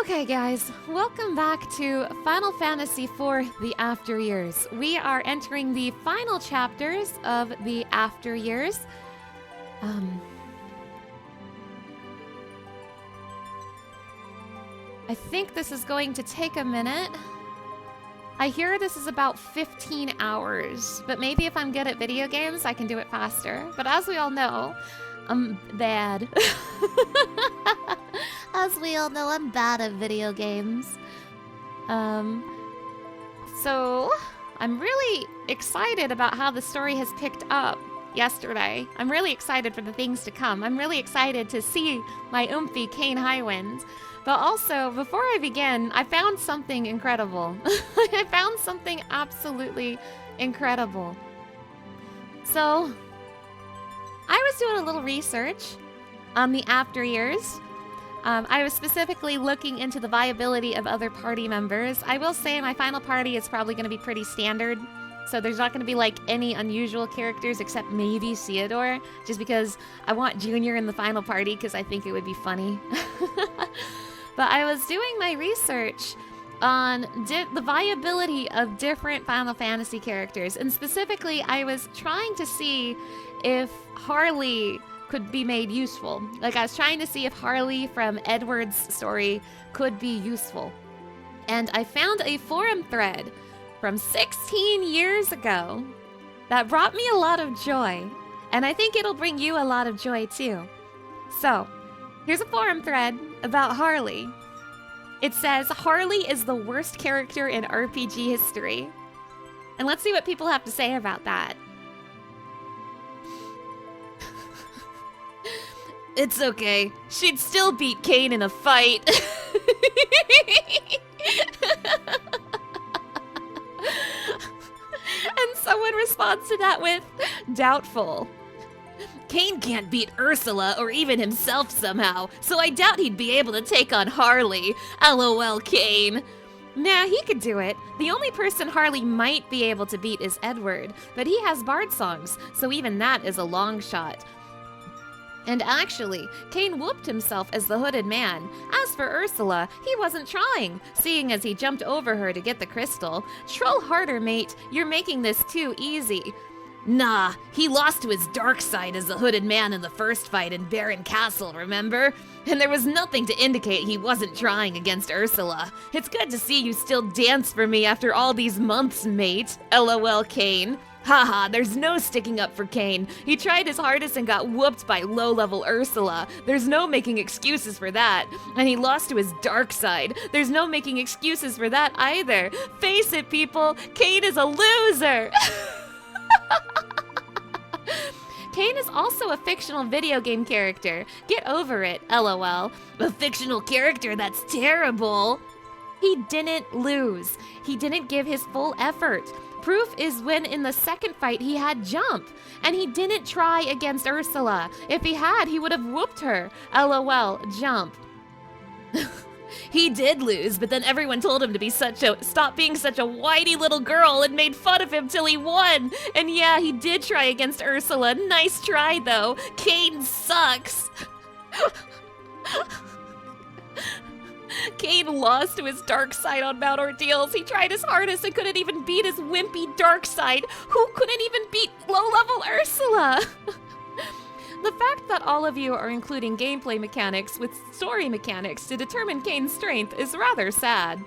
Okay guys, welcome back to Final Fantasy IV: The After Years. We are entering the final chapters of the After Years. I think this is going to take a minute. I hear this is about 15 hours, but maybe if I'm good at video games, I can do it faster. But as we all know, I'm bad. As we all know, I'm bad at video games. So I'm really excited about how the story has picked up yesterday. I'm really excited for the things to come. I'm really excited to see my oomphy Cain Highwind. But also, before I begin, I found something incredible. I found something absolutely incredible. So, I was doing a little research on the After Years. I was specifically looking into the viability of other party members. I will say my final party is probably going to be pretty standard. So there's not going to be like any unusual characters except maybe Theodore. Just because I want Junior in the final party because I think it would be funny. But I was doing my research on the viability of different Final Fantasy characters. And specifically, I was trying to see if Harley could be made useful. Like, I was trying to see if Harley from Edward's story could be useful. And I found a forum thread from 16 years ago that brought me a lot of joy. And I think it'll bring you a lot of joy too. So, here's a forum thread about Harley. It says, Harley is the worst character in RPG history. And let's see what people have to say about that. It's okay. She'd still beat Cain in a fight. And someone responds to that with, doubtful. Cain can't beat Ursula or even himself somehow, so I doubt he'd be able to take on Harley. LOL, Cain. Nah, he could do it. The only person Harley might be able to beat is Edward, but he has bard songs, so even that is a long shot. And actually, Cain whooped himself as the hooded man. As for Ursula, he wasn't trying, seeing as he jumped over her to get the crystal. Troll harder, mate. You're making this too easy. Nah, he lost to his dark side as the hooded man in the first fight in Baron Castle, remember? And there was nothing to indicate he wasn't trying against Ursula. It's good to see you still dance for me after all these months, mate. LOL, Cain. Haha, there's no sticking up for Cain. He tried his hardest and got whooped by low-level Ursula. There's no making excuses for that. And he lost to his dark side. There's no making excuses for that either. Face it, people, Cain is a loser! Cain is also a fictional video game character. Get over it, LOL. A fictional character? That's terrible. He didn't lose. He didn't give his full effort. Proof is when in the second fight he had jump, and he didn't try against Ursula. If he had, he would have whooped her. LOL, jump. He did lose, but then everyone told him to stop being such a whitey little girl and made fun of him till he won. And yeah, he did try against Ursula. Nice try though. Cain sucks. Cain lost to his dark side on Mount Ordeals. He tried his hardest and couldn't even beat his wimpy dark side. Who couldn't even beat low-level Ursula? The fact that all of you are including gameplay mechanics with story mechanics to determine Cain's strength is rather sad.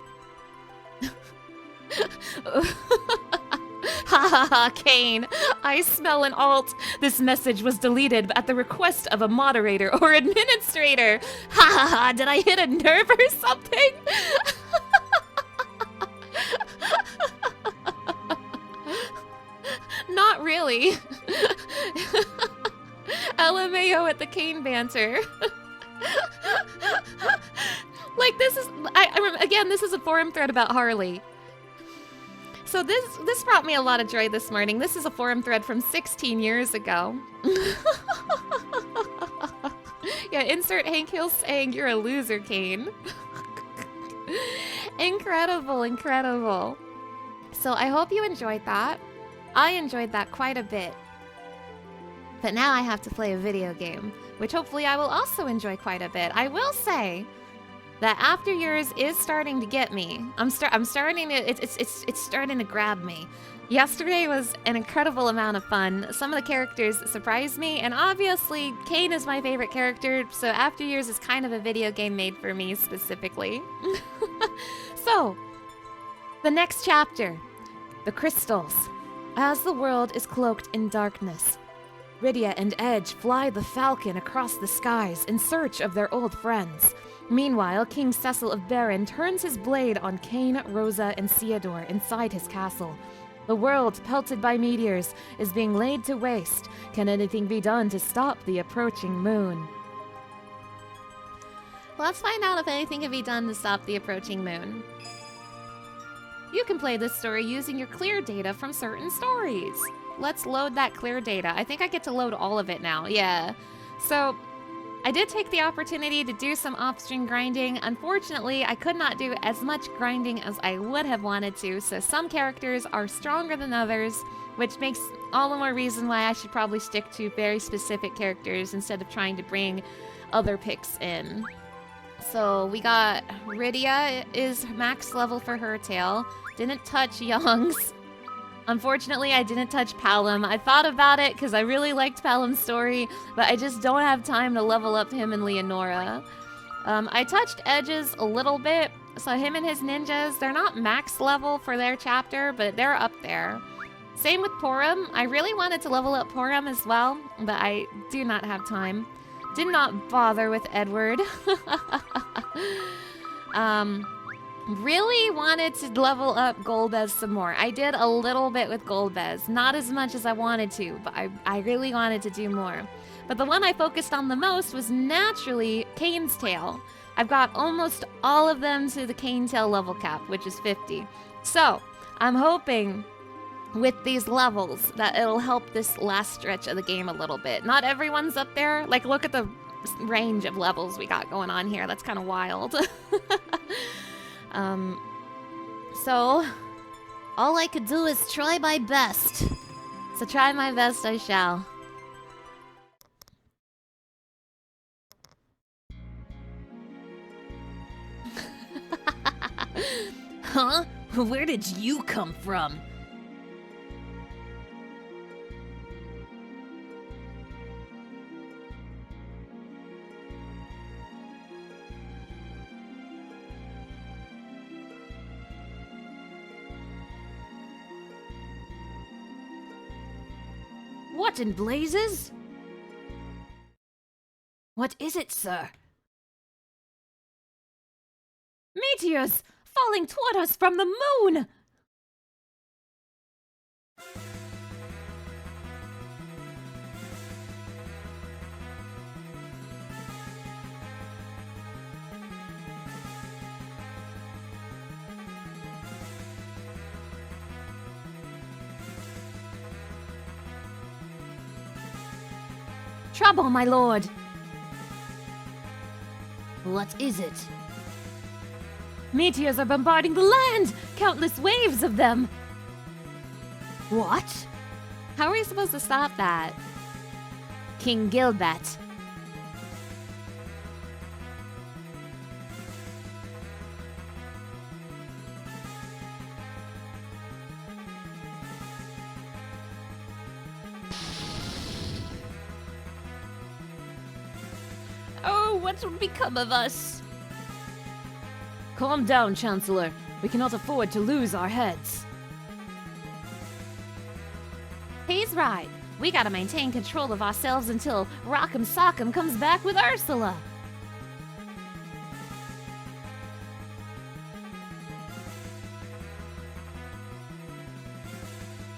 Ha ha ha, Cain. I smell an alt. This message was deleted at the request of a moderator or administrator. Ha ha ha, did I hit a nerve or something? Not really. LMAO at the Cain banter. Like, this is, again, this is a forum thread about Harley. So this brought me a lot of joy this morning. This is a forum thread from 16 years ago. Yeah, insert Hank Hill saying you're a loser, Cain. Incredible, incredible. So I hope you enjoyed that. I enjoyed that quite a bit. But now I have to play a video game, which hopefully I will also enjoy quite a bit. I will say, That after years is starting to get me. I'm starting to, it's starting to grab me. Yesterday was an incredible amount of fun. Some of the characters surprised me, and obviously Kane is my favorite character, so After Years is kind of a video game made for me specifically. So, the next chapter, the crystals. As the world is cloaked in darkness, Rydia and Edge fly the falcon across the skies in search of their old friends. Meanwhile, King Cecil of Baron turns his blade on Kane, Rosa, and Theodore inside his castle. The world, pelted by meteors, is being laid to waste. Can anything be done to stop the approaching moon? Let's find out if anything can be done to stop the approaching moon. You can play this story using your clear data from certain stories. Let's load that clear data. I think I get to load all of it now. Yeah. So, I did take the opportunity to do some off-stream grinding. Unfortunately, I could not do as much grinding as I would have wanted to, so some characters are stronger than others, which makes all the more reason why I should probably stick to very specific characters instead of trying to bring other picks in. So we got Rydia is max level for her tail. Didn't touch Young's. Unfortunately, I didn't touch Palom. I thought about it because I really liked Palom's story, but I just don't have time to level up him and Leonora. I touched Edge's a little bit, so him and his ninjas, they're not max level for their chapter, but they're up there. Same with Porum. I really wanted to level up Porum as well, but I do not have time. Did not bother with Edward. Really wanted to level up Golbez some more. I did a little bit with Golbez, not as much as I wanted to, but I really wanted to do more. But the one I focused on the most was naturally Kane's tail. I've got almost all of them to the Kane tail level cap, which is 50. So, I'm hoping with these levels that it'll help this last stretch of the game a little bit. Not everyone's up there. Like, look at the range of levels we got going on here. That's kind of wild. So, all I could do is try my best. So try my best I shall. Huh? Where did you come from? What in blazes? What is it, sir? Meteors falling toward us from the moon! Trouble, my lord! What is it? Meteors are bombarding the land! Countless waves of them! What? How are we supposed to stop that? King Gilbert. Oh, what will become of us? Calm down, Chancellor. We cannot afford to lose our heads. He's right. We gotta maintain control of ourselves until Rock'em Sock'em comes back with Ursula.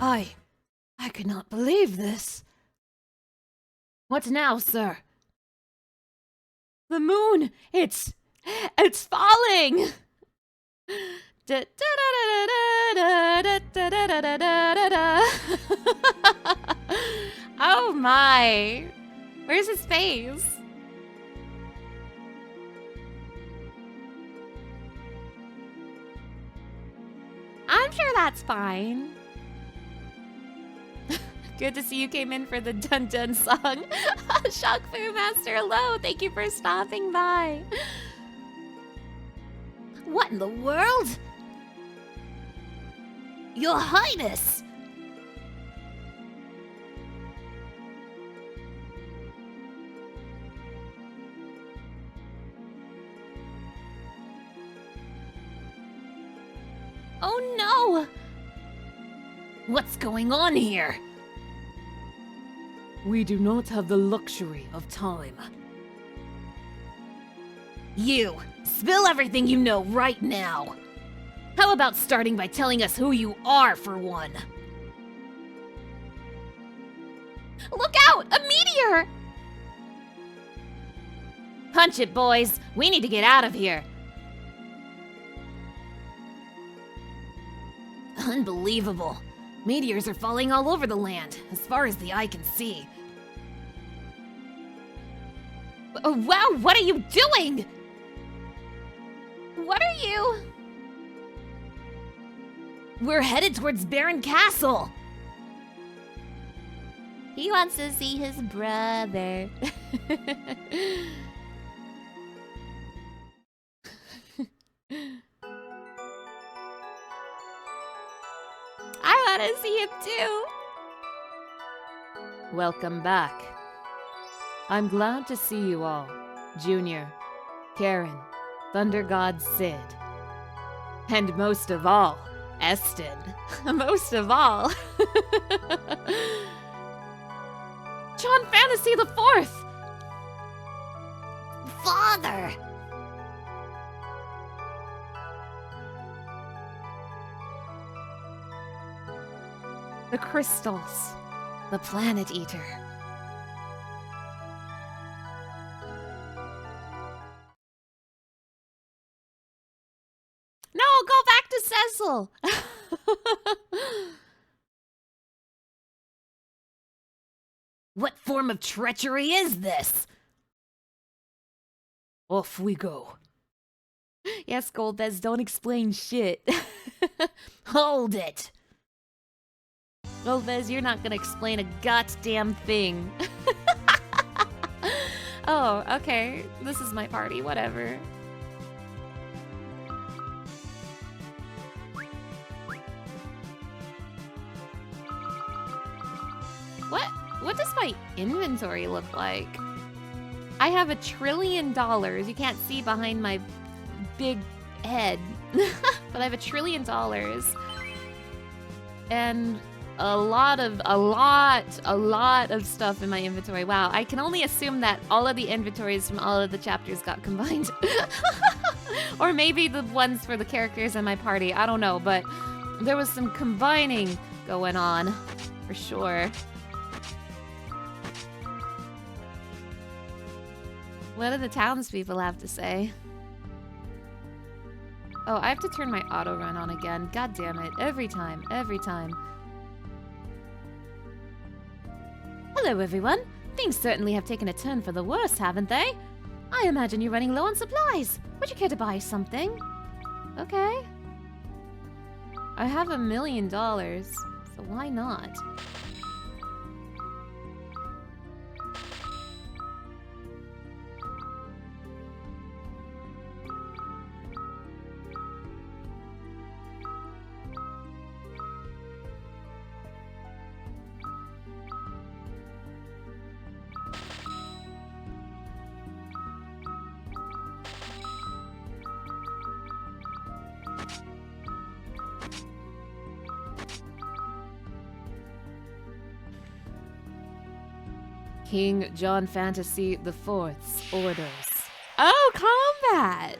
I cannot believe this. What now, sir? The moon! It's falling! Oh my! Where's his face? I'm sure that's fine. Good to see you came in for the Dun Dun song. Shock Fu Master, hello! Thank you for stopping by. What in the world? Your Highness! Oh no! What's going on here? We do not have the luxury of time. You, spill everything you know right now. How about starting by telling us who you are for one? Look out! A meteor! Punch it, boys. We need to get out of here. Unbelievable. Meteors are falling all over the land, as far as the eye can see. Oh, wow, what are you doing? What are you? We're headed towards Baron Castle. He wants to see his brother. I want to see him too. Welcome back. I'm glad to see you all. Junior, Karen, Thunder God Sid. And most of all, Eston. Most of all. John Fantasy the Fourth! Father! The crystals. The Planet Eater. No, go back to Cecil. What form of treachery is this? Off we go. Yes, Goldbez, don't explain shit. Hold it! Goldbez, you're not gonna explain a goddamn thing. Oh, okay. This is my party, whatever. What does my inventory look like? I have $1 trillion. You can't see behind my big head. But I have $1 trillion. And a lot of stuff in my inventory. Wow, I can only assume that all of the inventories from all of the chapters got combined. Or maybe the ones for the characters in my party. I don't know, but there was some combining going on, for sure. What do the townspeople have to say? Oh, I have to turn my auto run on again. God damn it. Every time. Every time. Hello, everyone. Things certainly have taken a turn for the worse, haven't they? I imagine you're running low on supplies. Would you care to buy something? Okay. I have $1 million, so why not? King John Fantasy the Fourth's orders. Oh, combat!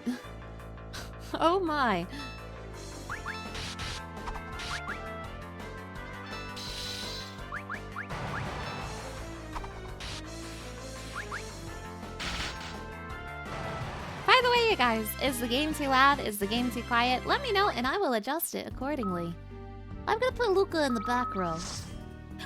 Oh my. By the way, you guys, is the game too loud? Is the game too quiet? Let me know and I will adjust it accordingly. I'm gonna put Luca in the back row.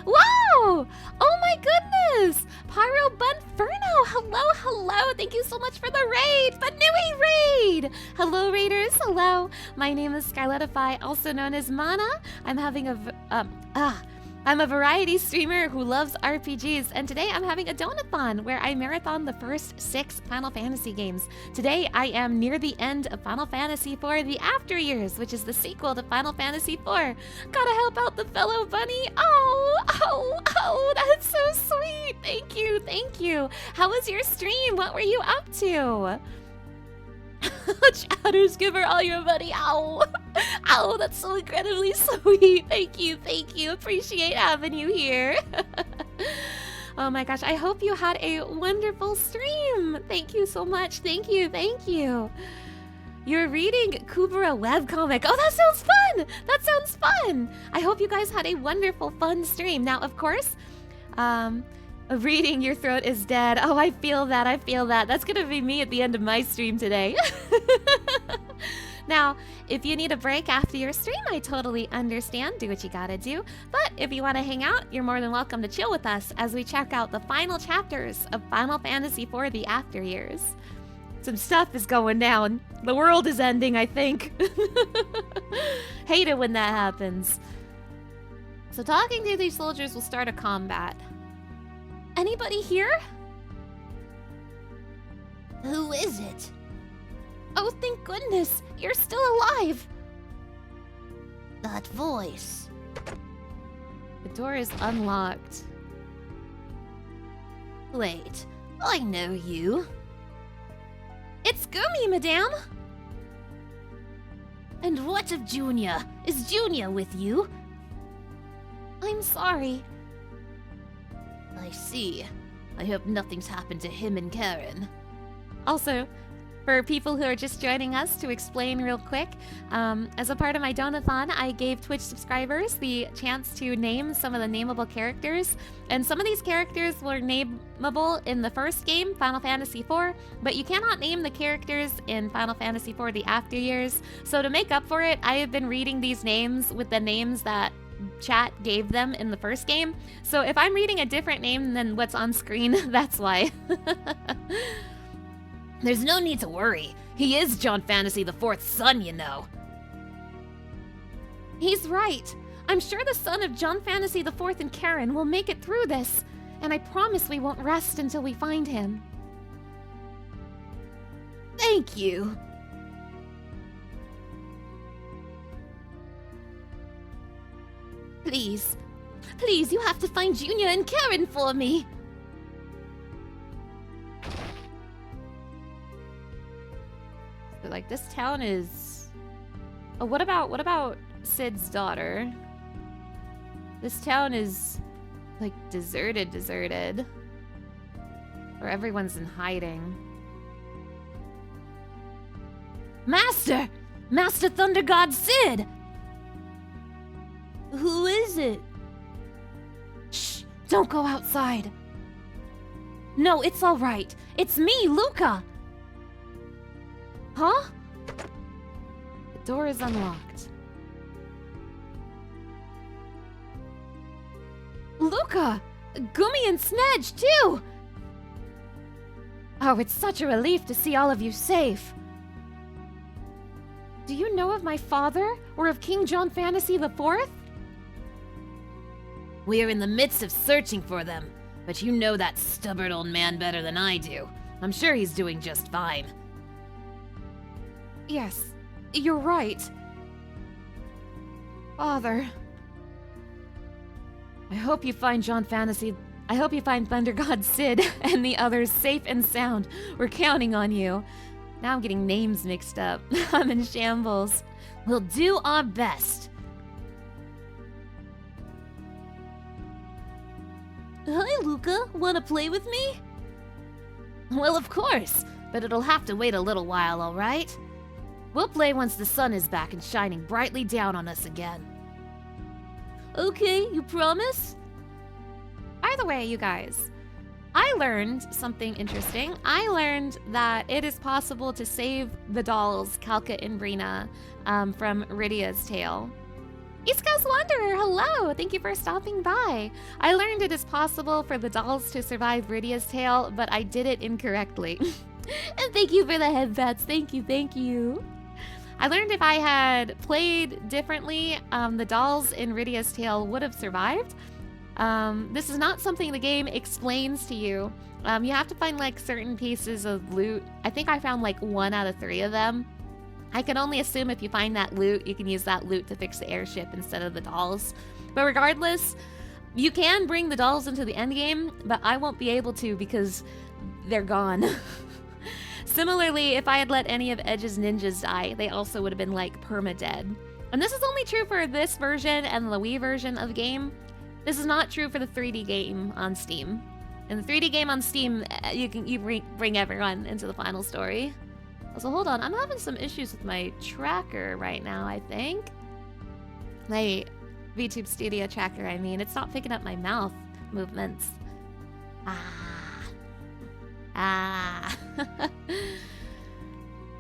Wow! Oh my goodness! Pyro Bunferno! Hello, hello! Thank you so much for the raid! The Nui raid! Hello, raiders! Hello! My name is Scarletify, also known as Mana. I'm I'm a variety streamer who loves RPGs, and today I'm having a Donathon where I marathon the first 6 Final Fantasy games. Today I am near the end of Final Fantasy IV The After Years, which is the sequel to Final Fantasy IV. Gotta help out the fellow bunny. Oh, that's so sweet. Thank you, thank you. How was your stream? What were you up to? Chatters, give her all your money. Ow. Ow, that's so incredibly sweet. Thank you, thank you. Appreciate having you here. Oh my gosh, I hope you had a wonderful stream. Thank you so much. Thank you, thank you. You're reading Kubera webcomic. Oh, that sounds fun. That sounds fun. I hope you guys had a wonderful, fun stream. Now, of course, reading Your Throat is Dead. Oh, I feel that. I feel that. That's going to be me at the end of my stream today. Now, if you need a break after your stream, I totally understand. Do what you gotta do. But if you want to hang out, you're more than welcome to chill with us as we check out the final chapters of Final Fantasy IV The After Years. Some stuff is going down. The world is ending, I think. Hate it when that happens. So talking to these soldiers will start a combat. Anybody here? Who is it? Oh, thank goodness! You're still alive! That voice. The door is unlocked. Wait, I know you. It's Gumi, madame! And what of Junior? Is Junior with you? I'm sorry. I see. I hope nothing's happened to him and Karen. Also, for people who are just joining us, to explain real quick, as a part of my Donathon, I gave Twitch subscribers the chance to name some of the nameable characters, and some of these characters were nameable in the first game, Final Fantasy IV, but you cannot name the characters in Final Fantasy IV The After Years. So to make up for it, I have been reading these names with the names that chat gave them in the first game. So if I'm reading a different name than what's on screen, that's why. There's no need to worry. He is John Fantasy IV's son, you know. He's right. I'm sure the son of John Fantasy IV and Karen will make it through this, and I promise we won't rest until we find him. Thank you. Please, please, you have to find Junior and Karen for me. Like, this town is... Oh, what about Sid's daughter? This town is, like, deserted. Or everyone's in hiding. Master! Master Thunder God Sid! Who is it? Shh! Don't go outside! No, it's all right. It's me, Luca! Huh? The door is unlocked. Luca! Gumi and Snedge, too! Oh, it's such a relief to see all of you safe. Do you know of my father, or of King John Fantasy IV? We are in the midst of searching for them, but you know that stubborn old man better than I do. I'm sure he's doing just fine. Yes, you're right. Father. I hope you find Thunder God Sid and the others safe and sound. We're counting on you. Now I'm getting names mixed up. I'm in shambles. We'll do our best. Hi, Luca. Wanna play with me? Well, of course, but it'll have to wait a little while, all right? We'll play once the sun is back and shining brightly down on us again. Okay, you promise? By the way, you guys, I learned something interesting. I learned that it is possible to save the dolls, Calca and Brina, from Rydia's tale. East Coast Wanderer, hello! Thank you for stopping by. I learned it is possible for the dolls to survive Rydia's tale, but I did it incorrectly. And thank you for the headbats. Thank you. I learned if I had played differently, the dolls in Rydia's tale would have survived. This is not something the game explains to you. You have to find like certain pieces of loot. I think I found like 1 out of 3 of them. I can only assume if you find that loot, you can use that loot to fix the airship instead of the dolls. But regardless, you can bring the dolls into the endgame, but I won't be able to because they're gone. Similarly, if I had let any of Edge's ninjas die, they also would have been like perma-dead. And this is only true for this version and the Wii version of the game. This is not true for the 3D game on Steam. In the 3D game on Steam, you bring everyone into the final story. So hold on, I'm having some issues with my tracker right now, I think. My VTube Studio tracker, I mean. It's not picking up my mouth movements.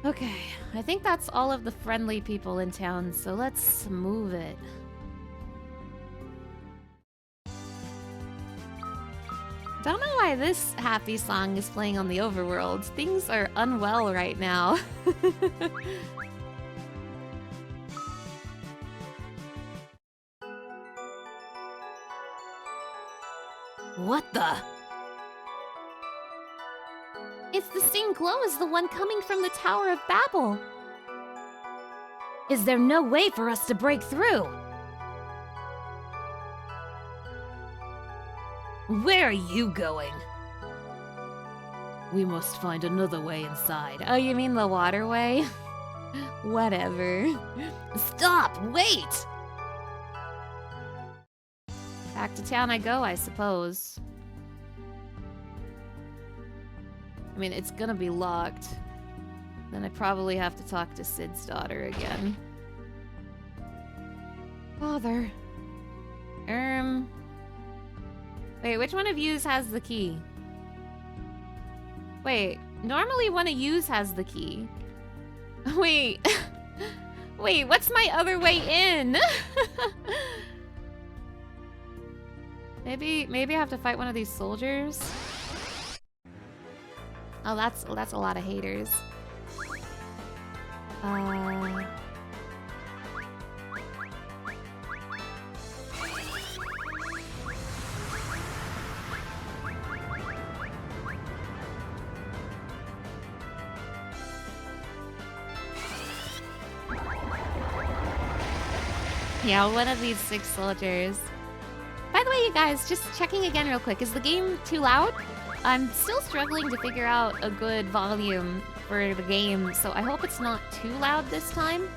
Okay, I think that's all of the friendly people in town, so let's move it. Don't know why this happy song is playing on the overworld. Things are unwell right now. What the? It's the same glow as the one coming from the Tower of Babel. Is there no way for us to break through? Where are you going? We must find another way inside. Oh, you mean the waterway? Whatever. Stop! Wait! Back to town I go, I suppose. I mean, it's gonna be locked. Then I probably have to talk to Sid's daughter again. Father. Wait, which one of yous has the key? Wait, normally one of yous has the key. Wait. Wait, what's my other way in? Maybe I have to fight one of these soldiers? Oh, that's a lot of haters. Yeah, one of these 6 soldiers. By the way, you guys, just checking again real quick. Is the game too loud? I'm still struggling to figure out a good volume for the game, so I hope it's not too loud this time.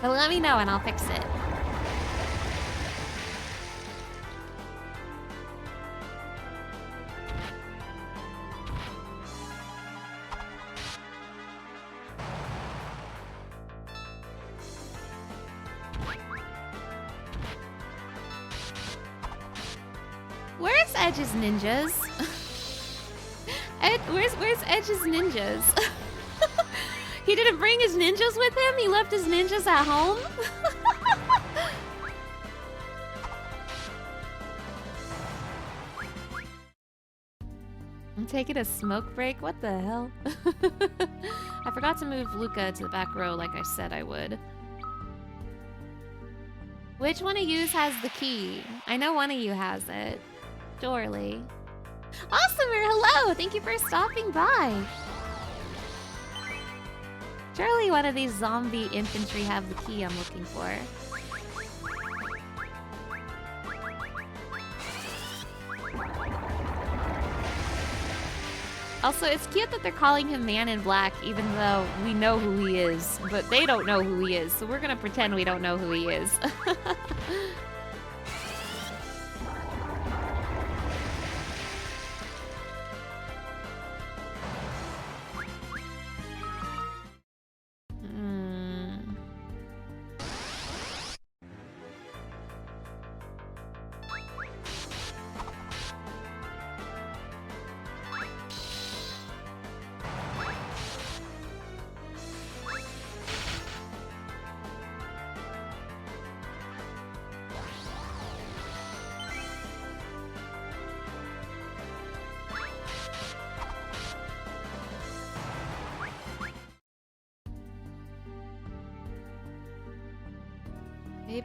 But let me know and I'll fix it. Where's Edge's ninjas? Where's Edge's ninjas? He didn't bring his ninjas with him? He left his ninjas at home? I'm taking a smoke break? What the hell? I forgot to move Luca to the back row like I said I would. Which one of yous has the key? I know one of you has it. Surely. Awesomer, hello! Thank you for stopping by. Surely one of these zombie infantry have the key I'm looking for. Also, it's cute that they're calling him Man in Black, even though we know who he is. But they don't know who he is, so we're gonna pretend we don't know who he is.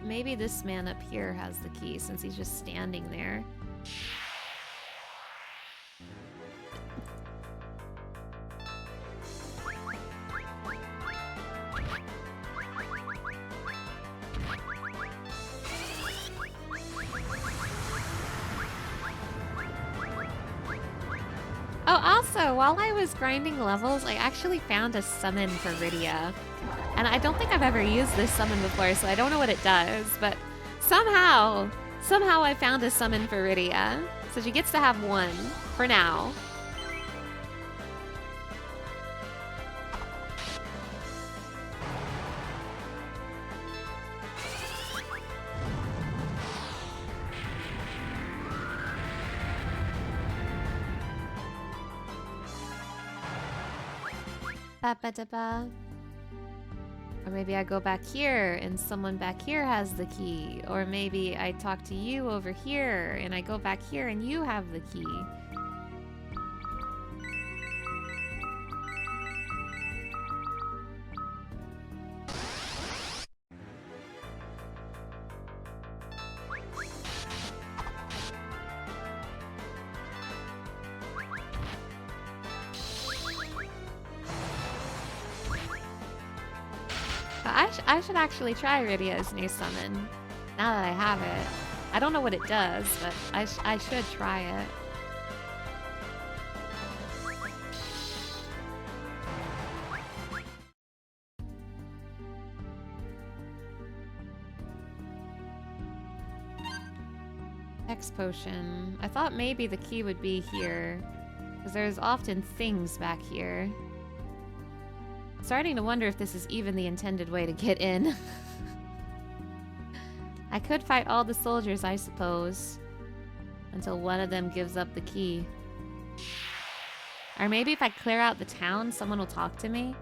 Maybe this man up here has the key since he's just standing there. Oh, also, while I was grinding levels, I actually found a summon for Rydia. And I don't think I've ever used this summon before, so I don't know what it does, but somehow I found a summon for Rydia. So she gets to have one, for now. Ba-ba-da-ba. Or maybe I go back here and someone back here has the key. Or maybe I talk to you over here and I go back here and you have the key. I should actually try Rydia's new summon, now that I have it. I don't know what it does, but I should try it. Hex potion. I thought maybe the key would be here, because there's often things back here. Starting to wonder if this is even the intended way to get in. I could fight all the soldiers, I suppose, until one of them gives up the key. Or maybe if I clear out the town, someone will talk to me.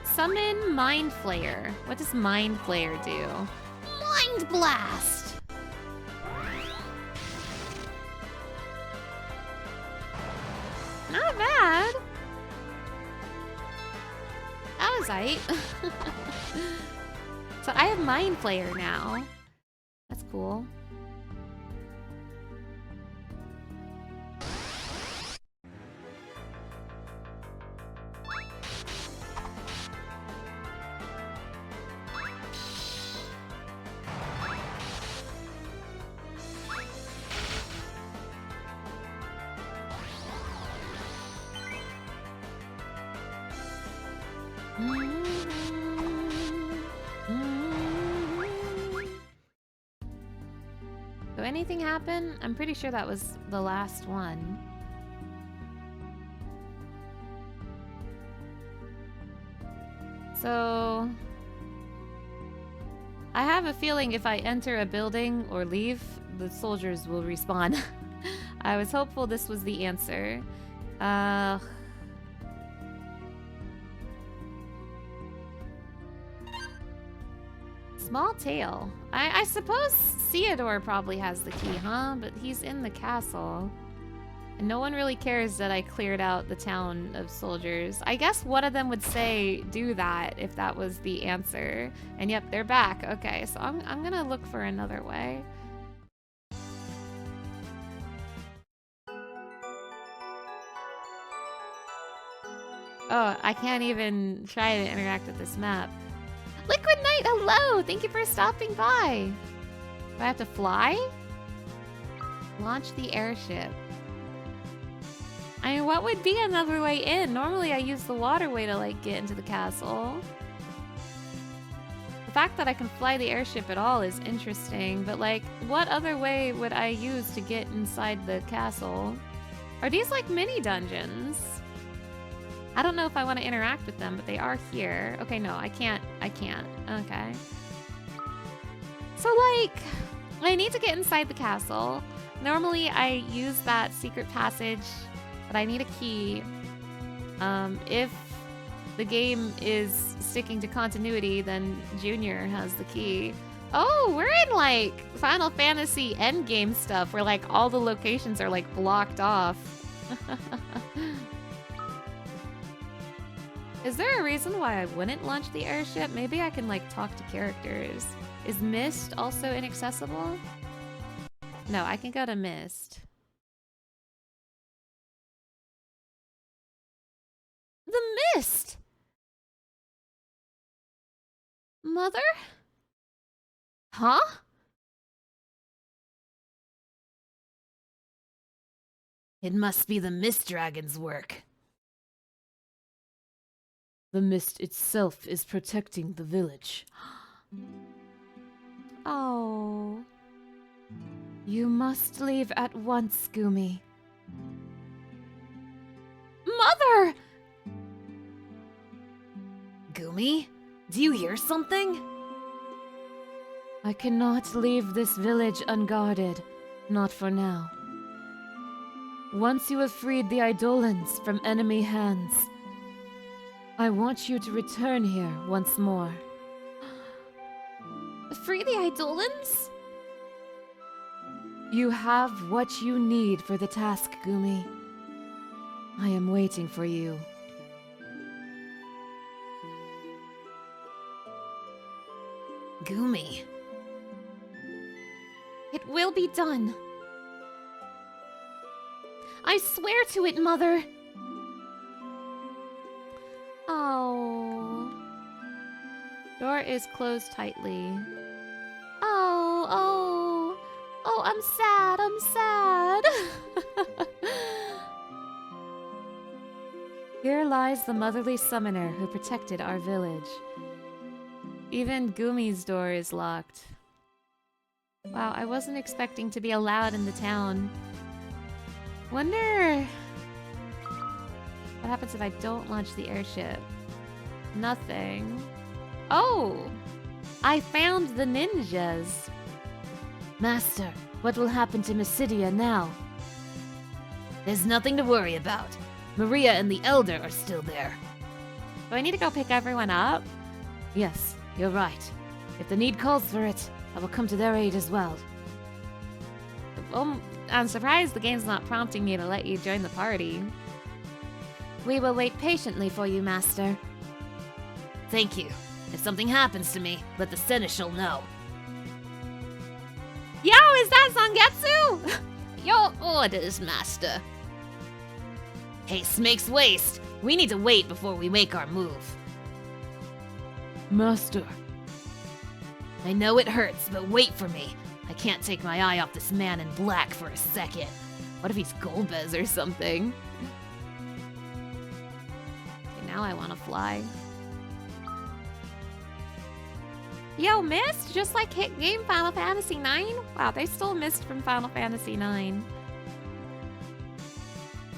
Summon Mind Flayer. What does Mind Flayer do? Mind Blast! Not bad. That was aight. So I have Mind Flayer now. That's cool. Did anything happen? I'm pretty sure that was the last one. So I have a feeling if I enter a building or leave, the soldiers will respawn. I was hopeful this was the answer. Small tail. I suppose Theodore probably has the key, huh? But he's in the castle. And no one really cares that I cleared out the town of soldiers. I guess one of them would say, do that, if that was the answer. And yep, they're back. Okay, so I'm gonna look for another way. Oh, I can't even try to interact with this map. Liquid Knight, hello! Thank you for stopping by. Do I have to fly? Launch the airship. I mean, what would be another way in? Normally I use the waterway to, like, get into the castle. The fact that I can fly the airship at all is interesting, but, like, what other way would I use to get inside the castle? Are these, like, mini dungeons? I don't know if I want to interact with them, but they are here. Okay, no, I can't. Okay. So, like, I need to get inside the castle. Normally, I use that secret passage, but I need a key. If the game is sticking to continuity, then Junior has the key. Oh, we're in, like, Final Fantasy endgame stuff where like all the locations are like blocked off. Is there a reason why I wouldn't launch the airship? Maybe I can like talk to characters. Is Mist also inaccessible? No, I can go to Mist. The mist! Mother? Huh? It must be the Mist Dragon's work. The mist itself is protecting the village. Oh. You must leave at once, Gumi. Mother! Gumi, do you hear something? I cannot leave this village unguarded. Not for now. Once you have freed the Eidolons from enemy hands, I want you to return here once more. Free the Eidolons? You have what you need for the task, Gumi. I am waiting for you. Gumi. It will be done. I swear to it, Mother. Oh. Door is closed tightly. Oh, I'm sad, Here lies the motherly summoner who protected our village. Even Gumi's door is locked. Wow, I wasn't expecting to be allowed in the town. Wonder what happens if I don't launch the airship? Nothing. Oh! I found the ninjas. Master, what will happen to Mysidia now? There's nothing to worry about. Maria and the Elder are still there. Do I need to go pick everyone up? Yes, you're right. If the need calls for it, I will come to their aid as well. I'm surprised the game's not prompting me to let you join the party. We will wait patiently for you, Master. Thank you. If something happens to me, let the Seneschal know. Yo, is that Zangetsu? Your orders, Master. Haste makes waste. We need to wait before we make our move. Master. I know it hurts, but wait for me. I can't take my eye off this man in black for a second. What if he's Golbez or something? Okay, now I want to fly. Yo, Mist, just like hit game Final Fantasy IX? Wow, they stole Mist from Final Fantasy IX. Can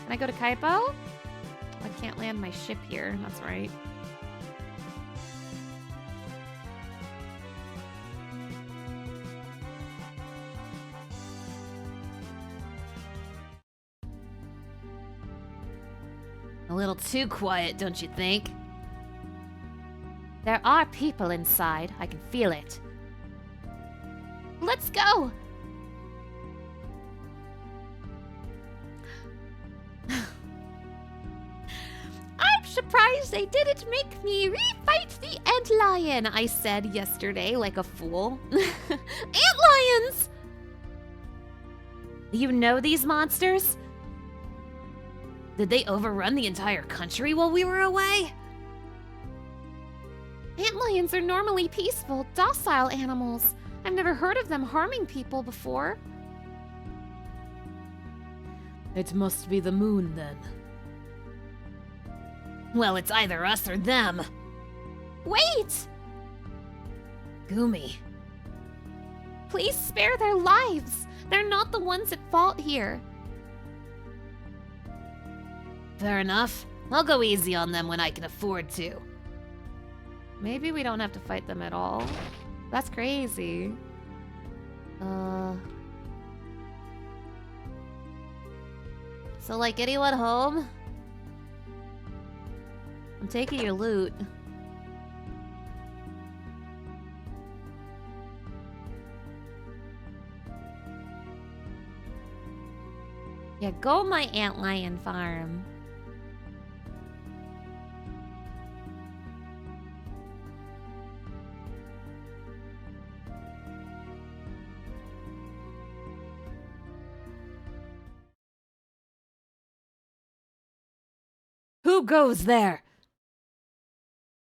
I go to Kaipo? Oh, I can't land my ship here, that's right. A little too quiet, don't you think? There are people inside. I can feel it. Let's go! I'm surprised they didn't make me refight the antlion, I said yesterday like a fool. Antlions! You know these monsters? Did they overrun the entire country while we were away? Antlions are normally peaceful, docile animals. I've never heard of them harming people before. It must be the moon, then. Well, it's either us or them. Wait! Gumi. Please spare their lives. They're not the ones at fault here. Fair enough. I'll go easy on them when I can afford to. Maybe we don't have to fight them at all. That's crazy. So, like, anyone home? I'm taking your loot. Yeah, go my antlion farm. Who goes there?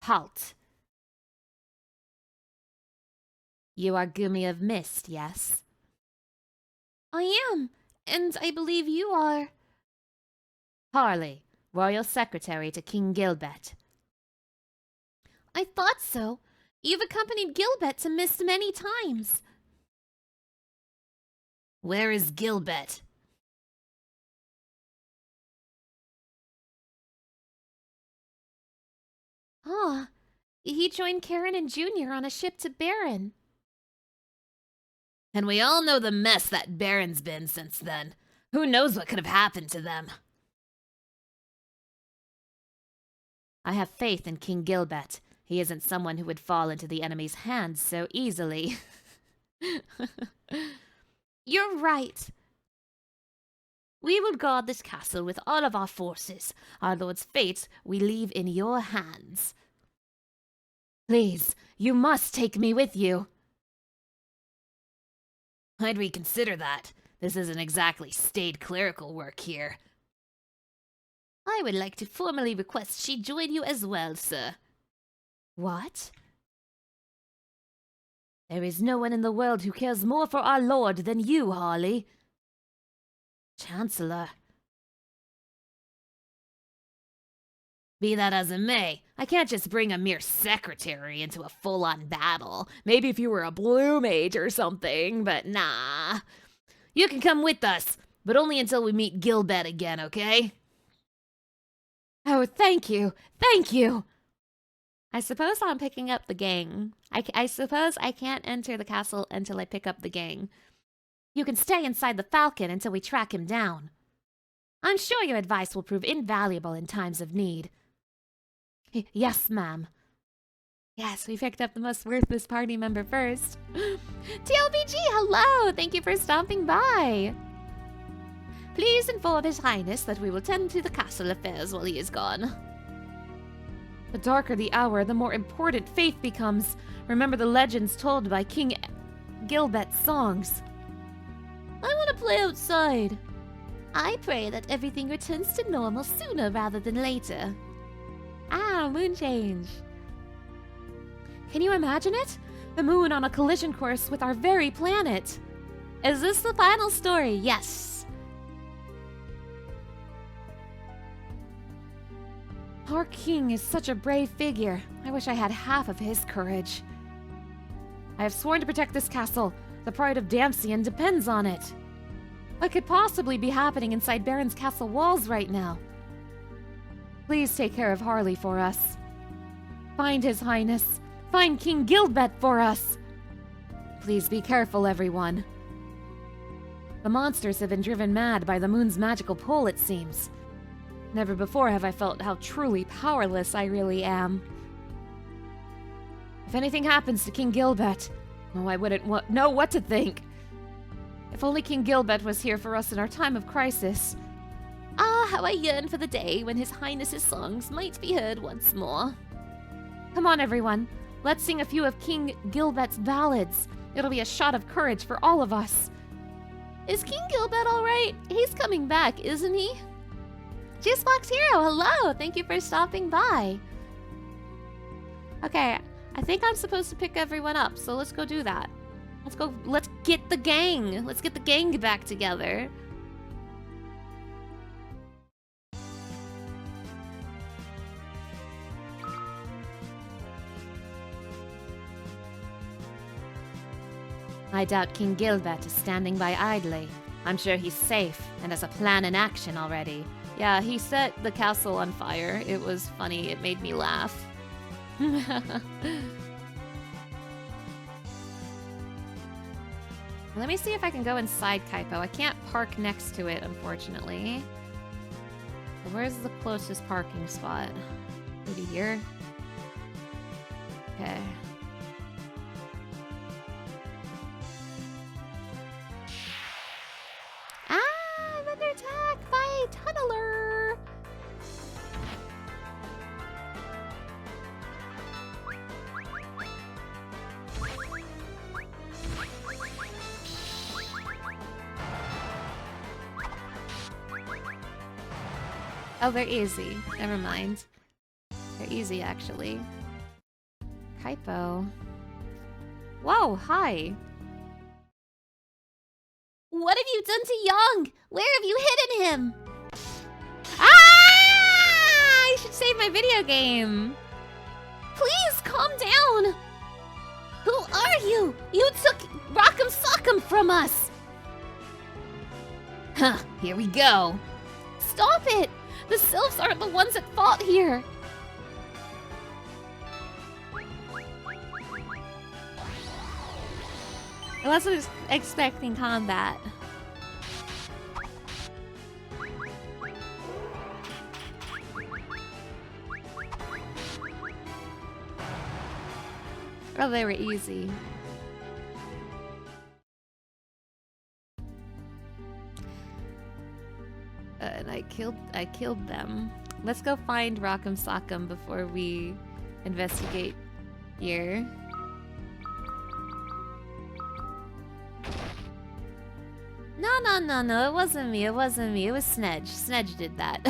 Halt. You are Gumi of Mist, yes? I am, and I believe you are. Harley, Royal Secretary to King Gilbert. I thought so. You've accompanied Gilbert to Mist many times. Where is Gilbert? Ah, he joined Karen and Junior on a ship to Baron. And we all know the mess that Baron's been since then. Who knows what could have happened to them? I have faith in King Gilbert. He isn't someone who would fall into the enemy's hands so easily. You're right. We will guard this castle with all of our forces. Our lord's fate we leave in your hands. Please, you must take me with you. I'd reconsider that. This isn't exactly staid clerical work here. I would like to formally request she join you as well, sir. What? There is no one in the world who cares more for our lord than you, Harley. Chancellor. Be that as it may, I can't just bring a mere secretary into a full-on battle. Maybe if you were a blue mage or something, but nah. You can come with us, but only until we meet Gilbert again, okay? Oh, thank you. Thank you. I suppose I'm picking up the gang. I suppose I can't enter the castle until I pick up the gang. You can stay inside the Falcon until we track him down. I'm sure your advice will prove invaluable in times of need. Yes, ma'am. Yes, we picked up the most worthless party member first. TLBG, hello! Thank you for stopping by. Please inform His Highness that we will tend to the castle affairs while he is gone. The darker the hour, the more important faith becomes. Remember the legends told by King Gilbert's songs. I want to play outside. I pray that everything returns to normal sooner rather than later. Ah, moon change. Can you imagine it? The moon on a collision course with our very planet. Is this the final story? Yes. Our king is such a brave figure. I wish I had half of his courage. I have sworn to protect this castle. The pride of Damsian depends on it. What could possibly be happening inside Baron's castle walls right now? Please take care of Harley for us. Find His Highness. Find King Gilbert for us. Please be careful, everyone. The monsters have been driven mad by the moon's magical pull, it seems. Never before have I felt how truly powerless I really am. If anything happens to King Gilbert, oh, I wouldn't know what to think. If only King Gilbert was here for us in our time of crisis. Ah, how I yearn for the day when His Highness's songs might be heard once more. Come on, everyone. Let's sing a few of King Gilbert's ballads. It'll be a shot of courage for all of us. Is King Gilbert all right? He's coming back, isn't he? Juicebox Hero, hello! Thank you for stopping by. Okay, I think I'm supposed to pick everyone up, so let's go do that. Let's get the gang. Let's get the gang back together. I doubt King Gilbert is standing by idly. I'm sure he's safe and has a plan in action already. Yeah, he set the castle on fire. It was funny. It made me laugh. Let me see if I can go inside Kaipo. I can't park next to it, unfortunately. Where's the closest parking spot? Maybe here? Okay. Ah, I'm under attack! Oh, they're easy. Never mind. They're easy, actually. Kaipo. Whoa, hi. What have you done to Young? Where have you hidden him? Ah! I should save my video game. Please calm down. Who are you? You took Rock'em Sock'em from us. Huh, here we go. Stop it. The sylphs aren't the ones at fault here. I wasn't expecting combat. Oh, they were easy. And I killed them. Let's go find Rock'em Sock'em before we investigate here. No, it wasn't me, it was Snedge. Snedge did that.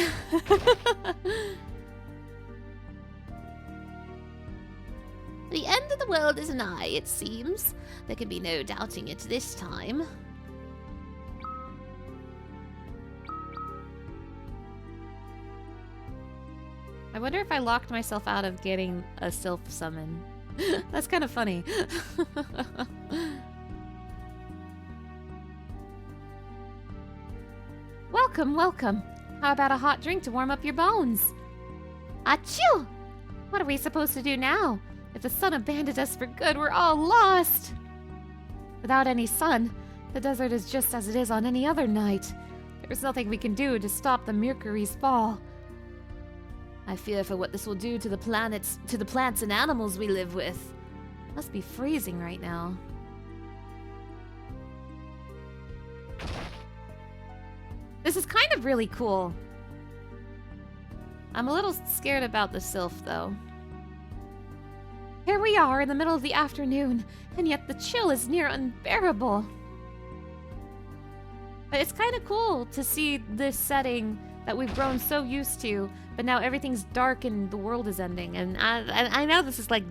The end of the world is nigh, it seems. There can be no doubting it this time. I wonder if I locked myself out of getting a sylph summon. That's kind of funny. Welcome, welcome. How about a hot drink to warm up your bones? Achoo! What are we supposed to do now? If the sun abandoned us for good, we're all lost! Without any sun, the desert is just as it is on any other night. There's nothing we can do to stop the Mercury's fall. I fear for what this will do to the planets, to the plants and animals we live with. Must be freezing right now. This is kind of really cool. I'm a little scared about the sylph, though. Here we are in the middle of the afternoon, and yet the chill is near unbearable. But it's kind of cool to see this setting that we've grown so used to, but now everything's dark and the world is ending. And I know this is like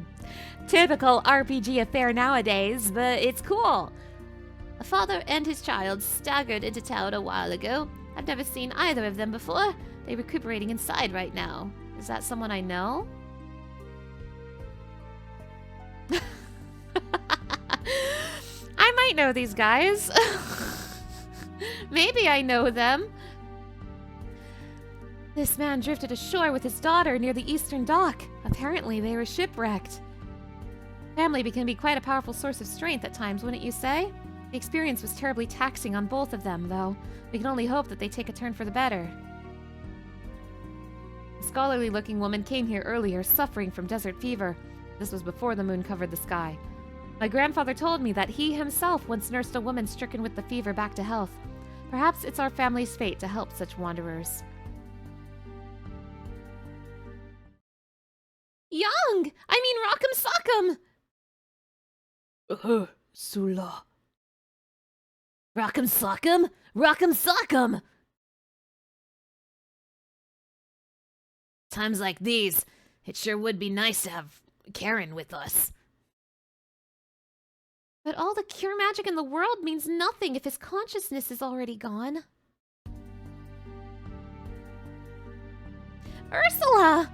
typical RPG affair nowadays, but it's cool. A father and his child staggered into town a while ago. I've never seen either of them before. They're recuperating inside right now. Is that someone I know? I might know these guys. Maybe I know them. This man drifted ashore with his daughter near the eastern dock. Apparently they were shipwrecked. Family can be quite a powerful source of strength at times, wouldn't you say? The experience was terribly taxing on both of them, though. We can only hope that they take a turn for the better. A scholarly-looking woman came here earlier, suffering from desert fever. This was before the moon covered the sky. My grandfather told me that he himself once nursed a woman stricken with the fever back to health. Perhaps it's our family's fate to help such wanderers. Young! I mean Rock'em Sock'em! Sula. Rock'em Sock'em? Rock'em Sock'em! Times like these, it sure would be nice to have Karen with us. But all the cure magic in the world means nothing if his consciousness is already gone. Ursula!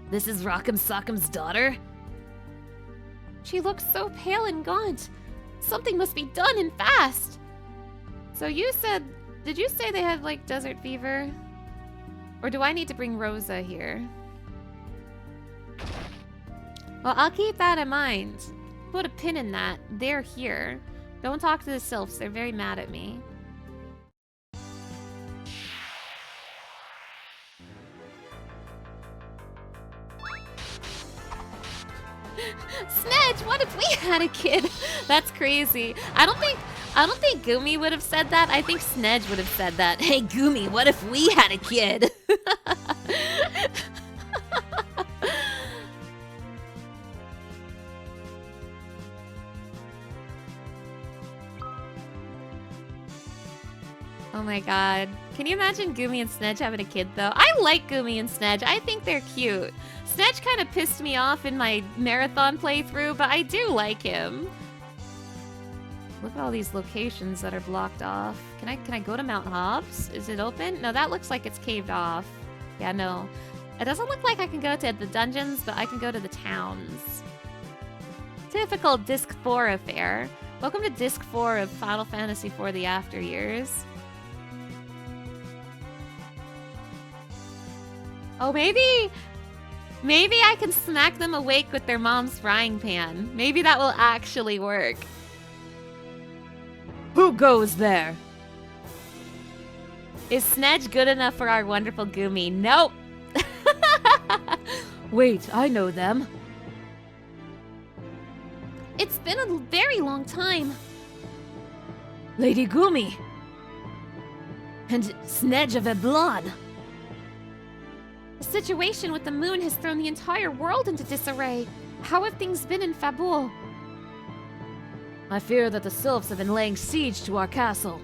This is Rock'em Sock'em's daughter? She looks so pale and gaunt. Something must be done and fast. So you said, did you say they had like desert fever? Or do I need to bring Rosa here? Well, I'll keep that in mind. Put a pin in that. They're here. Don't talk to the sylphs. They're very mad at me. Snedge, what if we had a kid? That's crazy. I don't think Gumi would have said that. I think Snedge would have said that. Hey Gumi, what if we had a kid? Oh my god. Can you imagine Gumi and Snedge having a kid, though? I like Gumi and Snedge. I think they're cute. Snedge kind of pissed me off in my marathon playthrough, but I do like him. Look at all these locations that are blocked off. Can I go to Mount Hobbs? Is it open? No, that looks like it's caved off. Yeah, no. It doesn't look like I can go to the dungeons, but I can go to the towns. Typical Disc 4 affair. Welcome to Disc 4 of Final Fantasy IV: The After Years. Oh, maybe I can smack them awake with their mom's frying pan. Maybe that will actually work. Who goes there? Is Snedge good enough for our wonderful Gumi? Nope. Wait, I know them. It's been a very long time. Lady Gumi. And Snedge of Eblan. The situation with the moon has thrown the entire world into disarray. How have things been in Fabul? I fear that the sylphs have been laying siege to our castle.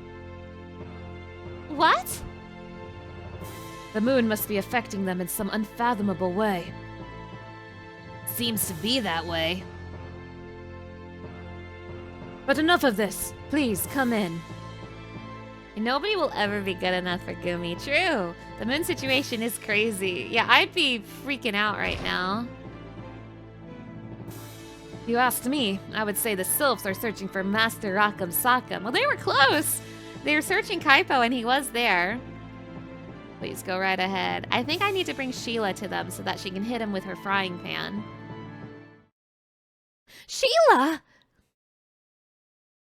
What? The moon must be affecting them in some unfathomable way. Seems to be that way. But enough of this. Please, come in. Nobody will ever be good enough for Gumi. True. The moon situation is crazy. Yeah, I'd be freaking out right now. If you asked me, I would say the sylphs are searching for Master Rock'em Sock'em. Well, they were close. They were searching Kaipo and he was there. Please go right ahead. I think I need to bring Sheila to them so that she can hit him with her frying pan. Sheila!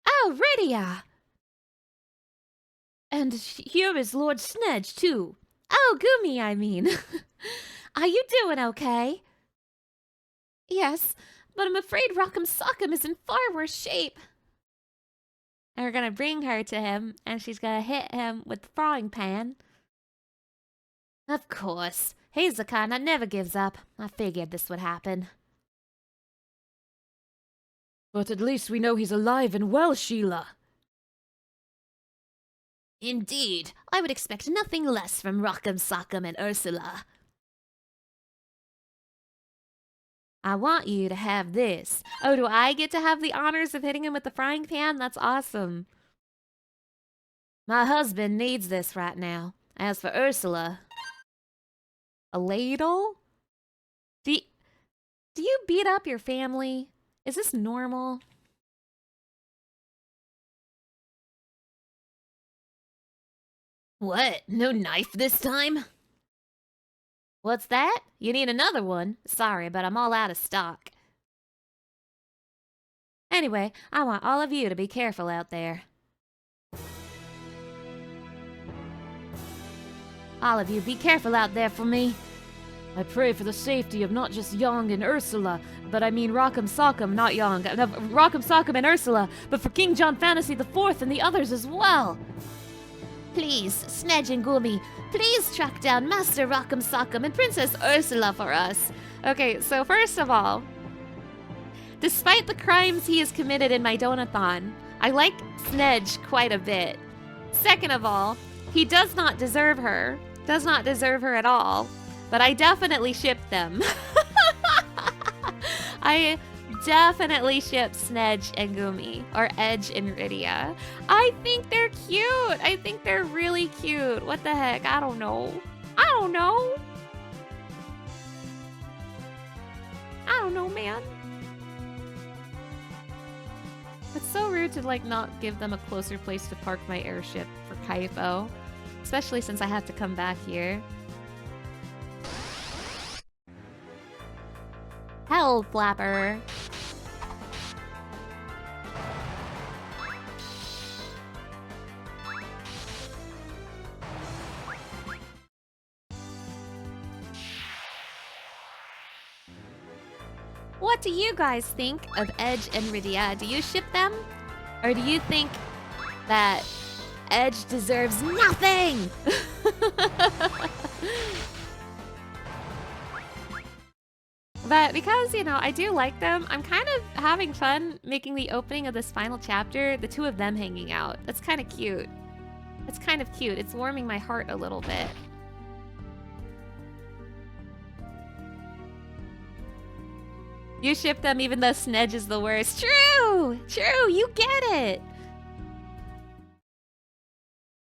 Oh, Rydia! And here is Lord Snedge, too. Oh, Gumi, I mean. Are you doing okay? Yes, but I'm afraid Rock'em Sock'em is in far worse shape. And we're gonna bring her to him, and she's gonna hit him with the frying pan. Of course. He's the kind that never gives up. I figured this would happen. But at least we know he's alive and well, Sheila. Indeed. I would expect nothing less from Rock'em Sock'em and Ursula. I want you to have this. Oh, do I get to have the honors of hitting him with the frying pan? That's awesome. My husband needs this right now. As for Ursula... A ladle? Do you beat up your family? Is this normal? What? No knife this time? What's that? You need another one? Sorry, but I'm all out of stock. Anyway, I want all of you to be careful out there. All of you, be careful out there for me. I pray for the safety of not just Young and Ursula, but I mean Rock'em Sock'em, not Young. Rock'em Sock'em and Ursula, but for King John Fantasy IV and the others as well. Please, Snedge and Gumi, please track down Master Rock'em Sock'em and Princess Ursula for us. Okay, so first of all, despite the crimes he has committed in my Donothon, I like Snedge quite a bit. Second of all, he does not deserve her. Does not deserve her at all. But I definitely ship them. I definitely ship Snedge and Gumi, or Edge and Rydia. I think they're cute. I think they're really cute. What the heck? I don't know. I don't know. I don't know, man. It's so rude to like not give them a closer place to park my airship for Kaipo. Especially since I have to come back here. Hell, Flapper. What do you guys think of Edge and Rydia? Do you ship them? Or do you think that Edge deserves nothing? But because, you know, I do like them, I'm kind of having fun making the opening of this final chapter, the two of them hanging out. That's kind of cute. It's kind of cute. It's warming my heart a little bit. You ship them even though Snedge is the worst. True! True, you get it!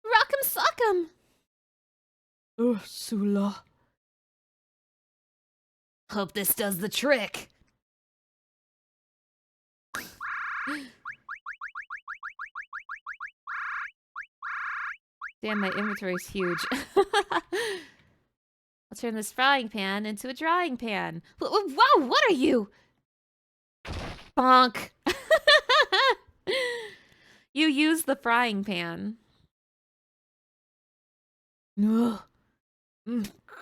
Rock'em sock'em! Ursula. Hope this does the trick. Damn, my inventory is huge. I'll turn this frying pan into a drying pan. Whoa, what are you? Bonk. You use the frying pan. Ugh.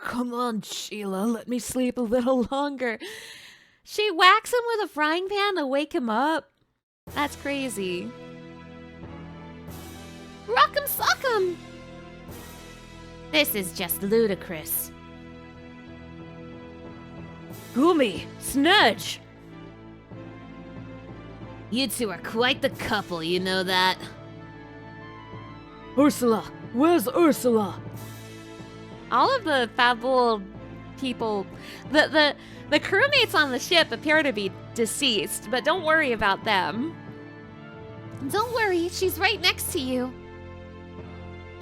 Come on, Sheila, let me sleep a little longer. She whacks him with a frying pan to wake him up? That's crazy. Rock'em sock'em! This is just ludicrous. Gumi, Snedge! You two are quite the couple, you know that? Ursula, where's Ursula? All of the Fabul people, the crewmates on the ship appear to be deceased, but don't worry about them. Don't worry, she's right next to you.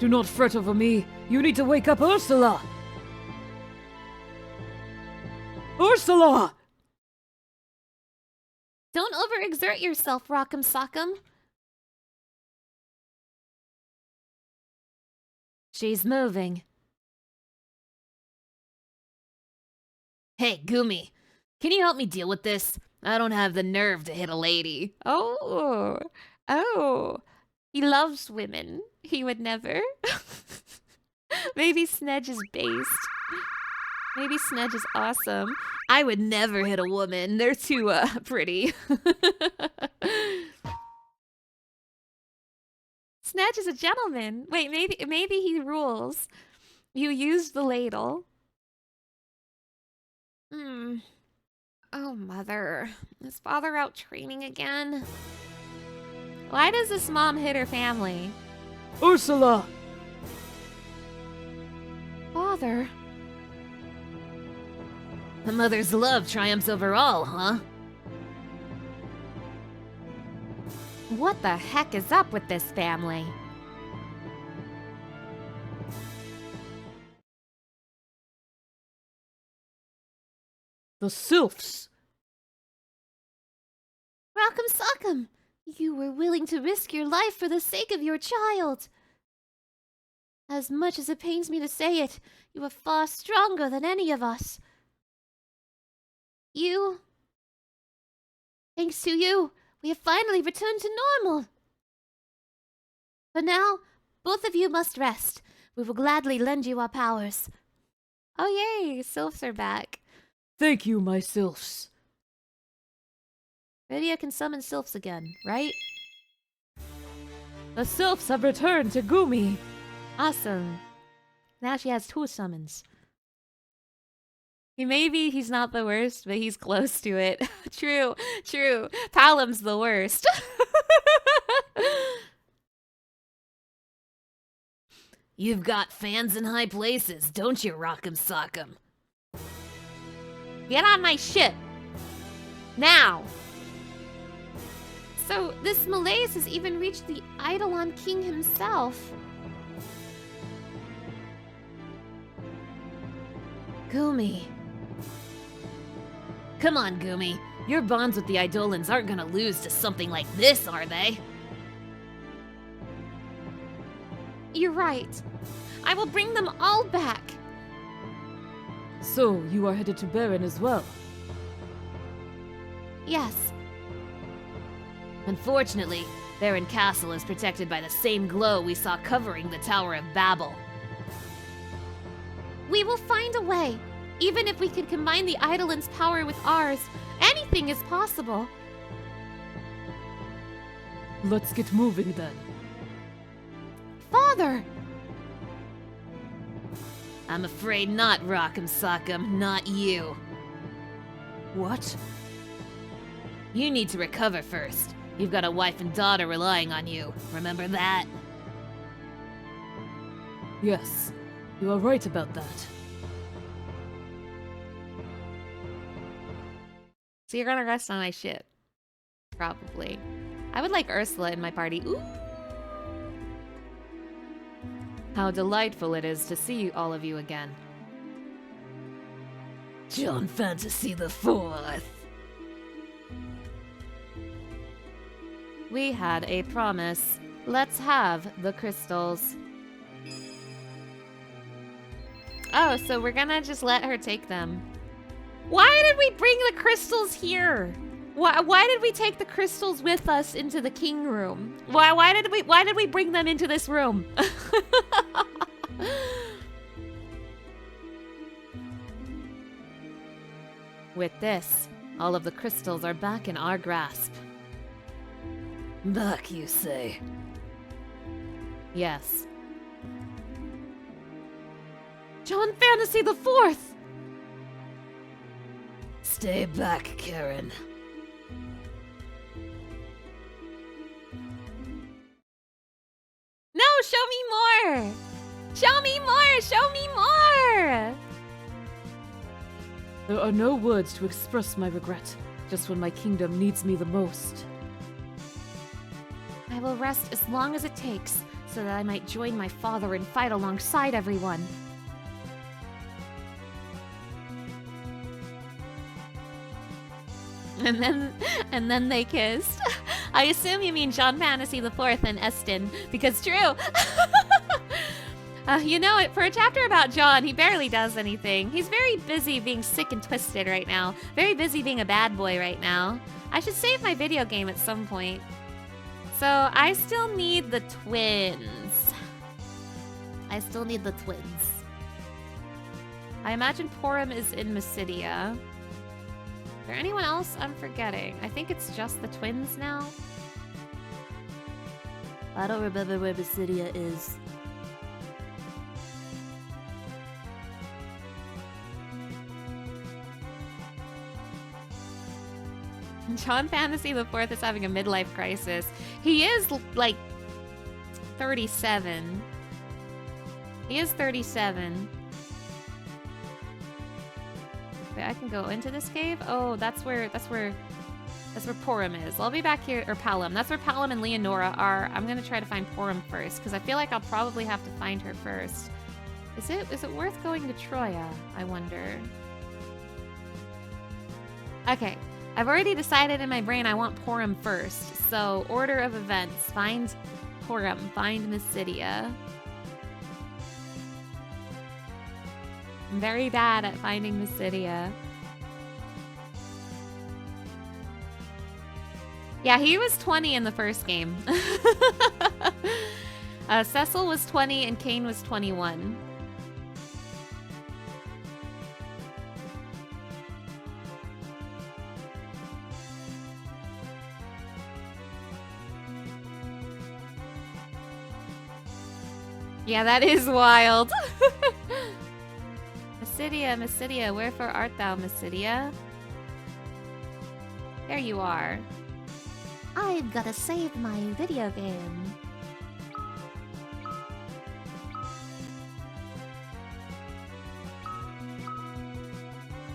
Do not fret over me. You need to wake up Ursula! Ursula! Don't overexert yourself, Rock'em Sock'em. She's moving. Hey, Gumi, can you help me deal with this? I don't have the nerve to hit a lady. Oh, he loves women. He would never. Maybe Snedge is based. Maybe Snedge is awesome. I would never hit a woman. They're too, pretty. Snedge is a gentleman. Wait, maybe he rules. You used the ladle. Oh, mother. Is father out training again? Why does this mom hit her family? Ursula! Father? A mother's love triumphs over all, huh? What the heck is up with this family? The Sylphs! Rock'em Sock'em, you were willing to risk your life for the sake of your child. As much as it pains me to say it, you are far stronger than any of us. Thanks to you, we have finally returned to normal. For now, both of you must rest. We will gladly lend you our powers. Oh yay, Sylphs are back. Thank you, my Sylphs. Rydia can summon Sylphs again, right? The Sylphs have returned to Gumi. Awesome. Now she has 2 summons. Maybe he's not the worst, but he's close to it. True. Palam's the worst. You've got fans in high places, don't you, Rock'em Sock'em? Get on my ship! Now! So, this malaise has even reached the Eidolon King himself. Gumi. Come on, Gumi. Your bonds with the Eidolons aren't gonna lose to something like this, are they? You're right. I will bring them all back. So, you are headed to Baron as well? Yes. Unfortunately, Baron Castle is protected by the same glow we saw covering the Tower of Babel. We will find a way. Even if we can combine the Eidolon's power with ours, anything is possible. Let's get moving then. Father! I'm afraid not, Rock'em Sock'em, not you. What? You need to recover first. You've got a wife and daughter relying on you. Remember that? Yes, you are right about that. So you're gonna rest on my ship. Probably. I would like Ursula in my party. Ooh! How delightful it is to see all of you again. John Fantasy the Fourth. We had a promise. Let's have the crystals. Oh, so we're gonna just let her take them. Why did we bring the crystals here? Why did we take the crystals with us into the king room? Why did we bring them into this room? With this, all of the crystals are back in our grasp. Back, you say? Yes. John Fantasy the Fourth! Stay back, Karen. No, show me more! Show me more! Show me more! There are no words to express my regret, just when my kingdom needs me the most. I will rest as long as it takes, so that I might join my father and fight alongside everyone. And then they kissed. I assume you mean John Fantasy the Fourth and Eston, because true. You know, for a chapter about John, he barely does anything. He's very busy being sick and twisted right now. Very busy being a bad boy right now. I should save my video game at some point. So I still need the twins. I still need the twins. I imagine Porum is in Mysidia. Is there anyone else I'm forgetting? I think it's just the twins now. I don't remember where Mysidia is. John Fantasy the Fourth is having a midlife crisis. He is like 37. He is 37. Wait, I can go into this cave? Oh, that's where Porum is. I'll be back here, or Palom. That's where Palom and Leonora are. I'm gonna try to find Porum first, because I feel like I'll probably have to find her first. Is it worth going to Troya? I wonder. Okay. I've already decided in my brain I want Porum first. So, order of events. Find Porum. Find Mysidia. I'm very bad at finding Mysidia. Yeah, he was 20 in the first game. Cecil was 20 and Kane was 21. Yeah, that is wild. Mysidia, wherefore art thou, Mysidia? There you are. I've gotta save my video game.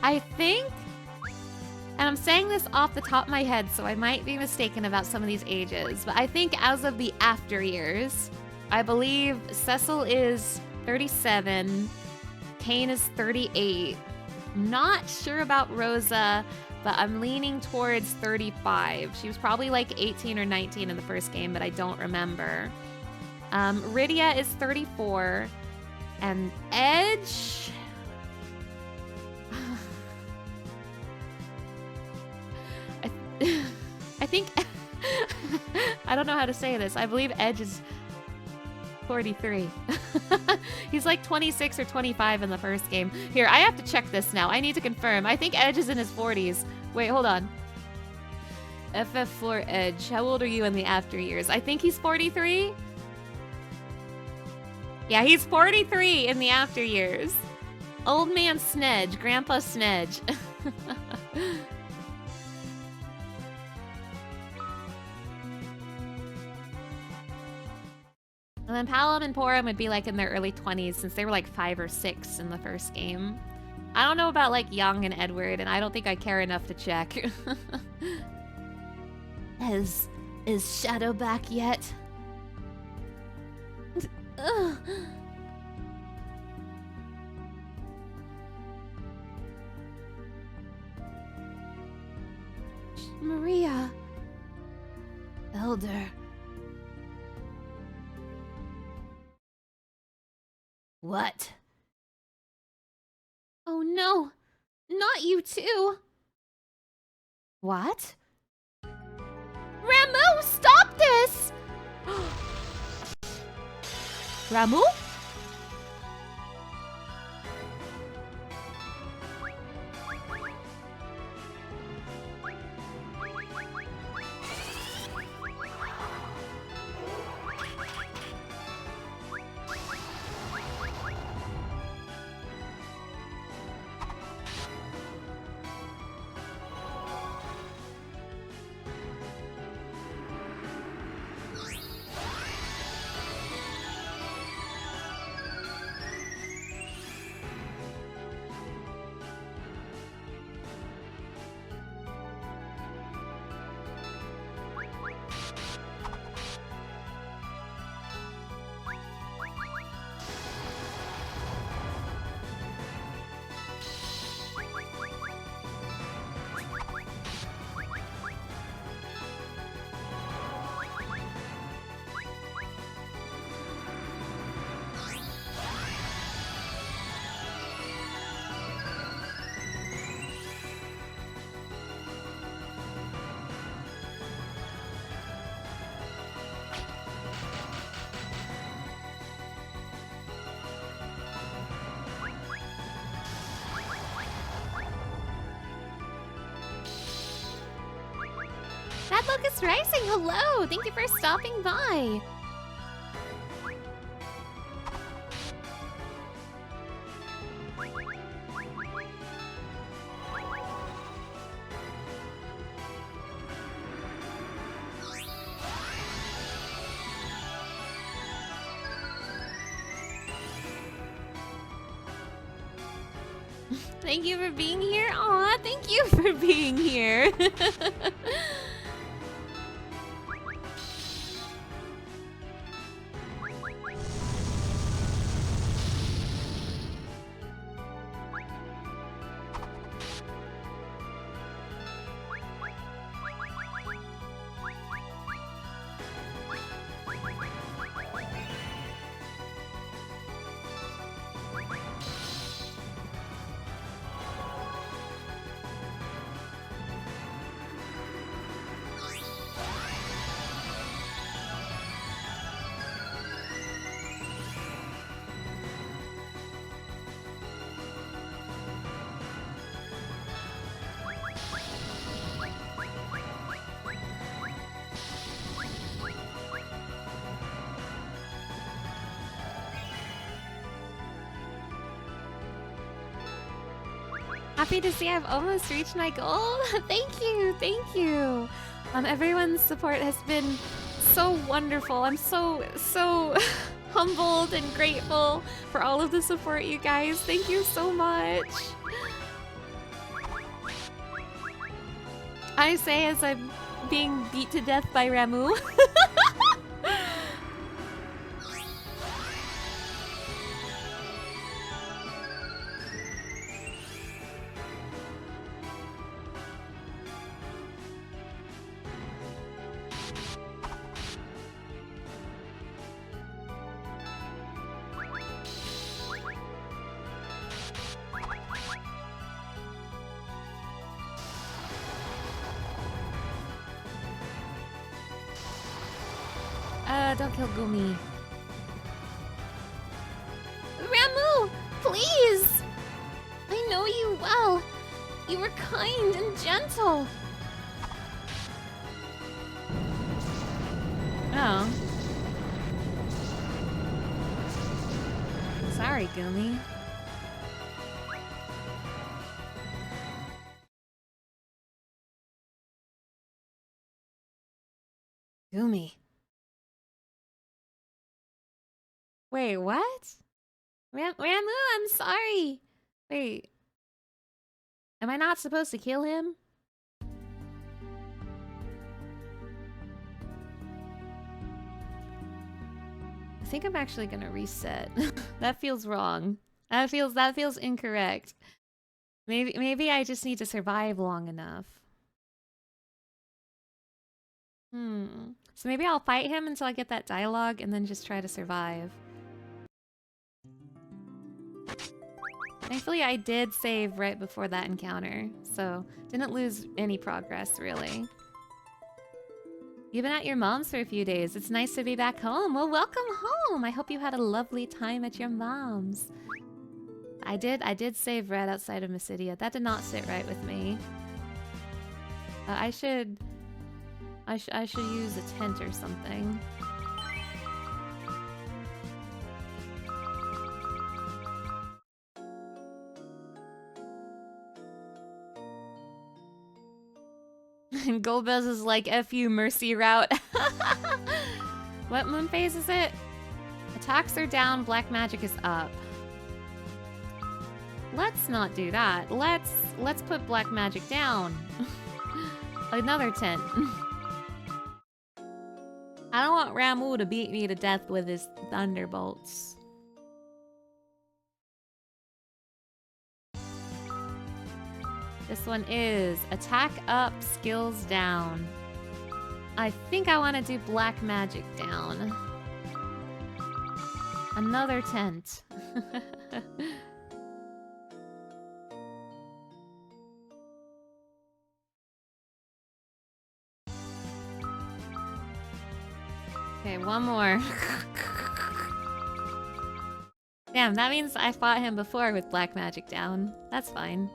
I think, and I'm saying this off the top of my head, so I might be mistaken about some of these ages, but I think as of the after years, I believe Cecil is 37, Kane is 38. I'm not sure about Rosa, but I'm leaning towards 35. She was probably like 18 or 19 in the first game, but I don't remember. Rydia is 34, and Edge... I think... I don't know how to say this. I believe Edge is 43. He's like 26 or 25 in the first game. Here, I have to check this now. I need to confirm. I think Edge is in his 40s. Wait, hold on. FF4 Edge. How old are you in the after years? I think he's 43. Yeah, he's 43 in the after years. Old man Snedge. Grandpa Snedge. And then Palom and Porum would be like in their early 20s since they were like 5 or 6 in the first game. I don't know about like Young and Edward, and I don't think I care enough to check. Is Shadow back yet? Ugh. Maria. Elder. What? Oh no, not you too. What? Ramu, stop this! Ramu? Mad Locust Rising, hello! Thank you for stopping by. Thank you for being here. Aw, thank you for being here. Happy to see I've almost reached my goal. Thank you, thank you. Everyone's support has been so wonderful. I'm so humbled and grateful for all of the support, you guys. Thank you so much. I say as I'm being beat to death by Ramu. Don't kill Gumi. Ramu, please! I know you well. You were kind and gentle. Oh. Sorry, Gumi. Gumi. Wait, what? Ramu, I'm sorry. Wait. Am I not supposed to kill him? I think I'm actually gonna reset. That feels wrong. That feels incorrect. Maybe I just need to survive long enough. So maybe I'll fight him until I get that dialogue and then just try to survive. Thankfully, I did save right before that encounter, so didn't lose any progress, really. You've been at your mom's for a few days. It's nice to be back home. Well, welcome home! I hope you had a lovely time at your mom's. I did save right outside of Mysidia. That did not sit right with me. I should use a tent or something. And Golbez is like, F you, mercy route. What moon phase is it? Attacks are down, black magic is up. Let's not do that. Let's put black magic down. Another tent. I don't want Ramu to beat me to death with his thunderbolts. This one is attack up, skills down. I think I want to do black magic down. Another tent. Okay, one more. Damn, that means I fought him before with black magic down. That's fine.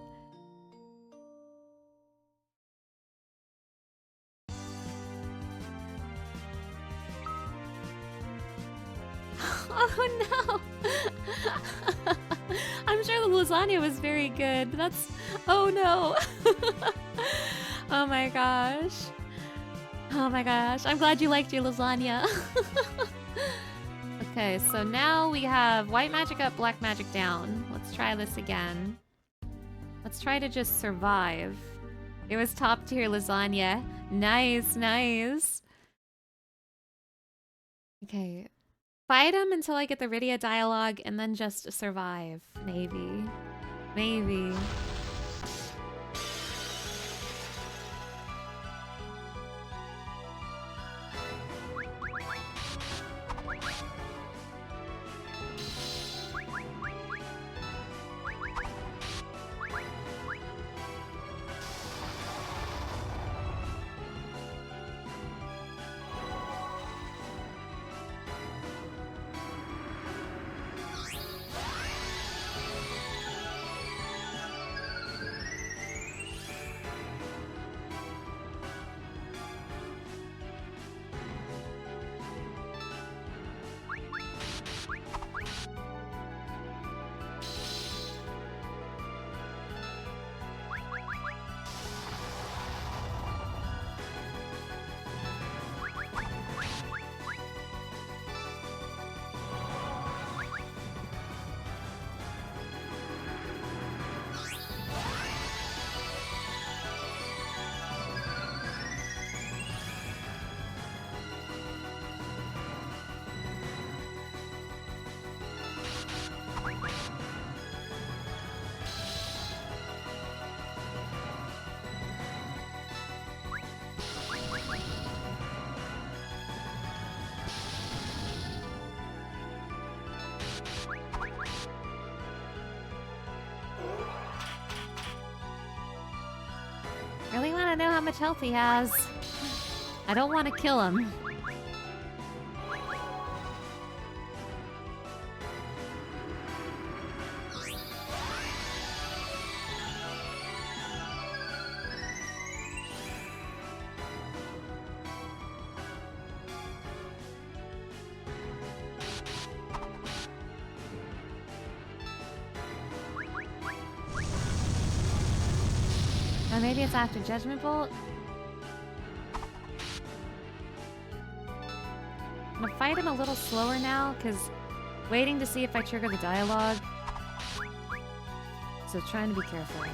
Oh no! I'm sure the lasagna was very good. That's... Oh no! Oh my gosh. Oh my gosh. I'm glad you liked your lasagna. Okay, so now we have white magic up, black magic down. Let's try this again. Let's try to just survive. It was top tier lasagna. Nice, nice. Okay. Fight him until I get the Rydia dialogue and then just survive. Maybe. Maybe. Really want to know how much health he has. I don't want to kill him. Or maybe it's after Judgment Bolt? I'm gonna fight him a little slower now, because Waiting to see if I trigger the dialogue. So trying to be careful.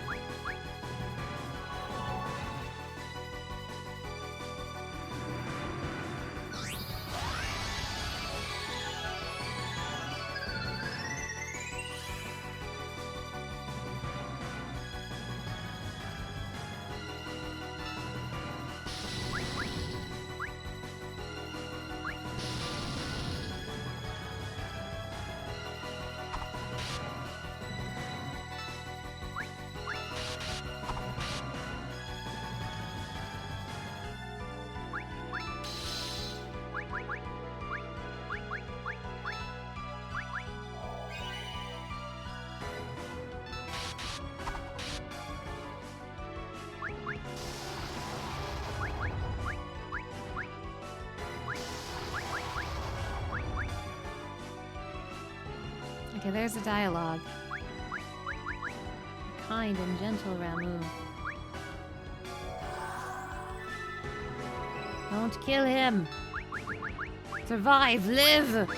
Okay, there's the dialogue. Kind and gentle Ramu. Don't kill him! Survive! Live!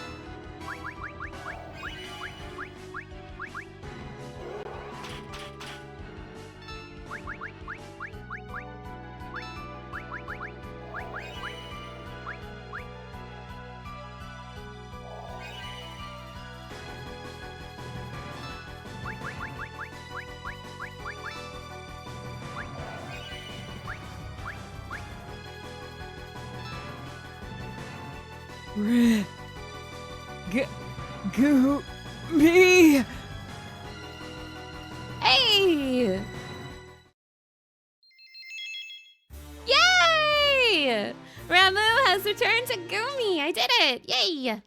Go me! Hey! Yay! Ramu has returned to Gumi! I did it! Yay!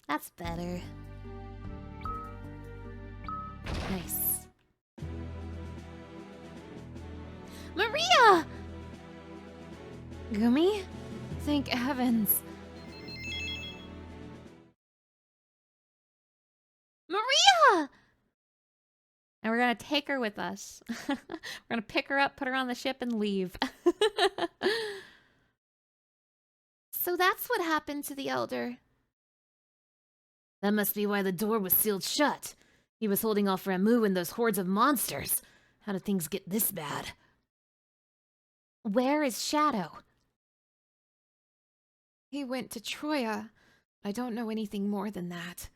That's better. Nice. Maria! Gumi? Thank heavens. Maria! And we're gonna take her with us. We're gonna pick her up, put her on the ship, and leave. So that's what happened to the Elder. That must be why the door was sealed shut. He was holding off Ramu and those hordes of monsters. How did things get this bad? Where is Shadow? He went to Troya. I don't know anything more than that.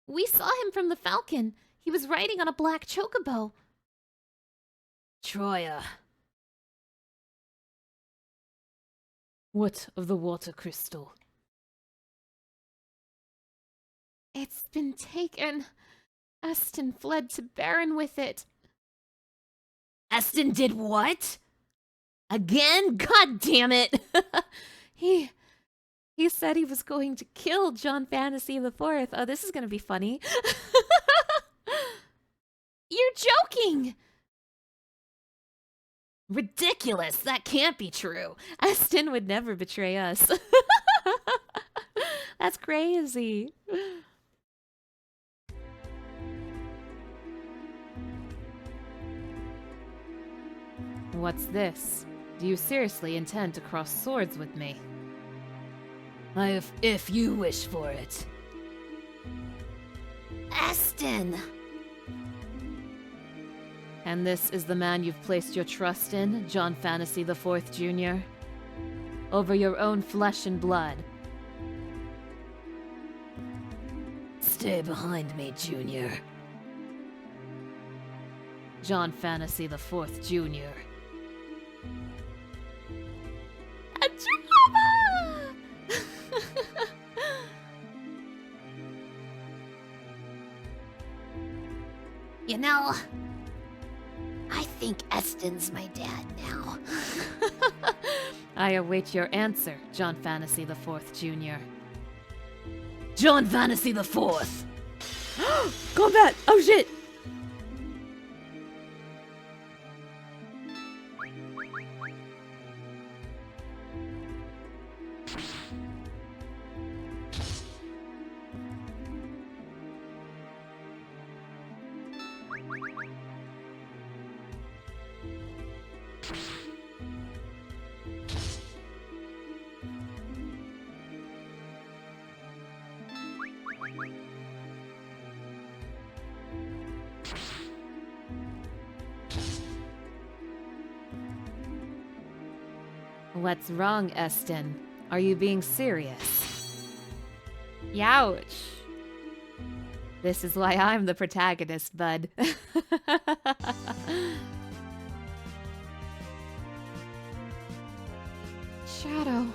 We saw him from the Falcon. He was riding on a black chocobo. Troya. What of the water crystal? It's been taken. Aston fled to Baron with it. Aston did what? Again? God damn it! He said he was going to kill John Fantasy IV. Oh, this is going to be funny. You're joking! Ridiculous! That can't be true. Aston would never betray us. That's crazy. What's this? Do you seriously intend to cross swords with me? If you wish for it. Aston! And this is the man you've placed your trust in, John Fantasy IV Jr.? Over your own flesh and blood. Stay behind me, Junior. John Fantasy IV Jr. A drama! You know, I think Eston's my dad now. I await your answer, John Fantasy IV Jr. John Fantasy the Fourth! Combat! Oh shit! What's wrong, Eston? Are you being serious? Youch. This is why I'm the protagonist, bud. Shadow.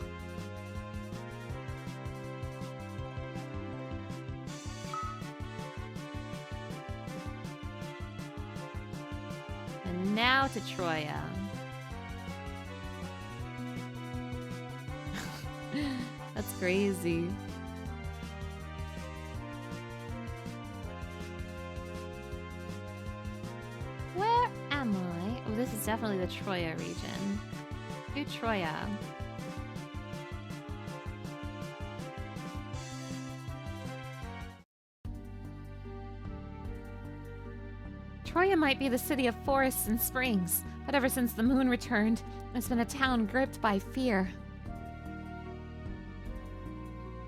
And now to Troya. That's crazy. Where am I? Oh, this is definitely the Troya region. To Troya. Troya might be the city of forests and springs, but ever since the moon returned, it's been a town gripped by fear.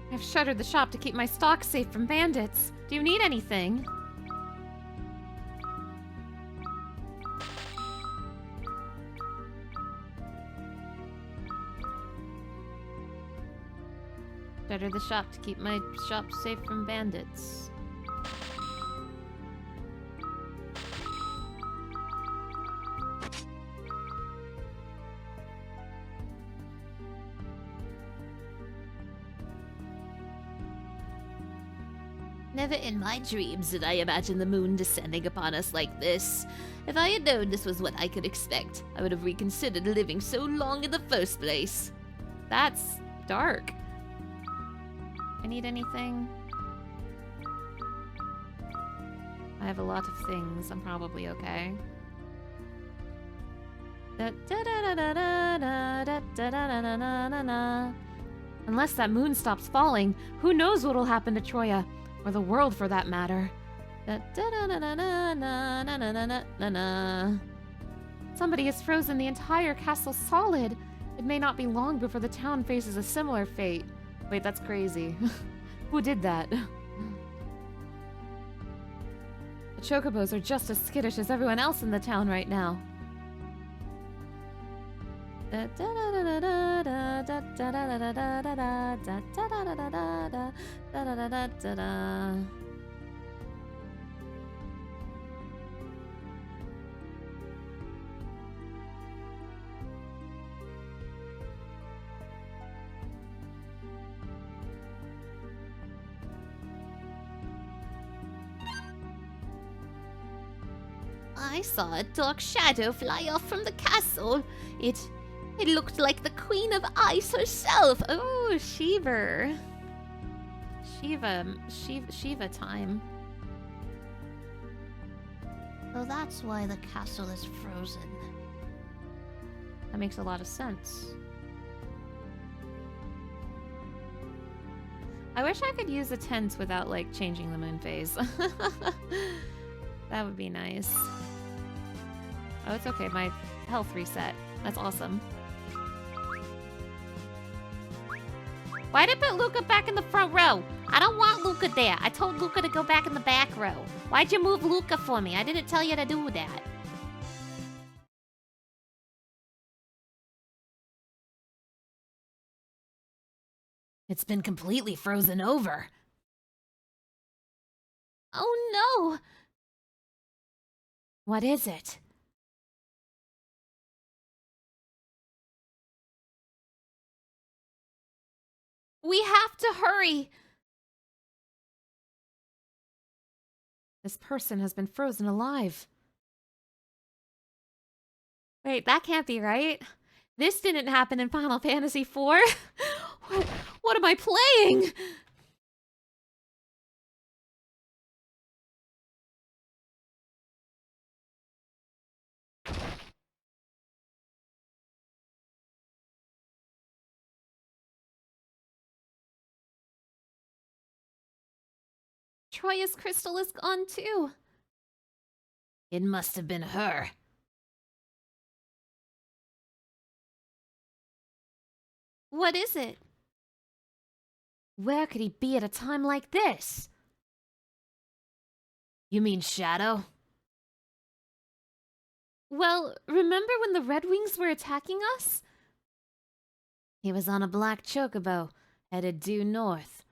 I've shuttered the shop to keep my stock safe from bandits. Do you need anything? Shuttered the shop to keep my shop safe from bandits. Never in my dreams did I imagine the moon descending upon us like this. If I had known this was what I could expect, I would have reconsidered living so long in the first place. That's dark. I need anything? I have a lot of things. I'm probably okay. Unless that moon stops falling, who knows what'll happen to Troya, or the world for that matter. Somebody has frozen the entire castle solid. It may not be long before the town faces a similar fate. Wait, that's crazy. Who did that? The chocobos are just as skittish as everyone else in the town right now. I saw a dark shadow fly off from the castle. It looked like the Queen of Ice herself. Oh, Shiva. Shiva time. So that's why the castle is frozen. That makes a lot of sense. I wish I could use a tent without, like, changing the moon phase. That would be nice. Oh, it's okay. My health reset. That's awesome. Why'd I put Luca back in the front row? I don't want Luca there. I told Luca to go back in the back row. Why'd you move Luca for me? I didn't tell you to do that. It's been completely frozen over. Oh no! What is it? We have to hurry! This person has been frozen alive. Wait, that can't be right. This didn't happen in Final Fantasy IV. What am I playing? Troya's crystal is gone too. It must have been her. What is it? Where could he be at a time like this? You mean Shadow? Well, remember when the Red Wings were attacking us? He was on a black chocobo, headed due north.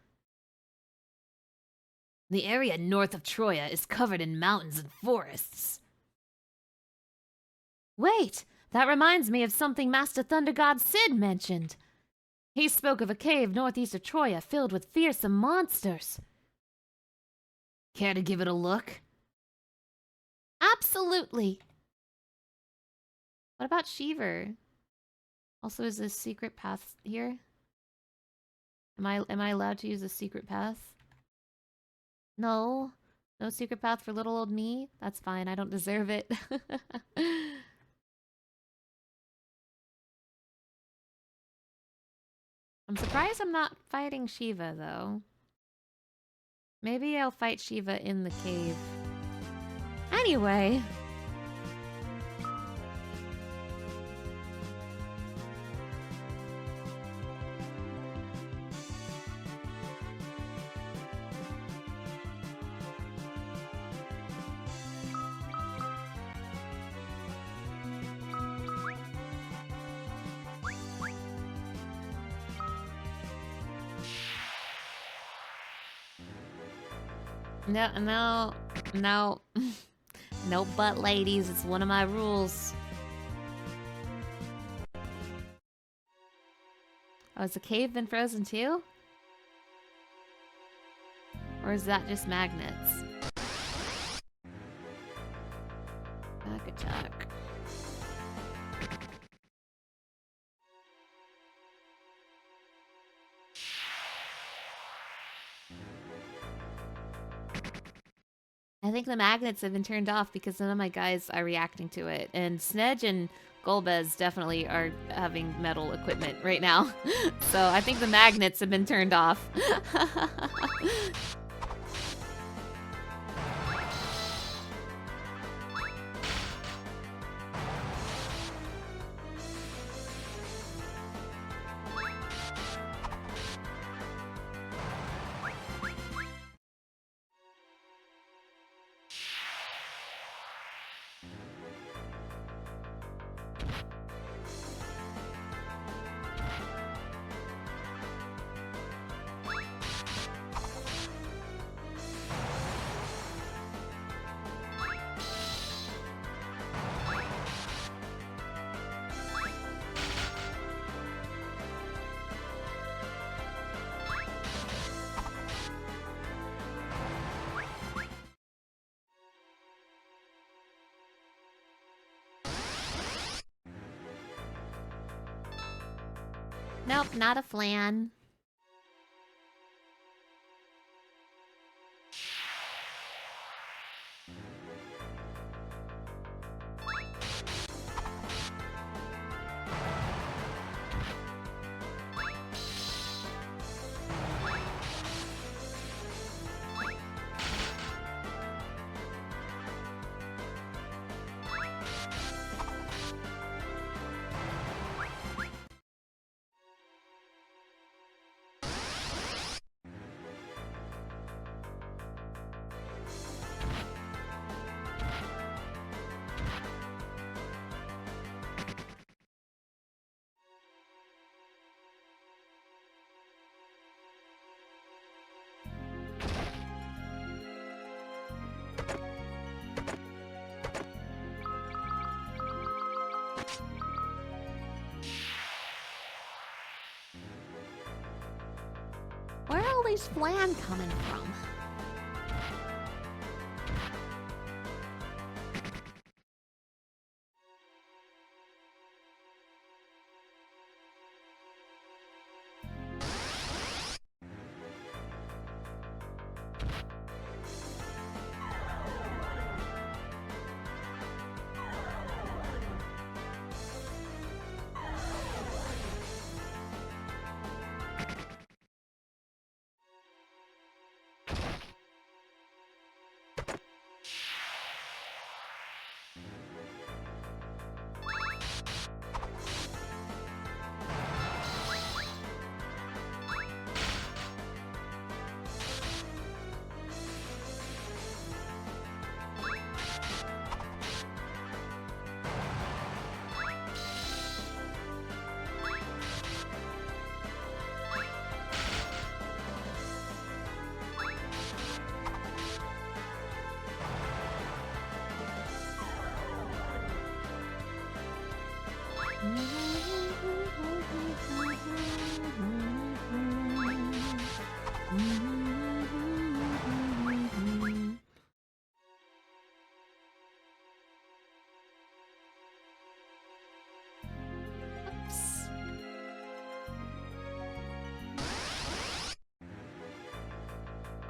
The area north of Troya is covered in mountains and forests. Wait, that reminds me of something Master Thunder God Sid mentioned. He spoke of a cave northeast of Troya filled with fearsome monsters. Care to give it a look? Absolutely. What about Shiver? Also, is this secret path here? Am I allowed to use a secret path? No. No secret path for little old me? That's fine, I don't deserve it. I'm surprised I'm not fighting Shiva, though. Maybe I'll fight Shiva in the cave. Anyway. No. No butt, ladies. It's one of my rules. Oh, has the cave been frozen too? Or is that just magnets? Back attack. I think the magnets have been turned off because none of my guys are reacting to it. And Snedge and Golbez definitely are having metal equipment right now. So I think the magnets have been turned off. Nope, not a flan. Where are all these flan coming from?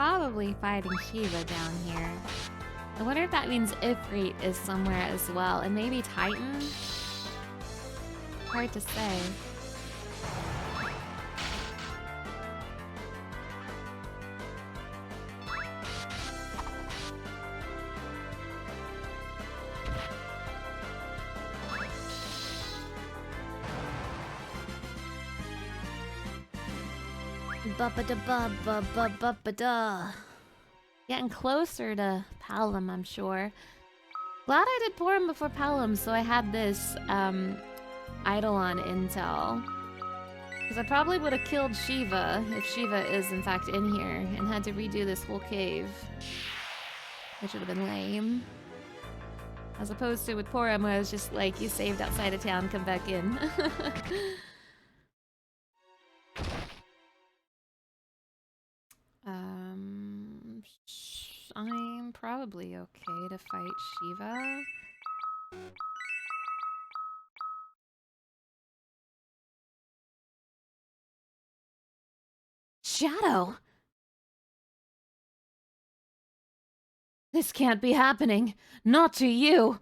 probably fighting Shiva down here. I wonder if that means Ifrit is somewhere as well, and maybe Titan? Hard to say. Ba-ba-da-ba-ba-ba-ba-da. Getting closer to Palom, I'm sure. Glad I did Porum before Palom, so I had this Eidolon intel. Because I probably would have killed Shiva if Shiva is in fact in here and had to redo this whole cave. Which would have been lame. As opposed to with Porum, where it's just like, you saved outside of town, come back in. I'm probably okay to fight Shiva. Shadow! This can't be happening. Not to you.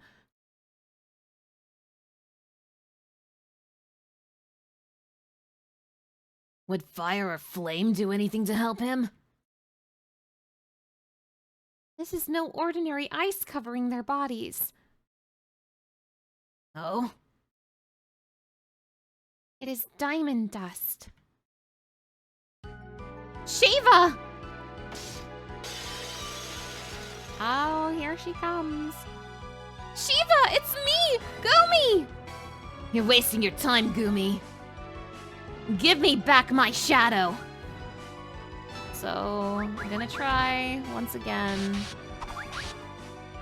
Would fire or flame do anything to help him? This is no ordinary ice covering their bodies. Oh? It is diamond dust. Shiva! Oh, here she comes. Shiva, it's me! Gumi! You're wasting your time, Gumi. Give me back my shadow! So, I'm gonna try once again.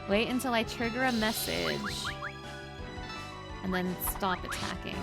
Wait until I trigger a message. And then stop attacking.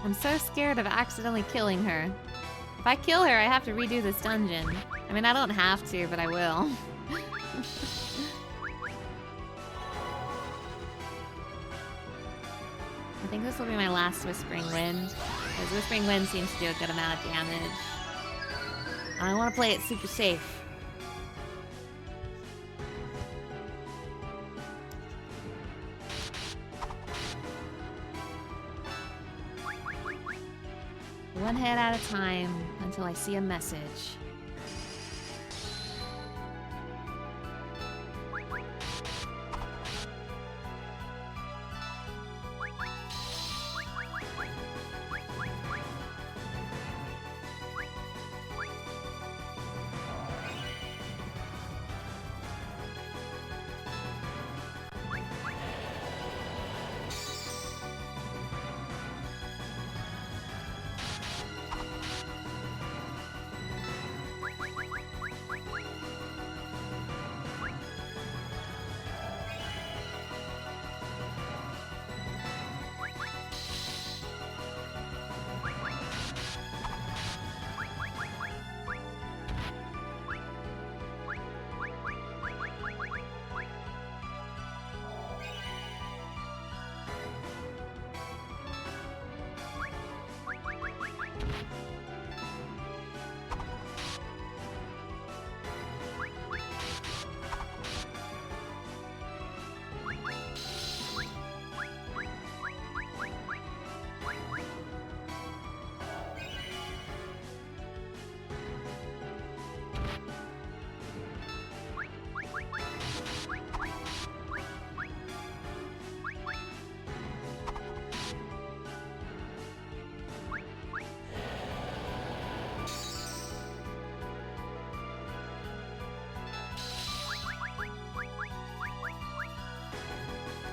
I'm so scared of accidentally killing her. If I kill her, I have to redo this dungeon. I mean, I don't have to, but I will. I think this will be my last Whispering Wind, because Whispering Wind seems to do a good amount of damage. I want to play it super safe. One hit at a time until I see a message.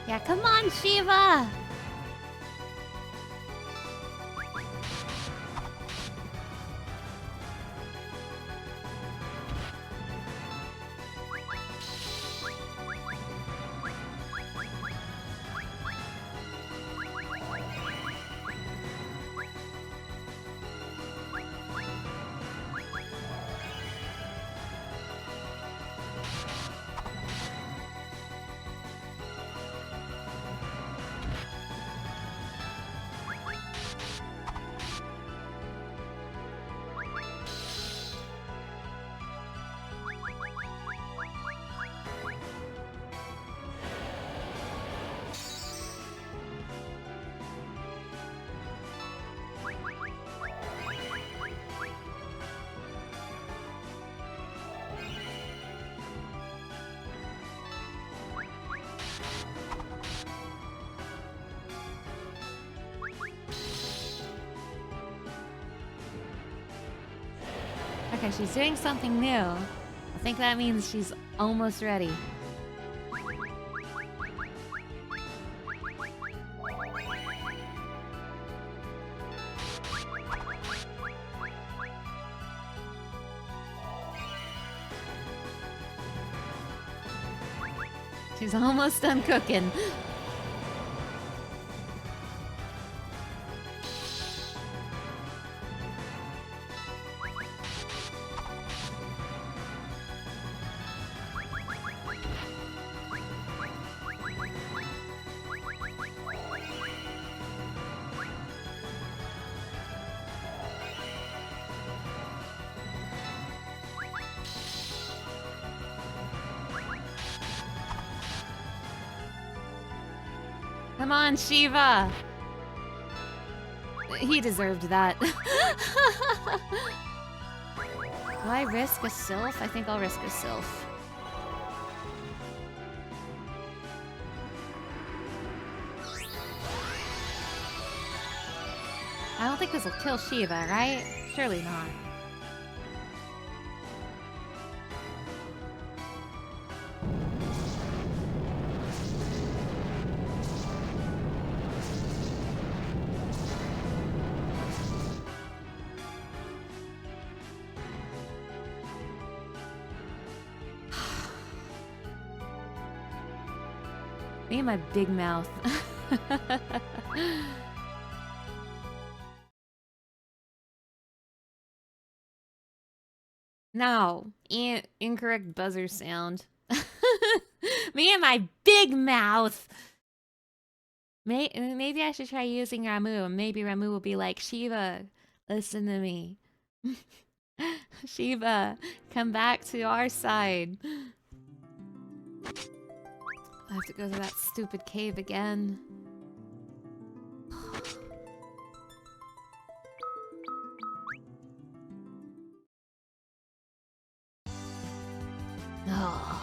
Yeah, come on, Shiva! Okay, she's doing something new. I think that means she's almost ready. She's almost done cooking. Come on, Shiva! He deserved that. Do I risk a sylph? I think I'll risk a sylph. I don't think this will kill Shiva, right? Surely not. Me and my big mouth. No, incorrect buzzer sound. Me and my big mouth. Maybe I should try using Ramu. Maybe Ramu will be like, Shiva, listen to me. Shiva, come back to our side. I have to go to that stupid cave again. Oh.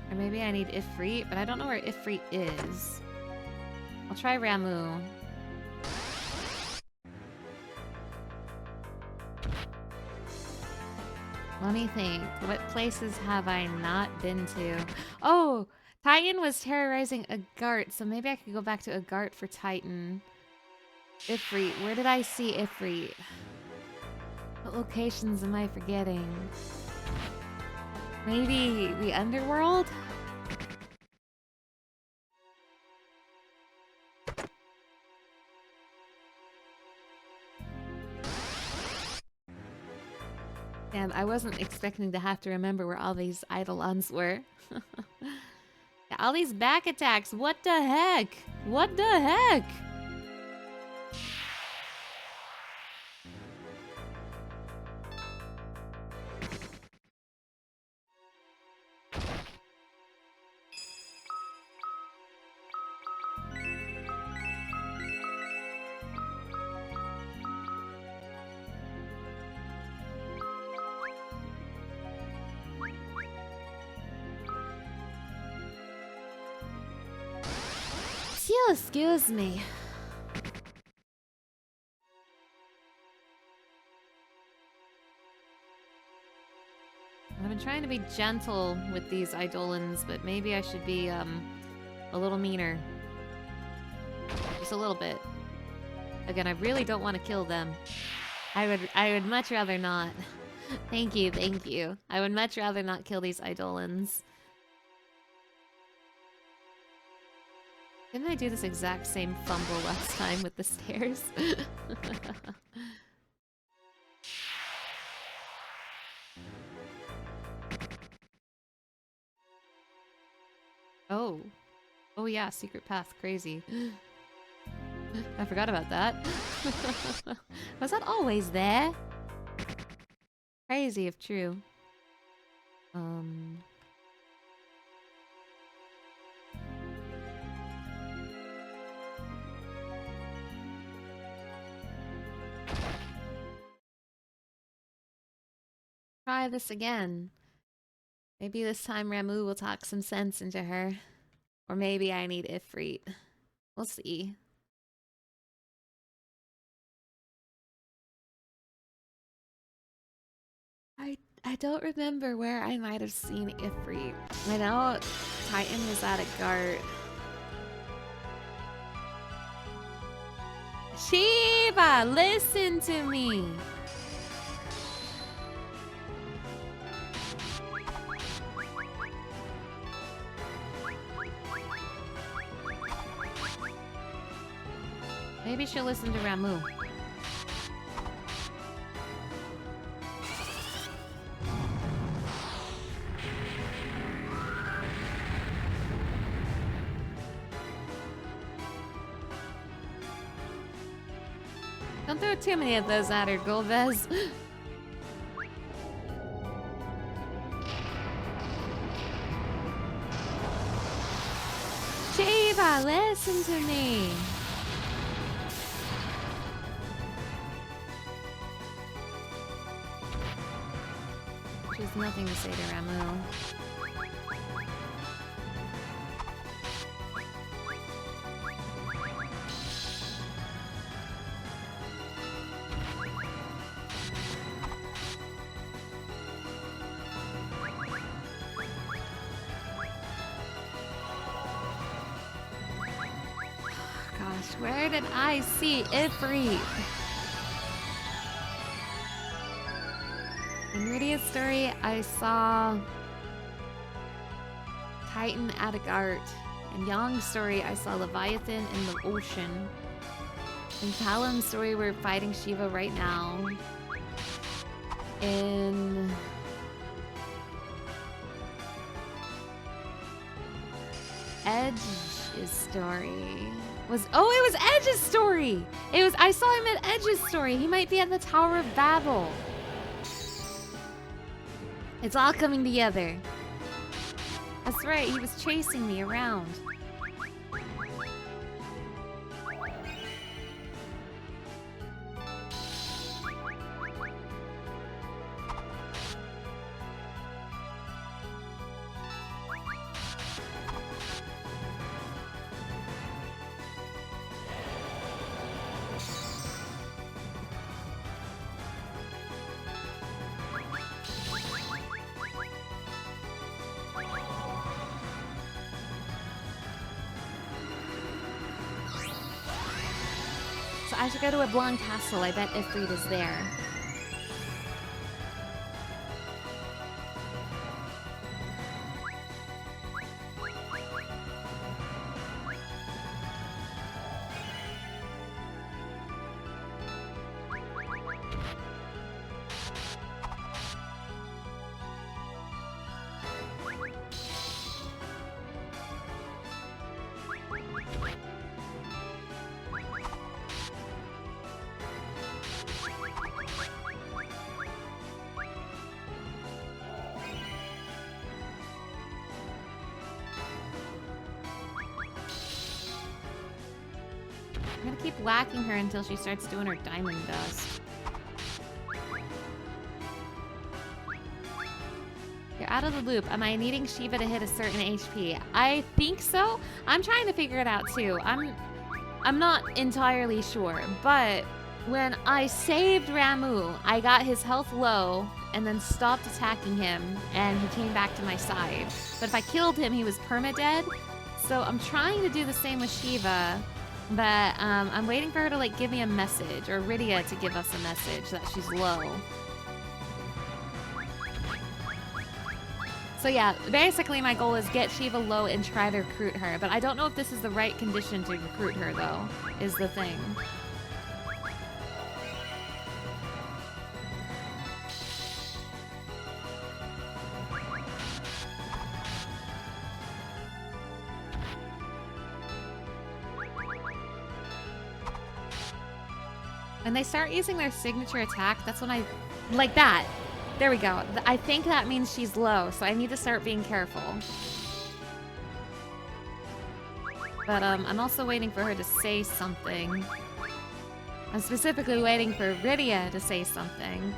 Or maybe I need Ifrit, but I don't know where Ifrit is. I'll try Ramu. Let me think. What places have I not been to? Oh! Titan was terrorizing Agart, so maybe I could go back to Agart for Titan. Ifrit. Where did I see Ifrit? What locations am I forgetting? Maybe the underworld? Damn, I wasn't expecting to have to remember where all these Eidolons were. Yeah, all these back attacks, what the heck? What the heck? Oh, excuse me. I've been trying to be gentle with these Eidolons, but maybe I should be, a little meaner. Just a little bit. Again, I really don't want to kill them. I would much rather not. Thank you, thank you. I would much rather not kill these Eidolons. Didn't I do this exact same fumble last time with the stairs? Oh. Oh yeah, secret path, crazy. I forgot about that. Was that always there? Crazy if true. Try this again. Maybe this time Ramu will talk some sense into her. Or maybe I need Ifrit. We'll see. I don't remember where I might have seen Ifrit. I know Titan was at a Gart. Shiva, listen to me! Maybe she'll listen to Ramu. Don't throw too many of those at her, Golbez. Shiva, listen to me! She has nothing to say to Ramu. Gosh, where did I see Ifrit? In Rydia's story, I saw Titan at a Gart. In Yang's story, I saw Leviathan in the ocean. In Talam's story, we're fighting Shiva right now. In Edge's story was it was Edge's story. I saw him at Edge's story. He might be at the Tower of Babel. It's all coming together. That's right, he was chasing me around. I should go to a Blanc Castle. I bet Ifrit is there. I'm gonna keep whacking her until she starts doing her diamond dust. Yeah, You're out of the loop. Am I needing Shiva to hit a certain HP? I think so. I'm trying to figure it out too. I'm not entirely sure, but when I saved Ramu, I got his health low and then stopped attacking him, and he came back to my side. But if I killed him, he was permadead. So I'm trying to do the same with Shiva, but I'm waiting for her to like give me a message, or Rydia to give us a message that she's low. So yeah, basically my goal is get Shiva low and try to recruit her, but I don't know if this is the right condition to recruit her though, is the thing. When they start using their signature attack, that's when I... Like that. There we go. I think that means she's low, so I need to start being careful. But I'm also waiting for her to say something. I'm specifically waiting for Rydia to say something.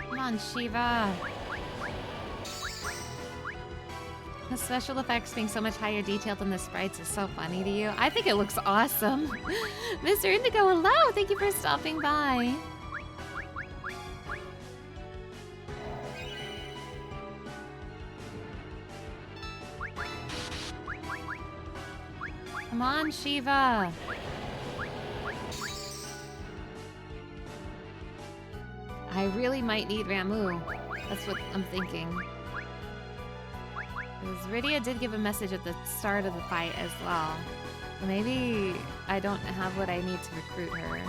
Come on, Shiva. The special effects being so much higher detailed than the sprites is so funny to you. I think it looks awesome. Mr. Indigo, hello! Thank you for stopping by. Come on, Shiva. I really might need Ramu. That's what I'm thinking. Because Rydia did give a message at the start of the fight as well. So maybe I don't have what I need to recruit her.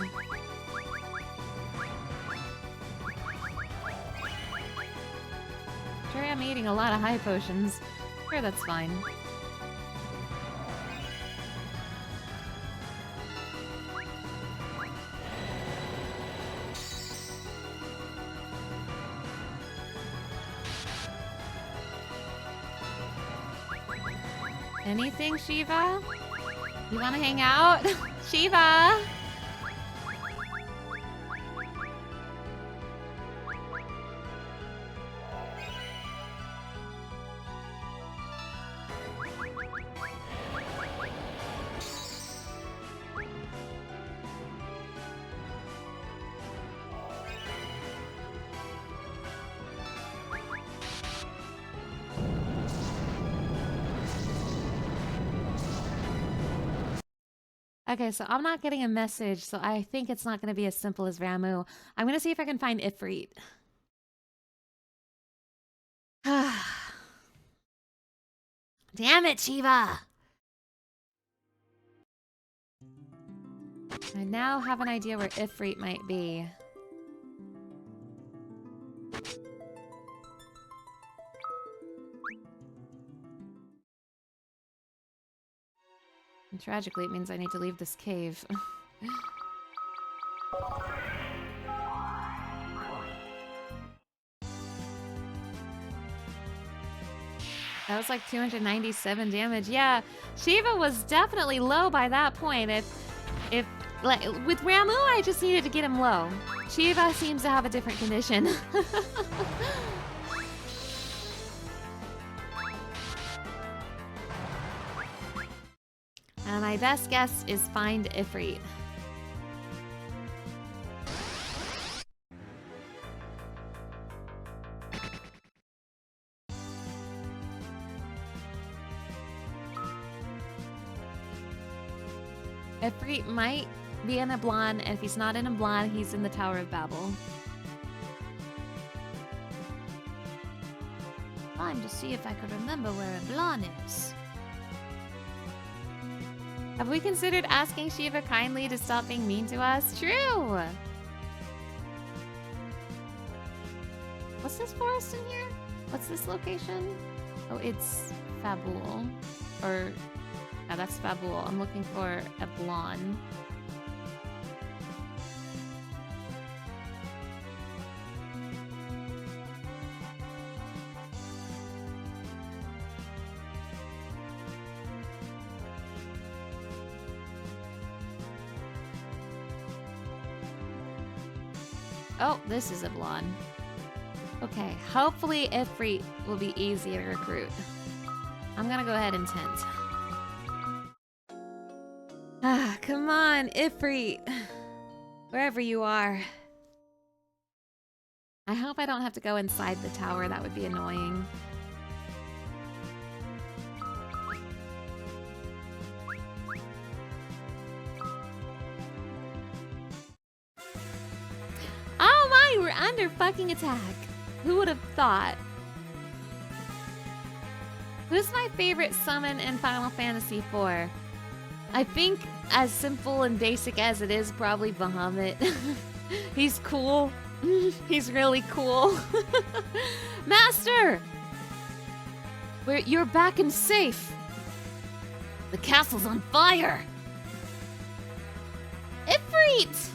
Sure, I'm eating a lot of high potions. Sure, that's fine. Anything, Shiva? You want to hang out? Shiva! Okay, so I'm not getting a message, so I think it's not going to be as simple as Ramu. I'm going to see if I can find Ifrit. Damn it, Shiva! I now have an idea where Ifrit might be. And tragically, it means I need to leave this cave. That was like 297 damage. Yeah, Shiva was definitely low by that point. If like with Ramu, I just needed to get him low. Shiva seems to have a different condition. My best guess is find Ifrit. Ifrit might be in Ablan, and if he's not in Ablan, he's in the Tower of Babel. Time to see if I could remember where Ablan is. Have we considered asking Shiva kindly to stop being mean to us? True! What's this forest in here? What's this location? Oh, it's Fabul. Or, yeah, that's Fabul. I'm looking for Ablan. Oh, this is Ablan. Okay, hopefully Ifrit will be easy to recruit. I'm gonna go ahead and tent. Ah, come on, Ifrit. Wherever you are. I hope I don't have to go inside the tower, that would be annoying. Oh my, we're under fucking attack. Who would have thought? Who's my favorite summon in Final Fantasy IV? I think, as simple and basic as it is, probably Bahamut. He's cool. He's really cool. Master! You're back and safe. The castle's on fire. Ifrit!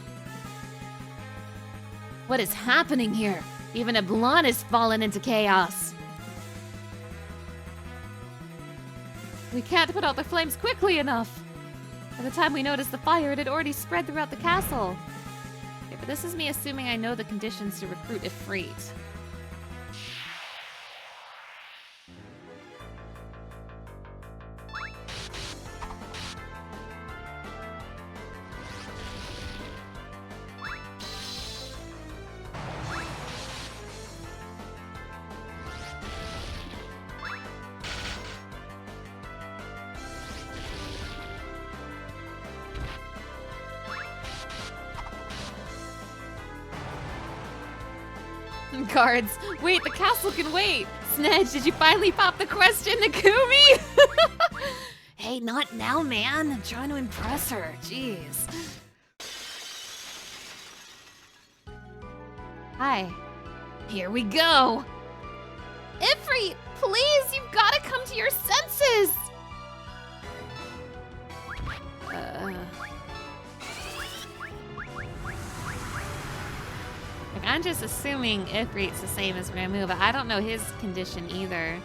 What is happening here? Even Ablan has fallen into chaos. We can't put out the flames quickly enough. By the time we noticed the fire, it had already spread throughout the castle. Okay, but this is me assuming I know the conditions to recruit Ifrit. Guards, wait, the castle can wait. Snedge, did you finally pop the question, Nakumi? Hey, not now, man. I'm trying to impress her. Jeez. Hi. Here we go. Ifrit, please, you've got to come to your senses. Like, I'm just assuming Ifrit's the same as Ramu, but I don't know his condition either.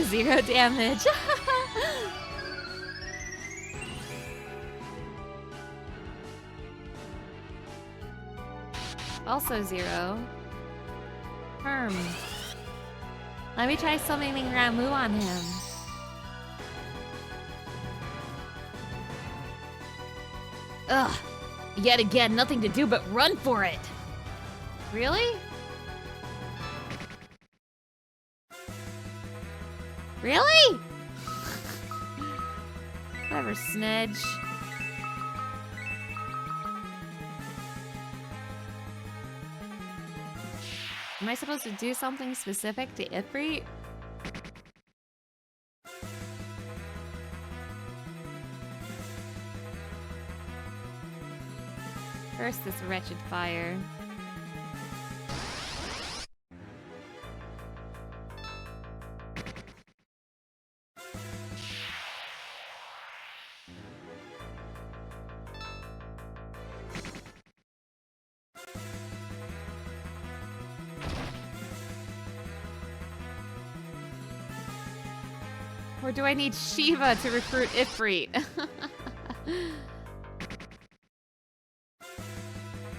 Zero damage. Also zero. Let me try summoning Ramu on him. Ugh. Yet again, nothing to do but run for it. Really? Really? Whatever, Snedge. Am I supposed to do something specific to Ifrit? First, this wretched fire. Or do I need Shiva to recruit Ifrit?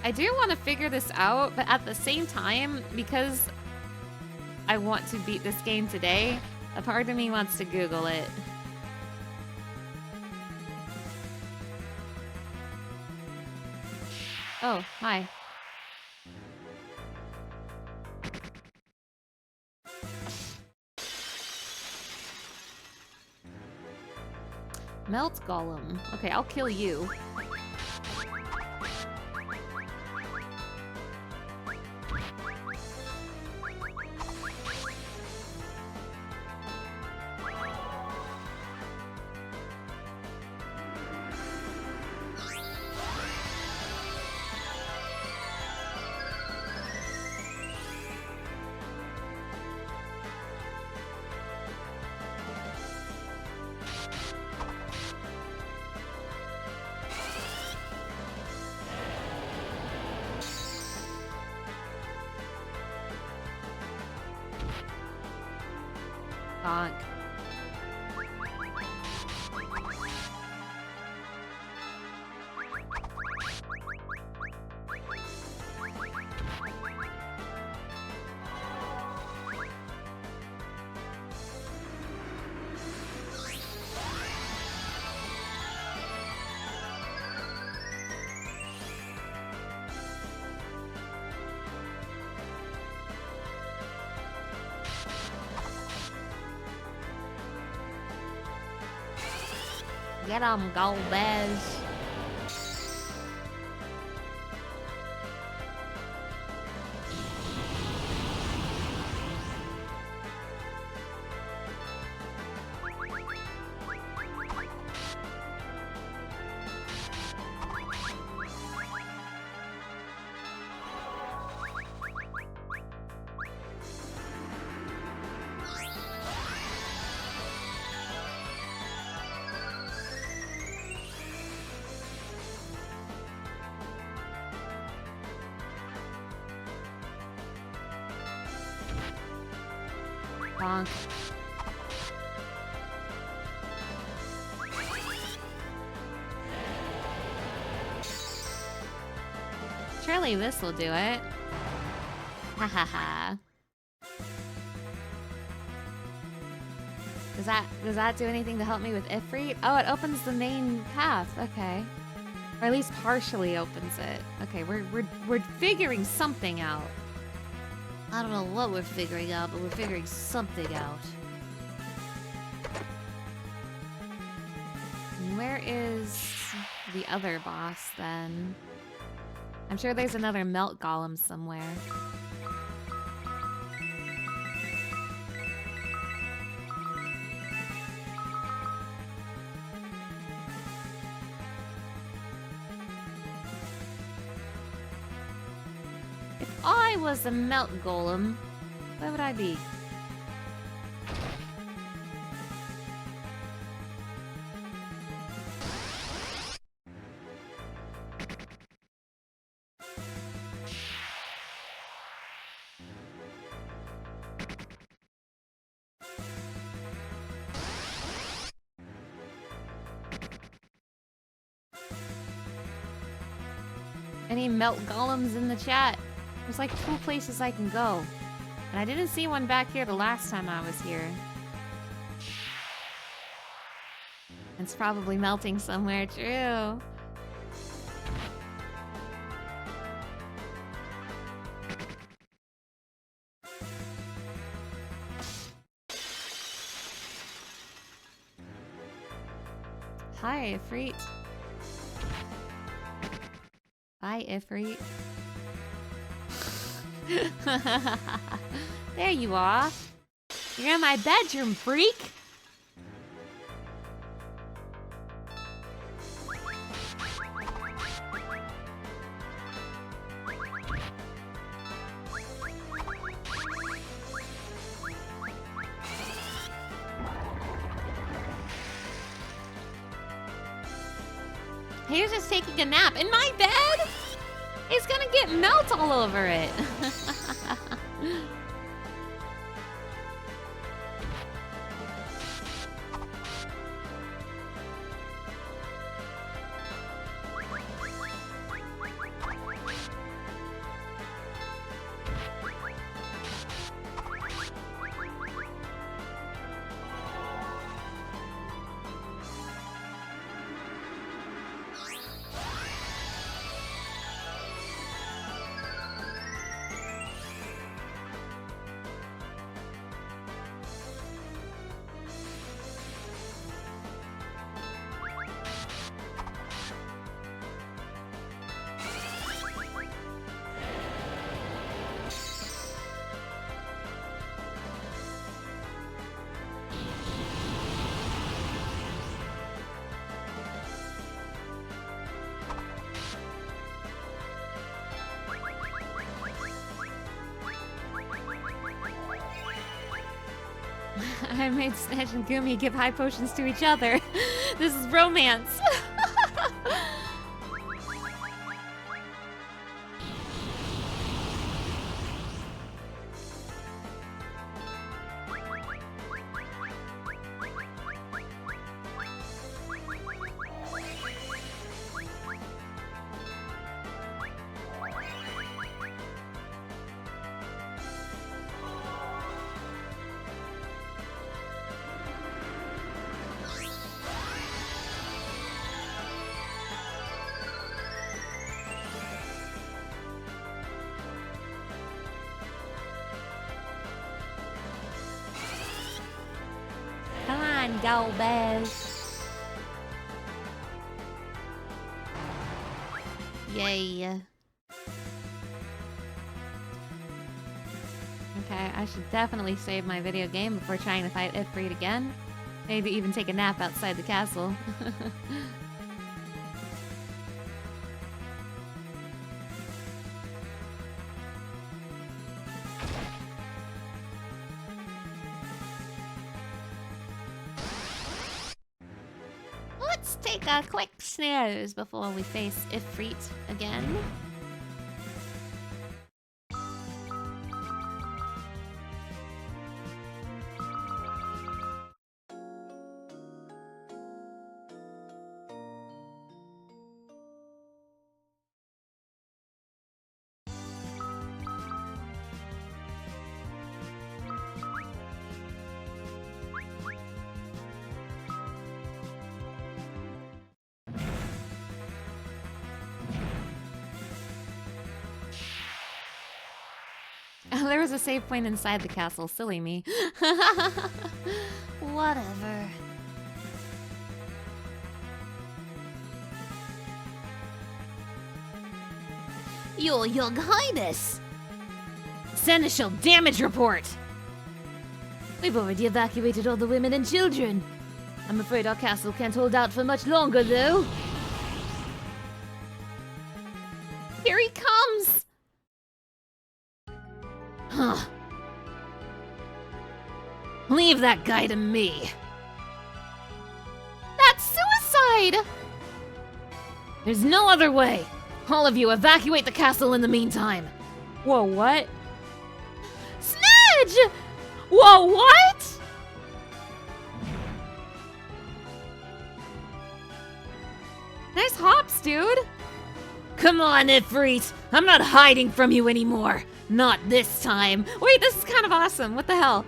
I do want to figure this out, but at the same time, because I want to beat this game today, a part of me wants to Google it. Oh, hi. Melt Golem. Okay, I'll kill you. Bonk. Get 'em, Golbez. Bonk. Surely this will do it. Ha ha ha. Does that do anything to help me with Ifrit? Oh, it opens the main path. Okay. Or at least partially opens it. Okay, we're figuring something out. I don't know what we're figuring out, but we're figuring something out. Where is the other boss, then? I'm sure there's another Melt Golem somewhere. If I was a Melt Golem, where would I be? Any Melt Golems in the chat? There's like 2 places I can go. And I didn't see one back here the last time I was here. It's probably melting somewhere, true. Hi, Ifrit. Bye, Ifrit. There you are. You're in my bedroom, freak. He was just taking a nap in my bed? It's gonna get melt all over it. I made Snedge and Gumi give high potions to each other. This is romance. Come on, go, Bez. Yay. Okay, I should definitely save my video game before trying to fight Ifrit again. Maybe even take a nap outside the castle. Let's take a quick snooze before we face Ifrit again. There was a save point inside the castle. Silly me. Whatever. Your Young Highness! Seneschal damage report! We've already evacuated all the women and children. I'm afraid our castle can't hold out for much longer, though. Here he comes! Huh. Leave that guy to me. That's suicide! There's no other way. All of you evacuate the castle in the meantime. Whoa, what? Snedge! Whoa, what? Nice hops, dude. Come on, Ifrit. I'm not hiding from you anymore. Not this time. Wait, this is kind of awesome. What the hell?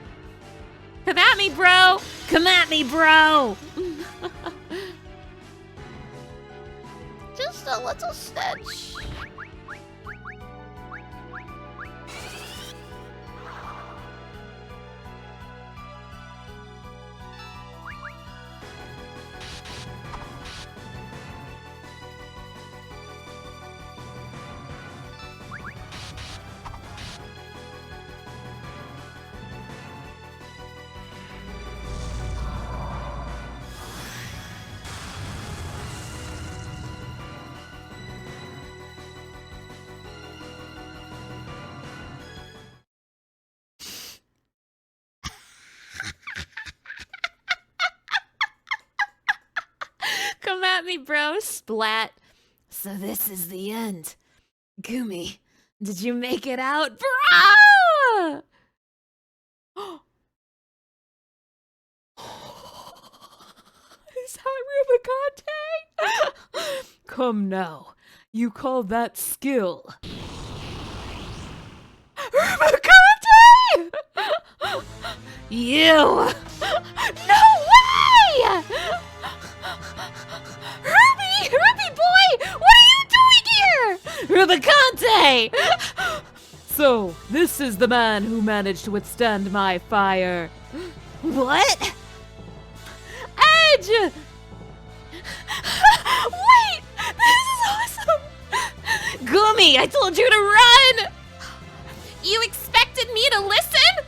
Come at me, bro! Come at me, bro! Just a little Snedge. Come at me, bro. Splat. So this is the end. Gumi, did you make it out? Bro! Is that Rubicante? Come now. You call that skill? Rubicante! You! No way! Ruby boy! What are you doing here? Rubicante! So, this is the man who managed to withstand my fire. What? Edge! Wait! This is awesome! Gumi, I told you to run! You expected me to listen?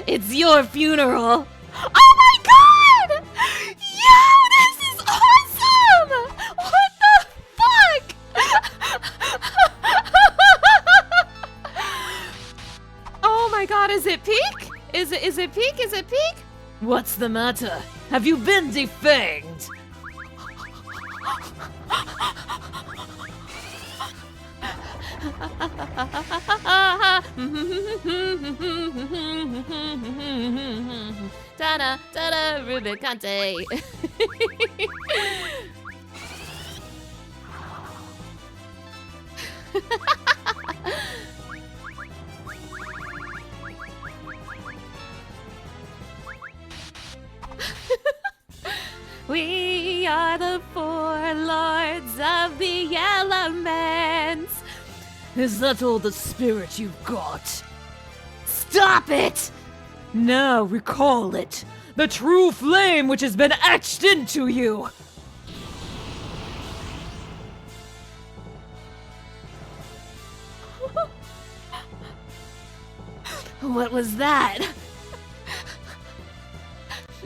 It's your funeral. Oh my god! Yo, this is awesome! What the fuck? Oh my god, is it peak? Is it peak? Is it peak? What's the matter? Have you been defanged? Ta-da, ta-da, Rubicante. We are the four lords of the elements. Is that all the spirit you've got? Stop it! Now recall it. The true flame which has been etched into you. What was that?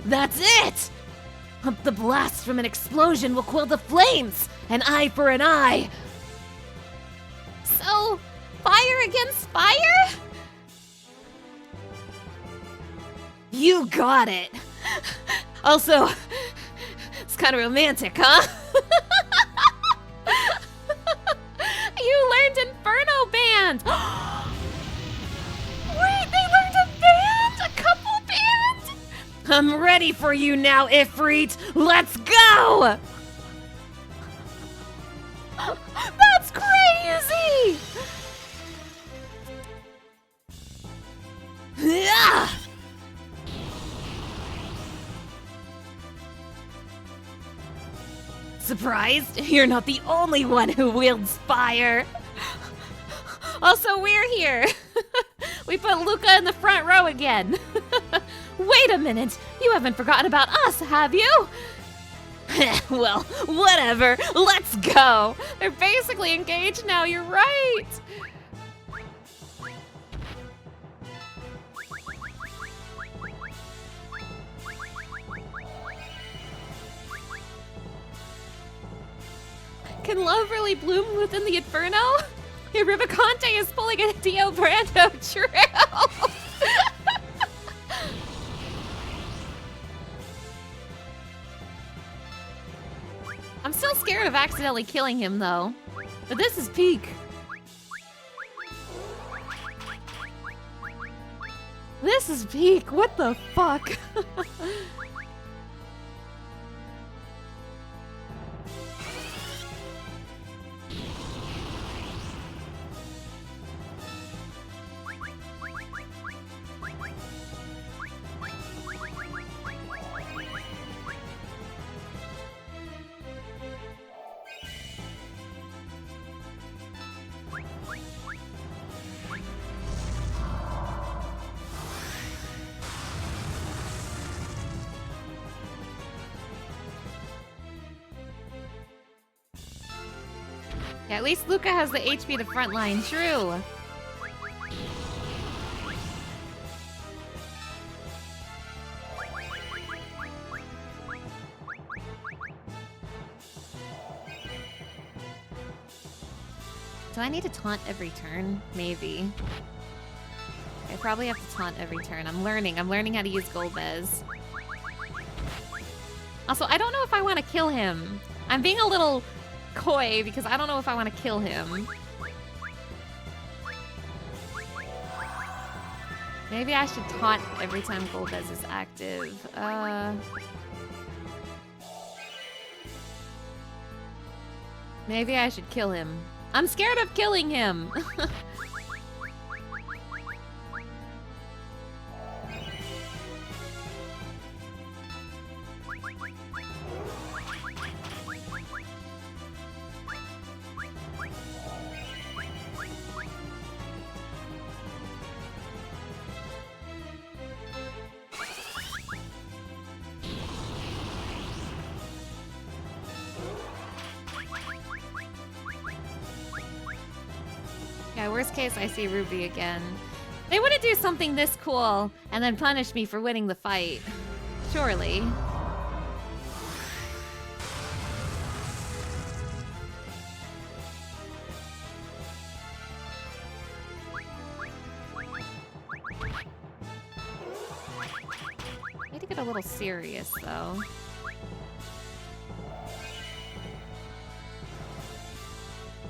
That's it! The blast from an explosion will quell the flames! An eye for an eye! So, fire against fire? You got it! Also, it's kind of romantic, huh? You learned Inferno Band! Wait, they learned a band? A couple bands? I'm ready for you now, Ifrit! Let's go! That's crazy! Yeah! Surprised? You're not the only one who wields fire! Also, we're here! We put Luca in the front row again! Wait a minute! You haven't forgotten about us, have you? Well, whatever. Let's go! They're basically engaged now, you're right! Can love really bloom within the Inferno? Rubicante is pulling a Dio Brando trail! I'm still scared of accidentally killing him, though. But this is peak. This is peak. What the fuck? Yeah, at least Luca has the HP to frontline, true. Do I need to taunt every turn? Maybe. I probably have to taunt every turn. I'm learning how to use Golbez. Also, I don't know if I want to kill him. I'm being a little coy because I don't know if I want to kill him. Maybe I should taunt every time Golbez is active. Maybe I should kill him. I'm scared of killing him. Yeah, worst case, I see Ruby again. They wouldn't do something this cool and then punish me for winning the fight. Surely. to get a little serious, though.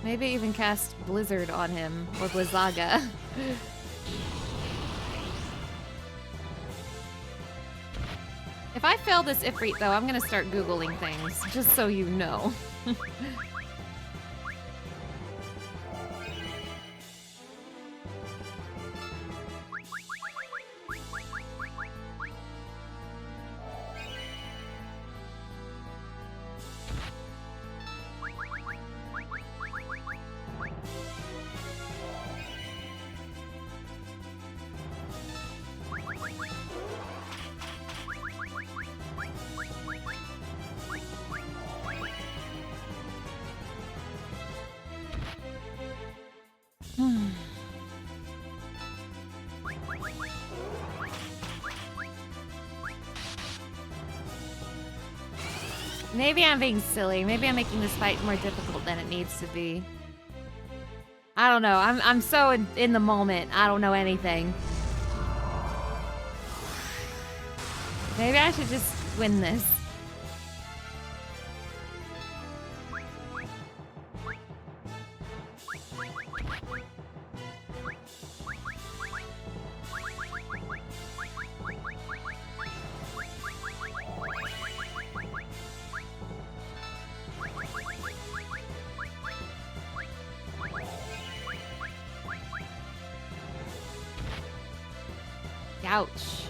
Maybe even cast Blizzard on him, or Blizzaga. If I fail this Ifrit, though, I'm gonna start Googling things, just so you know. Maybe I'm being silly. Maybe I'm making this fight more difficult than it needs to be. I don't know. I'm so in the moment. I don't know anything. Maybe I should just win this. Ouch.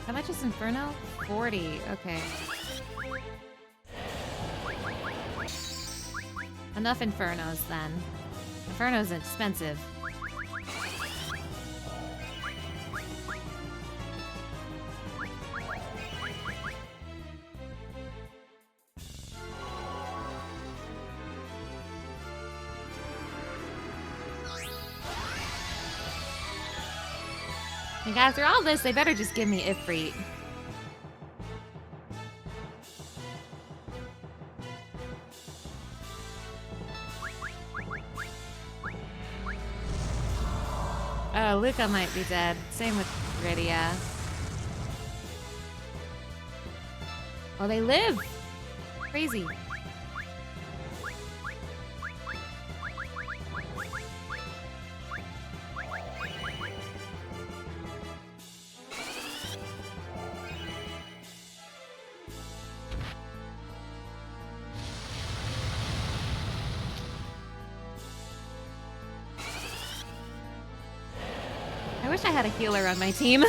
How much is Inferno? 40. Okay. Enough Infernos then. Inferno's expensive. Like after all this, they better just give me Ifrit. Oh, Luca might be dead. Same with Rydia. Oh, they live! Crazy. I wish I had a healer on my team.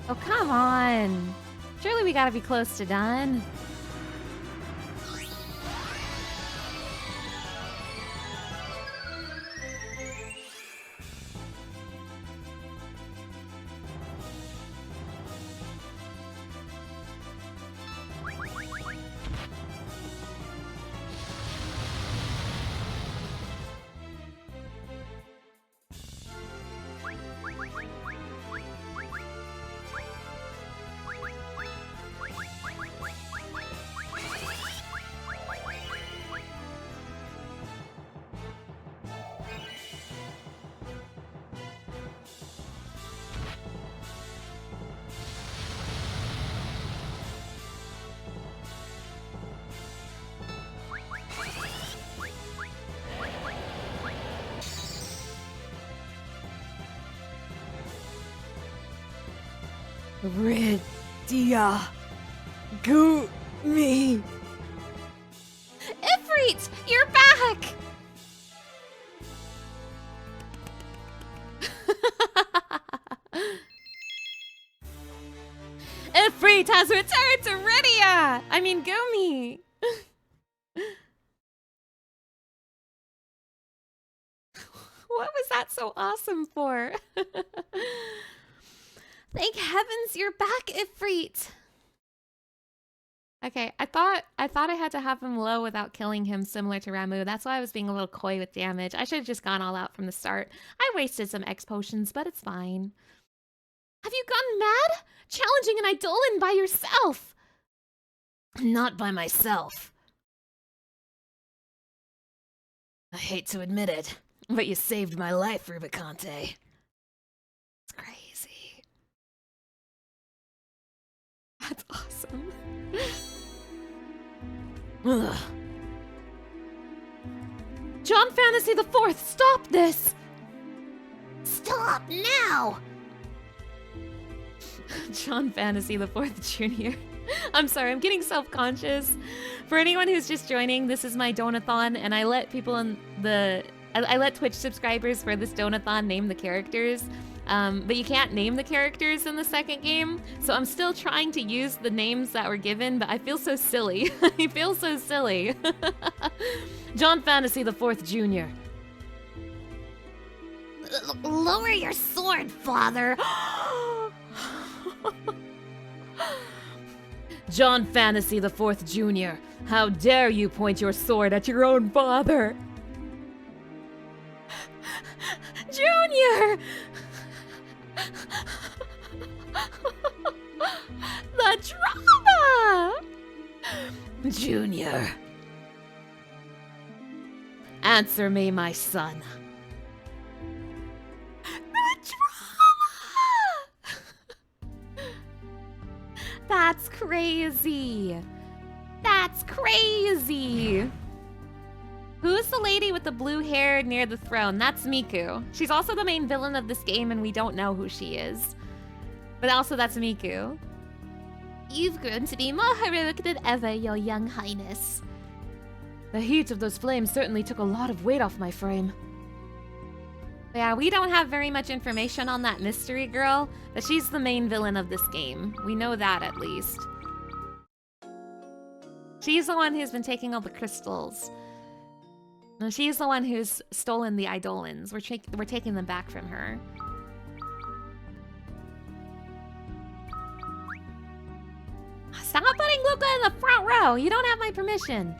Oh, come on. Surely we gotta be close to done. Rydia. Gumi. Ifrit! You're back! Ifrit has returned to Rydia! I mean, Gumi! What was that so awesome for? Thank heavens you're back, Ifrit! Okay, I thought I had to have him low without killing him, similar to Ramu. That's why I was being a little coy with damage. I should have just gone all out from the start. I wasted some X potions, but it's fine. Have you gone mad? Challenging an Eidolon by yourself! Not by myself. I hate to admit it, but you saved my life, Rubicante. It's crazy. That's awesome. Ugh. John Fantasy IV, stop this! Stop now! John Fantasy the Fourth Jr. I'm sorry, I'm getting self-conscious. For anyone who's just joining, this is my Donathon, and I let people in the... I let Twitch subscribers for this Donathon name the characters, but you can't name the characters in the second game, so I'm still trying to use the names that were given, but I feel so silly. I feel so silly. John Fantasy IV Jr. Lower your sword, father! John Fantasy IV Jr. How dare you point your sword at your own father? Junior! The drama! Junior. Answer me, my son. The drama! That's crazy. That's crazy. Who's the lady with the blue hair near the throne? That's Miku. She's also the main villain of this game, and we don't know who she is. But also, that's Miku. You've grown to be more heroic than ever, your young highness. The heat of those flames certainly took a lot of weight off my frame. Yeah, we don't have very much information on that mystery girl, but she's the main villain of this game. We know that, at least. She's the one who's been taking all the crystals. No, she's the one who's stolen the Eidolons. We're taking them back from her. Stop putting Luca in the front row! You don't have my permission!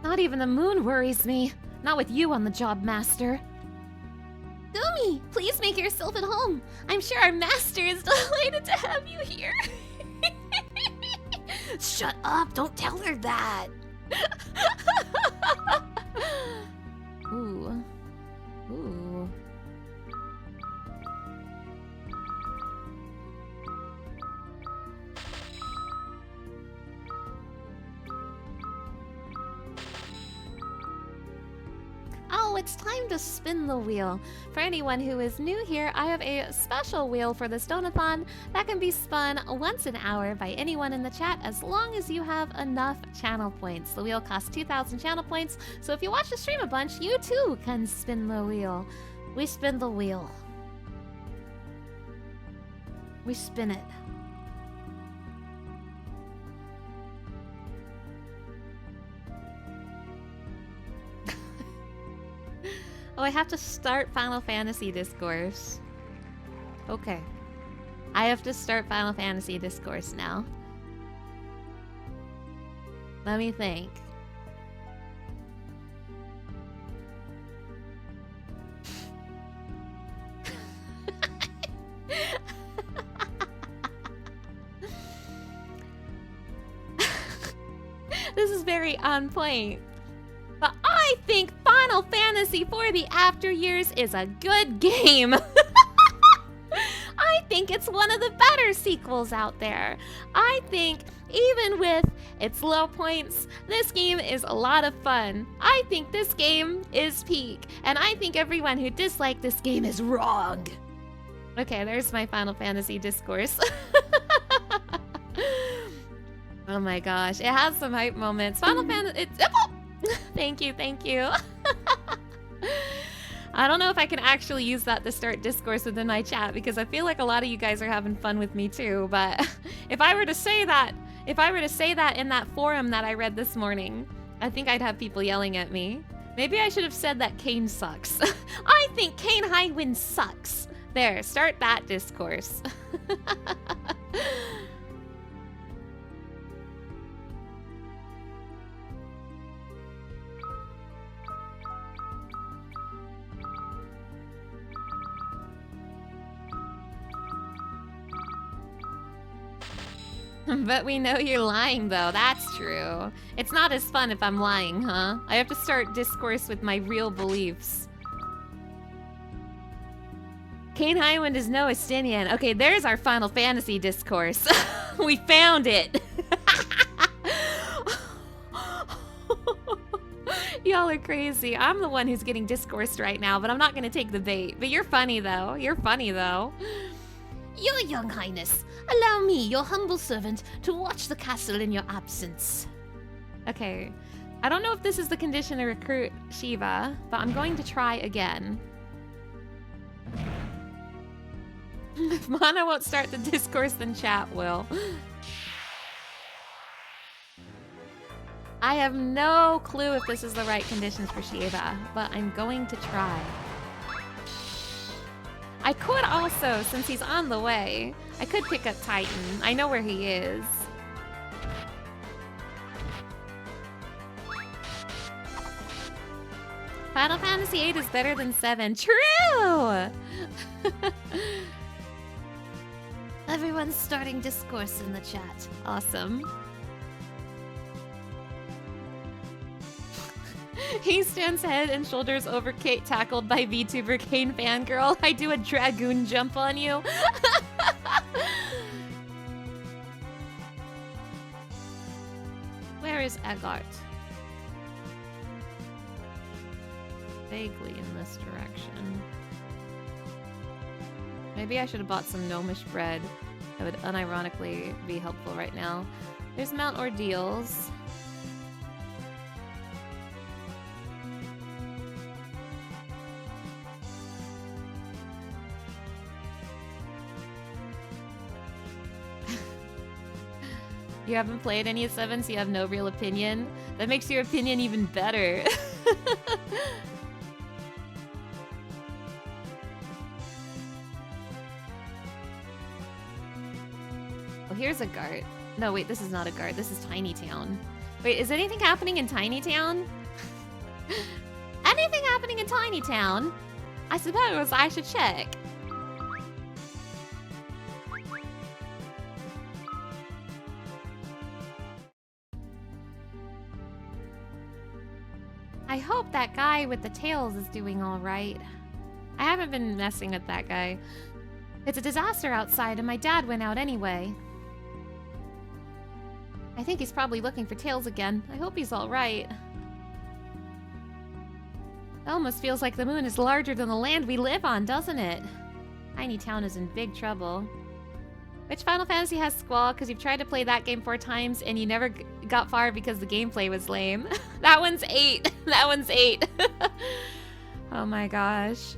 Not even the moon worries me. Not with you on the job, Master. Gumi, please make yourself at home. I'm sure our Master is delighted to have you here. Shut up! Don't tell her that! Ooh. Ooh. Oh, it's time to spin the wheel. For anyone who is new here, I have a special wheel for this Donathon that can be spun once an hour by anyone in the chat as long as you have enough channel points. The wheel costs 2,000 channel points, so if you watch the stream a bunch, you too can spin the wheel. We spin the wheel. We spin it. Oh, I have to start Final Fantasy Discourse. Okay. I have to start Final Fantasy Discourse now. Let me think. This is very on point. But I think Final Fantasy for the After Years is a good game. I think it's one of the better sequels out there. I think even with its low points, this game is a lot of fun. I think this game is peak, and I think everyone who disliked this game is wrong. Okay, there's my Final Fantasy discourse. Oh my gosh, it has some hype moments. Final Fantasy, thank you, thank you. I don't know if I can actually use that to start discourse within my chat because I feel like a lot of you guys are having fun with me too, but if I were to say that in that forum that I read this morning, I think I'd have people yelling at me. Maybe I should have said that Kane sucks. I think Kane Highwind sucks. There, start that discourse. But we know you're lying, though. That's true. It's not as fun if I'm lying, huh? I have to start discourse with my real beliefs. Kane Highwind is no Estinian. Okay, there's our Final Fantasy discourse. We found it. Y'all are crazy. I'm the one who's getting discoursed right now, but I'm not gonna take the bait. But you're funny, though. You're funny, though. Your young highness, allow me, your humble servant, to watch the castle in your absence. Okay. I don't know if this is the condition to recruit Shiva, but I'm going to try again. If Mana won't start the discourse, then chat will. I have no clue if this is the right conditions for Shiva, but I'm going to try. I could also, since he's on the way, I could pick up Titan. I know where he is. Final Fantasy VIII is better than 7. True! Everyone's starting discourse in the chat. Awesome. He stands head and shoulders over Kate tackled by VTuber Kane fangirl. I do a dragoon jump on you. Where is Eggart? Vaguely in this direction. Maybe I should have bought some gnomish bread. That would unironically be helpful right now. There's Mount Ordeals. You haven't played any of 7, so you have no real opinion? That makes your opinion even better. Oh, here's a Gart. No, wait, this is not a Gart. This is Tiny Town. Wait, is anything happening in Tiny Town? Anything happening in Tiny Town? I suppose I should check. I hope that guy with the tails is doing all right. I haven't been messing with that guy. It's a disaster outside and my dad went out anyway. I think he's probably looking for Tails again. I hope he's all right. It almost feels like the moon is larger than the land we live on, doesn't it? Tiny Town is in big trouble. Which Final Fantasy has Squall? Because you've tried to play that game 4 times and you never got far because the gameplay was lame. That one's 8. That one's 8. Oh my gosh.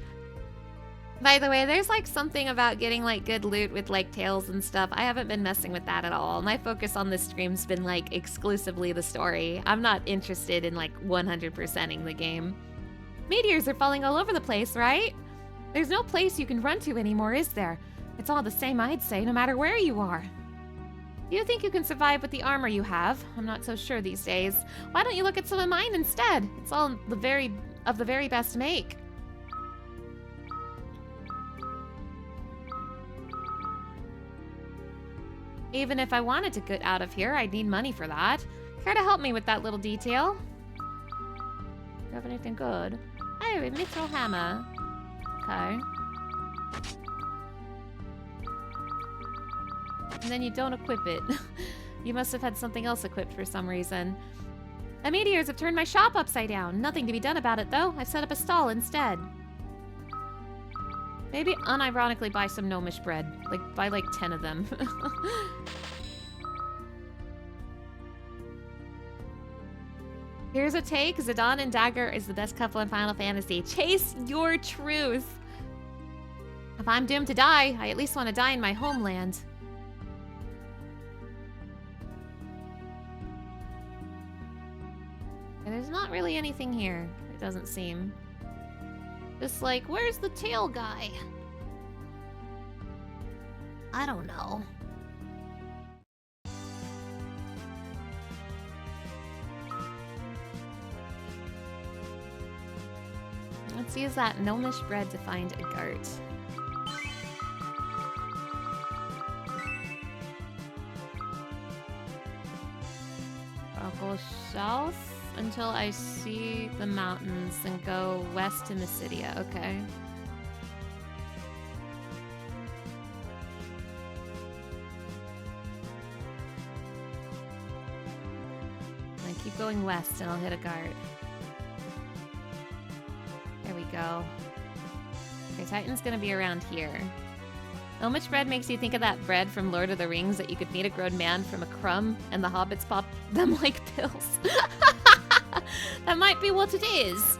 By the way, there's like something about getting like good loot with like tails and stuff. I haven't been messing with that at all. My focus on this stream's been like exclusively the story. I'm not interested in like 100%ing the game. Meteors are falling all over the place, right? There's no place you can run to anymore, is there? It's all the same, I'd say, no matter where you are. Do you think you can survive with the armor you have? I'm not so sure these days. Why don't you look at some of mine instead? It's all the very best make. Even if I wanted to get out of here, I'd need money for that. Care to help me with that little detail? Do you have anything good? Oh, a mithril hammer. Okay. And then you don't equip it. You must have had something else equipped for some reason. The meteors have turned my shop upside down. Nothing to be done about it, though. I've set up a stall instead. Maybe unironically buy some gnomish bread. Like, buy like 10 of them. Here's a take. Zidane and Dagger is the best couple in Final Fantasy. Chase your truth. If I'm doomed to die, I at least want to die in my homeland. And there's not really anything here. It doesn't seem. Just like, where's the tail guy? I don't know. Let's use that gnomish bread to find a Gart. I'll go south until I see the mountains and go west to Mysidia, okay? I keep going west and I'll hit a Gart. There we go. Okay, Titan's gonna be around here. Elmish bread makes you think of that bread from Lord of the Rings that you could meet a grown man from a crumb and the hobbits pop them like pills. That might be what it is.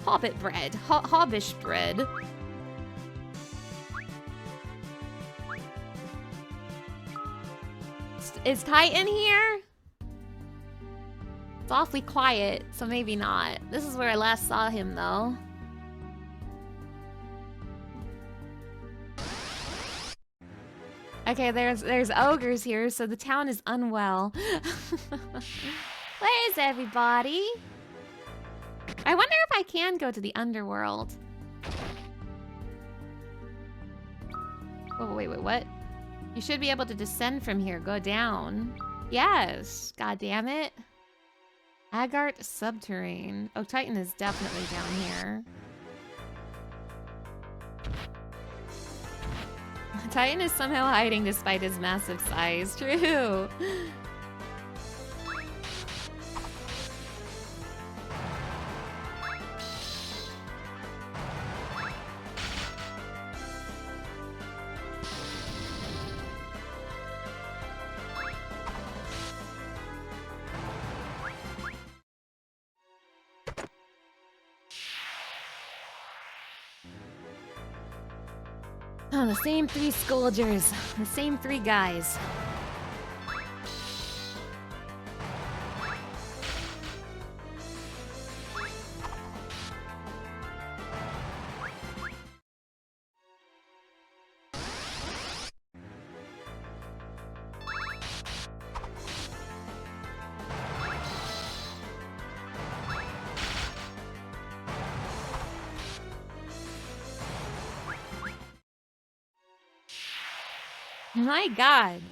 Hobbit bread. Hobbish bread. Is Titan here? It's awfully quiet, so maybe not. This is where I last saw him, though. Okay, there's ogres here, so the town is unwell. Where is everybody? I wonder if I can go to the underworld. Oh, wait, what? You should be able to descend from here, go down. Yes, god damn it. Agart Subterrane. Oh, Titan is definitely down here. Titan is somehow hiding despite his massive size. True. Oh, the same three soldiers, the same three guys. My god.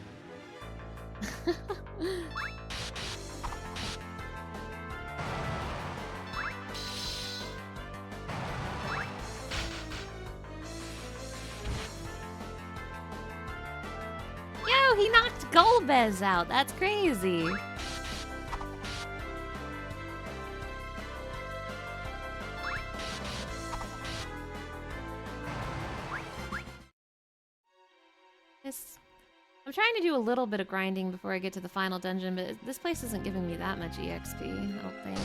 Yo, he knocked Golbez out. That's crazy. I'm trying to do a little bit of grinding before I get to the final dungeon, but this place isn't giving me that much EXP, I don't think.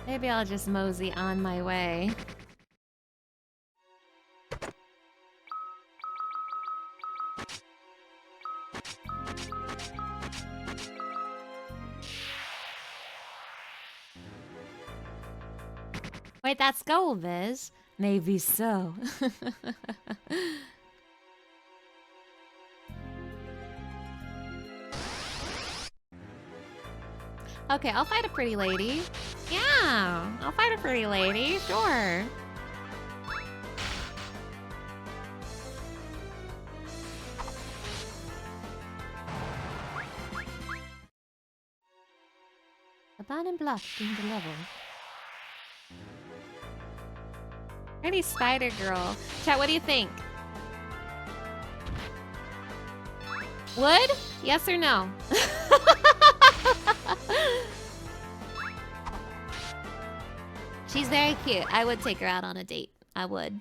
Maybe I'll just mosey on my way. Wait, that's Golbez? Maybe so. Okay, I'll fight a pretty lady. Yeah, I'll fight a pretty lady, sure. Abandoned block in the level. Pretty spider girl. Chat, what do you think? Would? Yes or no? She's very cute. I would take her out on a date. I would.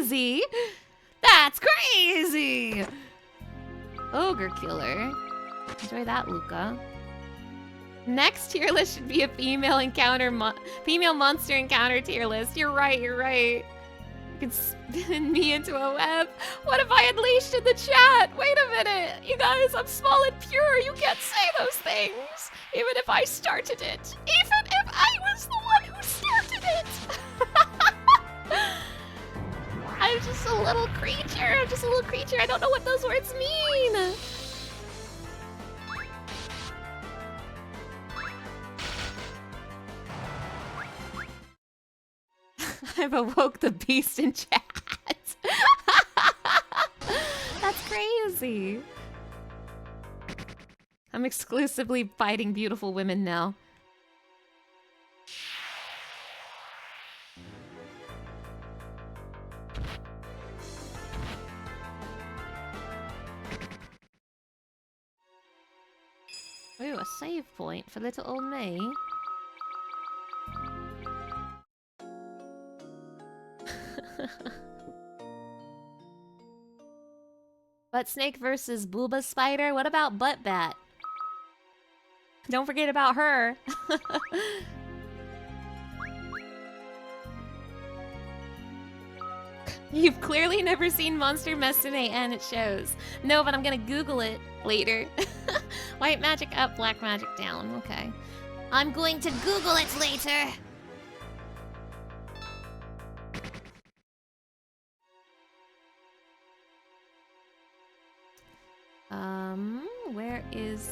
crazy! That's crazy! Ogre killer. Enjoy that, Luca. Next tier list should be a female female monster encounter tier list. You're right, you're right. You can spin me into a web. What if I unleashed in the chat? Wait a minute. You guys, I'm small and pure. You can't say those things. Even if I started it. Even if I was the one who started it. I'm just a little creature. I'm just a little creature. I don't know what those words mean. I've awoke the beast in chat. That's crazy. I'm exclusively fighting beautiful women now. Ooh, a save point for little old me. Butt snake versus booba spider? What about butt bat? Don't forget about her. You've clearly never seen Monster Messinate and it shows. No, but I'm gonna Google it later. White magic up, black magic down. Okay. I'm going to Google it later. Where is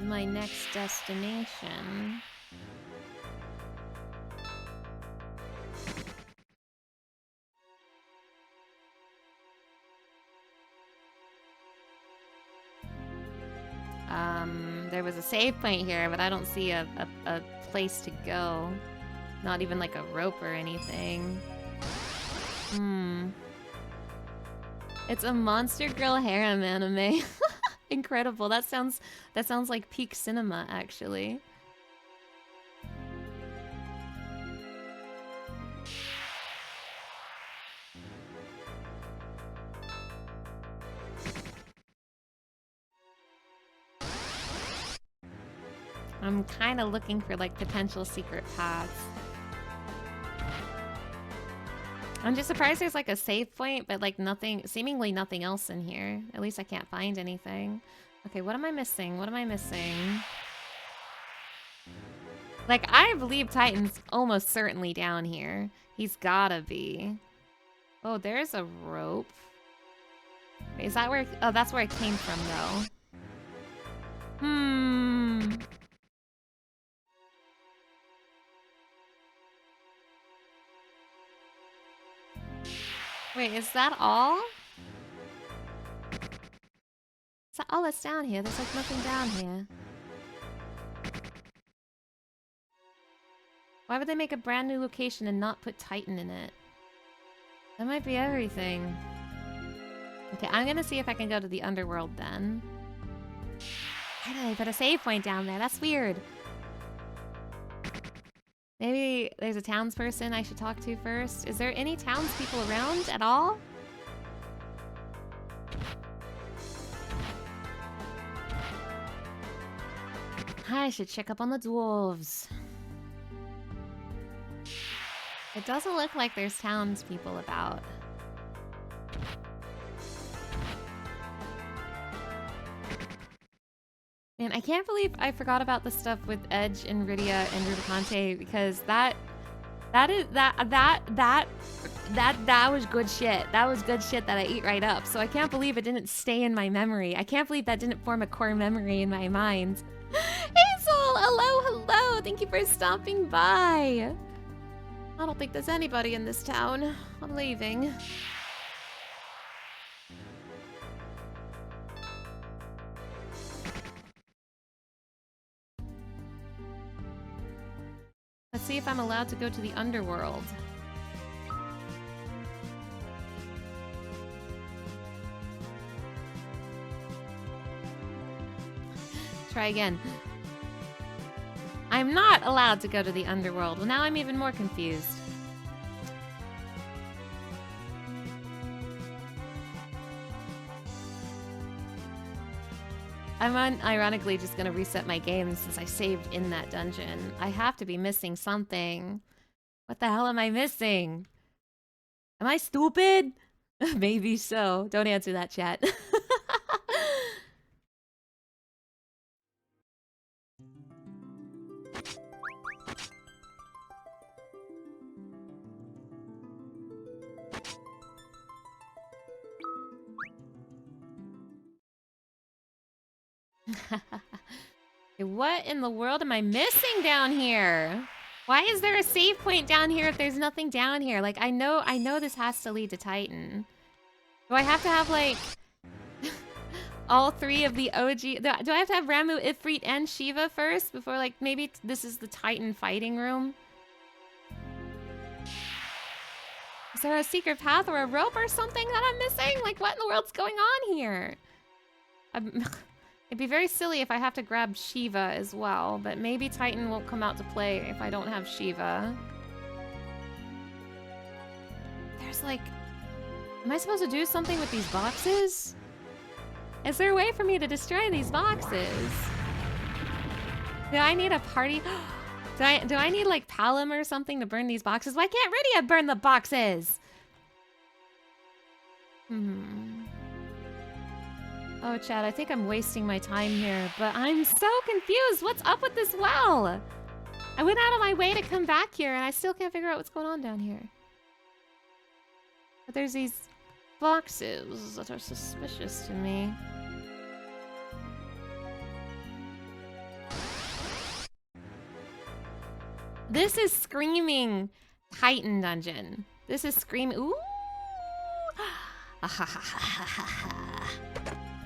my next destination? There was a save point here, but I don't see a place to go. Not even like a rope or anything. It's a Monster Girl harem anime. Incredible. That sounds like peak cinema, actually. I'm kind of looking for like potential secret paths. I'm just surprised there's like a save point, but like seemingly nothing else in here. At least I can't find anything. Okay, what am I missing? What am I missing? Like, I believe Titan's almost certainly down here. He's gotta be. Oh, there's a rope. Wait, is that where... Oh, that's where it came from, though. Wait, is that all? Is that all that's down here? There's like nothing down here. Why would they make a brand new location and not put Titan in it? That might be everything. Okay, I'm gonna see if I can go to the underworld then. Why did they put a save point down there? That's weird. Maybe there's a townsperson I should talk to first. Is there any townspeople around at all? I should check up on the dwarves. It doesn't look like there's townspeople about. Man, I can't believe I forgot about the stuff with Edge and Rydia and Rubicante, because that was good shit. That was good shit that I eat right up. So I can't believe it didn't stay in my memory. I can't believe that didn't form a core memory in my mind. Hazel, hello. Thank you for stopping by. I don't think there's anybody in this town. I'm leaving. Let's see if I'm allowed to go to the underworld. Try again. I'm not allowed to go to the underworld. Well, now I'm even more confused. I'm unironically just gonna reset my game since I saved in that dungeon. I have to be missing something. What the hell am I missing? Am I stupid? Maybe so. Don't answer that, chat. What in the world am I missing down here? Why is there a save point down here if there's nothing down here? Like, I know this has to lead to Titan. Do I have to have, like, all three of the OG... Do I have to have Ramu, Ifrit, and Shiva first before, like, maybe this is the Titan fighting room? Is there a secret path or a rope or something that I'm missing? Like, what in the world's going on here? It'd be very silly if I have to grab Shiva as well, but maybe Titan won't come out to play if I don't have Shiva. There's like... Am I supposed to do something with these boxes? Is there a way for me to destroy these boxes? Do I need a party? Do I need like Palom or something to burn these boxes? Why can't Rydia burn the boxes? Oh, Chad, I think I'm wasting my time here, but I'm so confused. What's up with this well? I went out of my way to come back here, and I still can't figure out what's going on down here. But there's these boxes that are suspicious to me. This is screaming Titan dungeon. This is screaming... Ooh!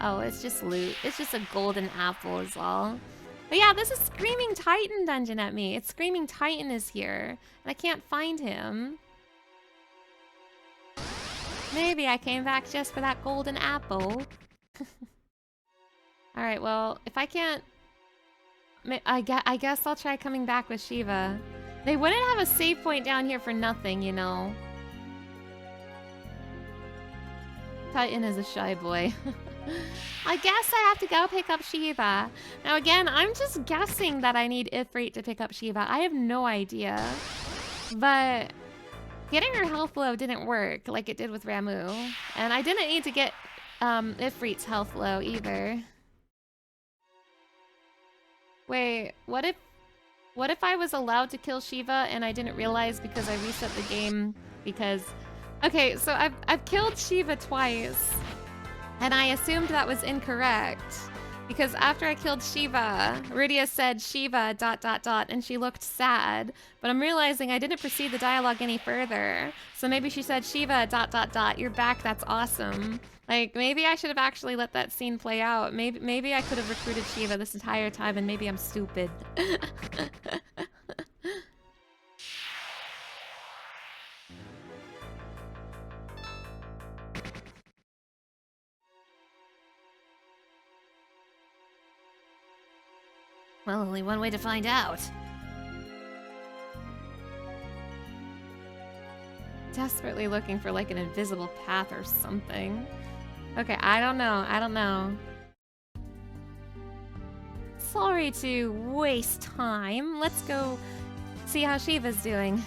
Oh, it's just loot. It's just a golden apple is all. But yeah, this is screaming Titan dungeon at me. It's screaming Titan is here. And I can't find him. Maybe I came back just for that golden apple. Alright, well, if I can't... I guess I'll try coming back with Shiva. They wouldn't have a save point down here for nothing, you know. Titan is a shy boy. I guess I have to go pick up Shiva. Now again, I'm just guessing that I need Ifrit to pick up Shiva. I have no idea. But getting her health low didn't work like it did with Ramu. And I didn't need to get Ifrit's health low either. Wait, what if I was allowed to kill Shiva and I didn't realize because I reset the game because... Okay, so I've killed Shiva twice. And I assumed that was incorrect. Because after I killed Shiva, Rydia said Shiva ... and she looked sad. But I'm realizing I didn't proceed the dialogue any further. So maybe she said Shiva ... You're back, that's awesome. Like, maybe I should have actually let that scene play out. Maybe I could have recruited Shiva this entire time and maybe I'm stupid. Well, only one way to find out. Desperately looking for like an invisible path or something. Okay, I don't know. Sorry to waste time. Let's go see how Shiva's doing.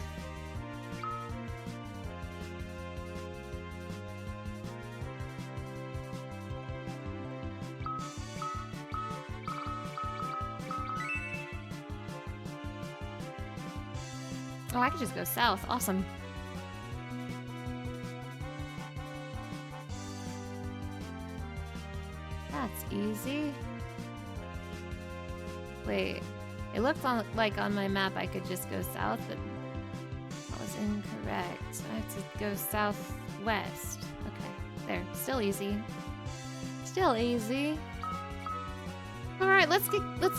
Oh, I could just go south. Awesome. That's easy. Wait, it looked like on my map I could just go south, but that was incorrect. I have to go southwest. Okay, there. Still easy. Still easy. All right, let's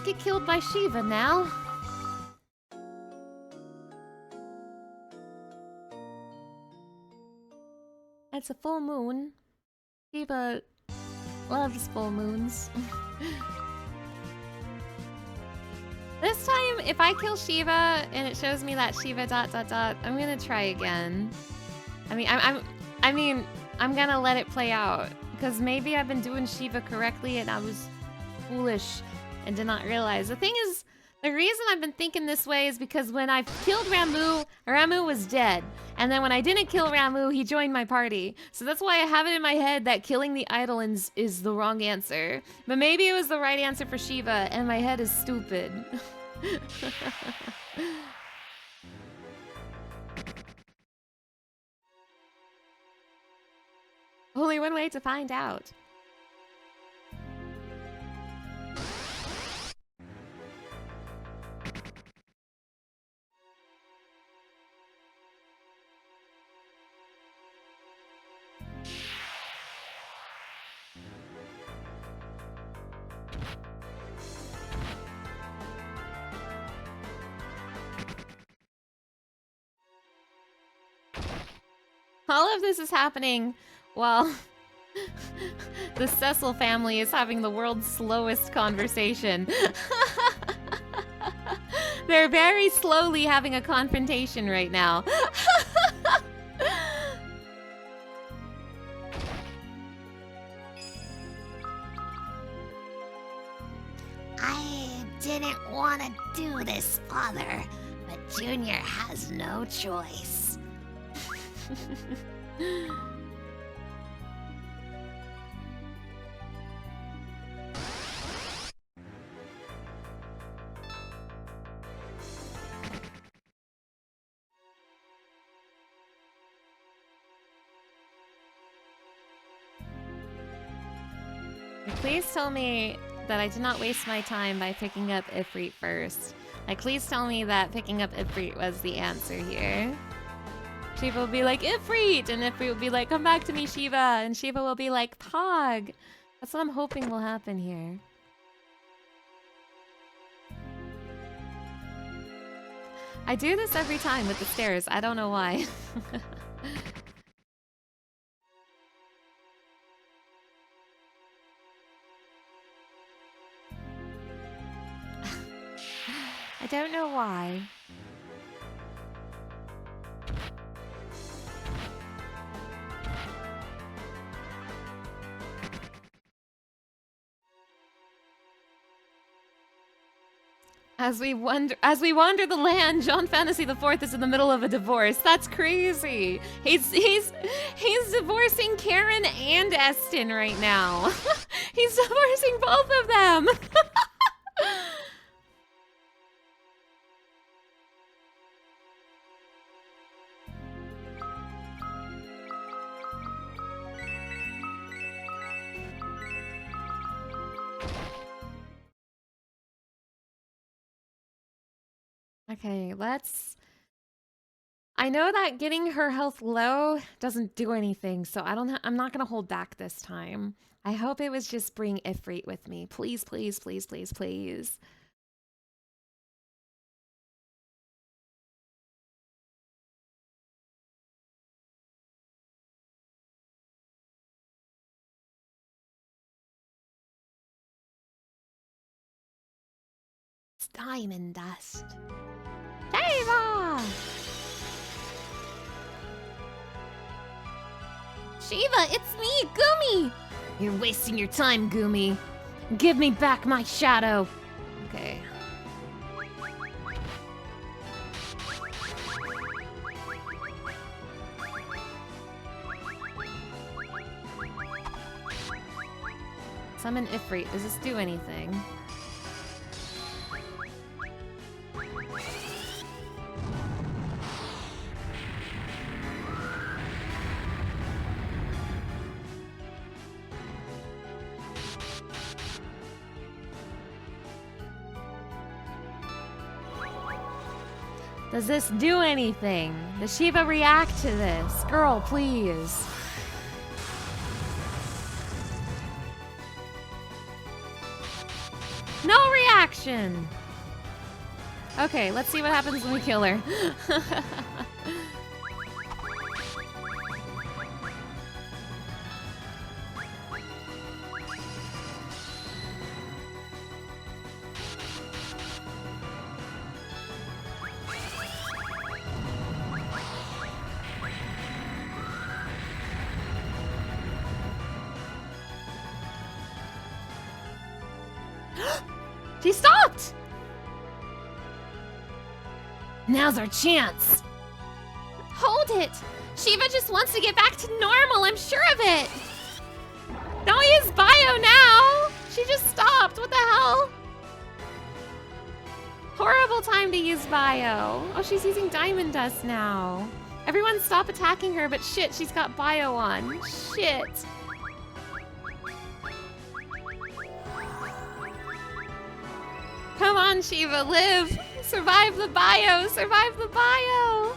get killed by Shiva now. It's a full moon. Shiva loves full moons. This time, if I kill Shiva and it shows me that Shiva ... I'm gonna try again. I mean, I'm gonna let it play out because maybe I've been doing Shiva correctly and I was foolish and did not realize. The thing is, the reason I've been thinking this way is because when I killed Ramu, Ramu was dead. And then when I didn't kill Ramu, he joined my party. So that's why I have it in my head that killing the Eidolons is the wrong answer. But maybe it was the right answer for Shiva, and my head is stupid. Only one way to find out. All of this is happening while the Cecil family is having the world's slowest conversation. They're very slowly having a confrontation right now. I didn't want to do this, Father, but Junior has no choice. Please tell me that I did not waste my time by picking up Ifrit first. Like, please tell me that picking up Ifrit was the answer here. Shiva will be like, Ifrit! And Ifrit will be like, come back to me, Shiva! And Shiva will be like, Pog! That's what I'm hoping will happen here. I do this every time with the stairs. I don't know why. I don't know why. As we wander the land, John Fantasy IV is in the middle of a divorce. That's crazy. He's divorcing Karen and Eston right now. He's divorcing both of them. Okay, let's... I know that getting her health low doesn't do anything, so I'm not gonna hold back this time. I hope it was just bring Ifrit with me. Please, please, please, please, please. It's diamond dust. Shiva! Shiva, it's me, Gumi! You're wasting your time, Gumi. Give me back my shadow. Okay. Summon Ifrit. Does this do anything? Does this do anything? Does Shiva react to this? Girl, please. No reaction! Okay, let's see what happens when we kill her. She stopped! Now's our chance. Hold it! Shiva just wants to get back to normal, I'm sure of it! Don't use bio now! She just stopped, what the hell? Horrible time to use bio. Oh, she's using diamond dust now. Everyone stop attacking her, but shit, she's got bio on. Shit. Come on, Shiva, live! Survive the bio! Survive the bio!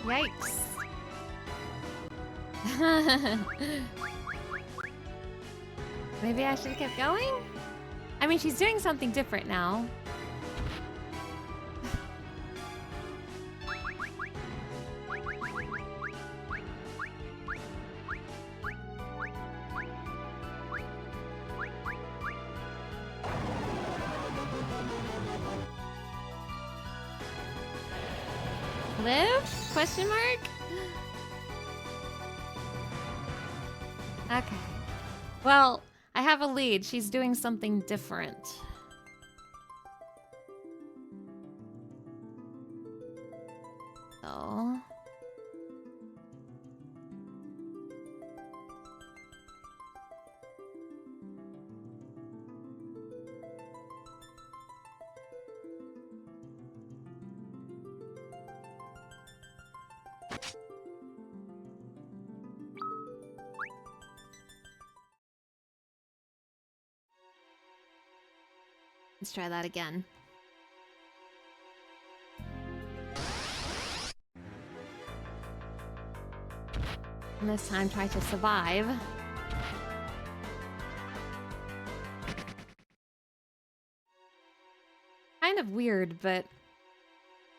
Yikes. Maybe I should have kept going? I mean, she's doing something different now. Live? Question mark? Okay. Well, I have a lead. She's doing something different. So... Let's try that again. And this time try to survive. Kind of weird, but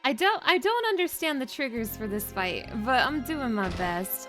I don't understand the triggers for this fight, but I'm doing my best.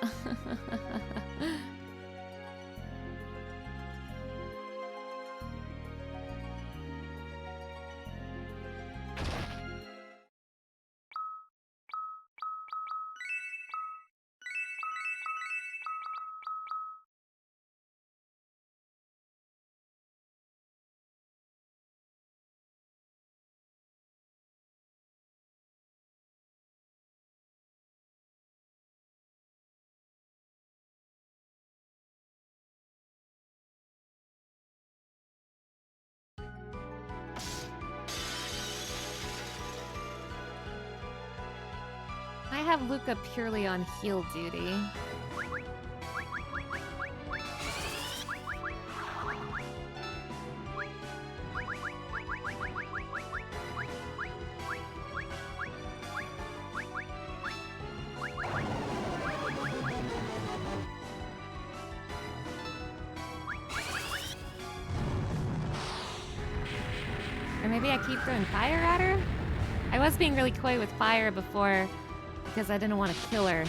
I have Luca purely on heal duty. Or maybe I keep throwing fire at her? I was being really coy with fire before because I didn't want to kill her.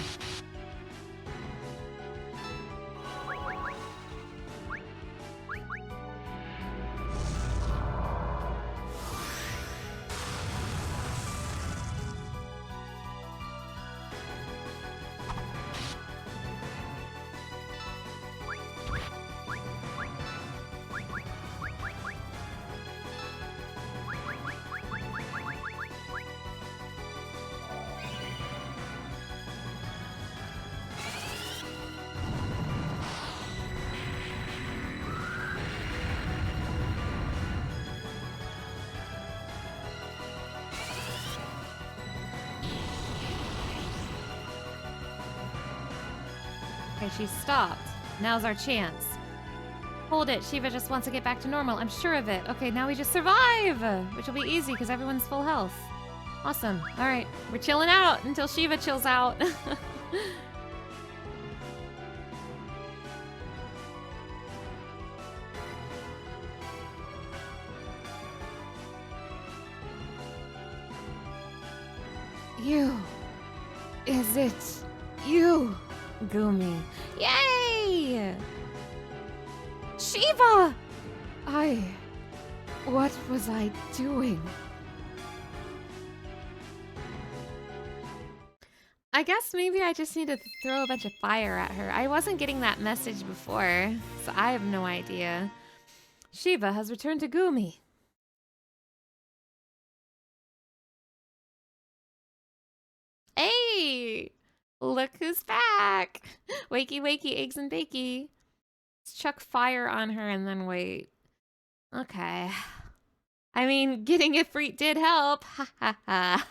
Okay, she's stopped. Now's our chance. Hold it. Shiva just wants to get back to normal. I'm sure of it. Okay, now we just survive, which will be easy because everyone's full health. Awesome. All right, we're chilling out until Shiva chills out. You. Is it you? Gumi. Yay! Shiva! What was I doing? I guess maybe I just need to throw a bunch of fire at her. I wasn't getting that message before, so I have no idea. Shiva has returned to Gumi. Hey! Look who's back! Wakey, wakey, eggs and bakey. Let's chuck fire on her and then wait. Okay. I mean, getting Ifrit did help. Ha ha ha.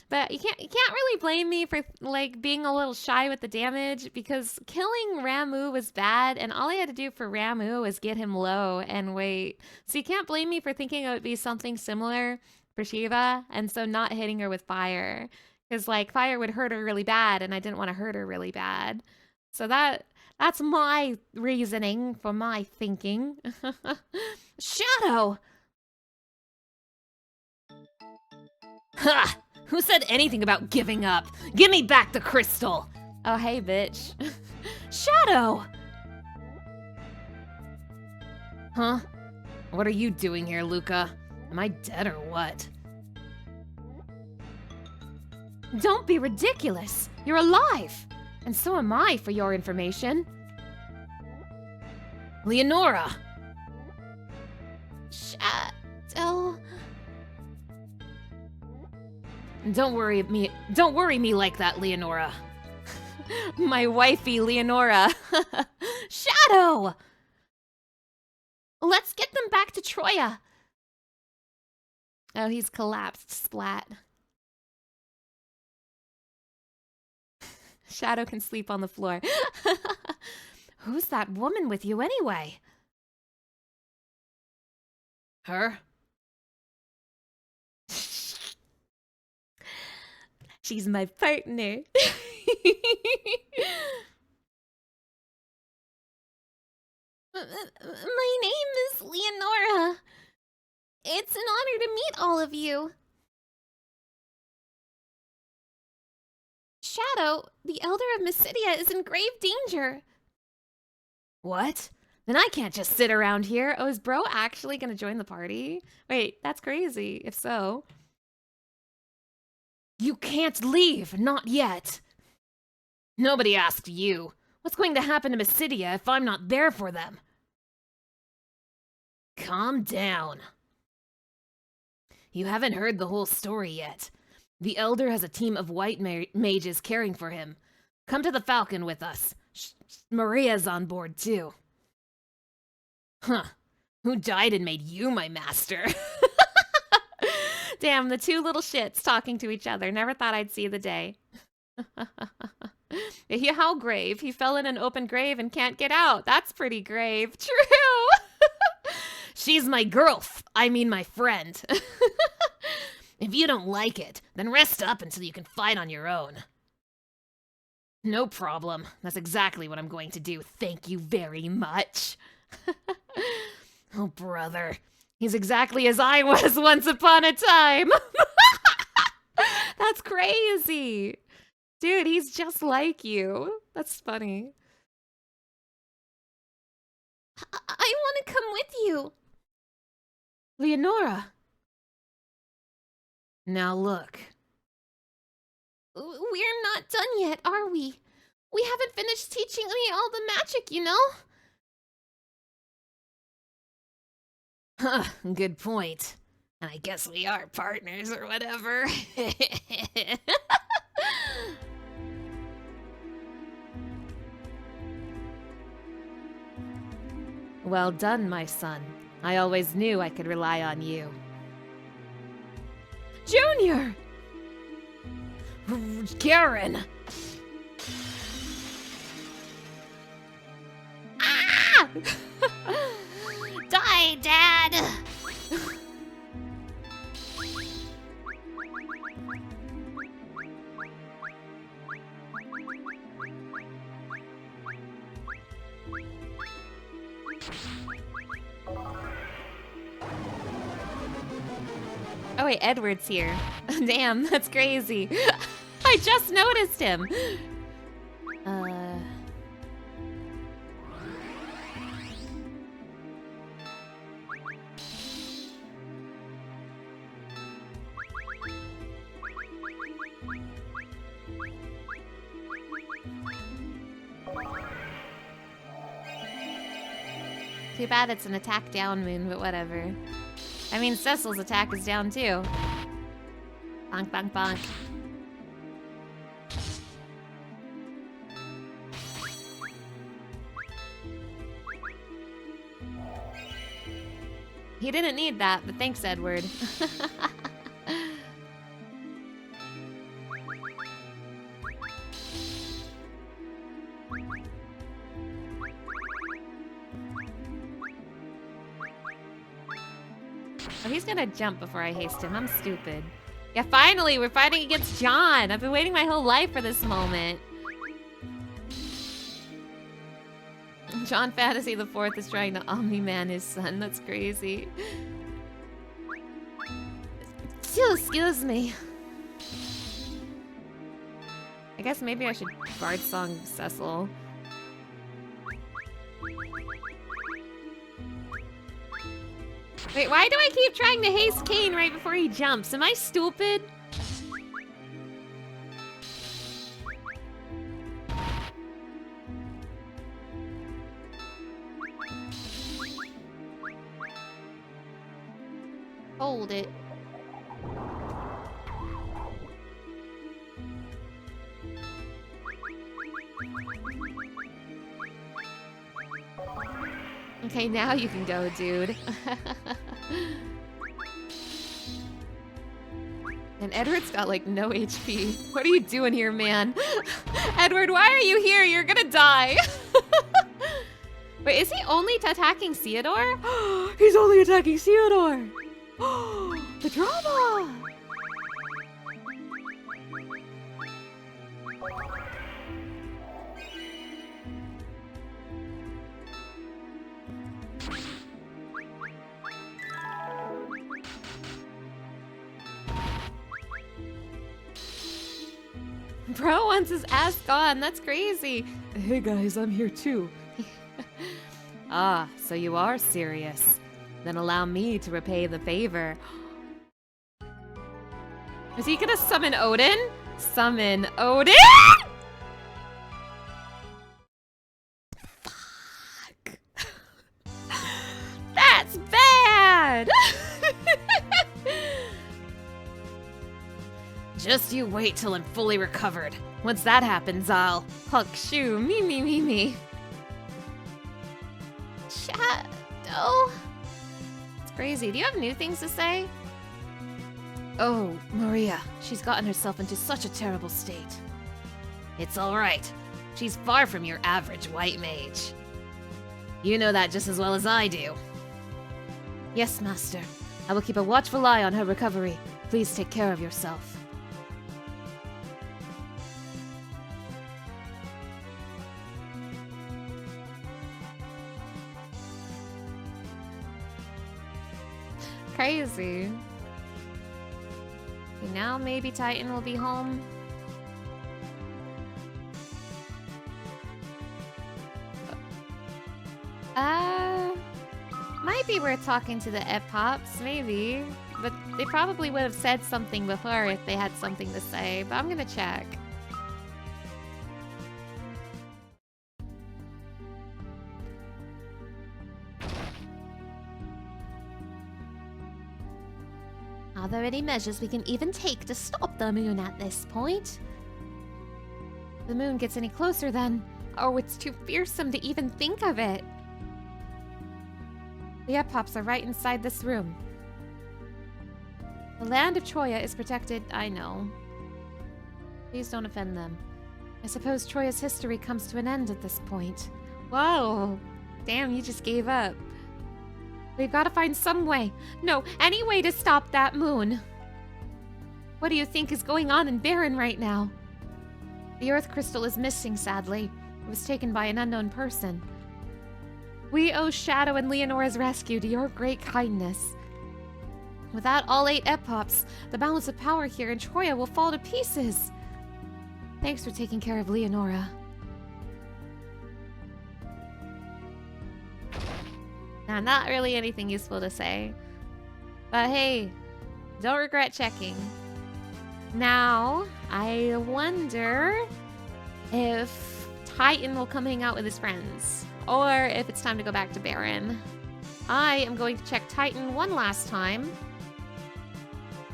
But you can't really blame me for like being a little shy with the damage because killing Ramu was bad and all I had to do for Ramu was get him low and wait. So you can't blame me for thinking it would be something similar for Shiva and so not hitting her with fire. Because like fire would hurt her really bad and I didn't want to hurt her really bad. So that's my reasoning for my thinking. Shadow! Ha! Who said anything about giving up? Give me back the crystal! Oh, hey, bitch. Shadow! Huh? What are you doing here, Luca? Am I dead or what? Don't be ridiculous. You're alive. And so am I, for your information. Leonora! Shadow... Don't worry me like that, Leonora. My wifey, Leonora. Shadow! Let's get them back to Troya. Oh, he's collapsed, splat. Shadow can sleep on the floor. Who's that woman with you anyway? Her? She's my partner. My name is Leonora. It's an honor to meet all of you. Shadow, the Elder of Mysidia, is in grave danger. What? Then I can't just sit around here. Oh, is bro actually gonna join the party? Wait, that's crazy, if so. You can't leave, not yet. Nobody asked you. What's going to happen to Mysidia if I'm not there for them? Calm down. You haven't heard the whole story yet. The Elder has a team of white mages caring for him. Come to the Falcon with us. Maria's on board too. Huh. Who died and made you my master? Damn, the two little shits talking to each other. Never thought I'd see the day. How grave? He fell in an open grave and can't get out. That's pretty grave. True. She's my I mean my friend. If you don't like it, then rest up until you can fight on your own. No problem. That's exactly what I'm going to do. Thank you very much. Oh, brother. He's exactly as I was once upon a time. That's crazy. Dude, he's just like you. That's funny. I want to come with you. Leonora. Now look. We're not done yet, are we? We haven't finished teaching me all the magic, you know? Huh, good point. And I guess we are partners or whatever. Well done, my son. I always knew I could rely on you. Junior! Karen! Die, Dad! Oh wait, Edward's here. Damn, that's crazy. I just noticed him. Too bad it's an attack down moon, but whatever. I mean, Cecil's attack is down too. Bonk, bonk, bonk. He didn't need that, but thanks, Edward. Oh, he's gonna jump before I haste him. I'm stupid. Yeah, finally, we're fighting against John. I've been waiting my whole life for this moment. John Fantasy the Fourth is trying to Omni-Man his son. That's crazy. Excuse me. I guess maybe I should Bard Song Cecil. Wait, why do I keep trying to haste Cain right before he jumps? Am I stupid? Hold it. Okay, now you can go, dude. And Edward's got like no HP. What are you doing here, man? Edward, why are you here? You're gonna die. Wait, is he only attacking Theodore? He's only attacking Theodore. The drama. Bro wants his ass gone. That's crazy. Hey guys, I'm here too. Ah, so you are serious. Then allow me to repay the favor. Is he gonna summon Odin? Summon Odin? Fuck. That's bad! Just you wait till I'm fully recovered. Once that happens, I'll huck shoo, me. Shadow? It's crazy. Do you have new things to say? Oh, Maria, she's gotten herself into such a terrible state. It's alright. She's far from your average white mage. You know that just as well as I do. Yes, Master. I will keep a watchful eye on her recovery. Please take care of yourself. Crazy. Okay, now maybe Titan will be home. Might be worth talking to the Epops, maybe. But they probably would have said something before if they had something to say, but I'm gonna check. Are there any measures we can even take to stop the moon at this point? The moon gets any closer then. Oh, it's too fearsome to even think of it. The Epops are right inside this room. The land of Troya is protected, I know. Please don't offend them. I suppose Troya's history comes to an end at this point. Whoa! Damn, you just gave up. We've got to find some way. No, any way to stop that moon. What do you think is going on in Baron right now? The Earth Crystal is missing, sadly. It was taken by an unknown person. We owe Shadow and Leonora's rescue to your great kindness. Without all 8 Epops, the balance of power here in Troya will fall to pieces. Thanks for taking care of Leonora. Now, not really anything useful to say. But hey, don't regret checking. Now, I wonder if Titan will come hang out with his friends, or if it's time to go back to Baron. I am going to check Titan one last time.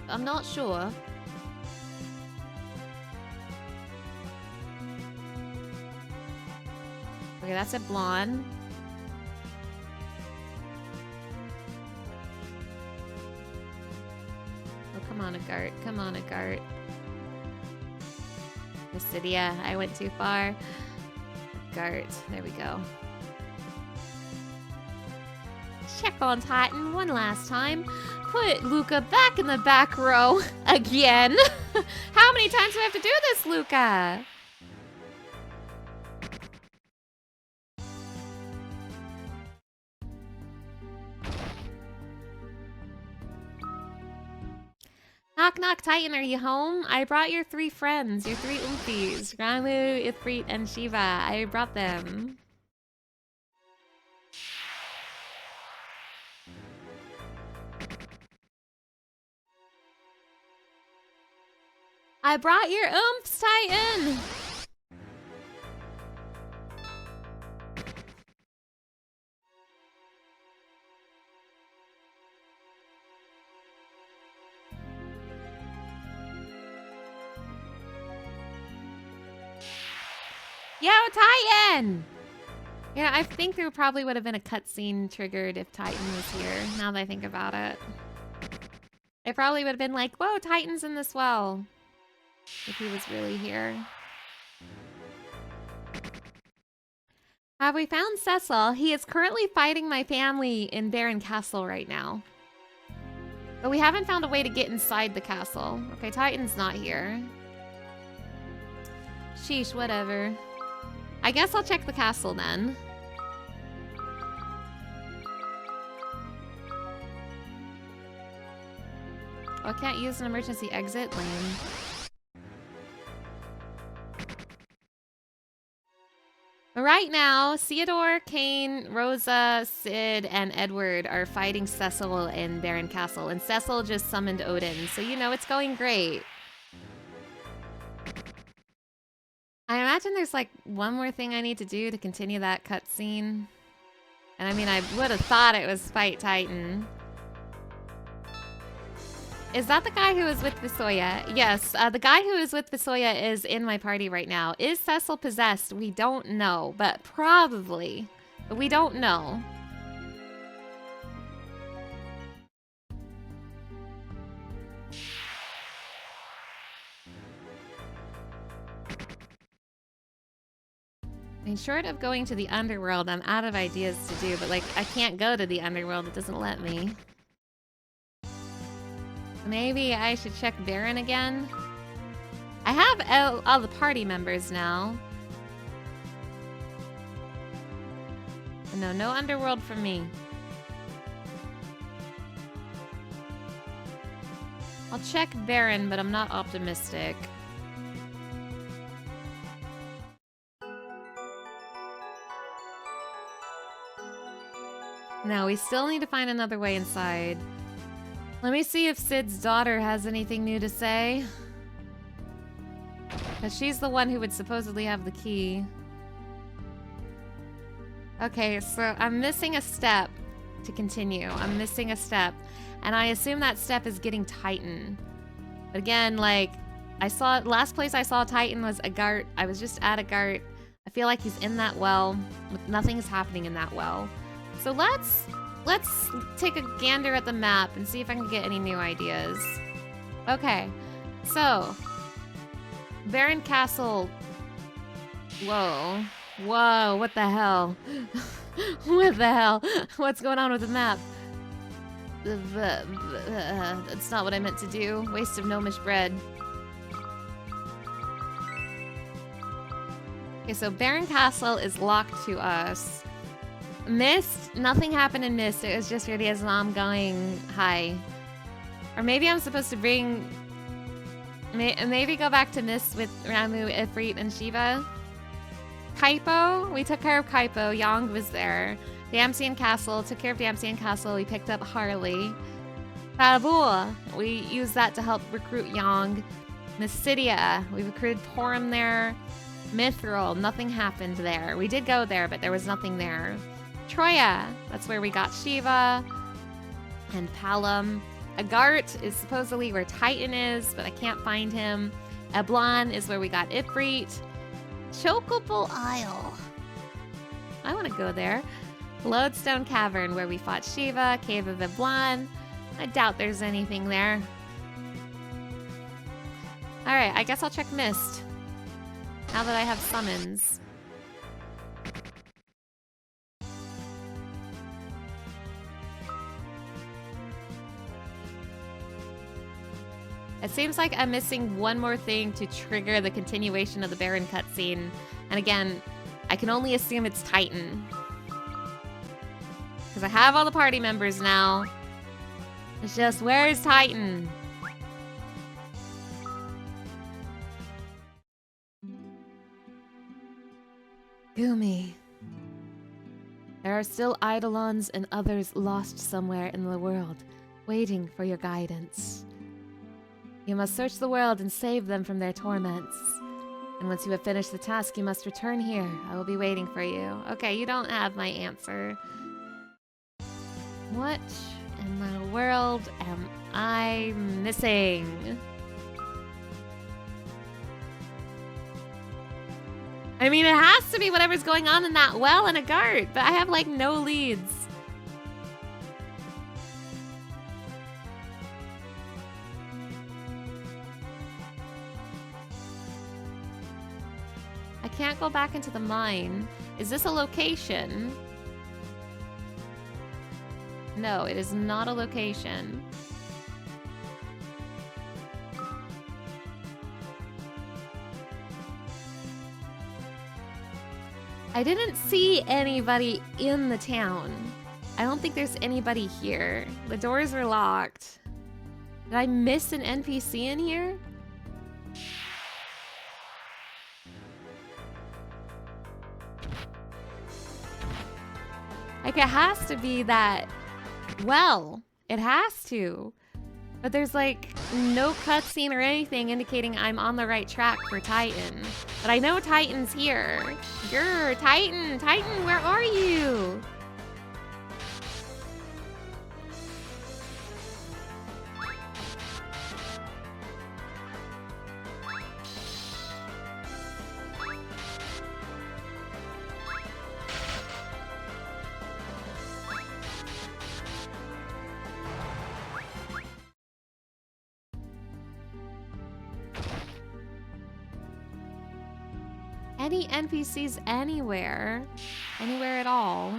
I'm not sure. Okay, that's a blonde. Oh, come on, Agart. Come on, Agart. Mysidia, I went too far. Agart, there we go. Check on Titan one last time. Put Luca back in the back row again. How many times do I have to do this, Luca? Knock knock, Titan, are you home? I brought your 3 friends, your 3 Oompies. Ramu, Ifrit, and Shiva. I brought them. I brought your Oomps, Titan! Yo, Titan! Yeah, I think there probably would have been a cutscene triggered if Titan was here, now that I think about it. It probably would have been like, whoa, Titan's in this well. If he was really here. Have we found Cecil? He is currently fighting my family in Baron Castle right now. But we haven't found a way to get inside the castle. Okay, Titan's not here. Sheesh, whatever. I guess I'll check the castle then. Oh, I can't use an emergency exit lane. But right now, Theodore, Kane, Rosa, Sid, and Edward are fighting Cecil in Baron Castle, and Cecil just summoned Odin, so you know it's going great. I imagine there's like one more thing I need to do to continue that cutscene. And I mean, I would have thought it was fight Titan. Is that the guy who was with Visoya? Yes, the guy who is with Visoya is in my party right now. Is Cecil possessed? We don't know, but probably. But we don't know. I mean, short of going to the underworld, I'm out of ideas to do, but like, I can't go to the underworld, it doesn't let me. Maybe I should check Baron again? I have all the party members now. No, no underworld for me. I'll check Baron, but I'm not optimistic. No, we still need to find another way inside. Let me see if Sid's daughter has anything new to say. Because she's the one who would supposedly have the key. Okay, so I'm missing a step to continue. I'm missing a step. And I assume that step is getting Titan. But again, like, last place I saw Titan was Agart. I was just at Agart. I feel like he's in that well. Nothing is happening in that well. So let's take a gander at the map and see if I can get any new ideas. Okay, so Baron Castle. Whoa, whoa, what the hell? What the hell? What's going on with the map? That's not what I meant to do. Waste of gnomish bread. Okay, so Baron Castle is locked to us. Mist, nothing happened in Mist. It was just Radia's mom going hi. Or maybe I'm supposed to bring... Maybe go back to Mist with Ramu, Ifrit, and Shiva. Kaipo, we took care of Kaipo. Yang was there. Damsian Castle, took care of Damsian Castle. We picked up Harley. Farabul, we used that to help recruit Yang. Mysidia, we recruited Torum there. Mithril, nothing happened there. We did go there, but there was nothing there. Troya, that's where we got Shiva. And Palom. Agart is supposedly where Titan is, but I can't find him. Eblon is where we got Ifrit. Chocobo Isle. I want to go there. Lodestone Cavern, where we fought Shiva. Cave of Eblon. I doubt there's anything there. Alright, I guess I'll check Mist. Now that I have summons. It seems like I'm missing one more thing to trigger the continuation of the Baron cutscene. And again, I can only assume it's Titan. Because I have all the party members now. It's just, where's Titan? Gumi. There are still Eidolons and others lost somewhere in the world, waiting for your guidance. You must search the world and save them from their torments. And once you have finished the task, you must return here. I will be waiting for you. Okay, you don't have my answer. What in the world am I missing? I mean, it has to be whatever's going on in that well in Agart, but I have like no leads. I can't go back into the mine. Is this a location? No, it is not a location. I didn't see anybody in the town. I don't think there's anybody here. The doors were locked. Did I miss an NPC in here? Like, it has to be that... Well, it has to. But there's, like, no cutscene or anything indicating I'm on the right track for Titan. But I know Titan's here. Grr, Titan! Titan, where are you? Any NPCs anywhere? Anywhere at all?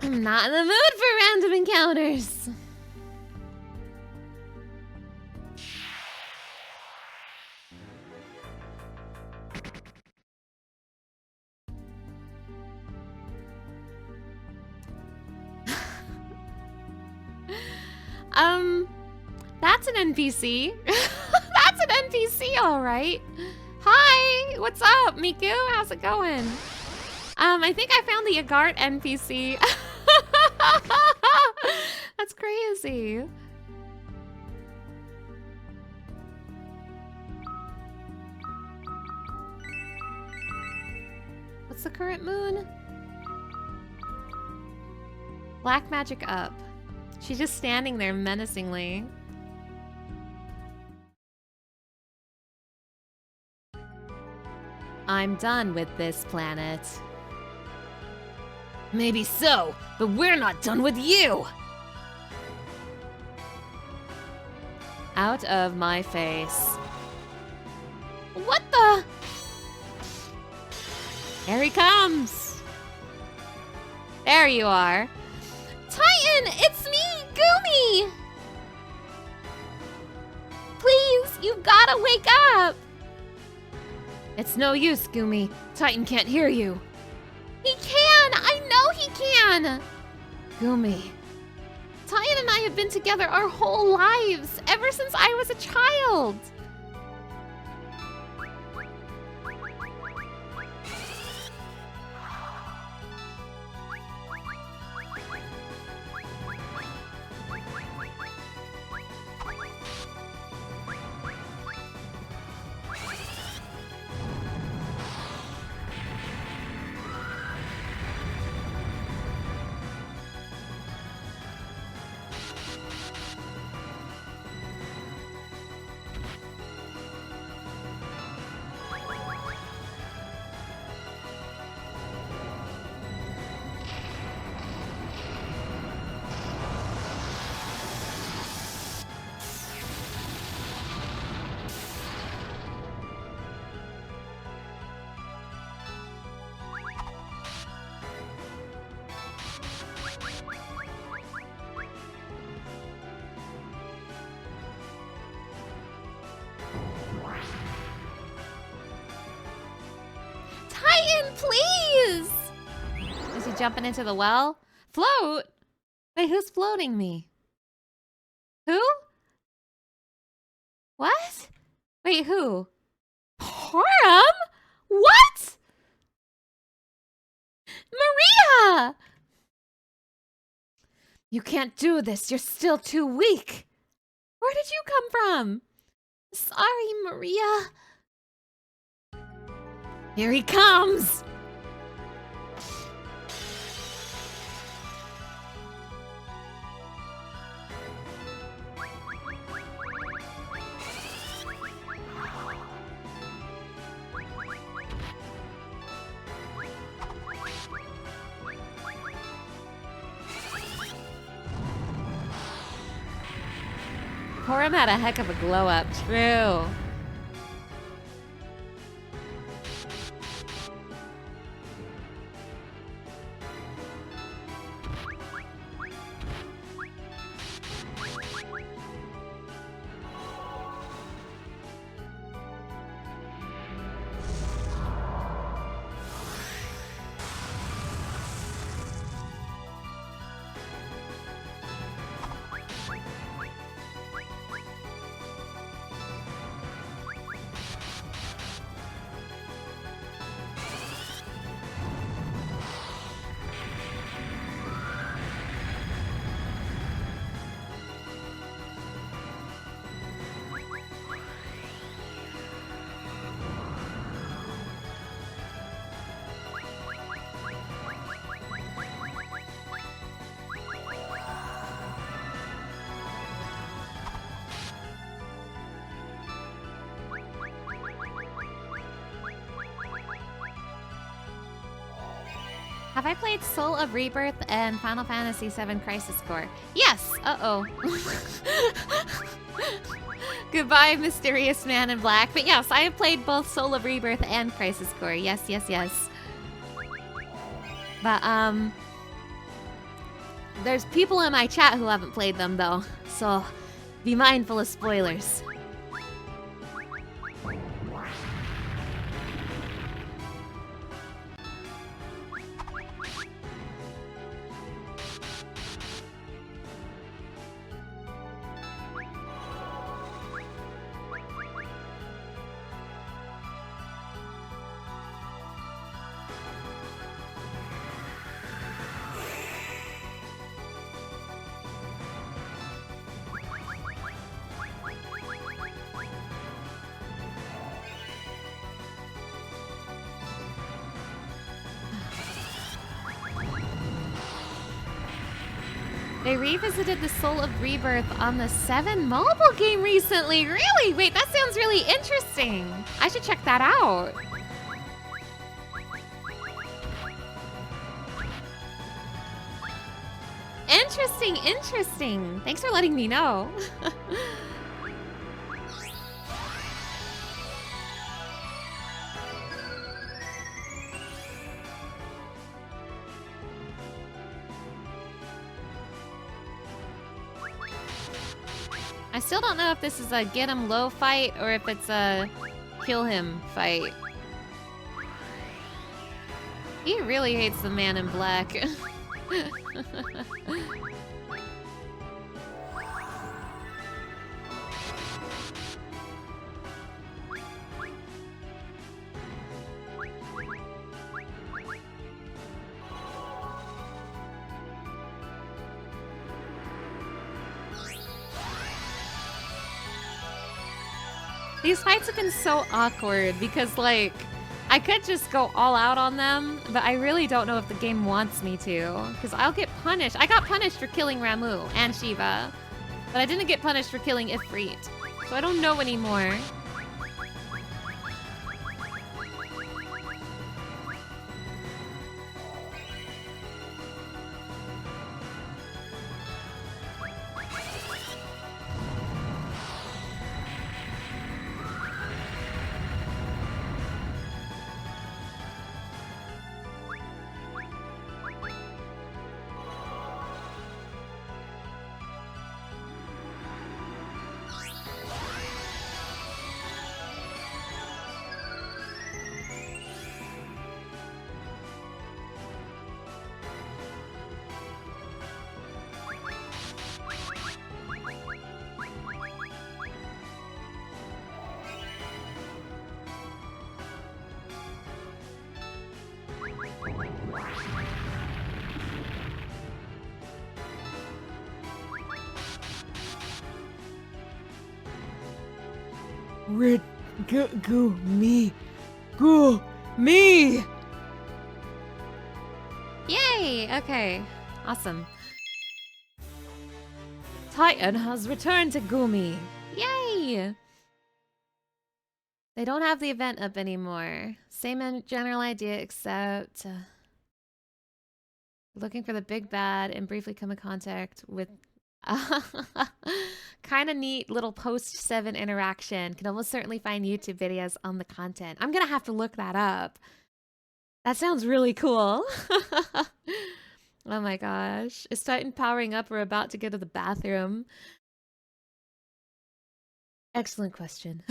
I'm not in the mood for random encounters. That's an NPC. That's an NPC, all right. Hi, what's up, Miku? How's it going? I think I found the Agart NPC. That's crazy. What's the current moon? Black magic up. She's just standing there menacingly. I'm done with this planet. Maybe so, but we're not done with you! Out of my face. What the? Here he comes! There you are. Titan, it's me, Gumi! Please, you've gotta wake up! It's no use, Gumi. Titan can't hear you. He can! I know he can! Gumi. Titan and I have been together our whole lives, ever since I was a child. Titan, please! Is he jumping into the well? Float? Wait, who's floating me? Who? What? Wait, who? Param? What? Maria! You can't do this. You're still too weak. Where did you come from? Sorry, Maria. Here he comes! Porum had a heck of a glow up. True. Have I played Soul of Rebirth and Final Fantasy VII Crisis Core? Yes! Uh-oh. Goodbye, mysterious man in black. But yes, I have played both Soul of Rebirth and Crisis Core. Yes, yes, yes. But, there's people in my chat who haven't played them, though. So, be mindful of spoilers. They revisited the Soul of Rebirth on the 7 mobile game recently. Really? Wait, that sounds really interesting. I should check that out. Interesting, interesting. Thanks for letting me know. I still don't know if this is a get him low fight or if it's a kill him fight. He really hates the man in black. These fights have been so awkward because, like, I could just go all out on them, but I really don't know if the game wants me to, because I'll get punished. I got punished for killing Ramu and Shiva, but I didn't get punished for killing Ifrit, so I don't know anymore. Go me. Yay! Okay, awesome. Titan has returned to Gumi. Yay! They don't have the event up anymore. Same general idea, except looking for the big bad and briefly come in contact with kind of neat little post-7 interaction. Can almost certainly find YouTube videos on the content. I'm gonna have to look that up. That sounds really cool. Oh my gosh. Is Titan powering up or about to go to the bathroom? Excellent question.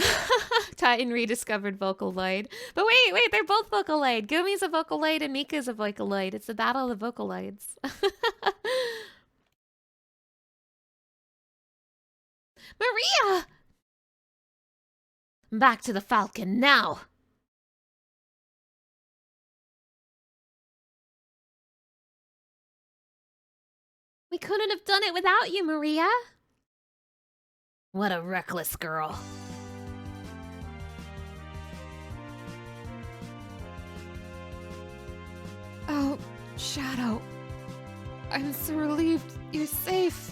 Titan rediscovered Vocaloid. But wait, they're both Vocaloid. Gumi's a Vocaloid and Mika's a Vocaloid. It's the battle of the Vocaloids. Maria! Back to the Falcon now! We couldn't have done it without you, Maria. What a reckless girl. Oh, Shadow. I'm so relieved you're safe.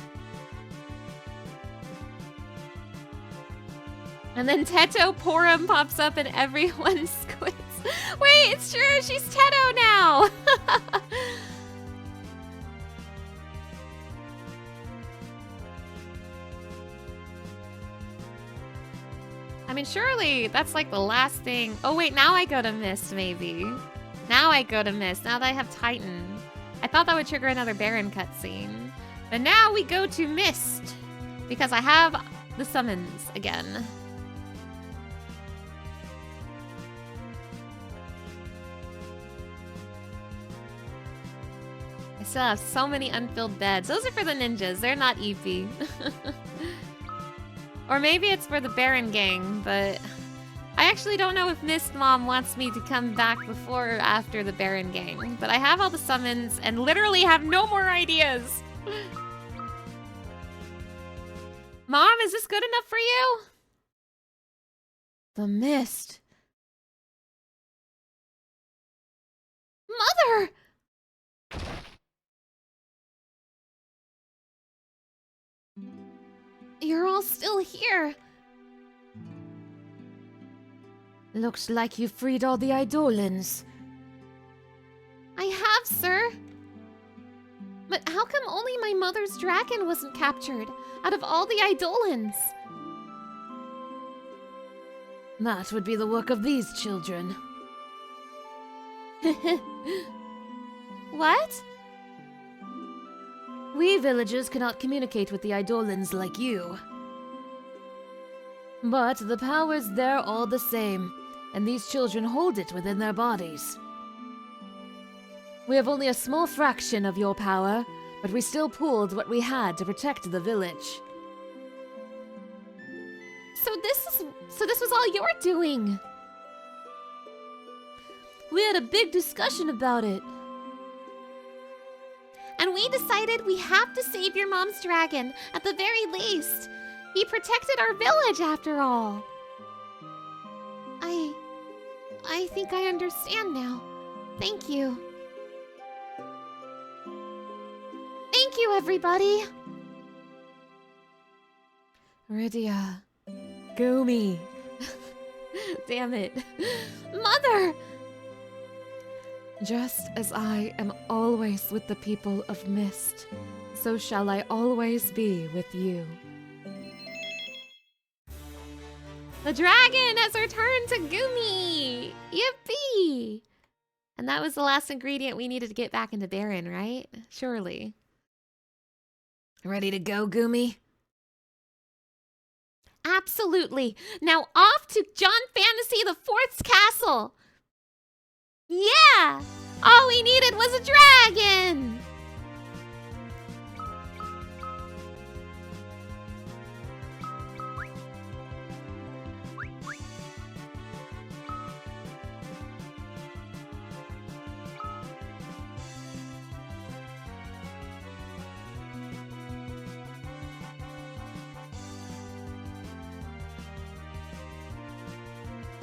And then Teto Porum pops up and everyone squints. Wait, it's true, she's Teto now! I mean, surely that's like the last thing. Oh wait, now I go to Mist, maybe. Now I go to Mist, now that I have Titan. I thought that would trigger another Baron cutscene. But now we go to Mist, because I have the summons again. I still have so many unfilled beds. Those are for the ninjas, they're not EP. Or maybe it's for the Baron gang, but I actually don't know if Mist Mom wants me to come back before or after the Baron gang. But I have all the summons and literally have no more ideas. Mom, is this good enough for you? The mist. Mother! You're all still here. Looks like you freed all the Eidolons. I have, sir. But how come only my mother's dragon wasn't captured out of all the Eidolons? That would be the work of these children. What? We villagers cannot communicate with the Eidolons like you. But the power's there all the same, and these children hold it within their bodies. We have only a small fraction of your power, but we still pooled what we had to protect the village. So this was all you're doing. We had a big discussion about it. And we decided we have to save your mom's dragon, at the very least. He protected our village, after all. I think I understand now. Thank you. Thank you, everybody. Rydia. Gumi. Damn it. Mother! Just as I am always with the people of Mist, so shall I always be with you. The dragon has returned to Gumi! Yippee! And that was the last ingredient we needed to get back into Baron, right? Surely. Ready to go, Gumi? Absolutely. Now off to John Fantasy the Fourth's castle. Yeah! All we needed was a dragon!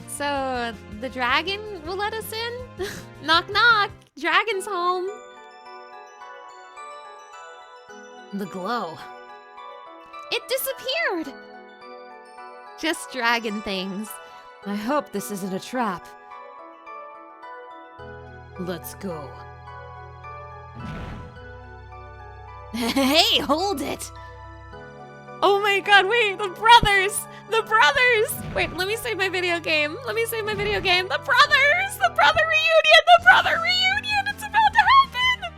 So, the dragon will let us in? Knock knock! Dragon's home! The glow. It disappeared! Just dragon things. I hope this isn't a trap. Let's go. Hey, hold it! Oh my god, wait, the brothers! The brothers! Wait, let me save my video game. Let me save my video game. The brothers! The brother reunion! The brother reunion! It's about to happen!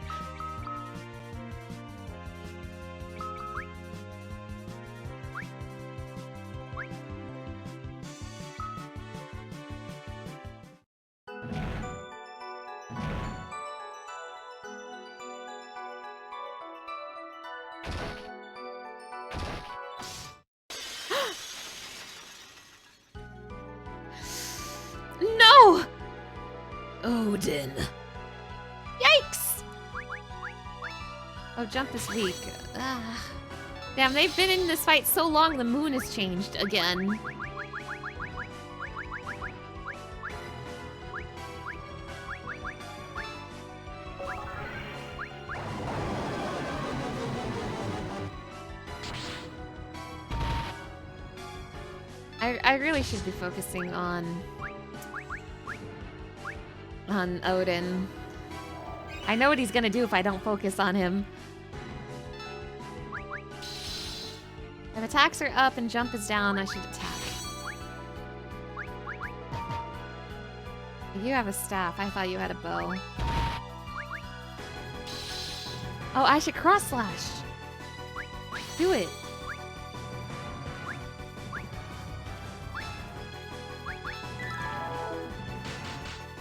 No! Odin. Yikes! Oh, jump is weak. Damn, they've been in this fight so long the moon has changed again. I really should be focusing on Odin. I know what he's gonna do if I don't focus on him. If attacks are up and jump is down, I should attack. You have a staff. I thought you had a bow. Oh, I should cross slash. Do it.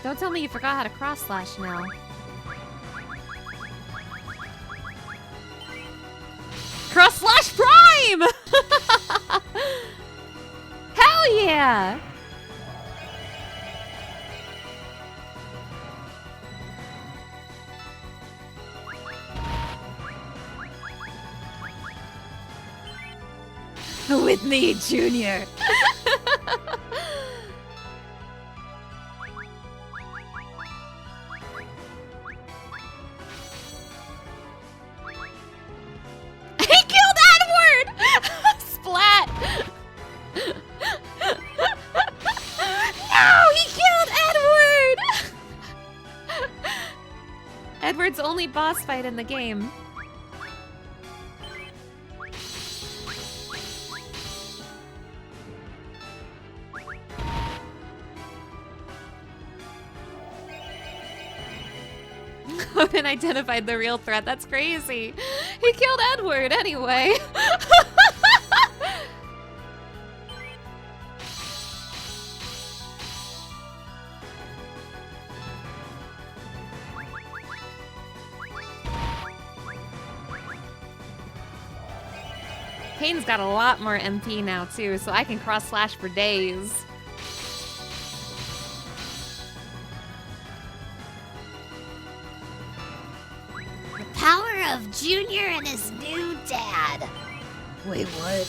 Don't tell me you forgot how to cross slash now. Cross slash prime! Hell yeah! With me, Junior. only boss fight in the game. Owen identified the real threat. That's crazy. He killed Edward anyway. Kane's got a lot more MP now too, so I can cross slash for days. The power of Junior and his new dad. Wait, what?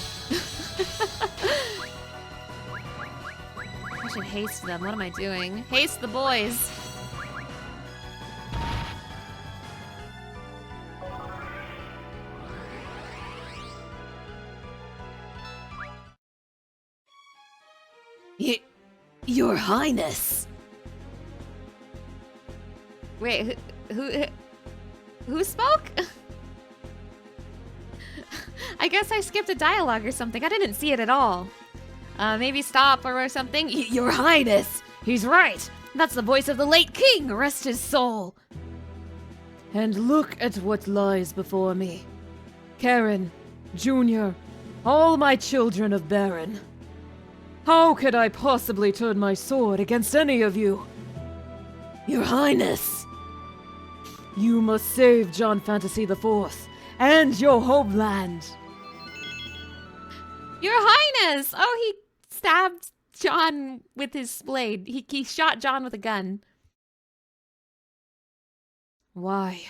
I should haste them. What am I doing? Haste the boys. Your Highness. Wait, who spoke? I guess I skipped a dialogue or something. I didn't see it at all. Maybe stop or something. Your Highness. He's right. That's the voice of the late king. Rest his soul. And look at what lies before me. Karen, Junior, all my children of Baron. How could I possibly turn my sword against any of you? Your Highness. You must save John Fantasy IV and your homeland. Your Highness! Oh, he stabbed John with his blade. He shot John with a gun. Why?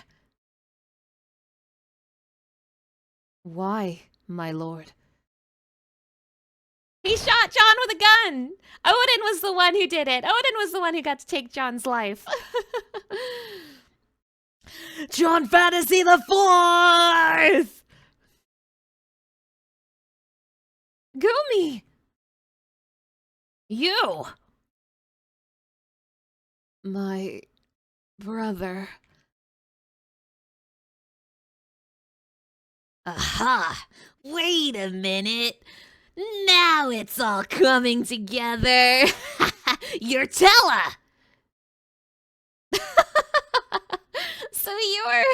Why, my lord? He shot John with a gun! Odin was the one who did it. Odin was the one who got to take John's life. John Fantasy IV! Gumi! You! My brother. Aha! Wait a minute. Now it's all coming together. You're Tella! So you're...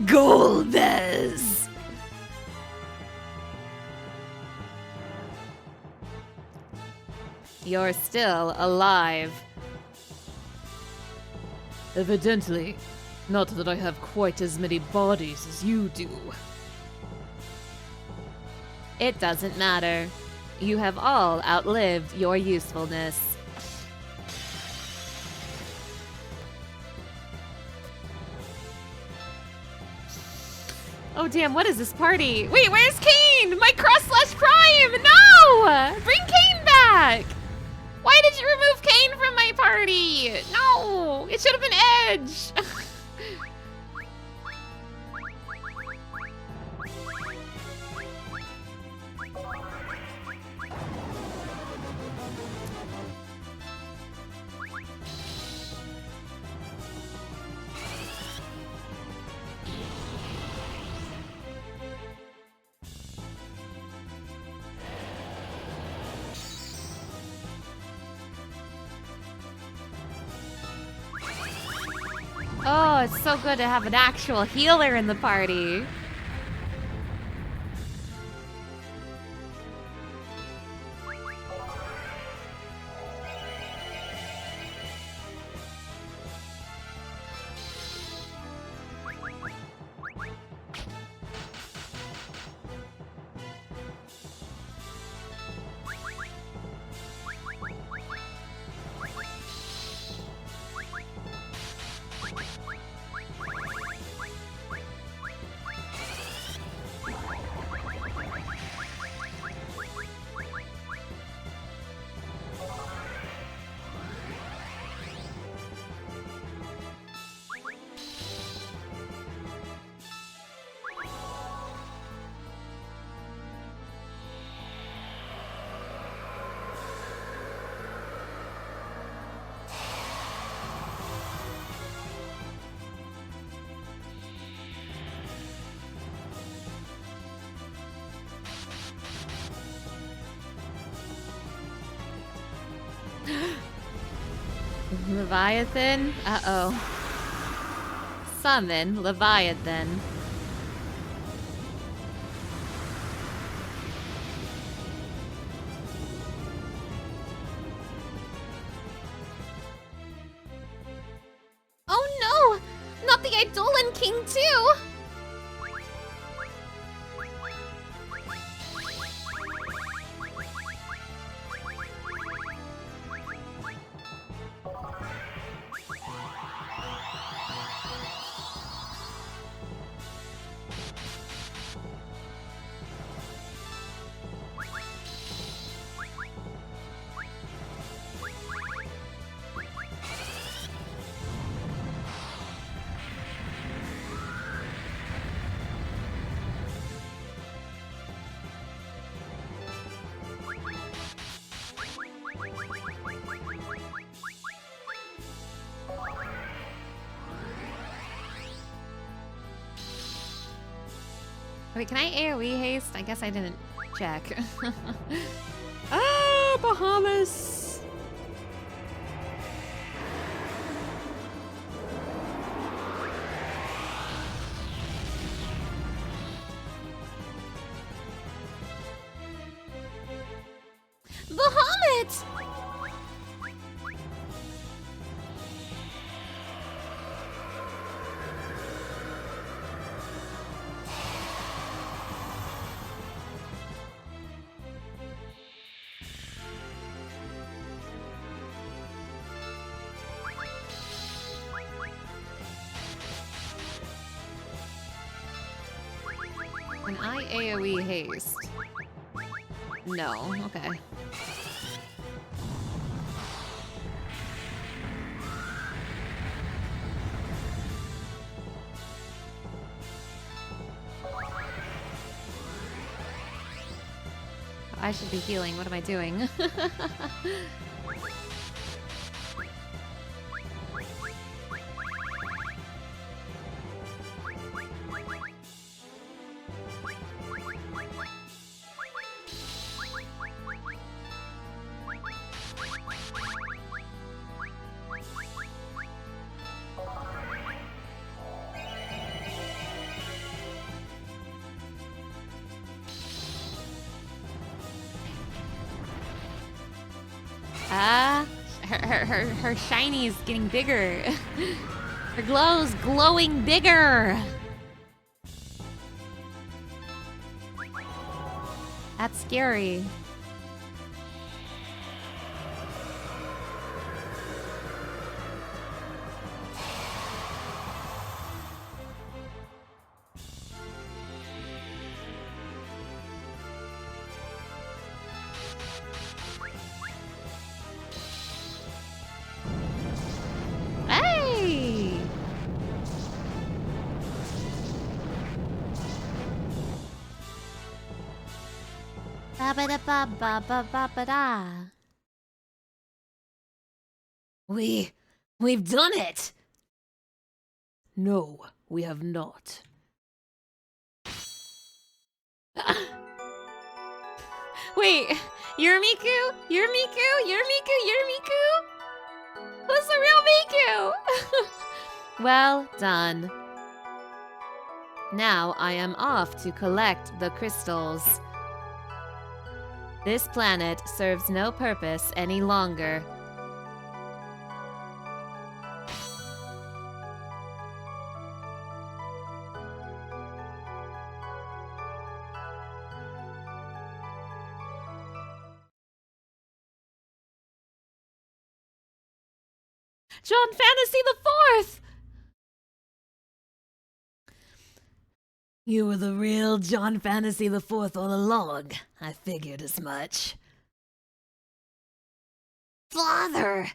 Golbez! You're still alive. Evidently. Not that I have quite as many bodies as you do. It doesn't matter. You have all outlived your usefulness. Oh damn, what is this party? Wait, where's Kane? My cross/prime! No! Bring Kane back! Why did you remove Kane from my party? No! It should have been Edge! Oh, it's so good to have an actual healer in the party. Leviathan? Uh-oh. Summon Leviathan. Oh no! Not the Eidolon King too! Wait, can I AoE haste? I guess I didn't check. Ah, Bahamas! Bahamut! Can I AoE haste? No, okay. I should be healing. What am I doing? Her shiny is getting bigger. Her glow's glowing bigger. That's scary. Hey! Ba ba da ba ba ba ba ba da. We've done it! No, we have not. Wait, Yurimiku? Yurimiku? Yurimiku? Yurimiku? Who's the real Miku? Well done. Now I am off to collect the crystals. This planet serves no purpose any longer. John Fantasy the Fourth! You were the real John Fantasy the Fourth all along. I figured as much. Father!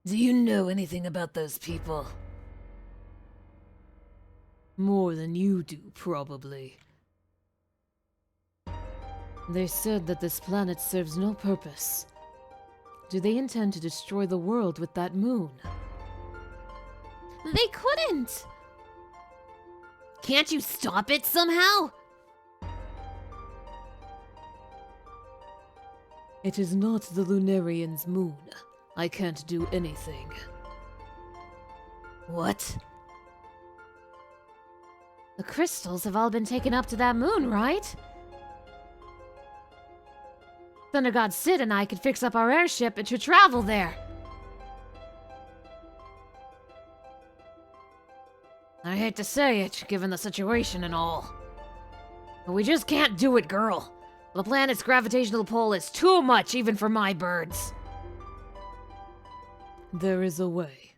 Do you know anything about those people? More than you do, probably. They said that this planet serves no purpose. Do they intend to destroy the world with that moon? They couldn't! Can't you stop it somehow? It is not the Lunarian's moon. I can't do anything. What? The crystals have all been taken up to that moon, right? Thunder God Sid and I could fix up our airship and to travel there. I hate to say it, given the situation and all. But we just can't do it, girl. The planet's gravitational pull is too much even for my birds. There is a way.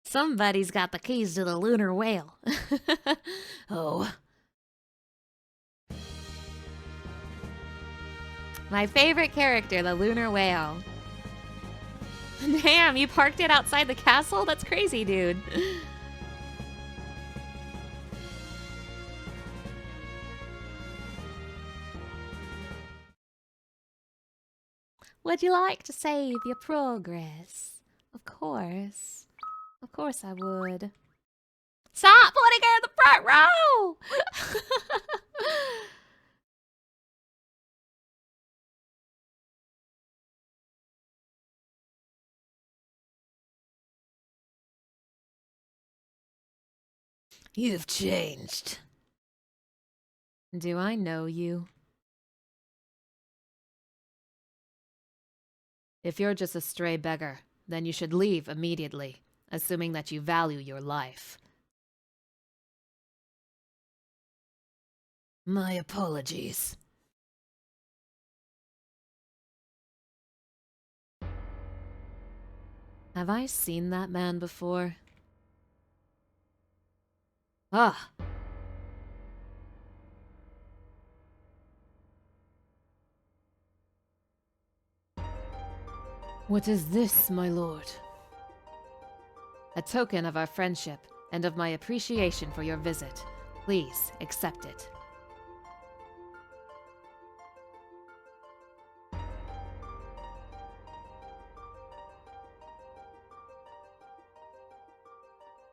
Somebody's got the keys to the lunar whale. Oh. My favorite character, the lunar whale. Damn, you parked it outside the castle? That's crazy, dude. Would you like to save your progress? Of course. Of course I would. Stop putting her in the front row! You've changed. Do I know you? If you're just a stray beggar, then you should leave immediately, assuming that you value your life. My apologies. Have I seen that man before? Ah! What is this, my lord? A token of our friendship and of my appreciation for your visit. Please accept it.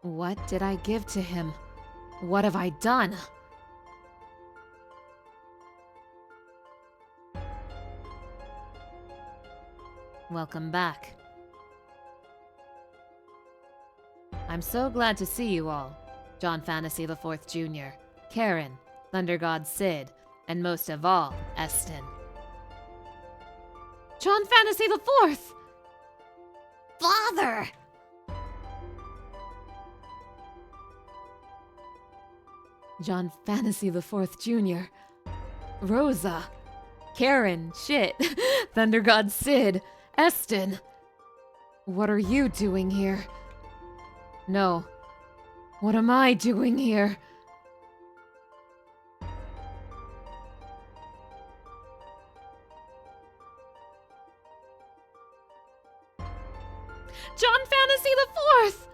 What did I give to him? What have I done? Welcome back. I'm so glad to see you all. John Fantasy IV Jr., Karen, Thunder God Sid, and most of all, Eston. John Fantasy IV! Father! John Fantasy IV Jr., Rosa, Karen, shit, Thunder God Sid, Eston. What are you doing here? No. What am I doing here? John Fantasy IV!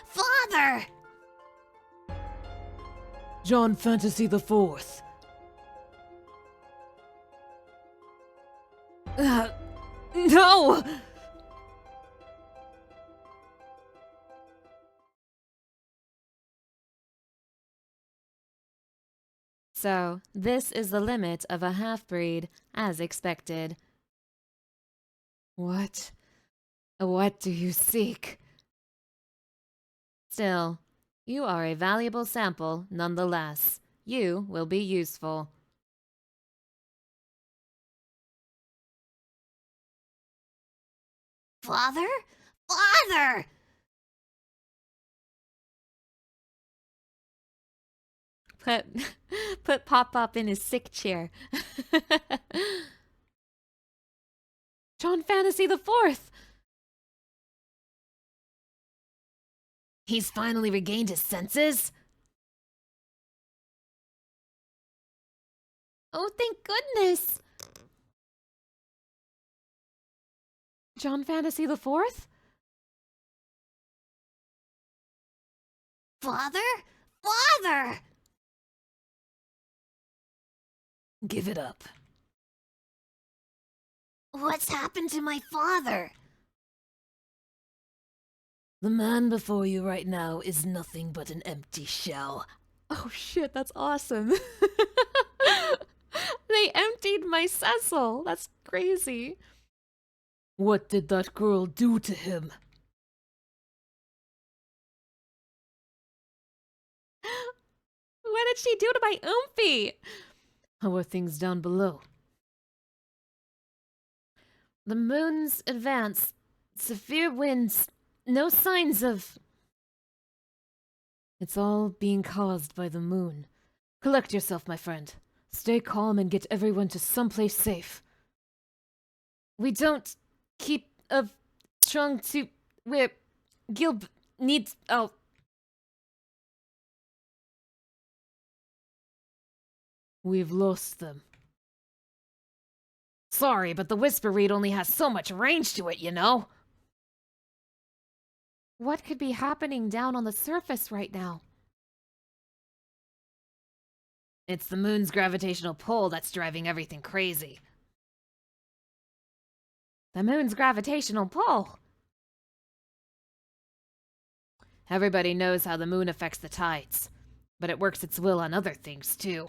Father! John Fantasy IV. No! So, this is the limit of a half-breed, as expected. What? What do you seek? Still, you are a valuable sample nonetheless. You will be useful. Father? Father! Put Pop-Up in his sick chair. John Fantasy IV! He's finally regained his senses? Oh, thank goodness! John Fantasy IV? Father? Father! Give it up. What's happened to my father? The man before you right now is nothing but an empty shell. Oh shit, that's awesome. They emptied my Cecil. That's crazy. What did that girl do to him? What did she do to my Oomphy? How are things down below? The moon's advance. Severe winds. No signs of... It's all being caused by the moon. Collect yourself, my friend. Stay calm and get everyone to someplace safe. We don't keep a strong to... Where... Gilb needs... Oh... We've lost them. Sorry, but the Whisper Reed only has so much range to it, you know? What could be happening down on the surface right now? It's the moon's gravitational pull that's driving everything crazy. The moon's gravitational pull. Everybody knows how the moon affects the tides, but it works its will on other things, too.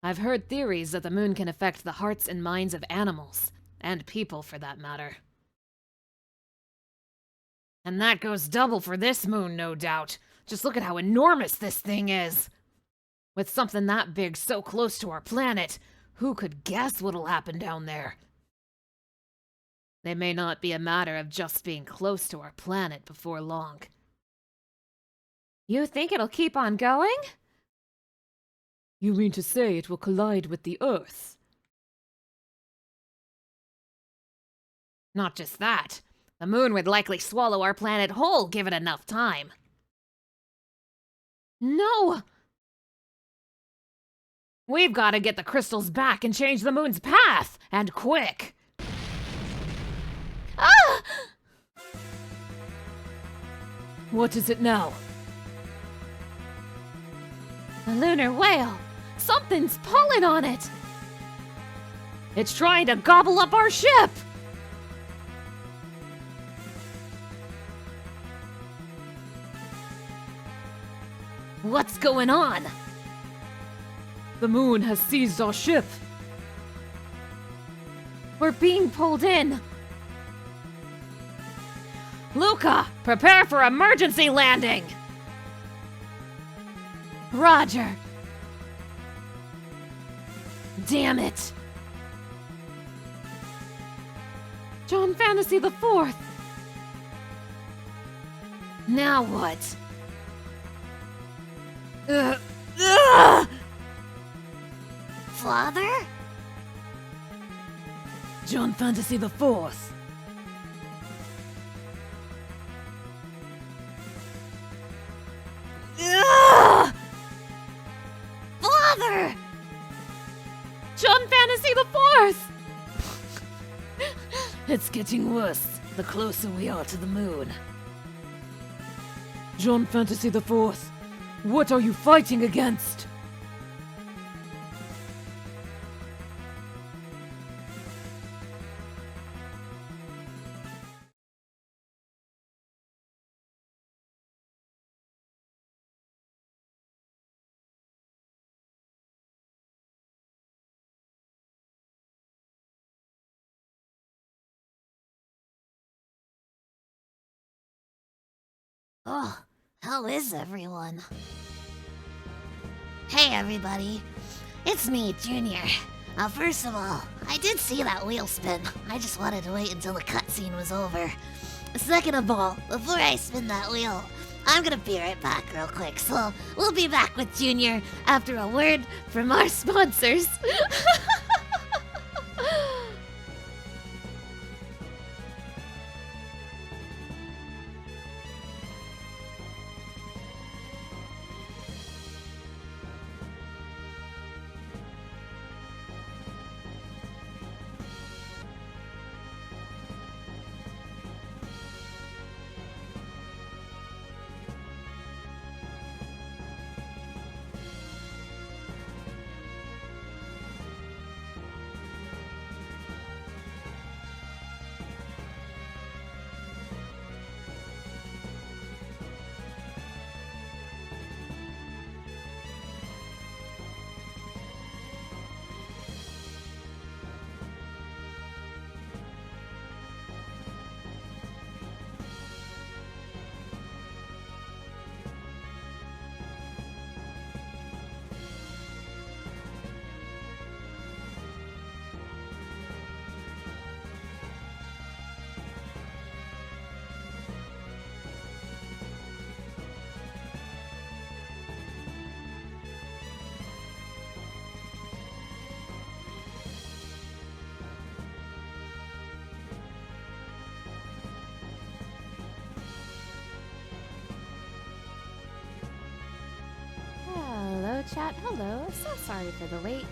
I've heard theories that the moon can affect the hearts and minds of animals, and people for that matter. And that goes double for this moon, no doubt. Just look at how enormous this thing is. With something that big so close to our planet, who could guess what'll happen down there? It may not be a matter of just being close to our planet before long. You think it'll keep on going? You mean to say it will collide with the Earth? Not just that. The moon would likely swallow our planet whole, give it enough time. No! We've got to get the crystals back and change the moon's path, and quick! Ah! What is it now? A lunar whale! Something's pulling on it! It's trying to gobble up our ship! What's going on? The moon has seized our ship. We're being pulled in. Luca, prepare for emergency landing! Roger. Damn it! John Fantasy the Fourth. Now what? Father? John Fantasy the Fourth. Father! John Fantasy the Fourth! It's getting worse the closer we are to the moon. John Fantasy the Fourth, what are you fighting against? Oh, how is everyone? Hey everybody, it's me, Junior. First of all, I did see that wheel spin. I just wanted to wait until the cutscene was over. Second of all, before I spin that wheel, I'm gonna be right back real quick. So we'll be back with Junior after a word from our sponsors. chat. Hello. So sorry for the wait.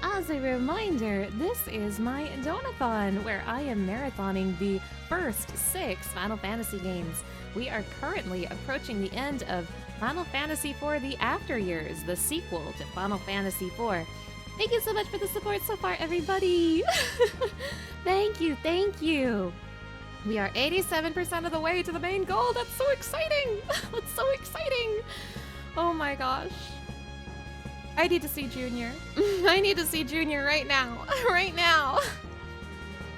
As a reminder, this is my Donathon, where I am marathoning the first 6 Final Fantasy games. We are currently approaching the end of Final Fantasy IV: The After Years, the sequel to Final Fantasy IV. Thank you so much for the support so far, everybody! Thank you, thank you! We are 87% of the way to the main goal. That's so exciting! That's so exciting! Oh my gosh. I need to see Junior. I need to see Junior right now. Right now.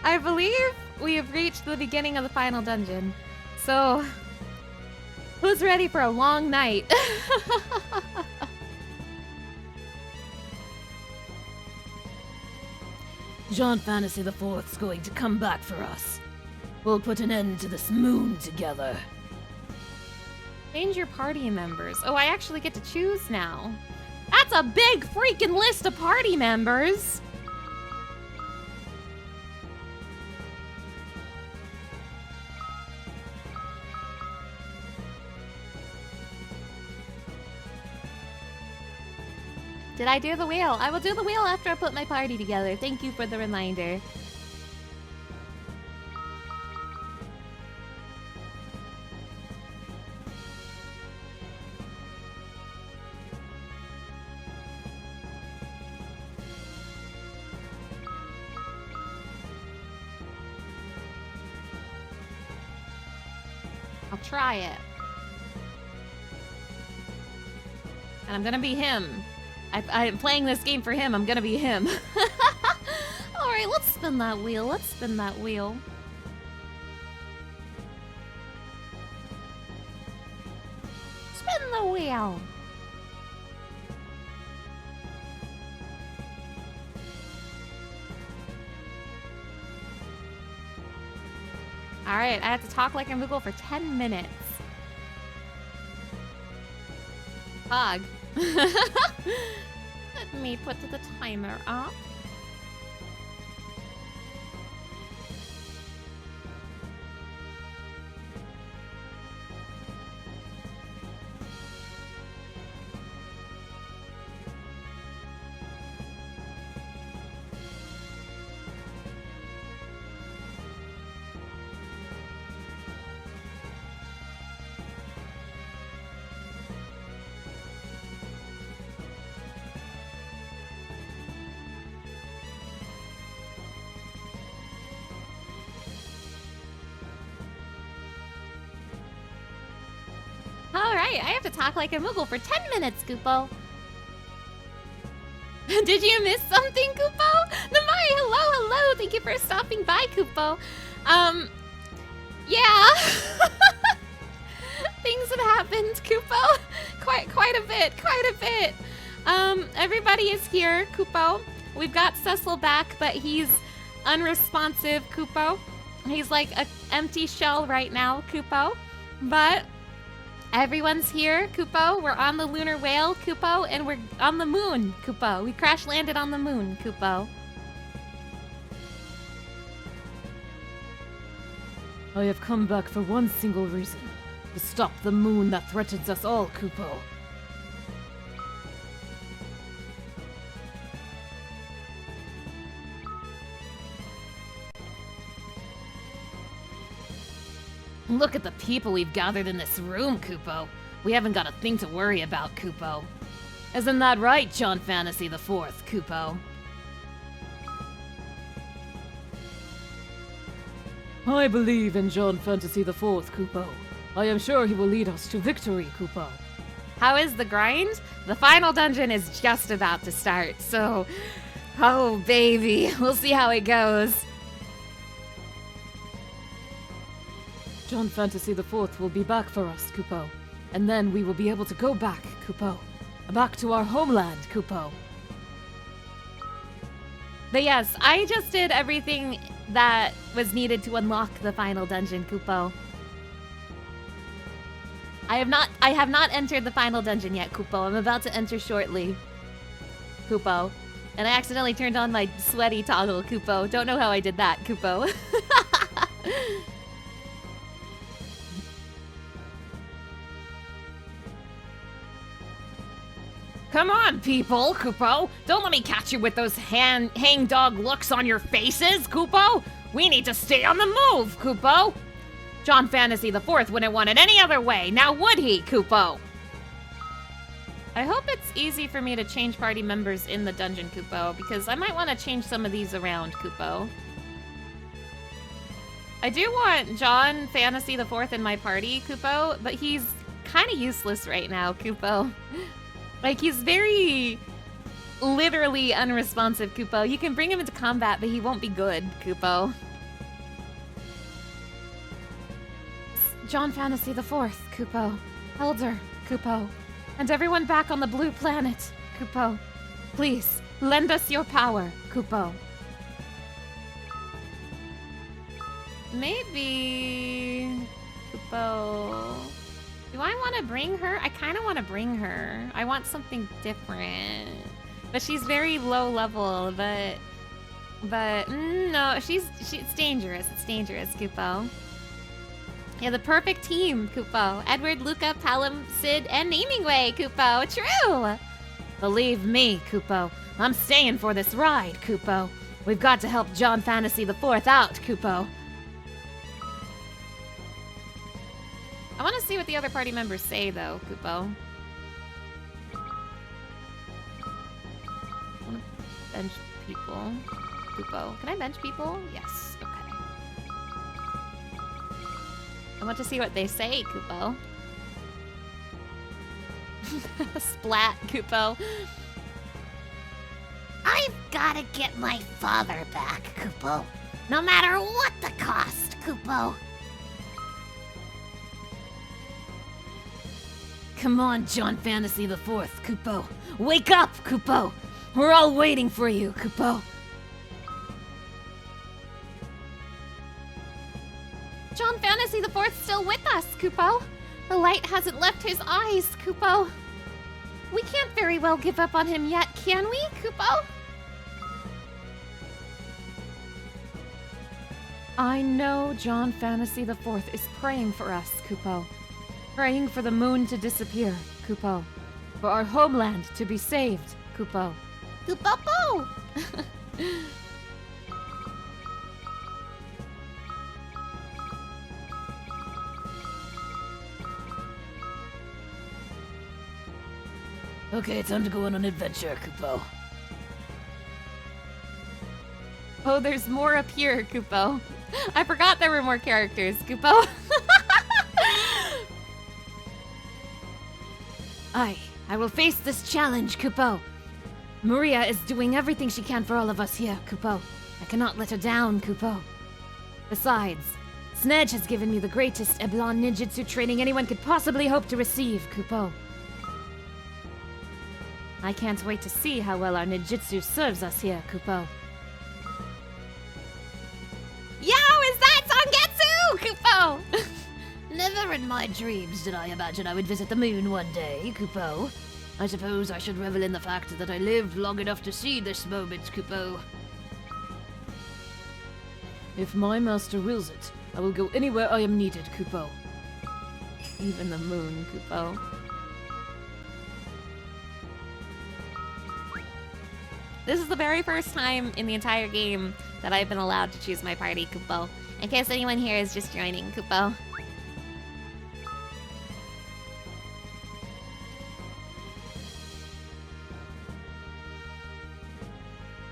I believe we have reached the beginning of the final dungeon. So, who's ready for a long night? John Fantasy IV's going to come back for us. We'll put an end to this moon together. Change your party members. Oh, I actually get to choose now. That's a big freaking list of party members. Did I do the wheel? I will do the wheel after I put my party together. Thank you for the reminder. I'll try it. And I'm gonna be him. I'm playing this game for him. I'm gonna be him. Alright, let's spin that wheel. Let's spin that wheel. Spin the wheel. Alright, I have to talk like a Moogle for 10 minutes. Hug. Let me put the timer up. Alright, I have to talk like a Moogle for 10 minutes, Kupo. Did you miss something, Kupo? Namai, hello, hello! Thank you for stopping by, Kupo. Yeah. Things have happened, Kupo. Quite a bit. Everybody is here, Kupo. We've got Cecil back, but he's unresponsive, Kupo. He's like an empty shell right now, Kupo. But everyone's here, Kupo. We're on the lunar whale, Kupo, and we're on the moon, Kupo. We crash landed on the moon, Kupo. I have come back for one single reason. To stop the moon that threatens us all, Kupo. Look at the people we've gathered in this room, Kupo. We haven't got a thing to worry about, Kupo. Isn't that right, John Fantasy IV, Kupo? I believe in John Fantasy IV, Kupo. I am sure he will lead us to victory, Kupo. How is the grind? The final dungeon is just about to start, so... Oh, baby. We'll see how it goes. John Fantasy IV will be back for us, Kupo. And then we will be able to go back, Kupo. Back to our homeland, Kupo. But yes, I just did everything that was needed to unlock the final dungeon, Kupo. I have not entered the final dungeon yet, Kupo. I'm about to enter shortly, Kupo. And I accidentally turned on my sweaty toggle, Kupo. Don't know how I did that, Kupo. Come on, people, Kupo. Don't let me catch you with those hangdog looks on your faces, Kupo. We need to stay on the move, Kupo. John Fantasy IV wouldn't want it any other way, now would he, Kupo? I hope it's easy for me to change party members in the dungeon, Kupo, because I might want to change some of these around, Kupo. I do want John Fantasy IV in my party, Kupo, but he's kind of useless right now, Kupo. Like, he's very literally unresponsive, Kupo. You can bring him into combat, but he won't be good, Kupo. John Fantasy IV, Kupo. Elder, Kupo. And everyone back on the blue planet, Kupo. Please, lend us your power, Kupo. Maybe... Kupo... Do I want to bring her? I kind of want to bring her. I want something different. But she's very low level, but no, it's dangerous. It's dangerous, Kupo. Yeah, the perfect team, Kupo. Edward, Luca, Palom, Sid, and Namingway, Kupo. True! Believe me, Kupo. I'm staying for this ride, Kupo. We've got to help John Fantasy IV out, Kupo. I want to see what the other party members say, though, Kupo. I want to bench people. Kupo. Can I bench people? Yes. Okay. I want to see what they say, Kupo. Splat, Kupo. I've gotta get my father back, Kupo. No matter what the cost, Kupo. Come on, John Fantasy IV, Kupo. Wake up, Kupo. We're all waiting for you, Kupo. John Fantasy IV's still with us, Kupo. The light hasn't left his eyes, Kupo. We can't very well give up on him yet, can we, Kupo? I know John Fantasy IV is praying for us, Kupo. Praying for the moon to disappear, Kupo. For our homeland to be saved, Kupo. Kupo-po! Okay, time to go on an adventure, Kupo. Oh, there's more up here, Kupo. I forgot there were more characters, Kupo. I will face this challenge, Kupo. Maria is doing everything she can for all of us here, Kupo. I cannot let her down, Kupo. Besides, Snedge has given me the greatest Eblon ninjutsu training anyone could possibly hope to receive, Kupo. I can't wait to see how well our ninjutsu serves us here, Kupo. Yo, is that Zangetsu, Kupo? Never in my dreams did I imagine I would visit the moon one day, Kupo. I suppose I should revel in the fact that I lived long enough to see this moment, Kupo. If my master wills it, I will go anywhere I am needed, Kupo. Even the moon, Kupo. This is the very first time in the entire game that I've been allowed to choose my party, Kupo. In case anyone here is just joining, Kupo.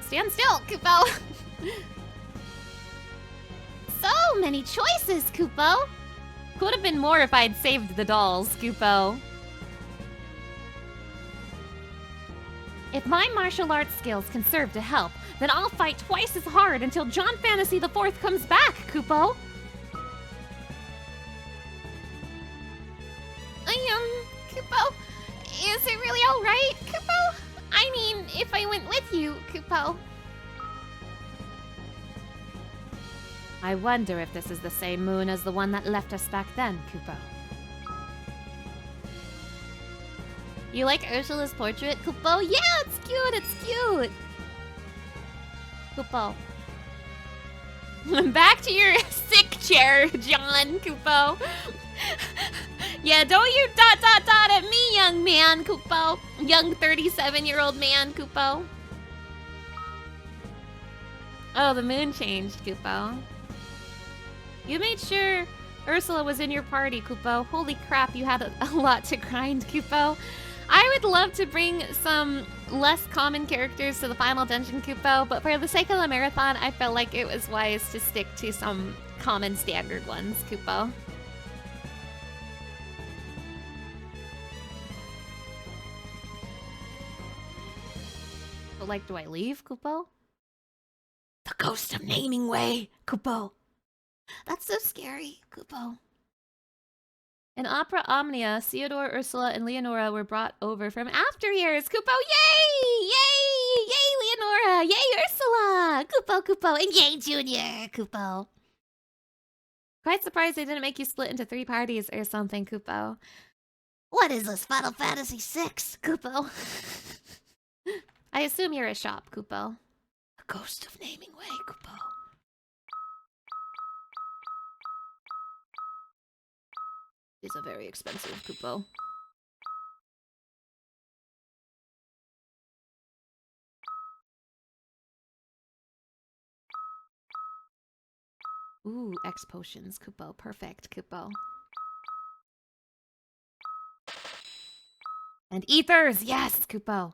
Stand still, Kupo! So many choices, Kupo! Could have been more if I'd saved the dolls, Kupo. If my martial arts skills can serve to help, then I'll fight twice as hard until John Fantasy IV comes back, Kupo! Kupo, is it really alright, Kupo? I mean, if I went with you, Kupo. I wonder if this is the same moon as the one that left us back then, Kupo. You like Ursula's portrait, Kupo? Yeah, it's cute, it's cute! Kupo. Back to your sick chair, John, Kupo. Yeah, don't you dot at me, young man, Kupo. Young 37-year-old man, Kupo. Oh, the moon changed, Kupo. You made sure Ursula was in your party, Kupo. Holy crap, you had a lot to grind, Kupo. I would love to bring some less common characters to the final dungeon, Kupo, but for the sake of the marathon, I felt like it was wise to stick to some common standard ones, Kupo. But like, do I leave, Kupo? The ghost of naming way, Kupo. That's so scary, Kupo. In Opera Omnia, Theodore, Ursula, and Leonora were brought over from after years. Kupo, yay! Yay! Yay, Leonora! Yay, Ursula! Kupo, Kupo, and yay, Junior, Kupo. Quite surprised they didn't make you split into 3 parties or something, Kupo. What is this, Final Fantasy VI, Kupo? I assume you're a shop, Kupo. The ghost of naming way, Kupo. These are very expensive, Kupo. Ooh, X potions, Kupo. Perfect, Kupo. And ethers, yes, Kupo.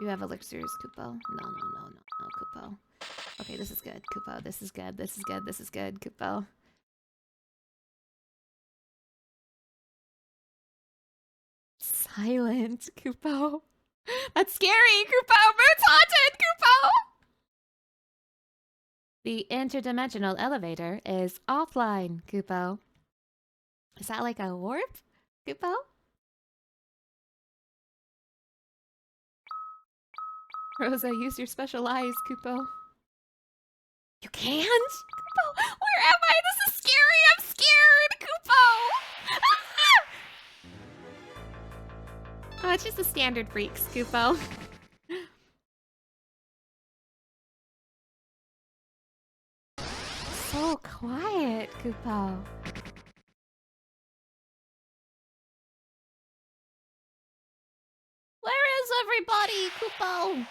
You have elixirs, Kupo? No, Kupo. Okay, this is good, Kupo. This is good, this is good, this is good, Kupo. Silent, Kupo. That's scary, Kupo! Moon's haunted, Kupo! The interdimensional elevator is offline, Kupo. Is that like a warp, Kupo? Rosa, use your special eyes, Kupo. You can't? Kupo, where am I? This is scary! I'm scared, Kupo! Oh, it's just the standard freaks, Kupo. So quiet, Kupo. Where is everybody, Kupo?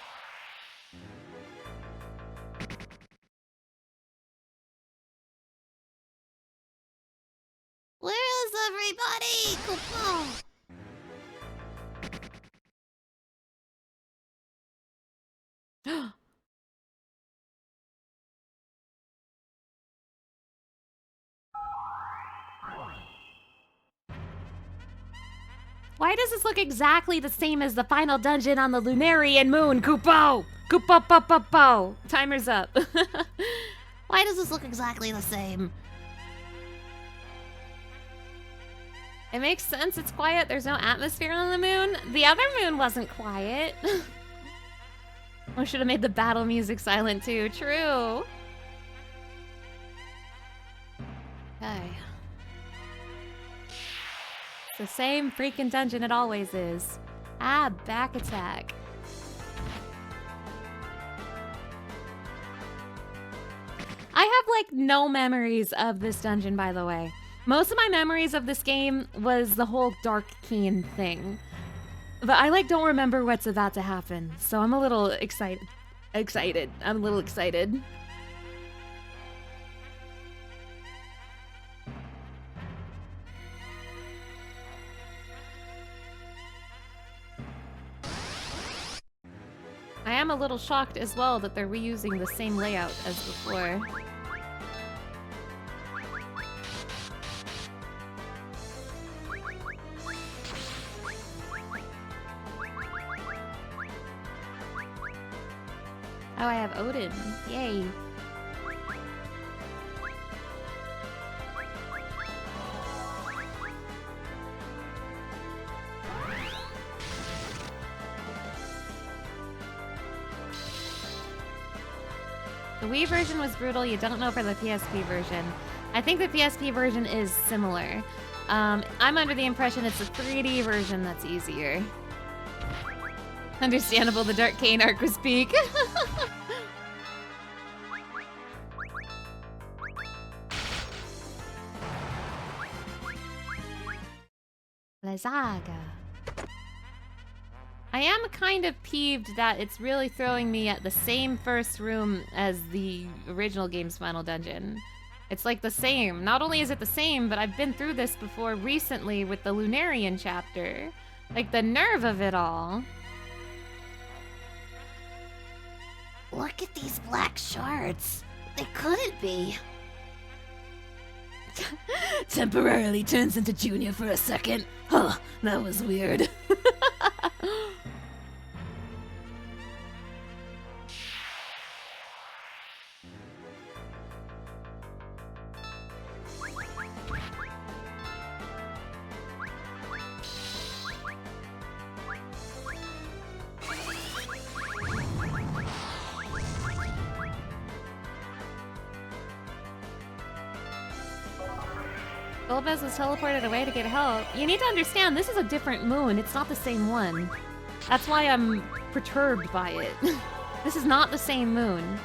Where is everybody, Kupo? Why does this look exactly the same as the final dungeon on the Lunarian moon, Kupo? Kupo-po-po-po. Timer's up. Why does this look exactly the same? It makes sense, it's quiet, there's no atmosphere on the moon. The other moon wasn't quiet. Or should have made the battle music silent too, true. Okay. It's the same freaking dungeon it always is. Ah, back attack. I have like no memories of this dungeon, by the way. Most of my memories of this game was the whole Dark Keen thing. But I like don't remember what's about to happen, so I'm a little excited. I'm a little excited. I am a little shocked as well that they're reusing the same layout as before. Oh, I have Odin. Yay. The Wii version was brutal. You don't know for the PSP version. I think the PSP version is similar. I'm under the impression it's the 3D version that's easier. Understandable, the Dark Cane arc was peak. Lazaga. I am kind of peeved that it's really throwing me at the same first room as the original game's final dungeon. It's like the same. Not only is it the same, but I've been through this before recently with the Lunarian chapter. Like, the nerve of it all. Look at these black shards. They couldn't be. Temporarily turns into Junior for a second. Huh, that was weird. Golbez was teleported away to get help. You need to understand, this is a different moon. It's not the same one. That's why I'm perturbed by it. This is not the same moon.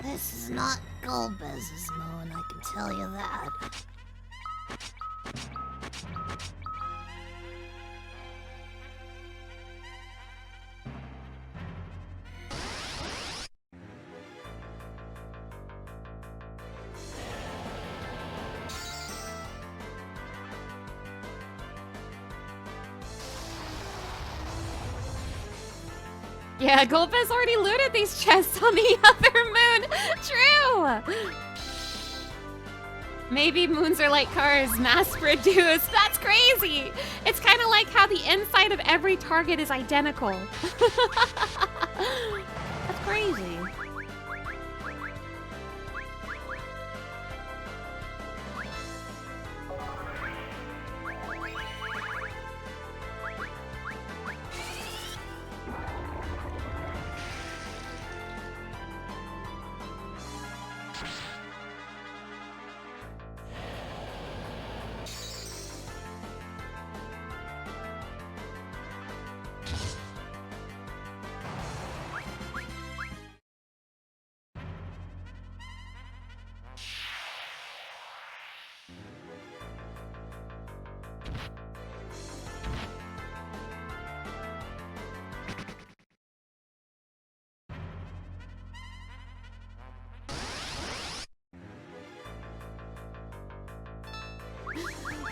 This is not Golbez's moon, I can tell you that. Yeah, Golbez already looted these chests on the other moon. True. Maybe moons are like cars, mass produced. That's crazy. It's kind of like how the inside of every target is identical. That's crazy.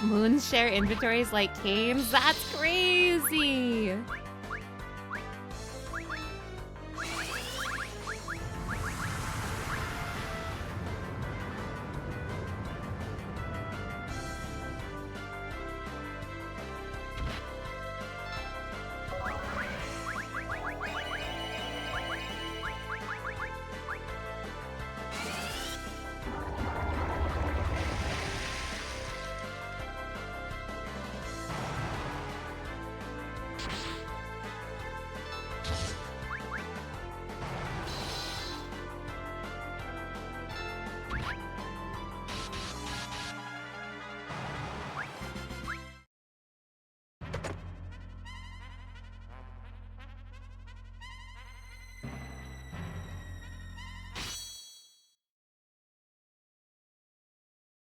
Moons share inventories like caves? That's crazy!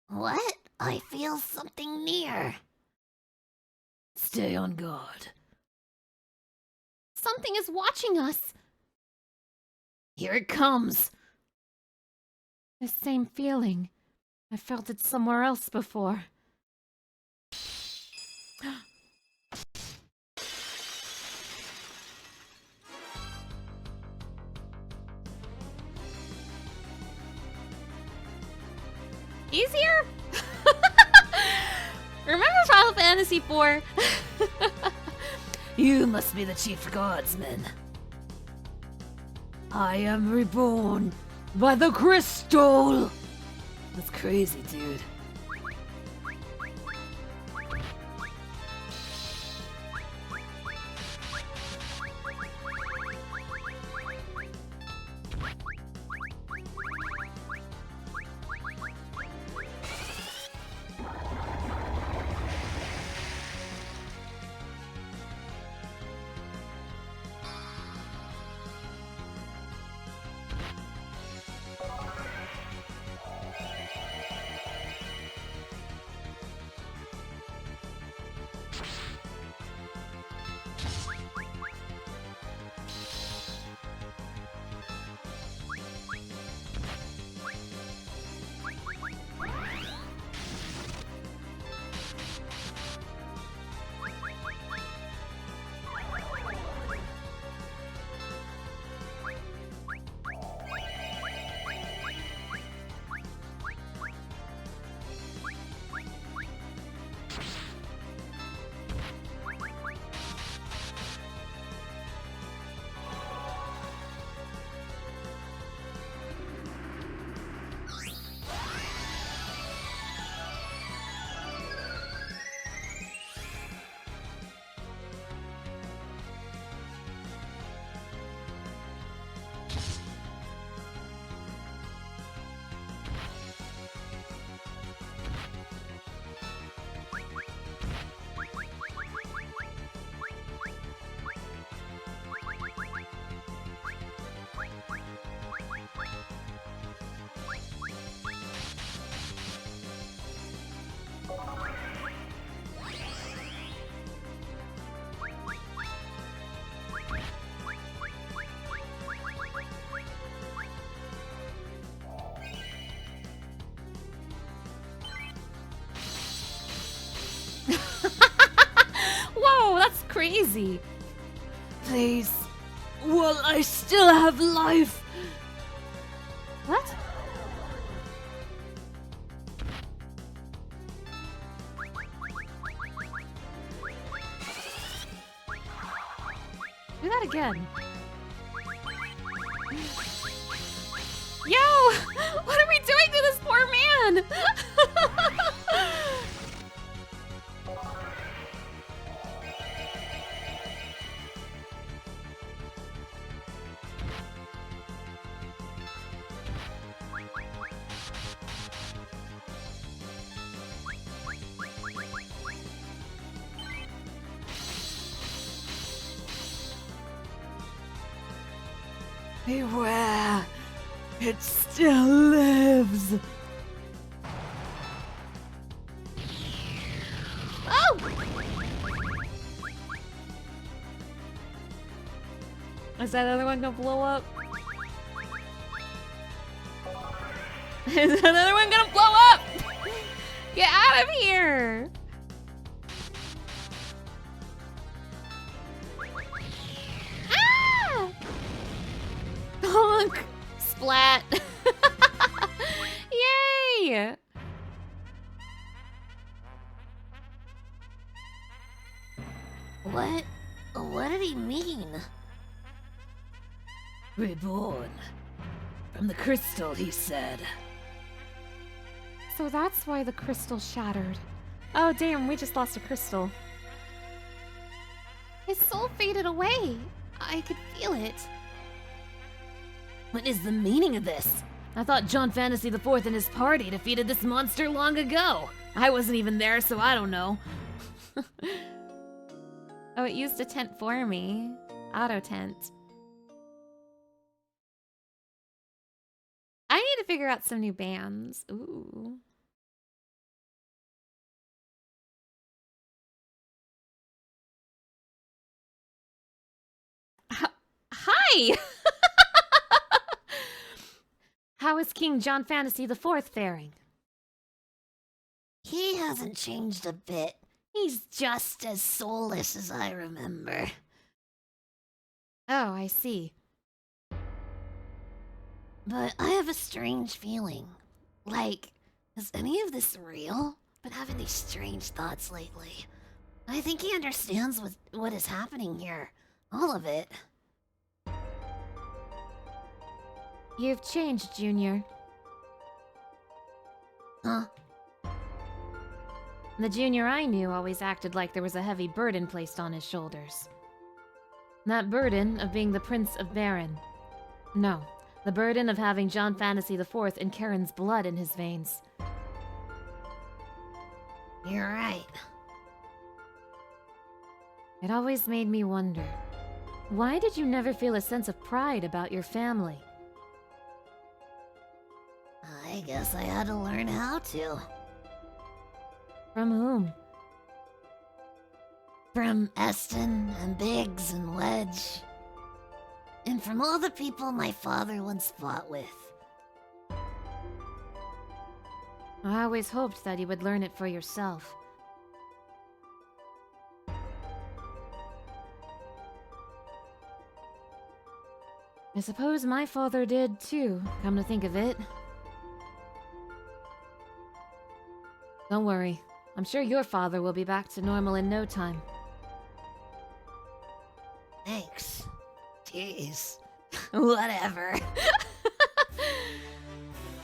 What? I feel something near. Stay on guard. Something is watching us! Here it comes. The same feeling. I felt it somewhere else before. Easier? Remember Final Fantasy IV? You must be the chief guardsman. I am reborn by the crystal. That's crazy, dude. Whoa, that's crazy. Please, while I still have life. What? Do that again. Yo! What are we doing to this poor man? Beware! It still lives! Oh! Is that other one gonna blow up? Is another one gonna blow up? Get out of here! Ah! Honk! Splat. Yay! What did he mean? Reborn. From the crystal, he said. So that's why the crystal shattered. Oh damn, we just lost a crystal. His soul faded away. I could feel it. What is the meaning of this? I thought John Fantasy IV and his party defeated this monster long ago. I wasn't even there, so I don't know. Oh, it used a tent for me. Auto tent. I need to figure out some new bands. Ooh. Hi! How is King John Fantasy IV faring? He hasn't changed a bit. He's just as soulless as I remember. Oh, I see. But I have a strange feeling. Like, is any of this real? Been having these strange thoughts lately. I think he understands what is happening here. All of it. You've changed, Junior. Huh? The Junior I knew always acted like there was a heavy burden placed on his shoulders. That burden of being the Prince of Baron. No, the burden of having John Fantasy IV and Karen's blood in his veins. You're right. It always made me wonder, why did you never feel a sense of pride about your family? I guess I had to learn how to. From whom? From Eston and Biggs and Wedge. And from all the people my father once fought with. I always hoped that you would learn it for yourself. I suppose my father did too, come to think of it. Don't worry. I'm sure your father will be back to normal in no time. Thanks. Jeez. Whatever.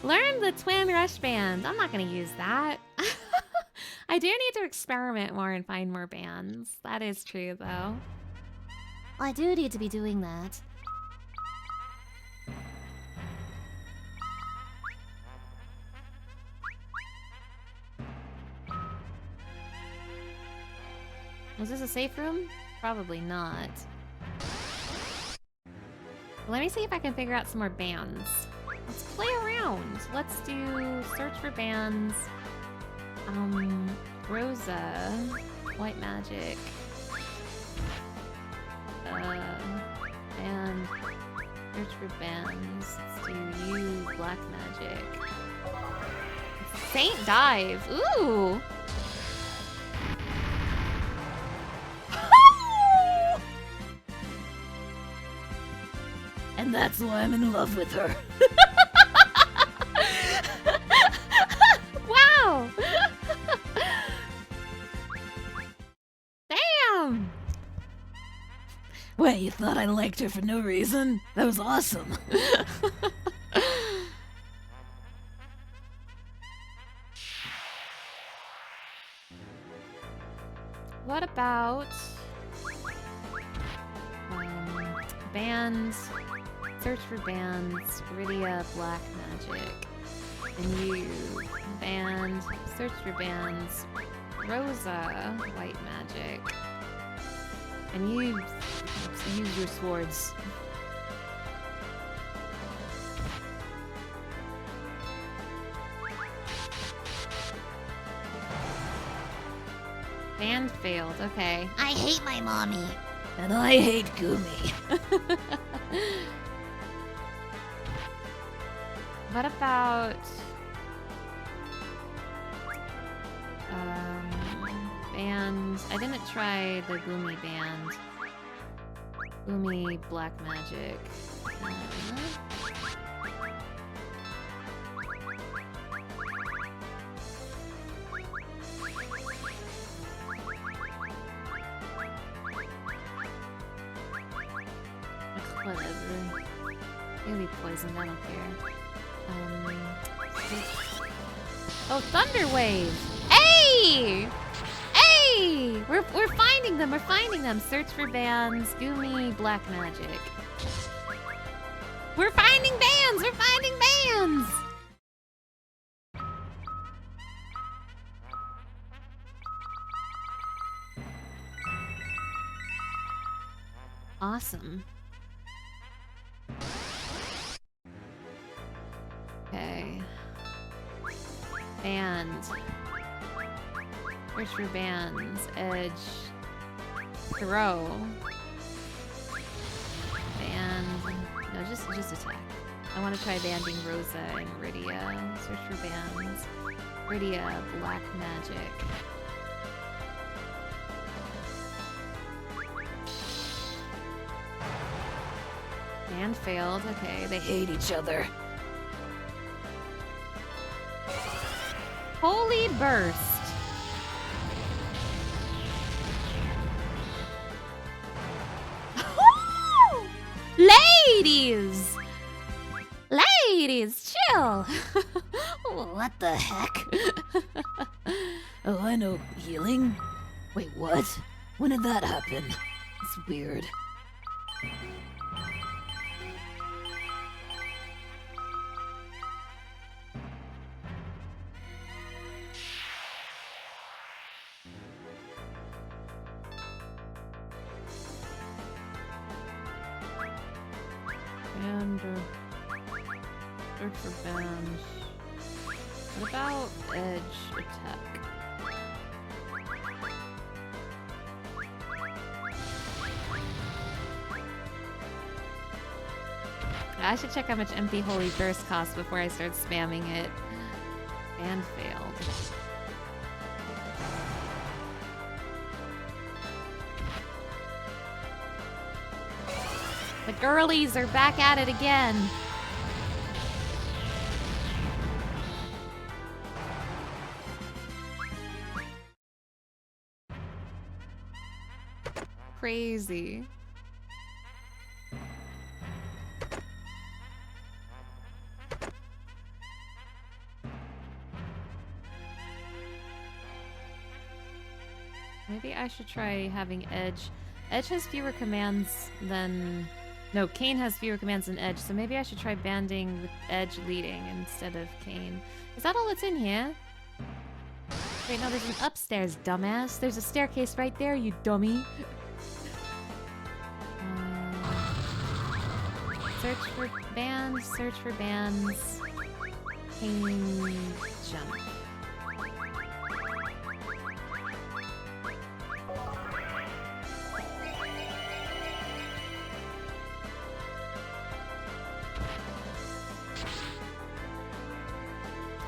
Learn the Twin Rush Band. I'm not gonna use that. I do need to experiment more and find more bands. That is true, though. I do need to be doing that. Was this a safe room? Probably not. Let me see if I can figure out some more bands. Let's play around. Let's do search for bands. Rosa, White Magic. And search for bands. Let's do you, Black Magic. Saint Dive. Ooh. And that's why I'm in love with her. Wow! Damn! Wait, you thought I liked her for no reason? That was awesome. What about bands? Search for bands. Rydia, black magic. And you, band. Search for bands. Rosa, white magic. And you use your swords. Band failed, okay. I hate my mommy. And I hate Gumi. What about band? I didn't try the Gumi band. Gumi black magic. Whatever. It'll be poisoned, I don't care. Oh, Thunder Wave! Hey! Hey! We're finding them, we're finding them. Search for bands, Gumi, black magic. We're finding bands, we're finding bands! Awesome. Okay. Band. Search for bands. Edge. Throw. Band. No, just attack. I want to try banding Rosa and Rydia. Search for bands. Rydia, black magic. Band failed. Okay, they hate each other. Holy Burst. Ladies! Ladies, chill! What the heck? Oh, I know healing. Wait, what? When did that happen? It's weird. And search for bands. What about edge attack? I should check how much empty Holy Burst costs before I start spamming it. And failed. The girlies are back at it again. Crazy. Maybe I should try having Edge. Edge has fewer commands than... No, Kane has fewer commands than Edge, so maybe I should try banding with Edge leading instead of Kane. Is that all that's in here? Wait, no, there's an upstairs, dumbass. There's a staircase right there, you dummy. Search for bands, search for bands. Kane, jump.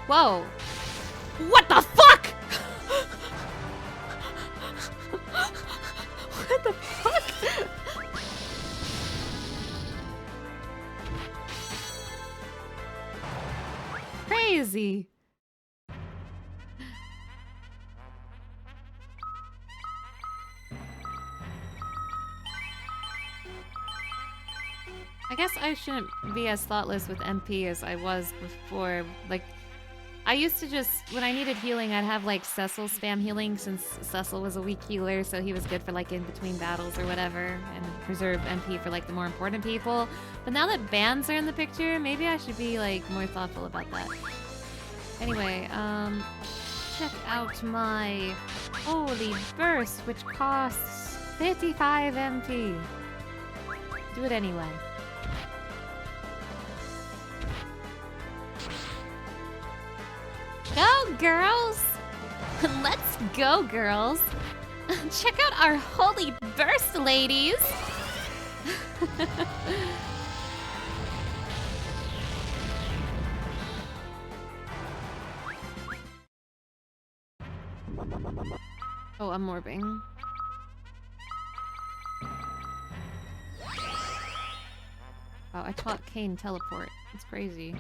Whoa! What the fuck?! What the fuck?! crazy. I guess I shouldn't be as thoughtless with MP as I was before. Like, I used to just, when I needed healing, I'd have like Cecil spam healing since Cecil was a weak healer, so he was good for like in between battles or whatever, and preserve MP for like the more important people. But now that bans are in the picture, maybe I should be like more thoughtful about that. Anyway, check out my Holy Burst, which costs 55 MP. Do it anyway. Go, girls! Let's go, girls! Check out our Holy Burst, ladies! Oh, I'm morbing. Wow, I taught Kane teleport. It's crazy.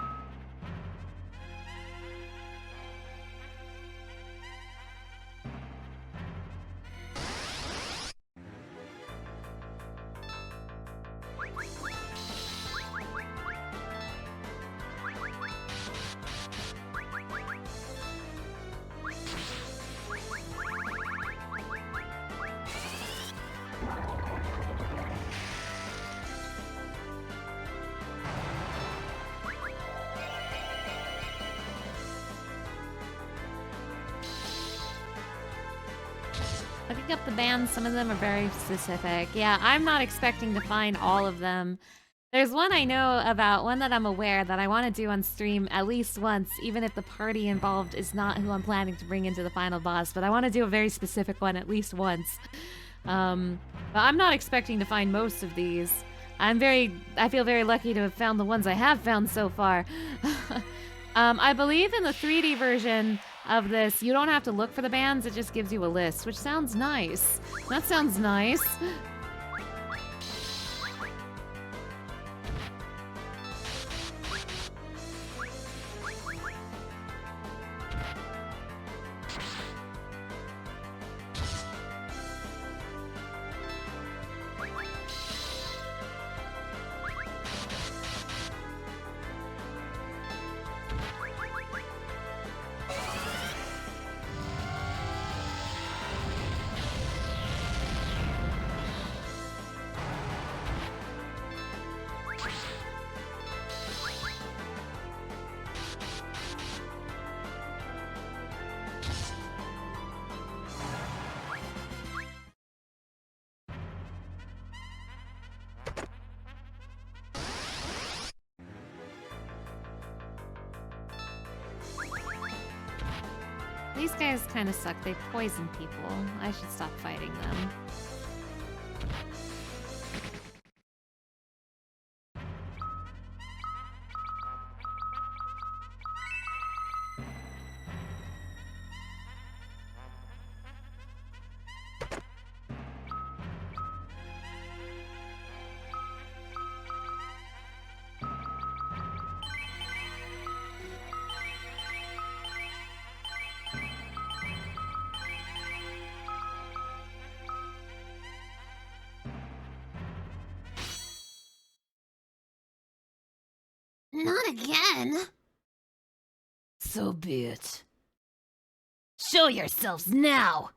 Looking up the bands, some of them are very specific. Yeah, I'm not expecting to find all of them. There's one I know about, one that I'm aware that I want to do on stream at least once, even if the party involved is not who I'm planning to bring into the final boss, but I want to do a very specific one at least once. But I'm not expecting to find most of these. I feel very lucky to have found the ones I have found so far. I believe in the 3D version of this, you don't have to look for the bands, it just gives you a list, which sounds nice. That sounds nice. These guys kind of suck. They poison people. I should stop fighting them. Not again. So be it. Show yourselves now!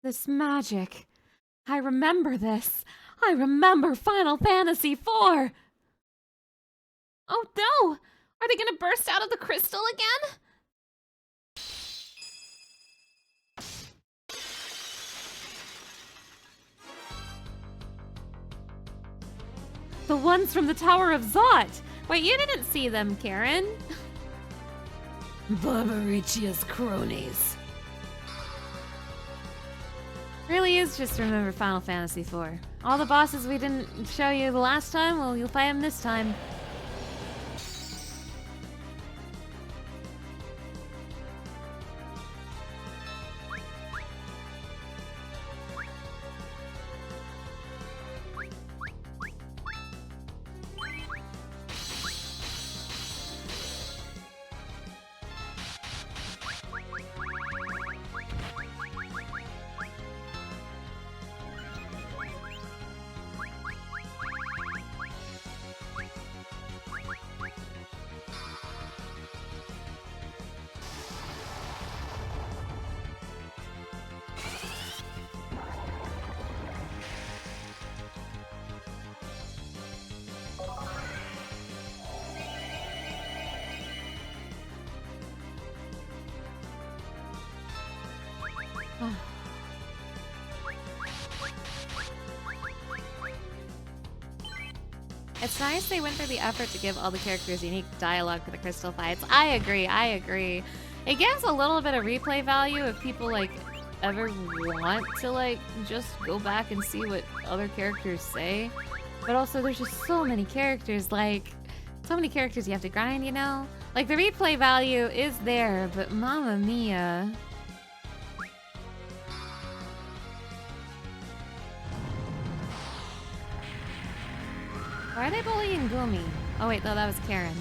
This magic. I remember this. I remember Final Fantasy IV. Oh no! Are they gonna burst out of the crystal again? The ones from the Tower of Zot. Wait, you didn't see them, Karen. Barbaricia's cronies. Really is just remember Final Fantasy IV. All the bosses we didn't show you the last time, well, you'll fight them this time. It's nice they went through the effort to give all the characters unique dialogue for the crystal fights. I agree, I agree. It gives a little bit of replay value if people, like, ever want to, like, just go back and see what other characters say. But also, there's just so many characters, like, so many characters you have to grind, you know? Like, the replay value is there, but mamma mia. Why are they bullying Gumi? Oh wait, no, that was Karen.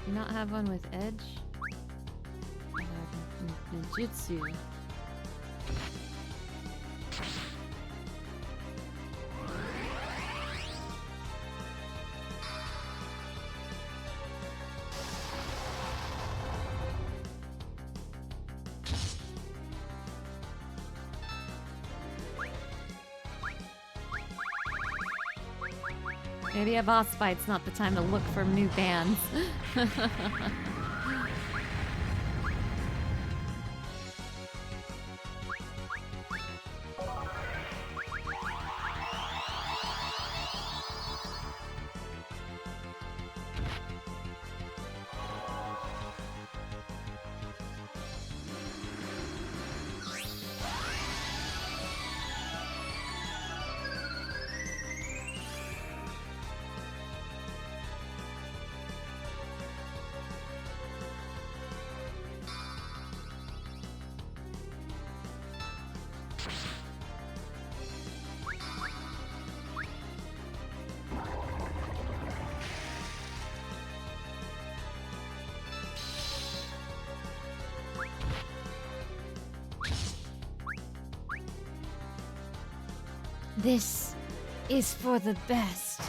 Do you not have one with Edge? Ninjutsu. Maybe a boss fight's not the time to look for new bands. This is for the best.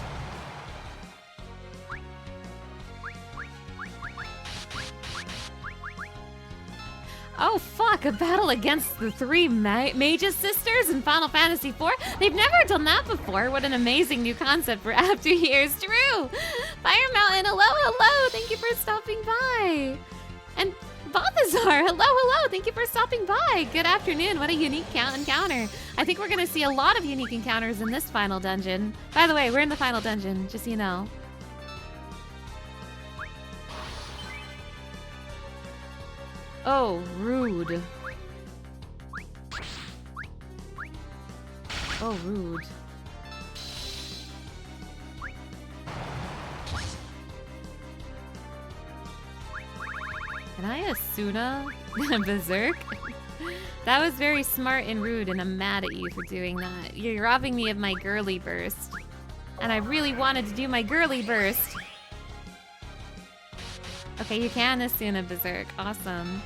Oh fuck, a battle against the three Magus sisters in Final Fantasy IV? They've never done that before. What an amazing new concept for after years. True! Fire Mountain, hello, hello! Thank you for stopping by! And Balthazar, hello, hello! Thank you for stopping by! Good afternoon, what a unique encounter. I think we're gonna see a lot of unique encounters in this final dungeon. By the way, we're in the final dungeon, just so you know. Oh, rude. Oh, rude. Can I Asuna Berserk? That was very smart and rude, and I'm mad at you for doing that. You're robbing me of my girly burst. And I really wanted to do my girly burst. Okay, you can Asuna Berserk. Awesome.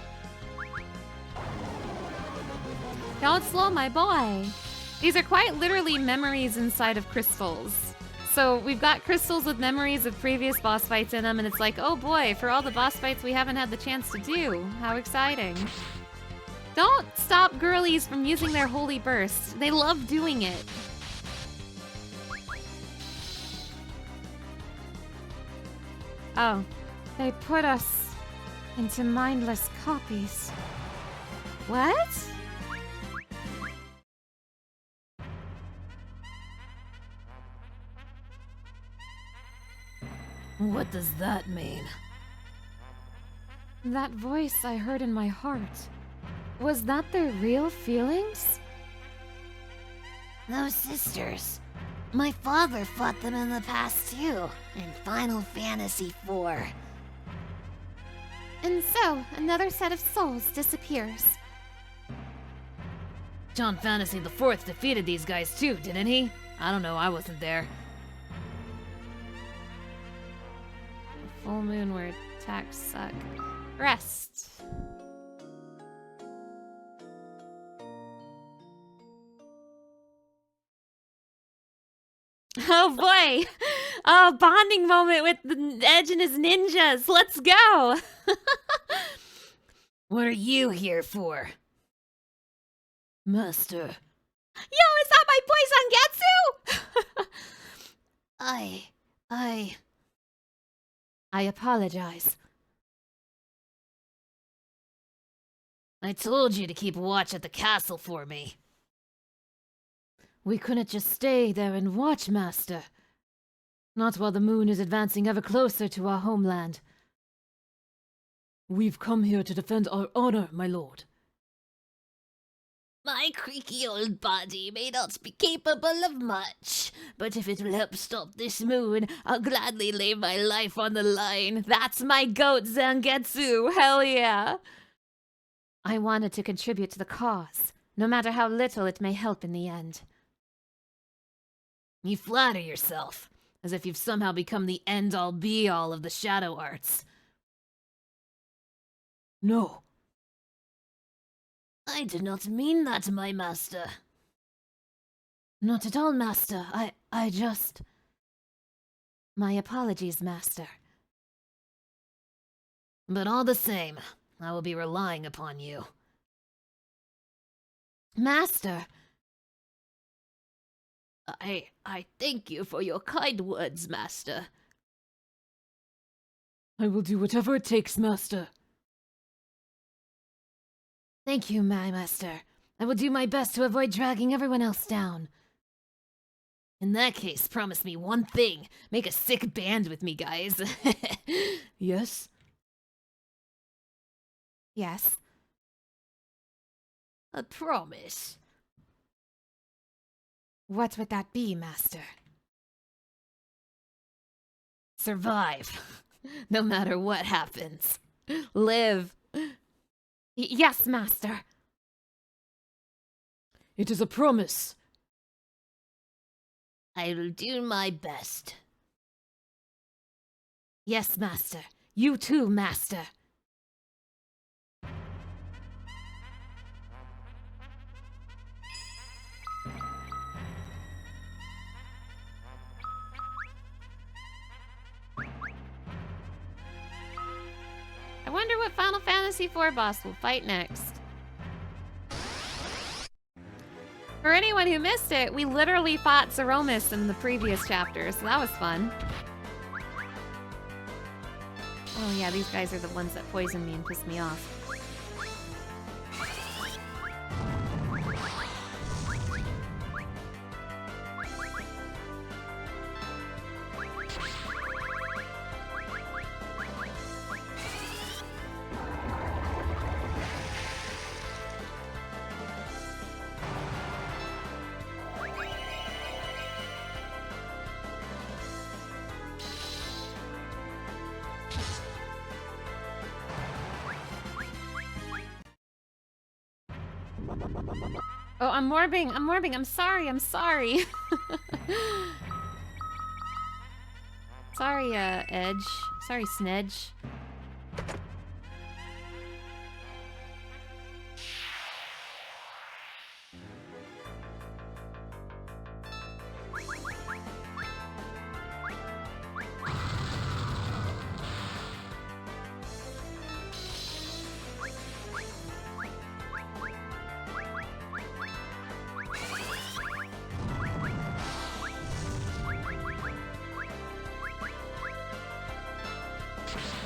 Don't slow my boy. These are quite literally memories inside of crystals. So we've got crystals with memories of previous boss fights in them, and it's like, oh boy, for all the boss fights we haven't had the chance to do. How exciting. Don't stop girlies from using their holy burst. They love doing it. Oh, they put us into mindless copies. What? What does that mean? That voice I heard in my heart. Was that their real feelings? Those sisters. My father fought them in the past too, in Final Fantasy IV. And so, another set of souls disappears. John Fantasy IV defeated these guys too, didn't he? I don't know, I wasn't there. Full moon where attacks suck. Rest. Oh boy! Oh, bonding moment with the Edge and his ninjas. Let's go! What are you here for? Master. Yo, is that my boy Zangetsu? I apologize. I told you to keep watch at the castle for me. We couldn't just stay there and watch, Master. Not while the moon is advancing ever closer to our homeland. We've come here to defend our honor, my lord. My creaky old body may not be capable of much, but if it will help stop this moon, I'll gladly lay my life on the line. That's my goat, Zangetsu. Hell yeah. I wanted to contribute to the cause, no matter how little it may help in the end. You flatter yourself, as if you've somehow become the end-all be-all of the shadow arts. No. I did not mean that, my master. Not at all, Master. I just... My apologies, Master. But all the same, I will be relying upon you. Master! I thank you for your kind words, Master. I will do whatever it takes, Master. Thank you, my master. I will do my best to avoid dragging everyone else down. In that case, promise me one thing. Make a sick band with me, guys. Yes? Yes. A promise. What would that be, Master? Survive. No matter what happens. Live. Yes, Master. It is a promise. I will do my best. Yes, Master. You too, Master. I wonder what Final Fantasy IV boss will fight next. For anyone who missed it, we literally fought Zeromus in the previous chapter, so that was fun. Oh yeah, these guys are the ones that poisoned me and pissed me off. Oh, I'm morbing, I'm sorry. Sorry, Edge. Sorry, Snedge.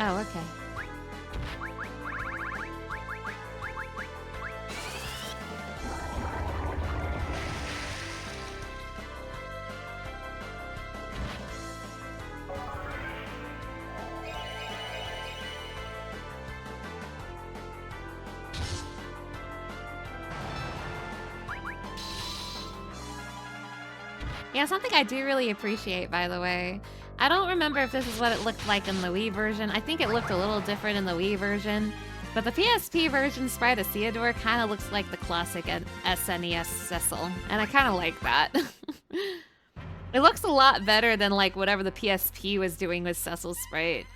Oh, okay. Yeah, something I do really appreciate, by the way. I don't remember if this is what it looked like in the Wii version. I think it looked a little different in the Wii version. But the PSP version sprite of Theodore kind of looks like the classic SNES Cecil. And I kind of like that. It looks a lot better than like whatever the PSP was doing with Cecil's sprite.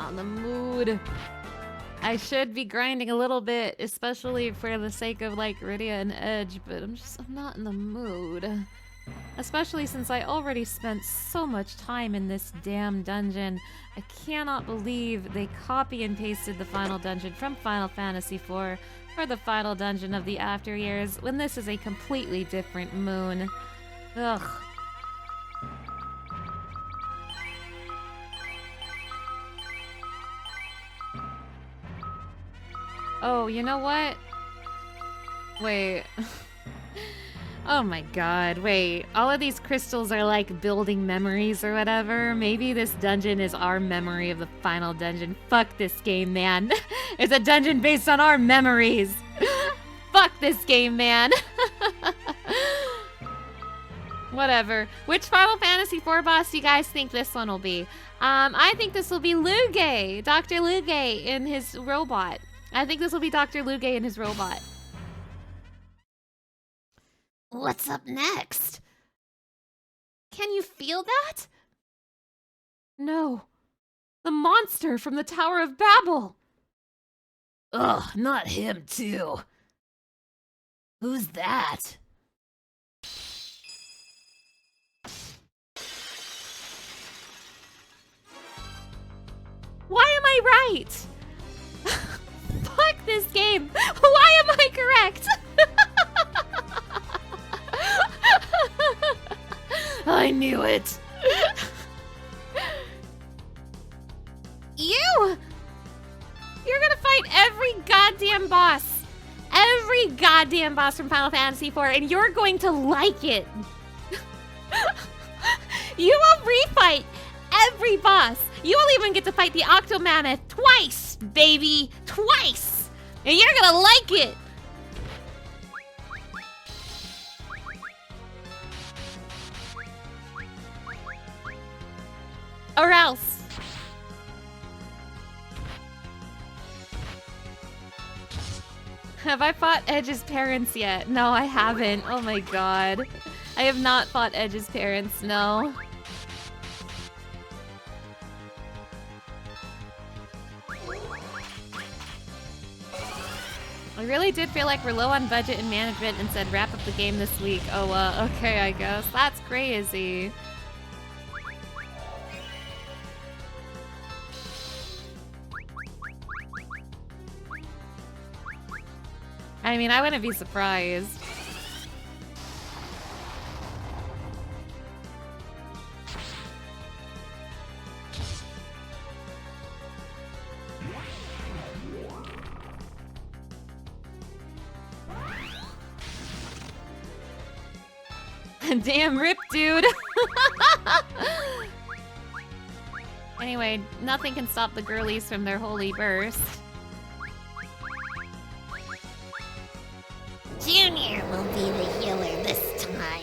not in the mood. I should be grinding a little bit, especially for the sake of like Rydia and Edge, but I'm not in the mood. Especially since I already spent so much time in this damn dungeon. I cannot believe they copy and pasted the final dungeon from Final Fantasy IV for the final dungeon of the After Years when this is a completely different moon. Ugh. Oh, you know what? Wait. Oh my god, wait. All of these crystals are like building memories or whatever. Maybe this dungeon is our memory of the final dungeon. Fuck this game, man. It's a dungeon based on our memories. Fuck this game, man. Whatever. Which Final Fantasy IV boss do you guys think this one will be? I think this will be Luge. Dr. Luge in his robot. I think this will be Dr. Luge and his robot. What's up next? Can you feel that? No. The monster from the Tower of Babel. Ugh, not him too. Who's that? Why am I right? Fuck this game. Why am I correct? I knew it. You're gonna fight every goddamn boss. Every goddamn boss from Final Fantasy IV, and you're going to like it. You will refight every boss. You will even get to fight the Octomammoth twice, baby. Twice. And you're gonna like it. Or else. Have I fought Edge's parents yet? No, I haven't. Oh my god. I have not fought Edge's parents, no. I really did feel like we're low on budget and management and said wrap up the game this week. Oh, okay, I guess. That's crazy. I mean, I wouldn't be surprised. Damn rip, dude. Anyway, nothing can stop the girlies from their holy burst. Junior will be the healer this time.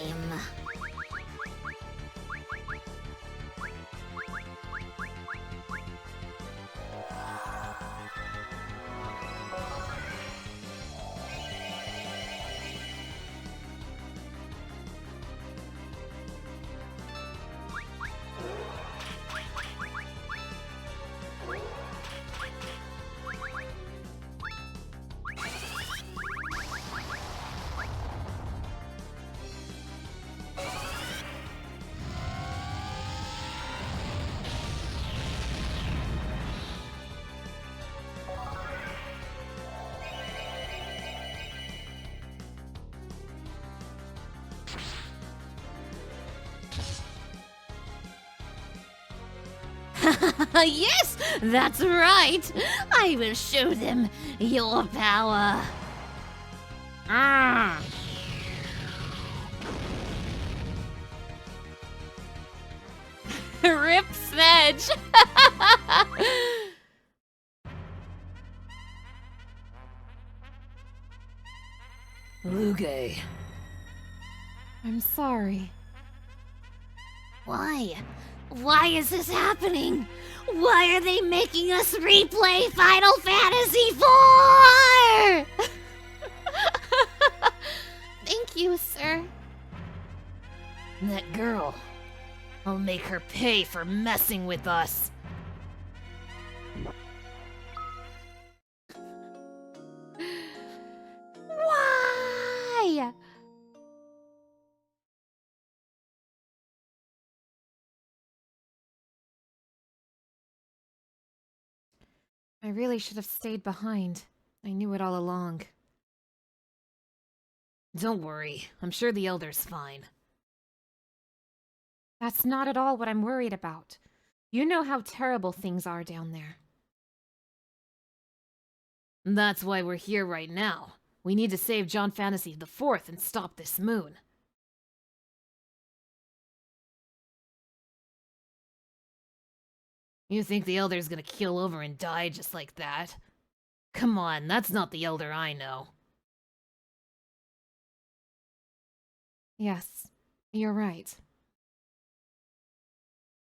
Yes, that's right. I will show them your power. Rip Snedge. Luge. I'm sorry. Why? Why is this happening? Why are they making us replay Final Fantasy IV? Thank you, sir. That girl. I'll make her pay for messing with us. I really should have stayed behind. I knew it all along. Don't worry, I'm sure the Elder's fine. That's not at all what I'm worried about. You know how terrible things are down there. That's why we're here right now. We need to save John Fantasy IV and stop this moon. You think the Elder's gonna keel over and die just like that? Come on, that's not the Elder I know. Yes, you're right.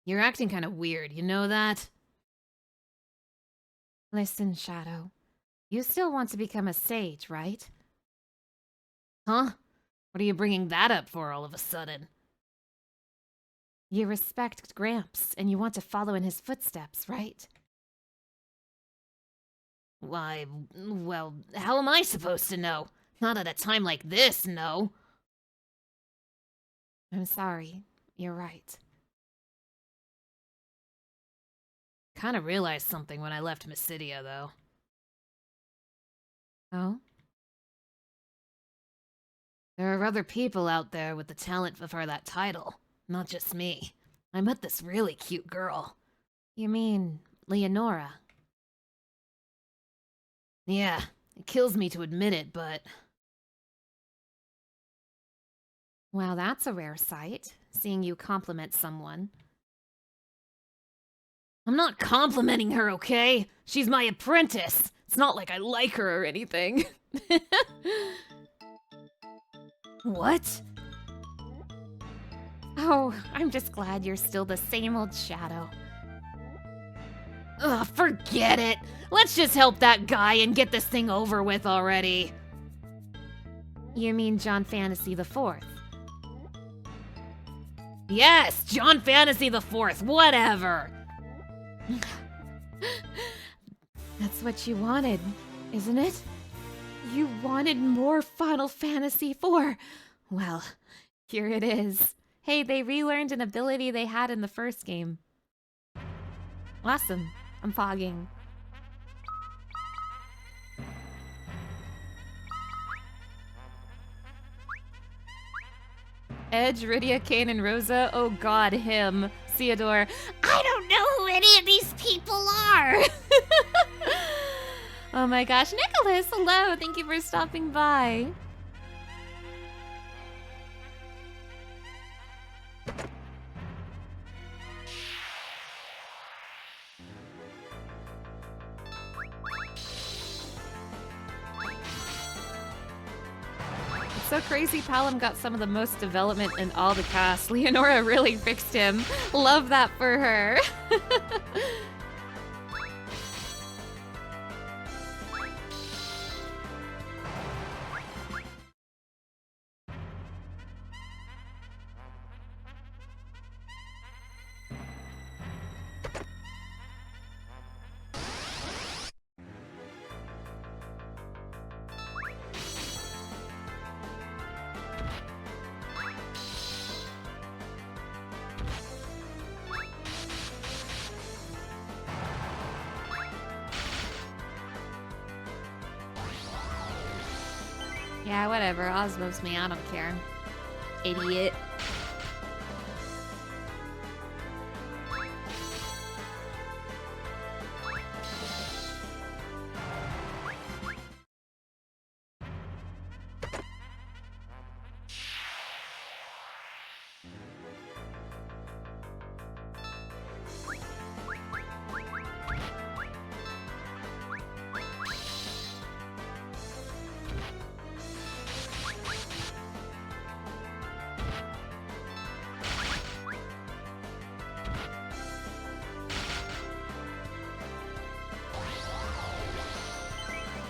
You're acting kind of weird, you know that? Listen, Shadow. You still want to become a sage, right? Huh? What are you bringing that up for all of a sudden? You respect Gramps, and you want to follow in his footsteps, right? Why, well, how am I supposed to know? Not at a time like this, no. I'm sorry. You're right. Kinda realized something when I left Mysidia, though. Oh? There are other people out there with the talent for that title. Not just me. I met this really cute girl. You mean Leonora? Yeah, it kills me to admit it, but... Well, that's a rare sight, seeing you compliment someone. I'm not complimenting her, okay? She's my apprentice. It's not like I like her or anything. What? Oh, I'm just glad you're still the same old Shadow. Ugh, forget it. Let's just help that guy and get this thing over with already. You mean John Fantasy IV? Yes, John Fantasy IV, whatever. That's what you wanted, isn't it? You wanted more Final Fantasy IV. Well, here it is. Hey, they relearned an ability they had in the first game. Awesome. I'm fogging. Edge, Rydia, Kane, and Rosa. Oh god, him. Theodore. I don't know who any of these people are. Oh my gosh, Nicholas, hello. Thank you for stopping by. It's so crazy Palom got some of the most development in all the cast. Leonora really fixed him. Love that for her. Yeah, whatever. Osmos me. I don't care. Idiot.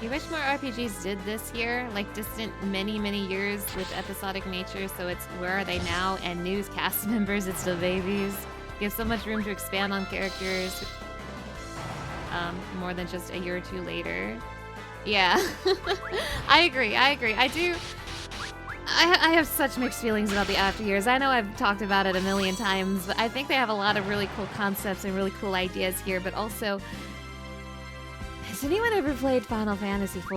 You wish more RPGs did this here, like distant many years with episodic nature, so it's where are they now, and new cast members, it's the babies. Give so much room to expand on characters more than just a year or two later. Yeah, I agree. I have such mixed feelings about the after years. I know I've talked about it a million times, but I think they have a lot of really cool concepts and really cool ideas here, but also Has anyone ever played Final Fantasy IV?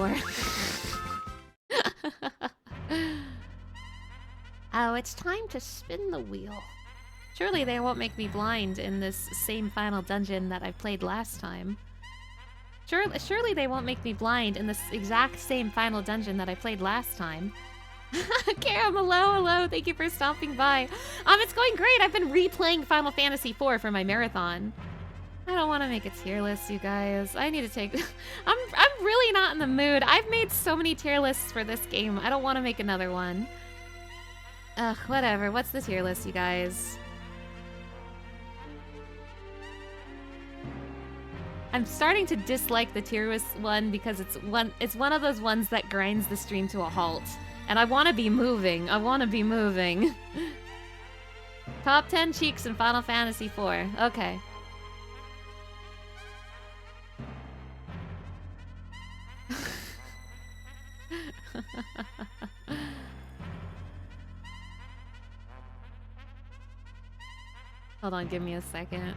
Oh, it's time to spin the wheel. Surely they won't make me blind in this same final dungeon that I played last time. Surely they won't make me blind in this exact same final dungeon that I played last time. Karam, hello. Thank you for stopping by. It's going great. I've been replaying Final Fantasy IV for my marathon. I don't want to make a tier list, you guys. I need to take... I'm really not in the mood. I've made so many tier lists for this game. I don't want to make another one. Ugh, whatever. What's the tier list, you guys? I'm starting to dislike the tier list one because it's one of those ones that grinds the stream to a halt. And I want to be moving. Top 10 cheeks in Final Fantasy IV. Okay. Hold on, give me a second.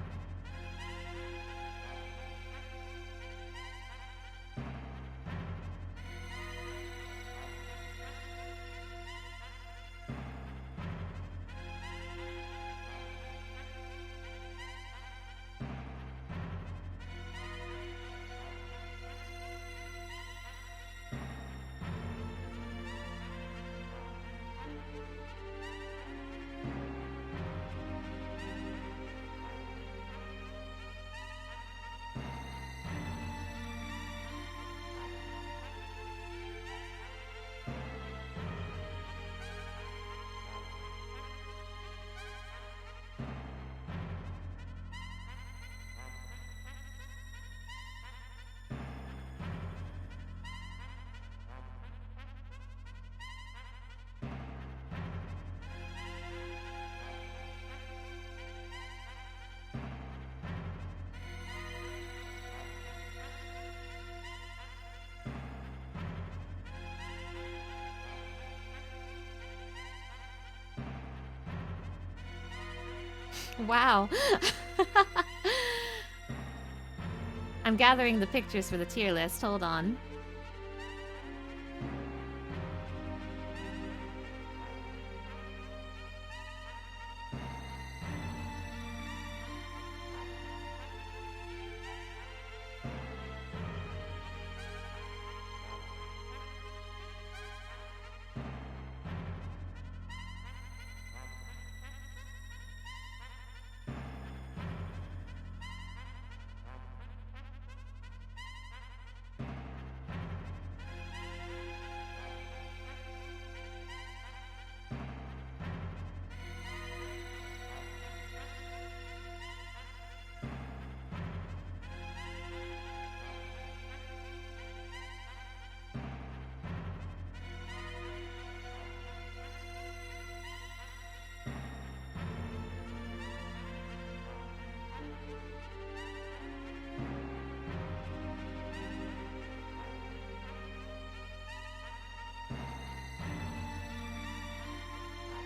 Wow. I'm gathering the pictures for the tier list. Hold on.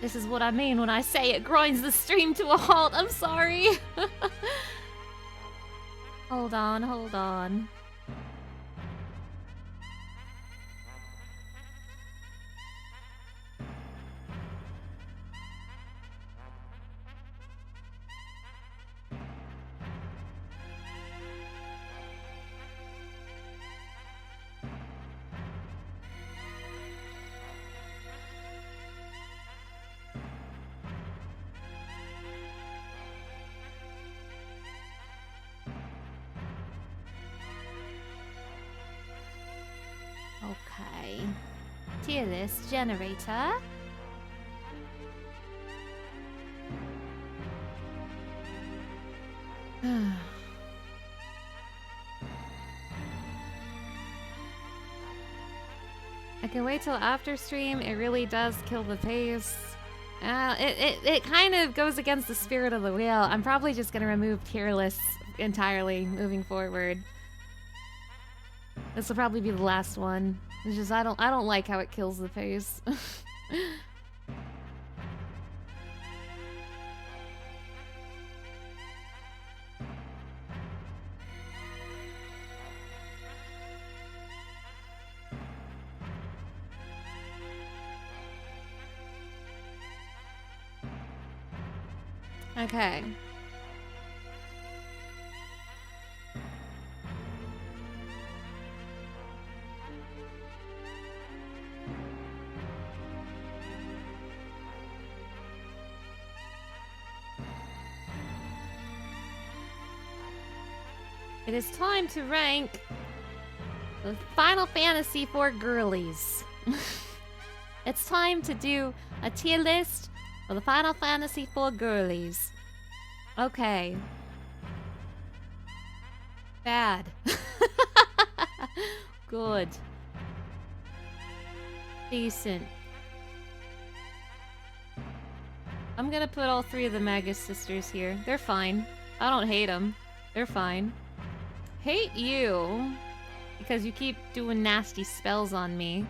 This is what I mean when I say it grinds the stream to a halt. I'm sorry. Hold on. Okay. Tier list generator. I can wait till after stream. It really does kill the pace. It kind of goes against the spirit of the wheel. I'm probably just gonna remove tier lists entirely moving forward. This will probably be the last one. It's just I don't like how it kills the pace. Okay. It is time to rank the Final Fantasy IV girlies. It's time to do a tier list for the Final Fantasy IV girlies. Okay. Bad. Good. Decent. I'm gonna put all three of the Magus sisters here. They're fine. I don't hate them. They're fine. Hate you because you keep doing nasty spells on me.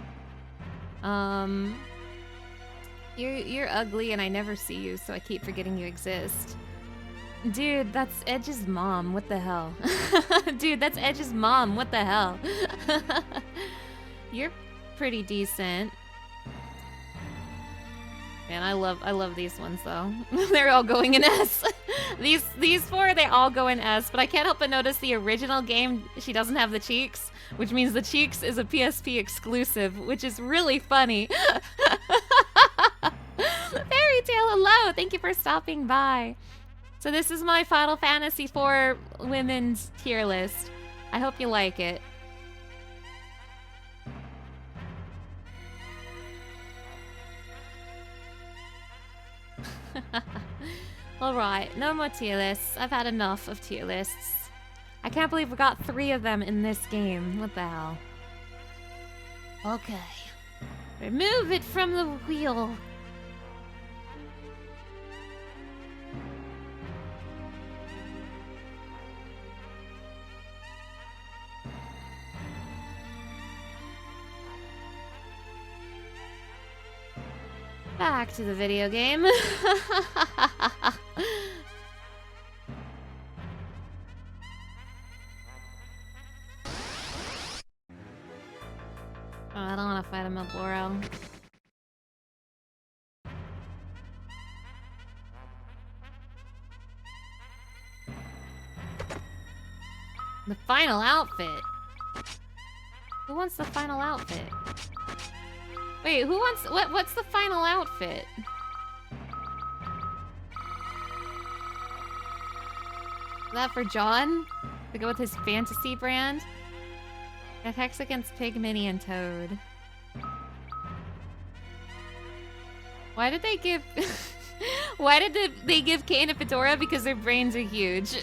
You're ugly and I never see you, so I keep forgetting you exist. Dude, that's Edge's mom. What the hell? Dude, that's Edge's mom. What the hell? You're pretty decent. Man, I love these ones though. They're all going in S. These four, they all go in S, but I can't help but notice the original game, she doesn't have the cheeks, which means the cheeks is a PSP exclusive, which is really funny. Fairy Tale, hello! Thank you for stopping by. So this is my Final Fantasy IV women's tier list. I hope you like it. Alright, no more tier lists. I've had enough of tier lists. I can't believe we got 3 of them in this game. What the hell? Okay. Remove it from the wheel. Back to the video game. Oh, I don't want to fight a Malboro. The final outfit. Who wants the final outfit? Wait, who wants what's the final outfit? Is that for John? To go with his fantasy brand? Attacks against Pigmini and Toad. Why did they give why did they give Kane a fedora? Because their brains are huge.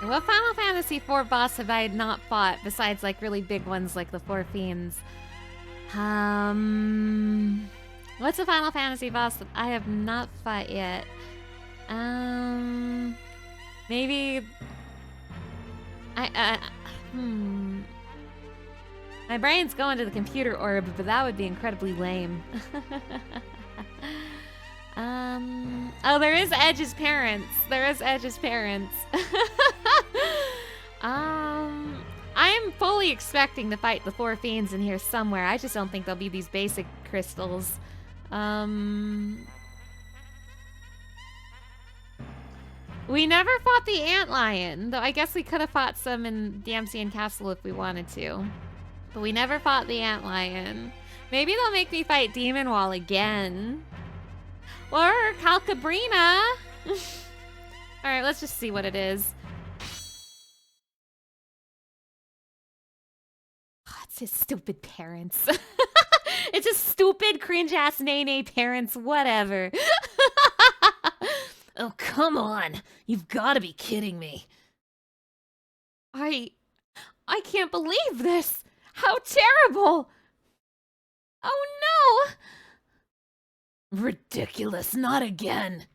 What Final Fantasy IV boss have I not fought besides like really big ones like the Four Fiends? What's a Final Fantasy boss that I have not fought yet? Maybe my brain's going to the computer orb, but that would be incredibly lame. Oh, there is Edge's parents. There is Edge's parents. I am fully expecting to fight the Four Fiends in here somewhere. I just don't think they'll be these basic crystals. We never fought the Antlion, though I guess we could have fought some in the MCN Castle if we wanted to. But we never fought the Antlion. Maybe they'll make me fight Demon Wall again. Or Calcabrina. Alright, let's just see what it is. Oh, it's his stupid parents. It's his stupid, cringe-ass Nene parents, whatever. Oh, come on. You've got to be kidding me. I can't believe this. How terrible. Oh no. Ridiculous, not again.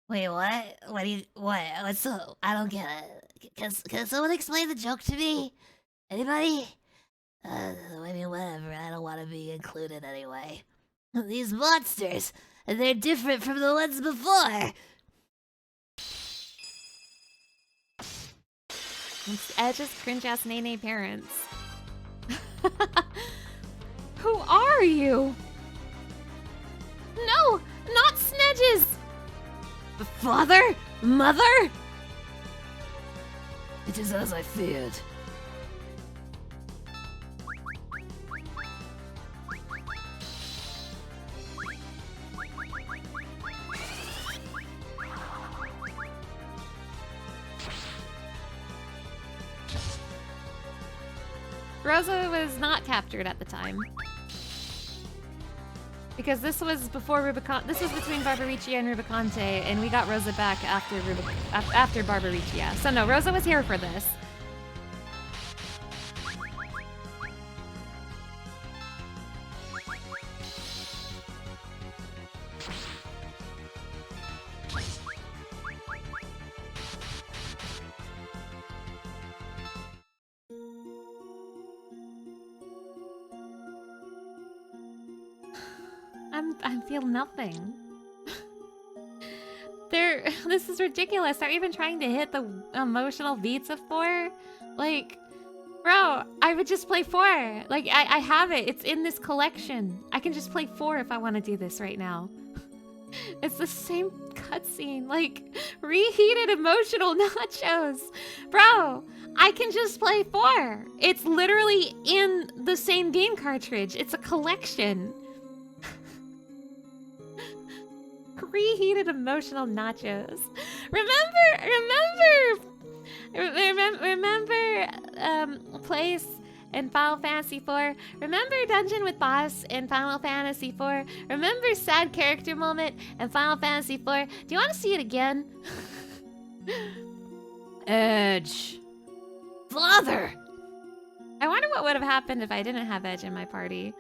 Wait, what? What? What's the... I don't get it. Can someone explain the joke to me? Anybody? I mean, whatever. I don't want to be included anyway. These monsters, they're different from the ones before. It's Edge's cringe-ass Nene parents. Who are you? No, not Snedges! Father? Mother? It is as I feared. Rosa was not captured at the time. Because this was before Rubicon. This was between Barbaricia and Rubicante, and we got Rosa back after after Barbaricia. So no, Rosa was here for this. I feel nothing. This is ridiculous. They're even trying to hit the emotional beats of 4. Like, bro, I would just play 4. Like, I have it. It's in this collection. I can just play 4 if I want to do this right now. It's the same cutscene. Like, reheated emotional nachos. Bro, I can just play 4. It's literally in the same game cartridge. It's a collection. Reheated emotional nachos. Remember place in Final Fantasy IV. Remember dungeon with boss in Final Fantasy IV. Remember sad character moment in Final Fantasy IV. Do you want to see it again? Edge. Father! I wonder what would have happened if I didn't have Edge in my party.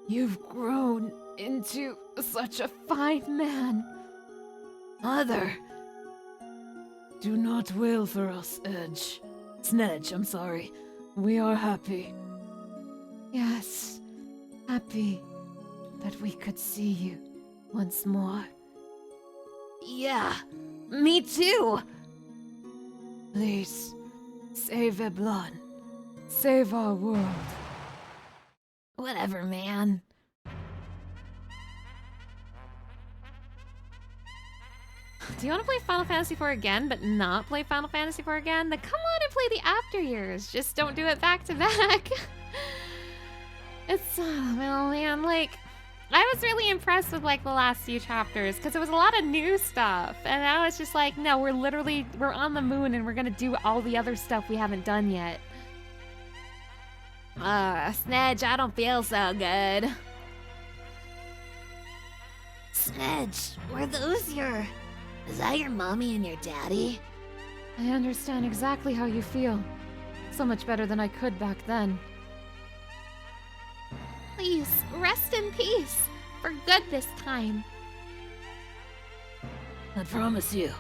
You've grown into such a fine man. Mother! Do not wail for us, Edge. Snedge, I'm sorry. We are happy. Yes, happy that we could see you once more. Yeah, me too! Please, save Eblon. Save our world. Whatever, man. Do you want to play Final Fantasy IV again, but not play Final Fantasy IV again? Then come on and play the after years. Just don't do it back to back. It's, oh man, like, I was really impressed with like the last few chapters because it was a lot of new stuff. And now it's just like, no, we're on the moon and we're gonna do all the other stuff we haven't done yet. Snedge, I don't feel so good. Snedge, were those your... Is that your mommy and your daddy? I understand exactly how you feel. So much better than I could back then. Please, rest in peace. For good this time. I promise you,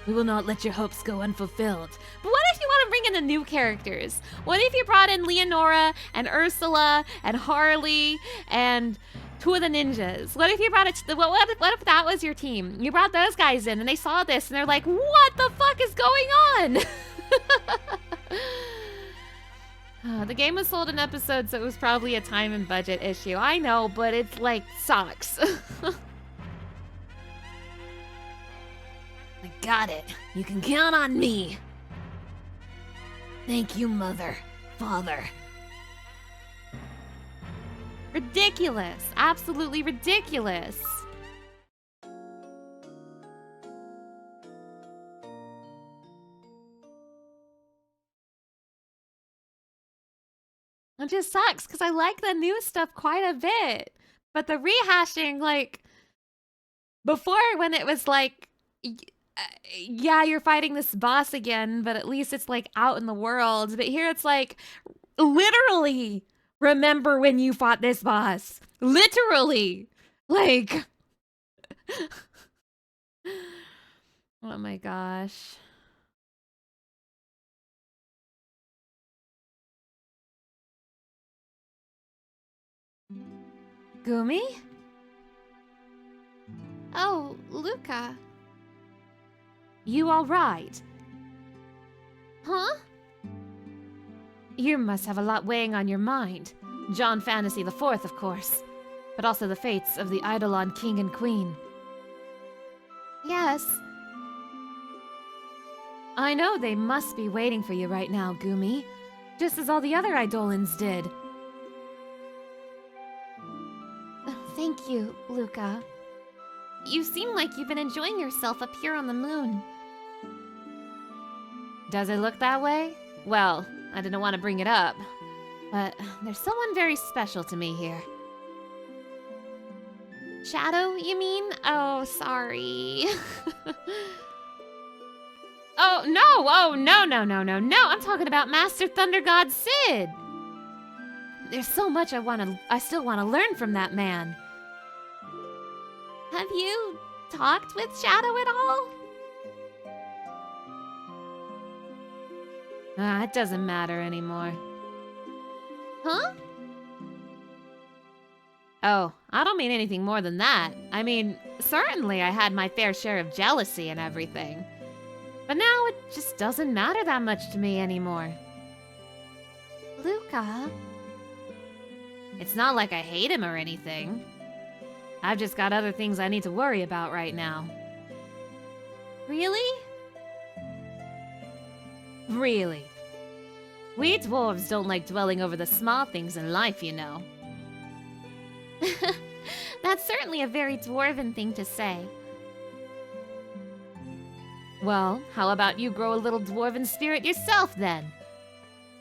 we will not let your hopes go unfulfilled. But what if you want to bring in the new characters? What if you brought in Leonora and Ursula and Harley and 2 of the ninjas? What if you brought it? What if that was your team? You brought those guys in and they saw this and they're like, "What the fuck is going on?" The game was sold in episodes, so it was probably a time and budget issue. I know, but it's like sucks. I got it. You can count on me. Thank you, Mother, Father. Ridiculous. Absolutely ridiculous. It just sucks because I like the new stuff quite a bit. But the rehashing, like, before when it was like, yeah, you're fighting this boss again, but at least it's like out in the world. But here it's like, literally, remember when you fought this boss. Literally. Like, oh my gosh. Gumi? Oh, Luca. You alright? Huh? You must have a lot weighing on your mind. John Fantasy IV, of course. But also the fates of the Eidolon King and Queen. Yes. I know they must be waiting for you right now, Gumi. Just as all the other Eidolons did. Thank you, Luca. You seem like you've been enjoying yourself up here on the moon. Does it look that way? Well, I didn't want to bring it up. But there's someone very special to me here. Shadow, you mean? Oh, sorry. Oh, no! Oh, no! I'm talking about Master Thunder God Sid! There's so much I still want to learn from that man. Have you talked with Shadow at all? It doesn't matter anymore. Huh? Oh, I don't mean anything more than that. I mean, certainly I had my fair share of jealousy and everything. But now it just doesn't matter that much to me anymore. Luca? It's not like I hate him or anything. I've just got other things I need to worry about right now. Really? Really. We dwarves don't like dwelling over the small things in life, you know. That's certainly a very dwarven thing to say. Well, how about you grow a little dwarven spirit yourself, then?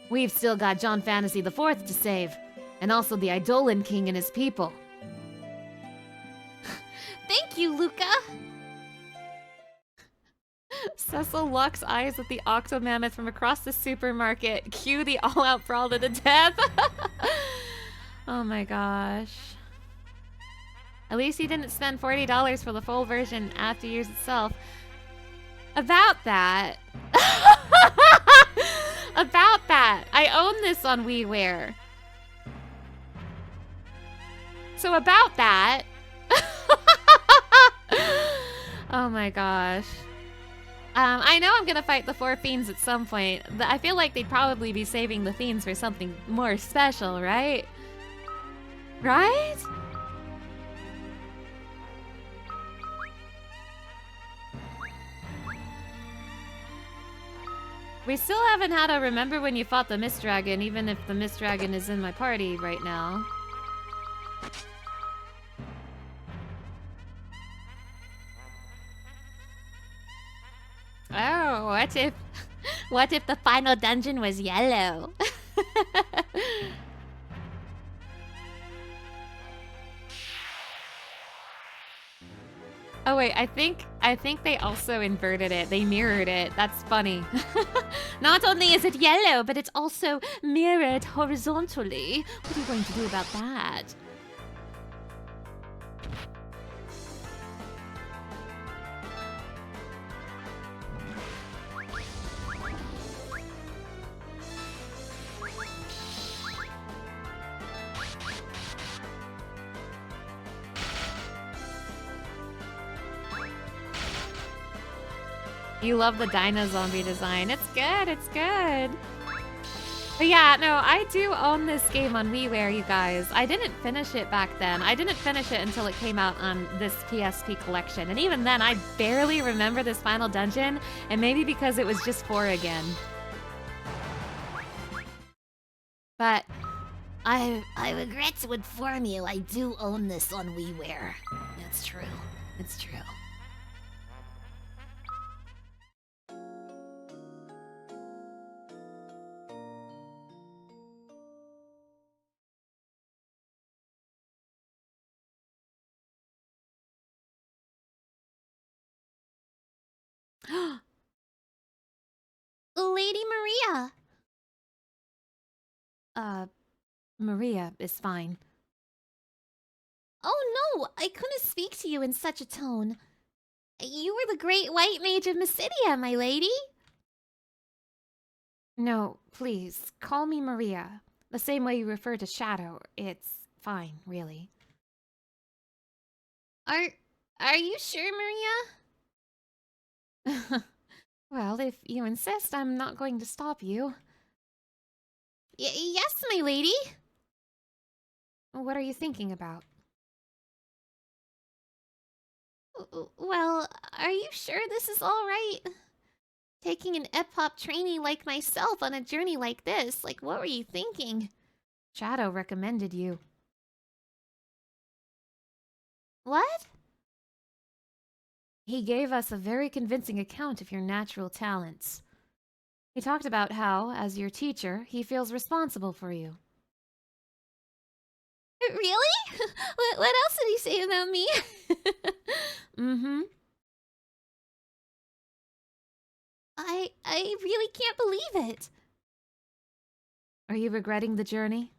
We've still got John Fantasy IV to save, and also the Eidolon King and his people. Thank you, Luca! Cecil locks eyes with the Octomammoth from across the supermarket. Cue the all-out brawl to the death. Oh my gosh. At least he didn't spend $40 for the full version after years itself. About that... About that, I own this on WiiWare. So about that... Oh my gosh. I know I'm gonna fight the 4 fiends at some point. I feel like they'd probably be saving the fiends for something more special, right? Right? We still haven't had a remember when you fought the Mist Dragon, even if the Mist Dragon is in my party right now. Oh, what if the final dungeon was yellow? Oh wait, I think they also inverted it. They mirrored it. That's funny. Not only is it yellow, but it's also mirrored horizontally. What are you going to do about that? You love the Dino Zombie design. It's good, it's good. But yeah, no, I do own this game on WiiWare, you guys. I didn't finish it back then. I didn't finish it until it came out on this PSP collection. And even then, I barely remember this final dungeon. And maybe because it was just 4 again. But I regret to inform you I do own this on WiiWare. It's true. It's true. Lady Maria! Maria is fine. Oh no, I couldn't speak to you in such a tone. You were the great white mage of Mysidia, my lady. No, please, call me Maria. The same way you refer to Shadow. It's fine, really. Are you sure, Maria? Well, if you insist, I'm not going to stop you. Yes, my lady. What are you thinking about? Well, are you sure this is all right? Taking an ep-hop trainee like myself on a journey like this, like, what were you thinking? Shadow recommended you. What? He gave us a very convincing account of your natural talents. He talked about how, as your teacher, he feels responsible for you. Really? What else did he say about me? Mm-hmm. I really can't believe it. Are you regretting the journey?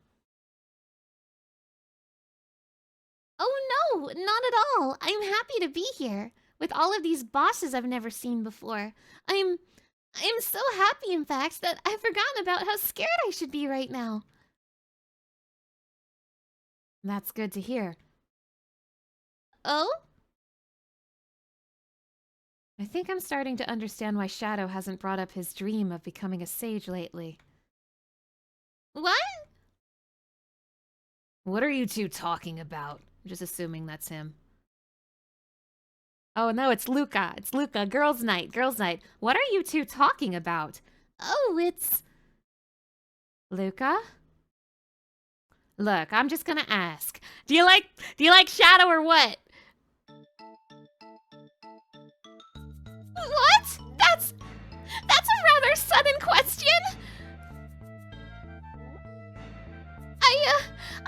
Oh no, not at all. I'm happy to be here with all of these bosses I've never seen before. I'm so happy, in fact, that I've forgotten about how scared I should be right now. That's good to hear. Oh? I think I'm starting to understand why Shadow hasn't brought up his dream of becoming a sage lately. What? What are you two talking about? I'm just assuming that's him. Oh no, it's Luca. It's Luca. Girls' night. Girls' night. What are you two talking about? Oh, it's... Luca? Look, I'm just gonna ask. Do you like Shadow or what? What? That's a rather sudden question.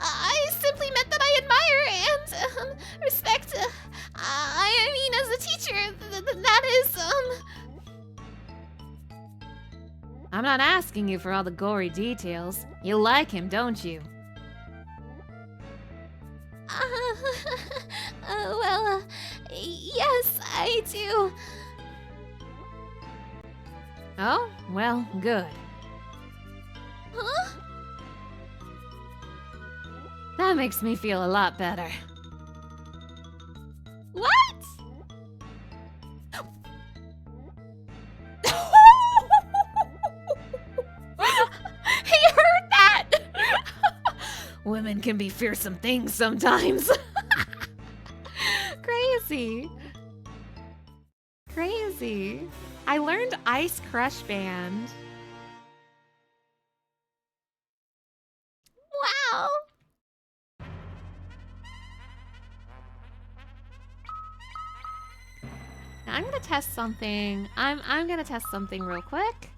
I simply meant that I admire and respect. I mean, as a teacher, that is I'm not asking you for all the gory details. You like him, don't you? well, yes, I do. Oh, well, good. Huh? That makes me feel a lot better. What? He heard that! Women can be fearsome things sometimes. Crazy. Crazy. I learned Ice Crush Band. Wow. I'm gonna test something. I'm gonna test something real quick.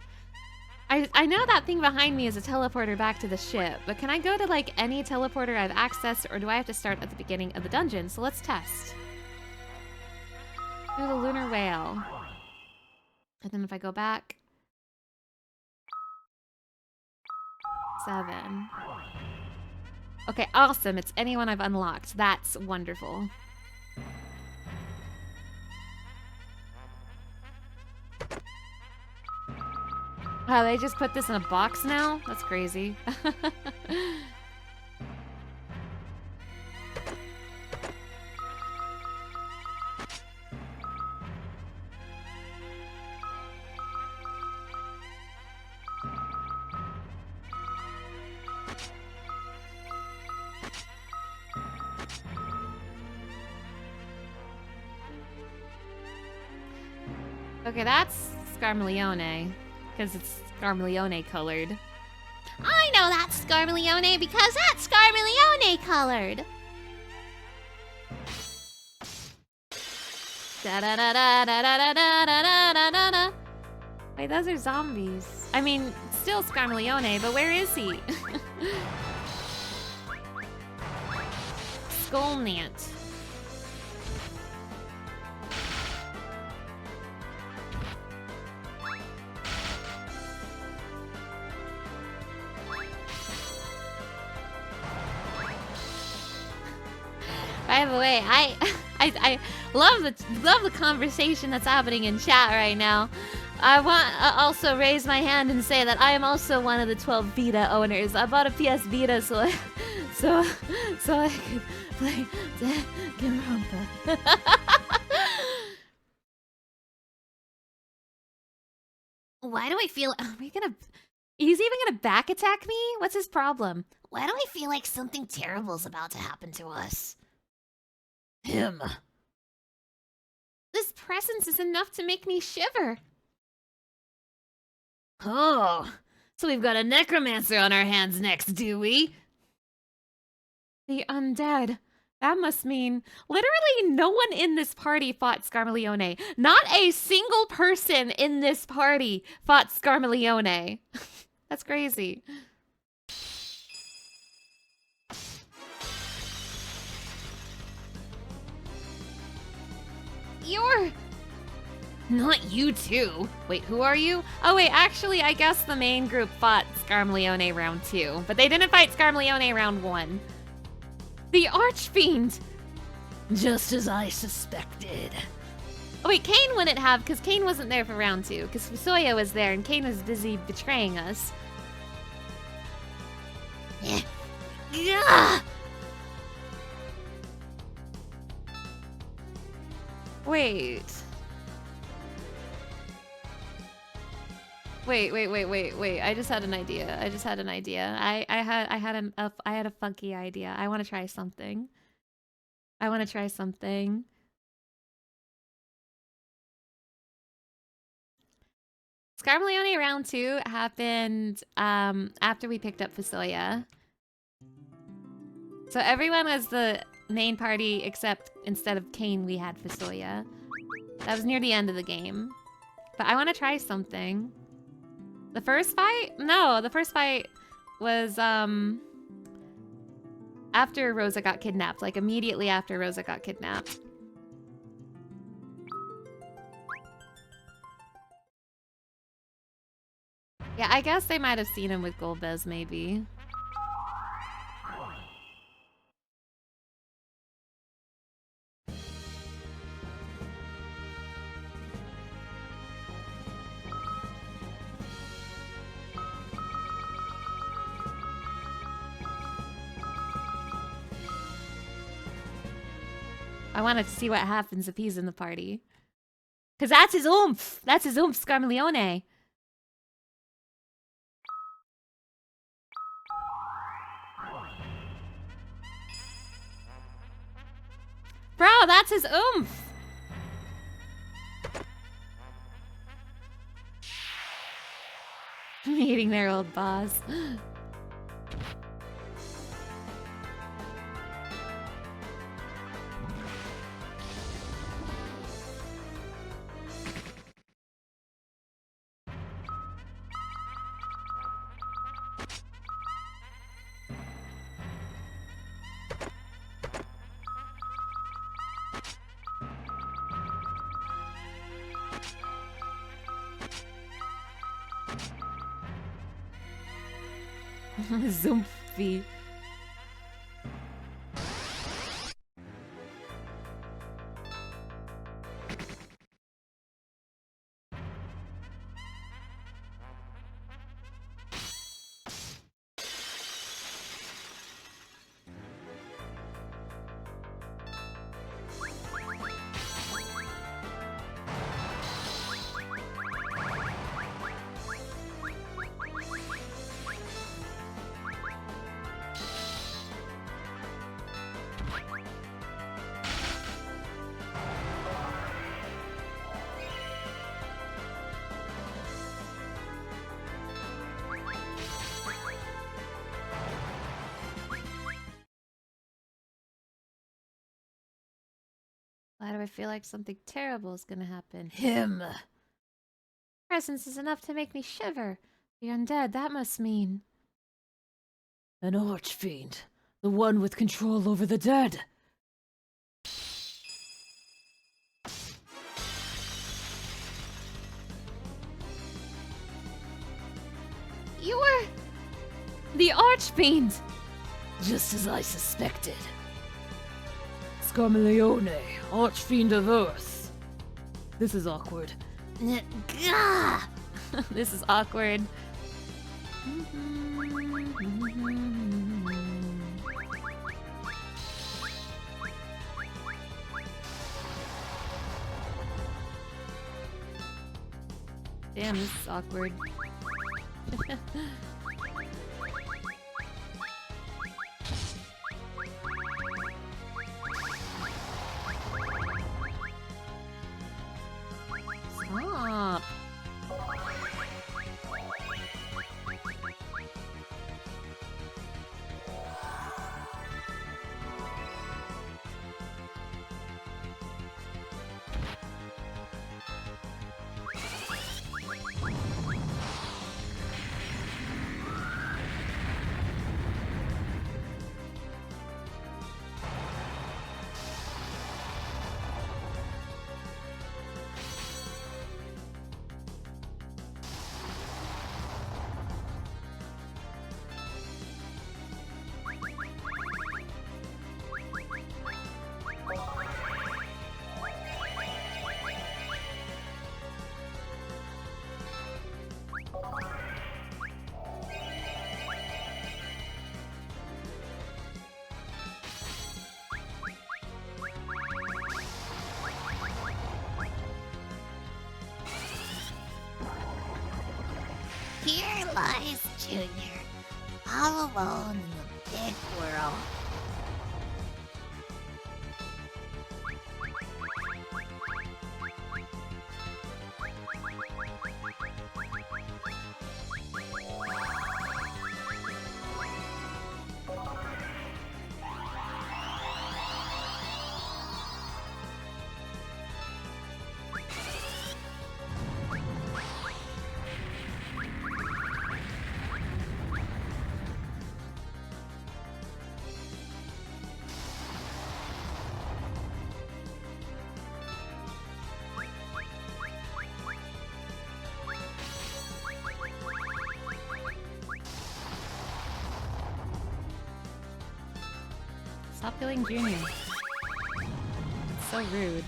I know that thing behind me is a teleporter back to the ship, but can I go to like any teleporter I've accessed, or do I have to start at the beginning of the dungeon? So let's test. Through the lunar whale. And then if I go back. 7. Okay, awesome. It's anyone I've unlocked. That's wonderful. Oh, they just put this in a box now? That's crazy. Okay, that's Scarletify, because it's Scarletify colored. I know that's Scarletify because that's Scarletify colored. Da da da da da da da da da da da. Wait, those are zombies. I mean, still Scarletify, but where is he? Skullnant. By the way, I love the conversation that's happening in chat right now. I want to also raise my hand and say that I am also one of the 12 Vita owners. I bought a PS Vita so I could play Danganronpa. Why do I feel... He's even gonna back attack me? What's his problem? Why do I feel like something terrible's about to happen to us? Him. This presence is enough to make me shiver. Oh, so we've got a necromancer on our hands next, do we? The undead. That must mean literally no one in this party fought Scarletify. Not a single person in this party fought Scarletify. That's crazy. You're... Not you two. Wait, who are you? Oh wait, actually I guess the main group fought Scarletify round 2. But they didn't fight Scarletify round 1. The Archfiend! Just as I suspected. Oh wait, Kane wouldn't have, because Kane wasn't there for round 2. Because Fusoya was there and Kane was busy betraying us. Gah! Wait. Wait. I just had an idea. I had a funky idea. I want to try something. Scarletify round 2 happened after we picked up Fusoya. So everyone was the main party except instead of Kane we had Fusoya. That was near the end of the game. But I want to try something. The first fight? No, the first fight was after Rosa got kidnapped, like immediately after Rosa got kidnapped. Yeah, I guess they might have seen him with Golbez, maybe. I want to see what happens if he's in the party. Because that's his oomph! That's his oomph, Scarletify. Bro, that's his oomph! Meeting their old boss. Zoomphy. Why do I feel like something terrible is gonna happen? Him. Presence is enough to make me shiver. The undead, that must mean... An archfiend. The one with control over the dead. You're... the Archfiend! Just as I suspected. Scarletify, Archfiend of Earth. This is awkward. Gah! This is awkward. Damn, this is awkward. Stop. Here lies Junior, all alone in the big world. Stop killing Junior. It's so rude.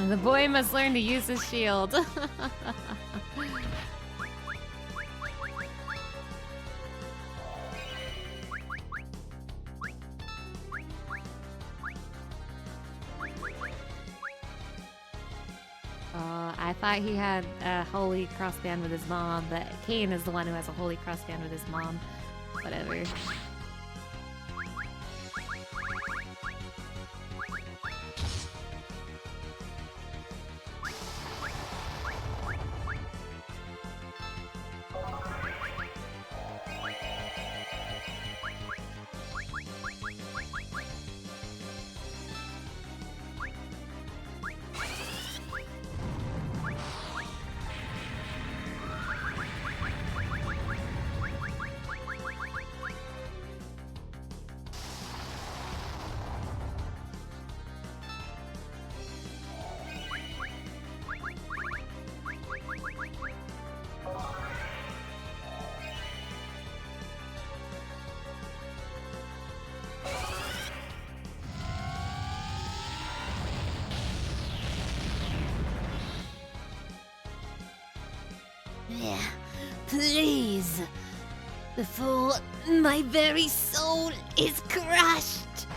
The boy must learn to use his shield. I thought he had a holy crossband with his mom, but Cain is the one who has a holy crossband with his mom. Whatever. Yeah, please. Before my very soul is crushed.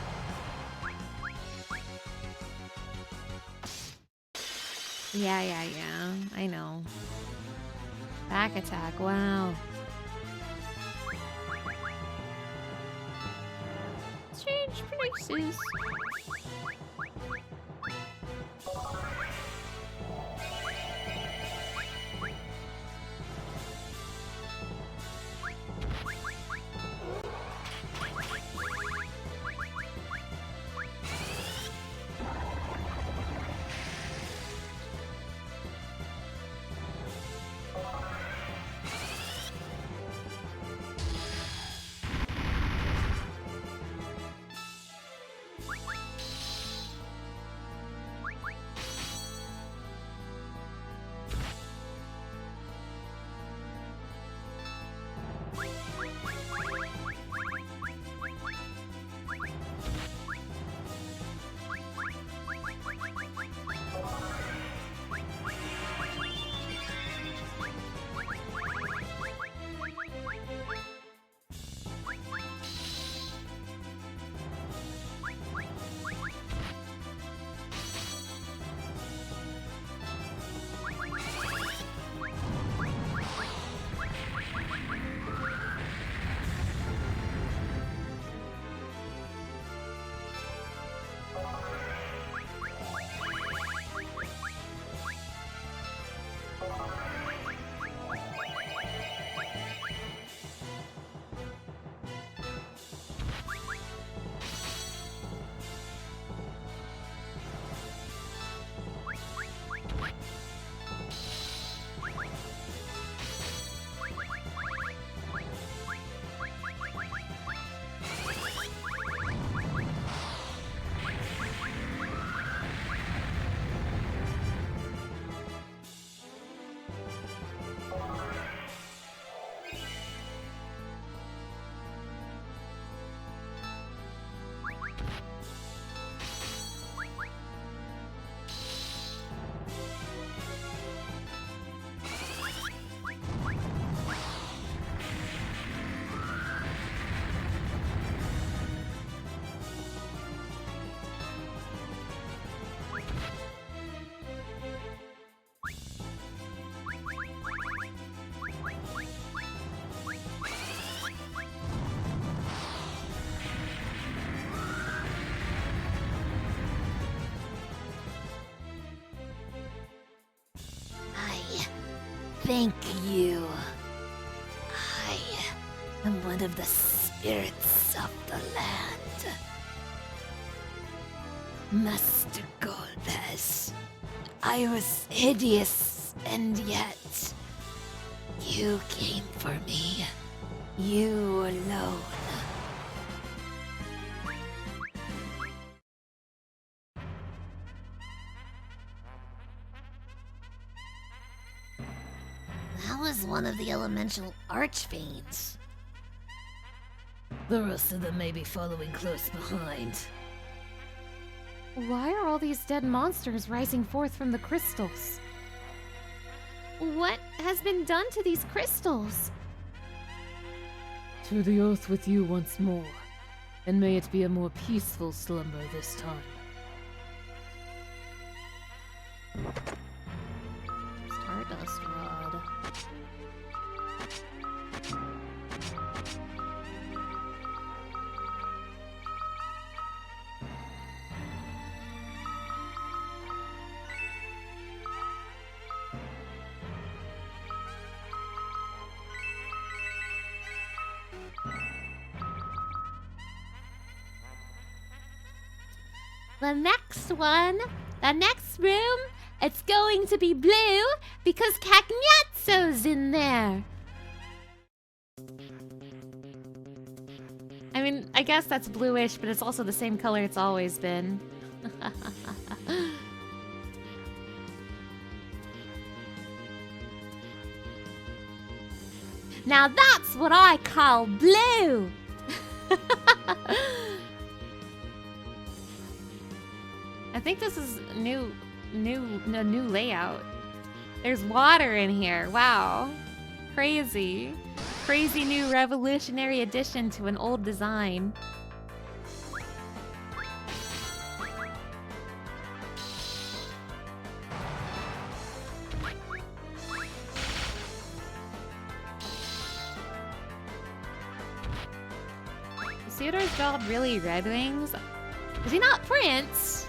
Yeah. I know. Back attack, wow. Change places. Thank you. I am one of the spirits of the land. Master Golbez, I was hideous, and yet you came for me. You alone. That was one of the elemental archfiends. The rest of them may be following close behind. Why are all these dead monsters rising forth from the crystals? What has been done to these crystals? To the oath with you once more, and may it be a more peaceful slumber this time. Stardust Rod. The next room, it's going to be blue because Cagnazzo's in there. I mean, I guess that's bluish, but it's also the same color it's always been. Now that's what I call blue. I think this is a new layout. There's water in here. Wow. Crazy. Crazy new revolutionary addition to an old design. Is Theodore's job really Red Wings? Is he not Prince?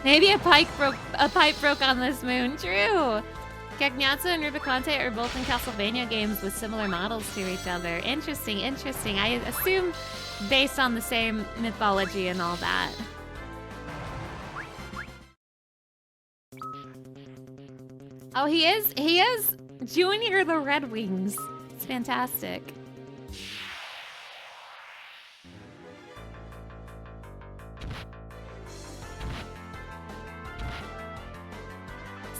Maybe a pipe broke on this moon. True. Cagnazzo and Rubicante are both in Castlevania games with similar models to each other. Interesting, interesting. I assume based on the same mythology and all that. Oh, he is Junior the Red Wings. It's fantastic.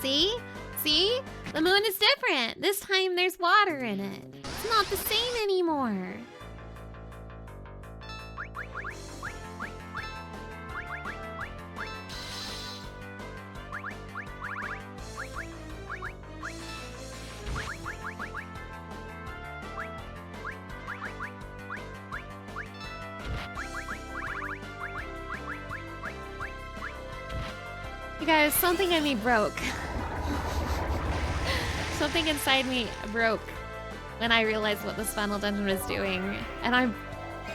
See? See? The moon is different. This time there's water in it. It's not the same anymore. You guys, something in me broke. Something inside me broke when I realized what this final dungeon was doing. And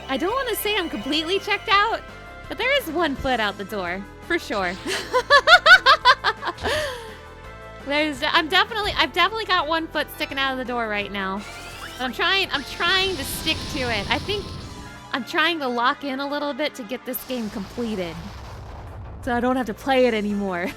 I don't want to say I'm completely checked out, but there is one foot out the door, for sure. I've definitely got one foot sticking out of the door right now. But I'm trying to stick to it. I think I'm trying to lock in a little bit to get this game completed. So I don't have to play it anymore.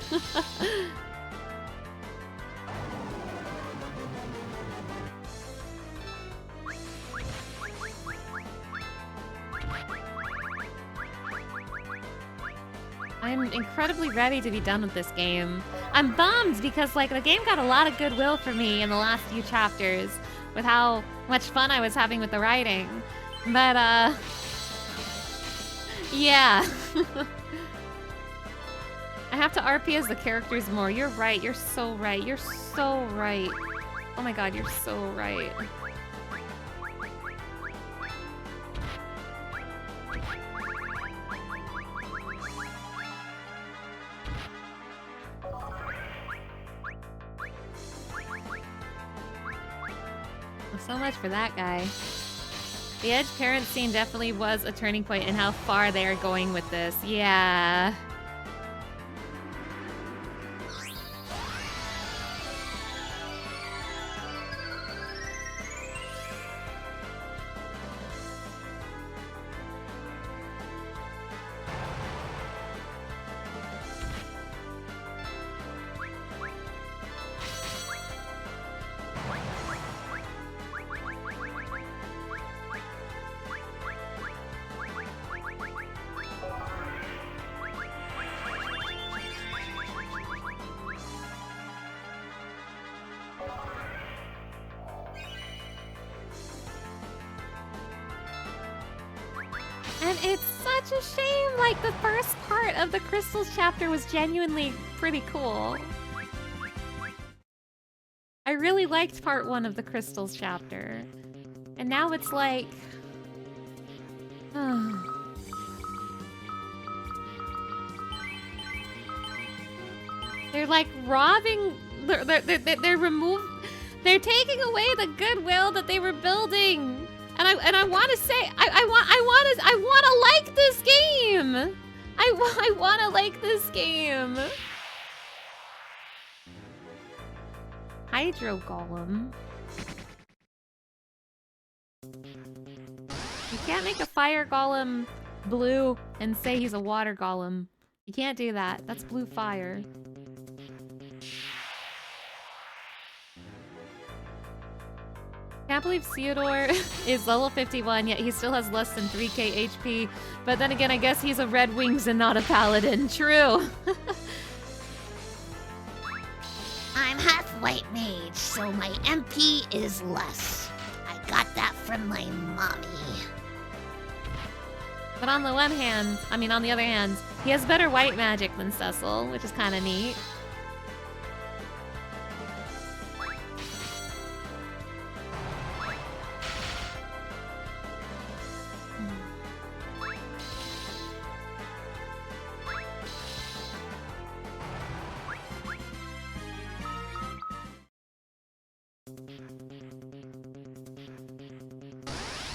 I'm incredibly ready to be done with this game. I'm bummed because like the game got a lot of goodwill for me in the last few chapters with how much fun I was having with the writing. But yeah. I have to RP as the characters more. You're right. You're so right. You're so right. Oh my god, you're so right. So much for that guy. The Edge parent scene definitely was a turning point in how far they are going with this. Yeah. And it's such a shame, like the first part of the crystals chapter was genuinely pretty cool. I really liked part 1 of the crystals chapter. And now it's like... They're like robbing... They're taking away the goodwill that they were building. And I want to say, I want to like this game. I want to like this game. Hydro Golem. You can't make a fire golem blue and say he's a water golem. You can't do that. That's blue fire. Can't believe Theodore is level 51, yet he still has less than 3k HP. But then again, I guess he's a Red Wings and not a Paladin. True. I'm half white mage, so my MP is less. I got that from my mommy. But on the one hand, on the other hand, he has better white magic than Cecil, which is kind of neat.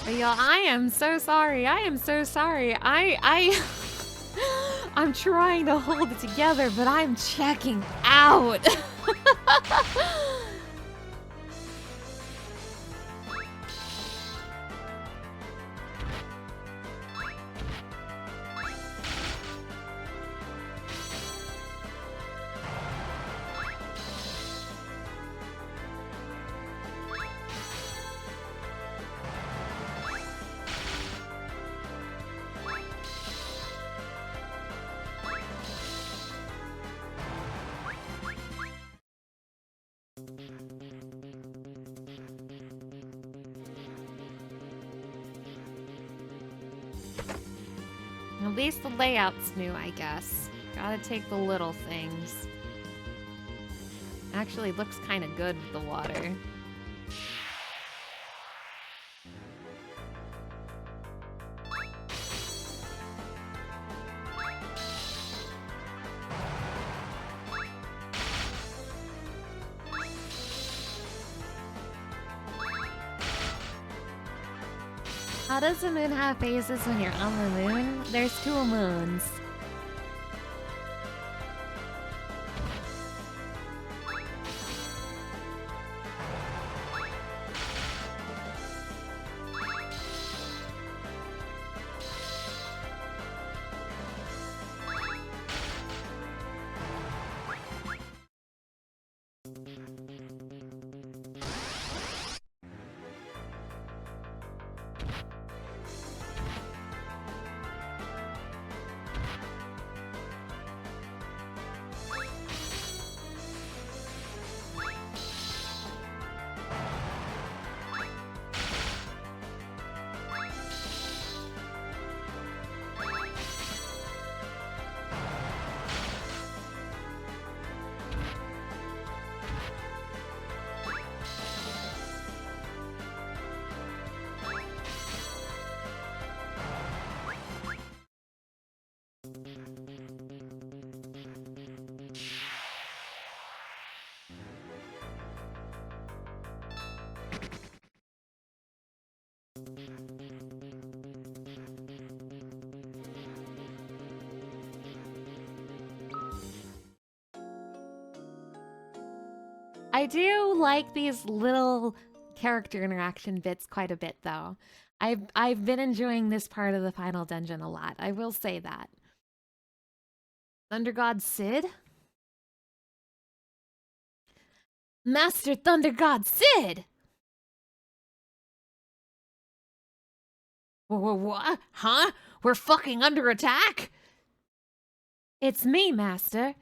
But y'all, I am so sorry. I am so sorry. I'm trying to hold it together, but I'm checking out. At least the layout's new, I guess. Gotta take the little things. Actually, looks kind of good with the water. How does the moon have phases when you're on the moon? There's 2 moons. I do like these little character interaction bits quite a bit, though. I've been enjoying this part of the final dungeon a lot. I will say that. Thunder God Sid? Master Thunder God Sid! What? Huh? We're fucking under attack? It's me, Master.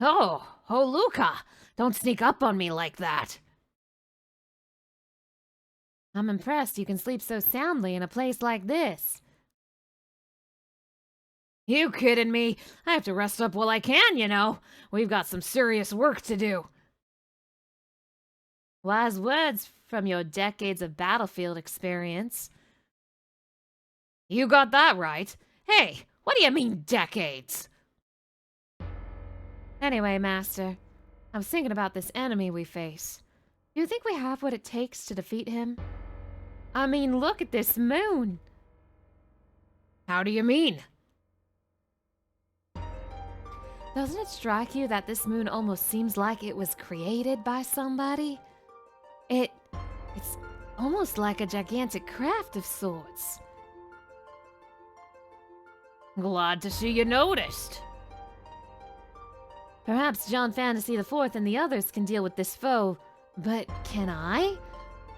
Oh, Luca! Don't sneak up on me like that. I'm impressed you can sleep so soundly in a place like this. You kidding me? I have to rest up while I can, you know. We've got some serious work to do. Wise words from your decades of battlefield experience. You got that right. Hey, what do you mean decades? Anyway, Master, I was thinking about this enemy we face. Do you think we have what it takes to defeat him? I mean, look at this moon. How do you mean? Doesn't it strike you that this moon almost seems like it was created by somebody? It's almost like a gigantic craft of sorts. Glad to see you noticed. Perhaps John Fantasy IV and the others can deal with this foe, but can I?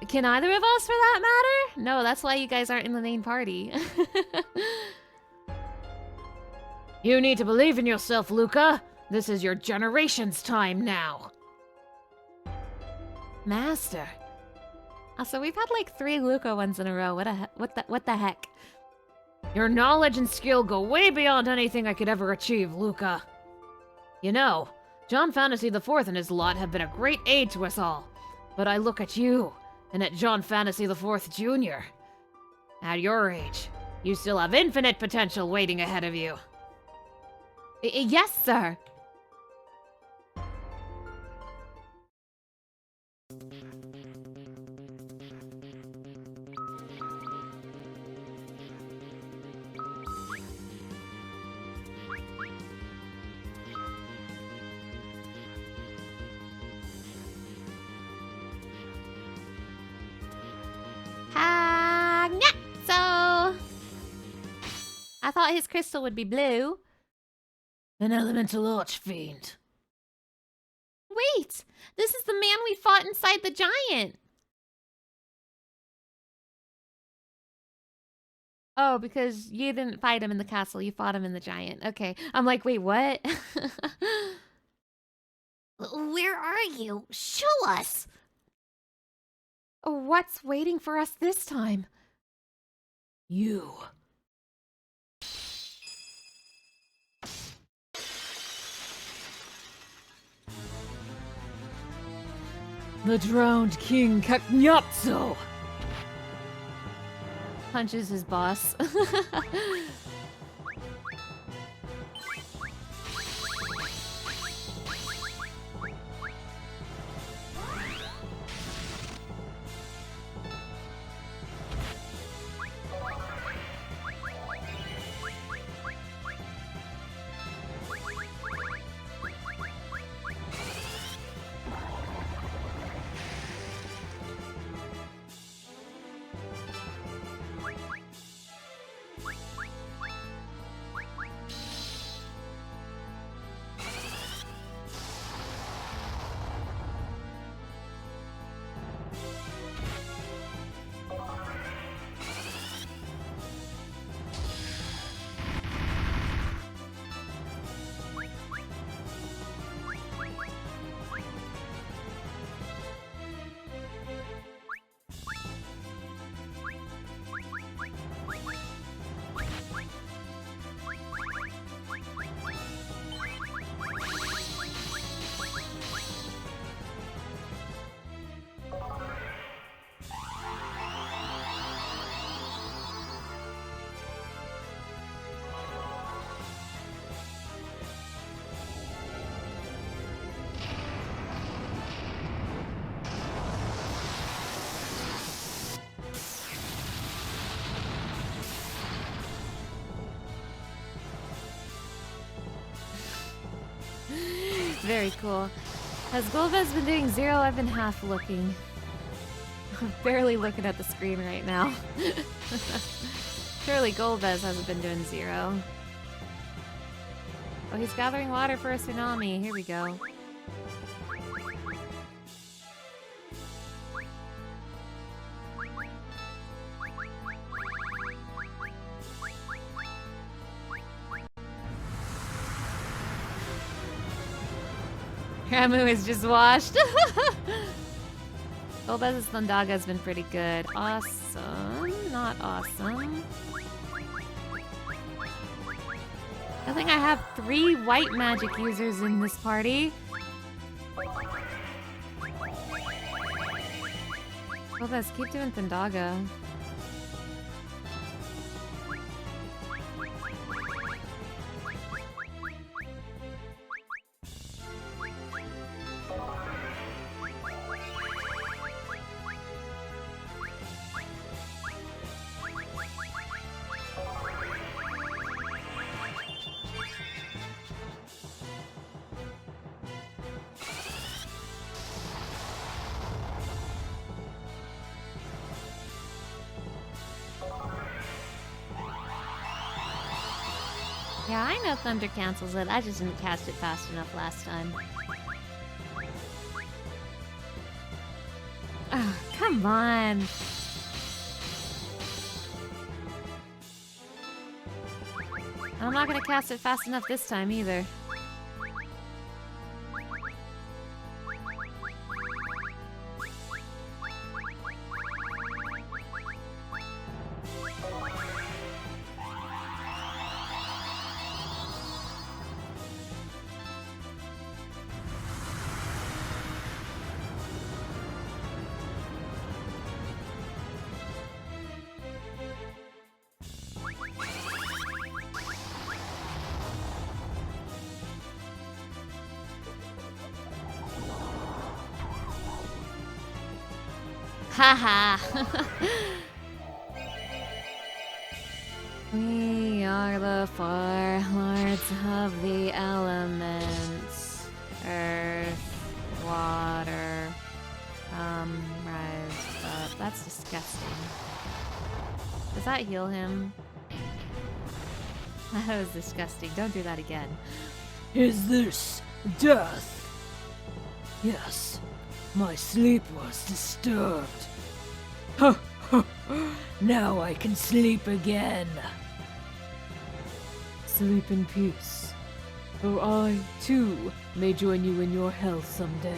Can either of us, for that matter? No, that's why you guys aren't in the main party. You need to believe in yourself, Luca. This is your generation's time now. Master. Also, we've had like 3 Luca ones in a row. What the heck? Your knowledge and skill go way beyond anything I could ever achieve, Luca. You know, John Fantasy IV and his lot have been a great aid to us all. But I look at you, and at John Fantasy IV Jr. At your age, you still have infinite potential waiting ahead of you. Yes, sir. So, I thought his crystal would be blue. An elemental archfiend. Wait! This is the man we fought inside the giant! Oh, because you didn't fight him in the castle, you fought him in the giant. Okay. I'm like, wait, what? Where are you? Show us! What's waiting for us this time? You. The drowned King Kaknyapso! Punches his boss. Very cool. Has Golbez been doing 0? I've been half looking. I'm barely looking at the screen right now. Surely Golbez hasn't been doing 0. Oh, he's gathering water for a tsunami. Here we go. Ramu is just washed. Golbez's Thundaga has been pretty good. Awesome. Not awesome. I think I have 3 white magic users in this party. Golbez, keep doing Thundaga. Yeah, I know Thunder cancels it. I just didn't cast it fast enough last time. Oh, come on. I'm not gonna cast it fast enough this time either. Haha. We are the four lords of the elements. Earth, water, rise up. That's disgusting. Does that heal him? That was disgusting. Don't do that again. Is this death? Yes, my sleep was disturbed. Now I can sleep again. Sleep in peace, for I, too, may join you in your hell someday.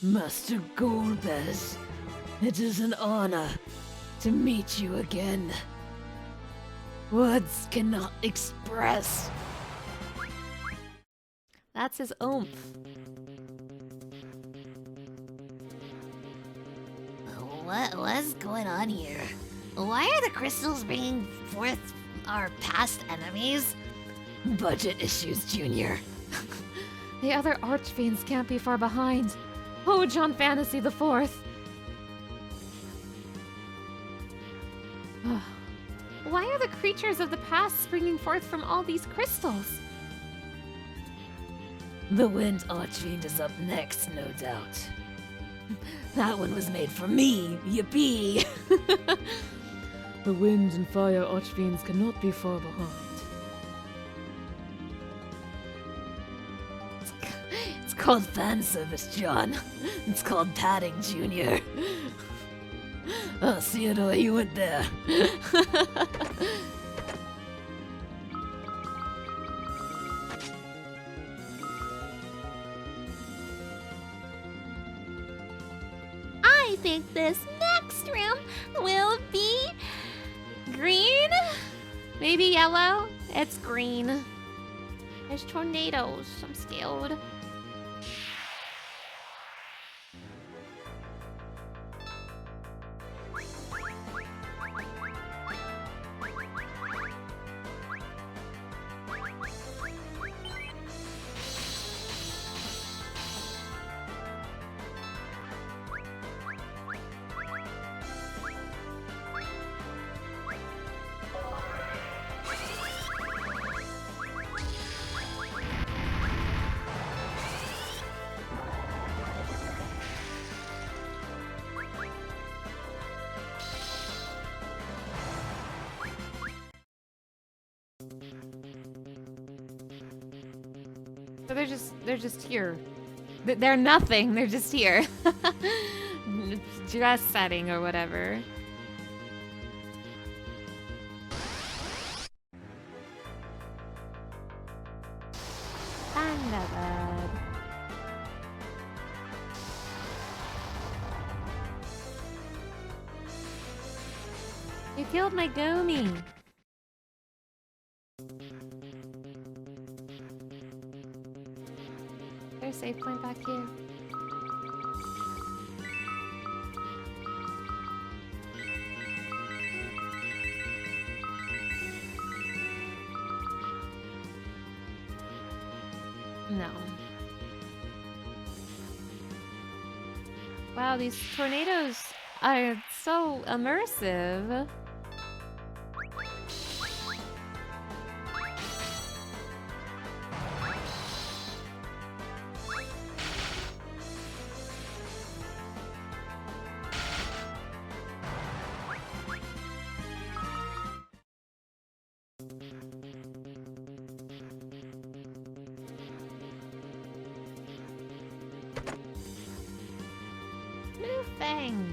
Master Golbez, it is an honor to meet you again. Words cannot express. That's his oomph. What's going on here? Why are the crystals bringing forth our past enemies? Budget issues, Junior. The other archfiends can't be far behind. Oh, John Fantasy the Fourth. Why are the creatures of the past springing forth from all these crystals? The Wind Archfiend is up next, no doubt. That one was made for me, yippee! The wind and fire archfiends cannot be far behind. It's called fan service, John. It's called padding, Junior. Oh, Theodore, you went there. I think this next room will be green? Maybe yellow? It's green. There's tornadoes. I'm scared. So they're just here. They're nothing. They're just here. Dress setting or whatever. Thunderbird. You killed my Goomy. There's a save point back here. No. Wow, these tornadoes are so immersive. New Fang.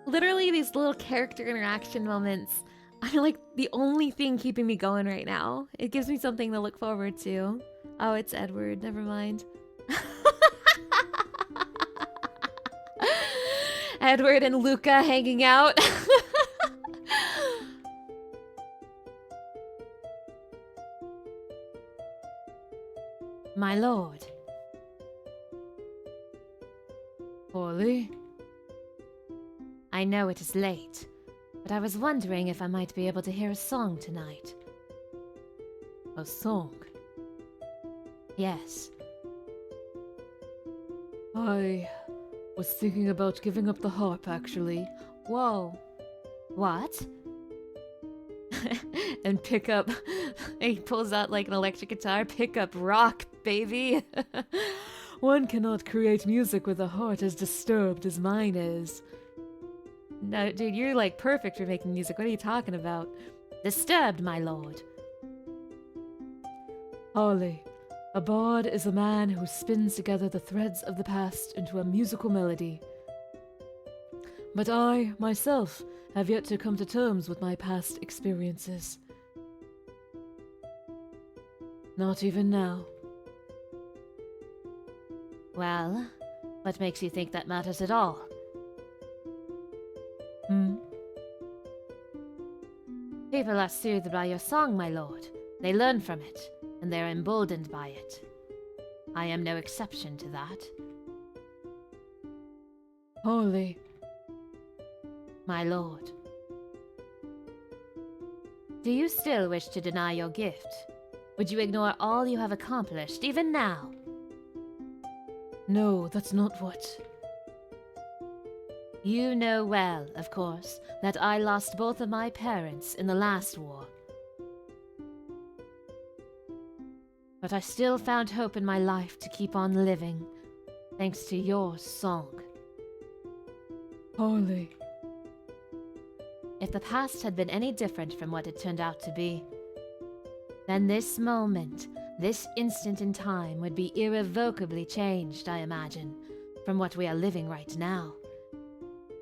Literally, these little character interaction moments are like the only thing keeping me going right now. It gives me something to look forward to. Oh, it's Edward. Never mind. Edward and Luca hanging out. My lord. Ollie? I know it is late, but I was wondering if I might be able to hear a song tonight. A song? Yes. I was thinking about giving up the harp, actually. Whoa. What? And pick up... He pulls out like an electric guitar. Pick up rock, baby. One cannot create music with a heart as disturbed as mine is. No, dude, you're like perfect for making music. What are you talking about? Disturbed, my lord. Harley, a bard is a man who spins together the threads of the past into a musical melody. But I, myself, have yet to come to terms with my past experiences. Not even now. Well, what makes you think that matters at all? People are soothed by your song, my lord. They learn from it, and they are emboldened by it. I am no exception to that. Holy. My lord. Do you still wish to deny your gift? Would you ignore all you have accomplished, even now? No, that's not what... You know well, of course, that I lost both of my parents in the last war. But I still found hope in my life to keep on living, thanks to your song. Harley. If the past had been any different from what it turned out to be, then this moment, this instant in time would be irrevocably changed, I imagine, from what we are living right now.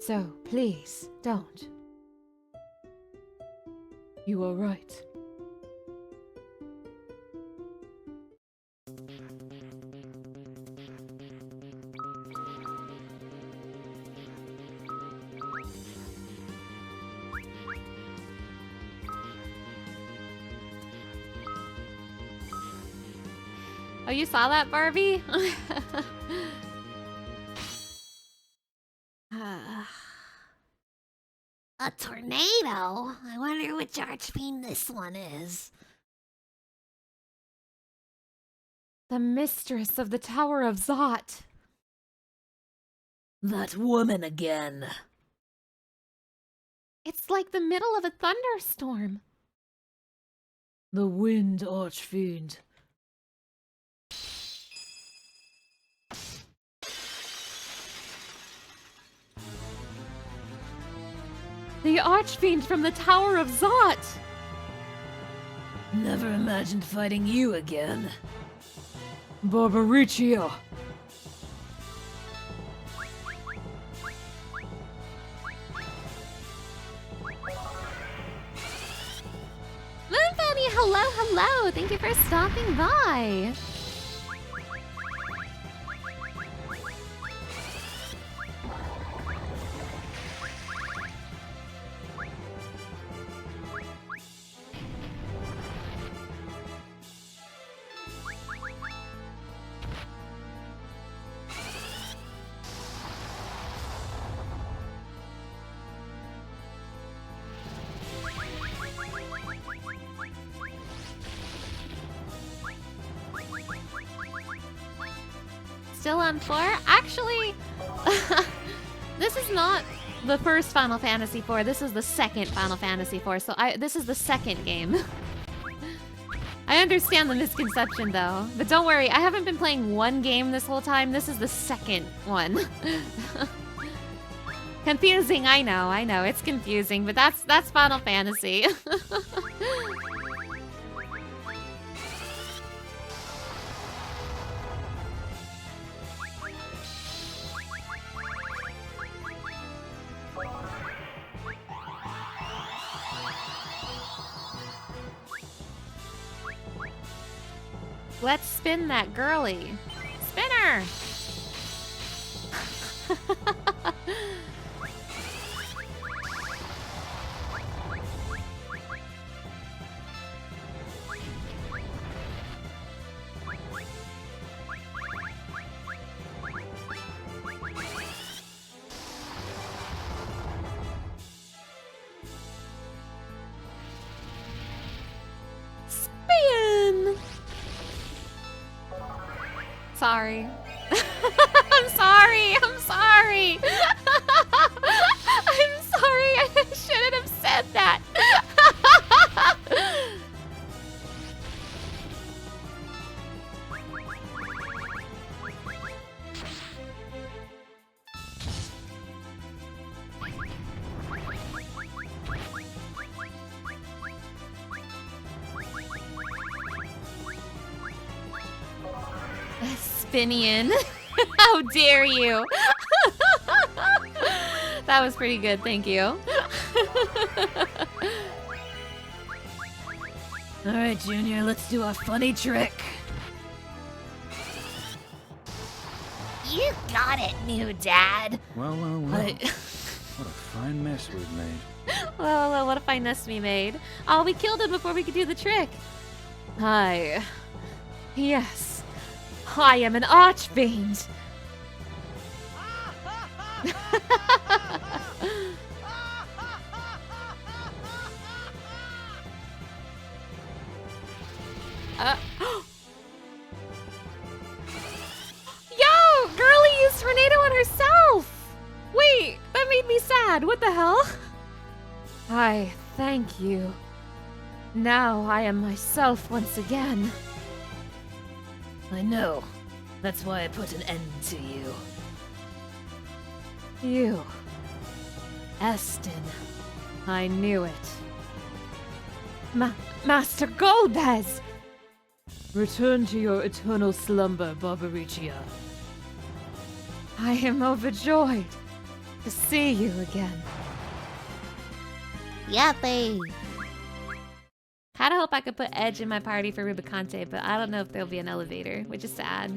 So, please, don't. You are right. Oh, you saw that, Barbie? A tornado? I wonder which archfiend this one is. The mistress of the Tower of Zot. That woman again. It's like the middle of a thunderstorm. The wind archfiend. The Archfiend from the Tower of Zot! Never imagined fighting you again. Barbaricia! hello. Thank you for stopping by. Still on 4? Actually, this is not the first Final Fantasy 4. This is the second Final Fantasy 4. So this is the second game. I understand the misconception though, but don't worry. I haven't been playing one game this whole time. This is the second one. Confusing, I know. It's confusing, but that's Final Fantasy. Let's spin that girly. Spinner! Spin! Sorry. I'm sorry. I'm sorry. I'm sorry. I shouldn't have said that. Spinion. How dare you? That was pretty good, thank you. Alright, Junior, let's do our funny trick. You got it, new dad. Well. I... What a fine mess we've made. Well, what a fine mess we made. Oh, we killed him before we could do the trick. Hi. Yes. I am an archfiend. Yo, girlie used tornado on herself. Wait, that made me sad. What the hell? I thank you. Now I am myself once again. I know. That's why I put an end to you. You. Eston. I knew it. Master Golbez! Return to your eternal slumber, Barbaricia. I am overjoyed to see you again. Yappy. Kinda hope I could put Edge in my party for Rubicante, but I don't know if there'll be an elevator, which is sad.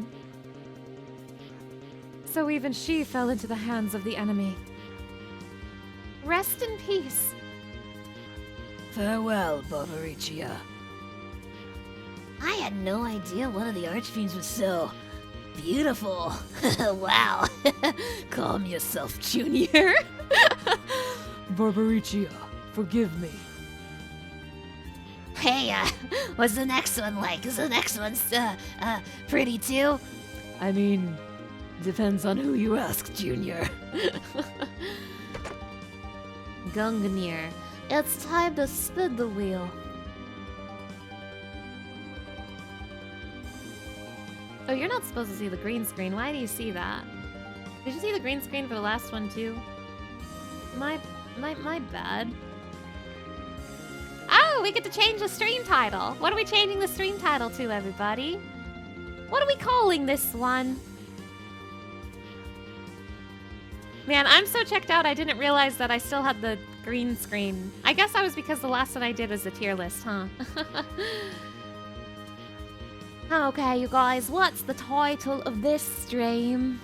So even she fell into the hands of the enemy. Rest in peace. Farewell, Barbaricia. I had no idea one of the archfiends was so beautiful. Wow. Calm yourself, Junior. Barbaricia, forgive me. Hey, what's the next one like? Is the next one, pretty too? I mean, Depends on who you ask, Junior. Gungnir, it's time to spin the wheel. Oh, you're not supposed to see the green screen. Why do you see that? Did you see the green screen for the last one too? My bad. Oh, we get to change the stream title. What are we changing the stream title to, everybody? What are we calling this one? Man, I'm so checked out I didn't realize that I still had the green screen. I guess that was because the last one I did was the tier list, huh? Okay, you guys, what's the title of this stream?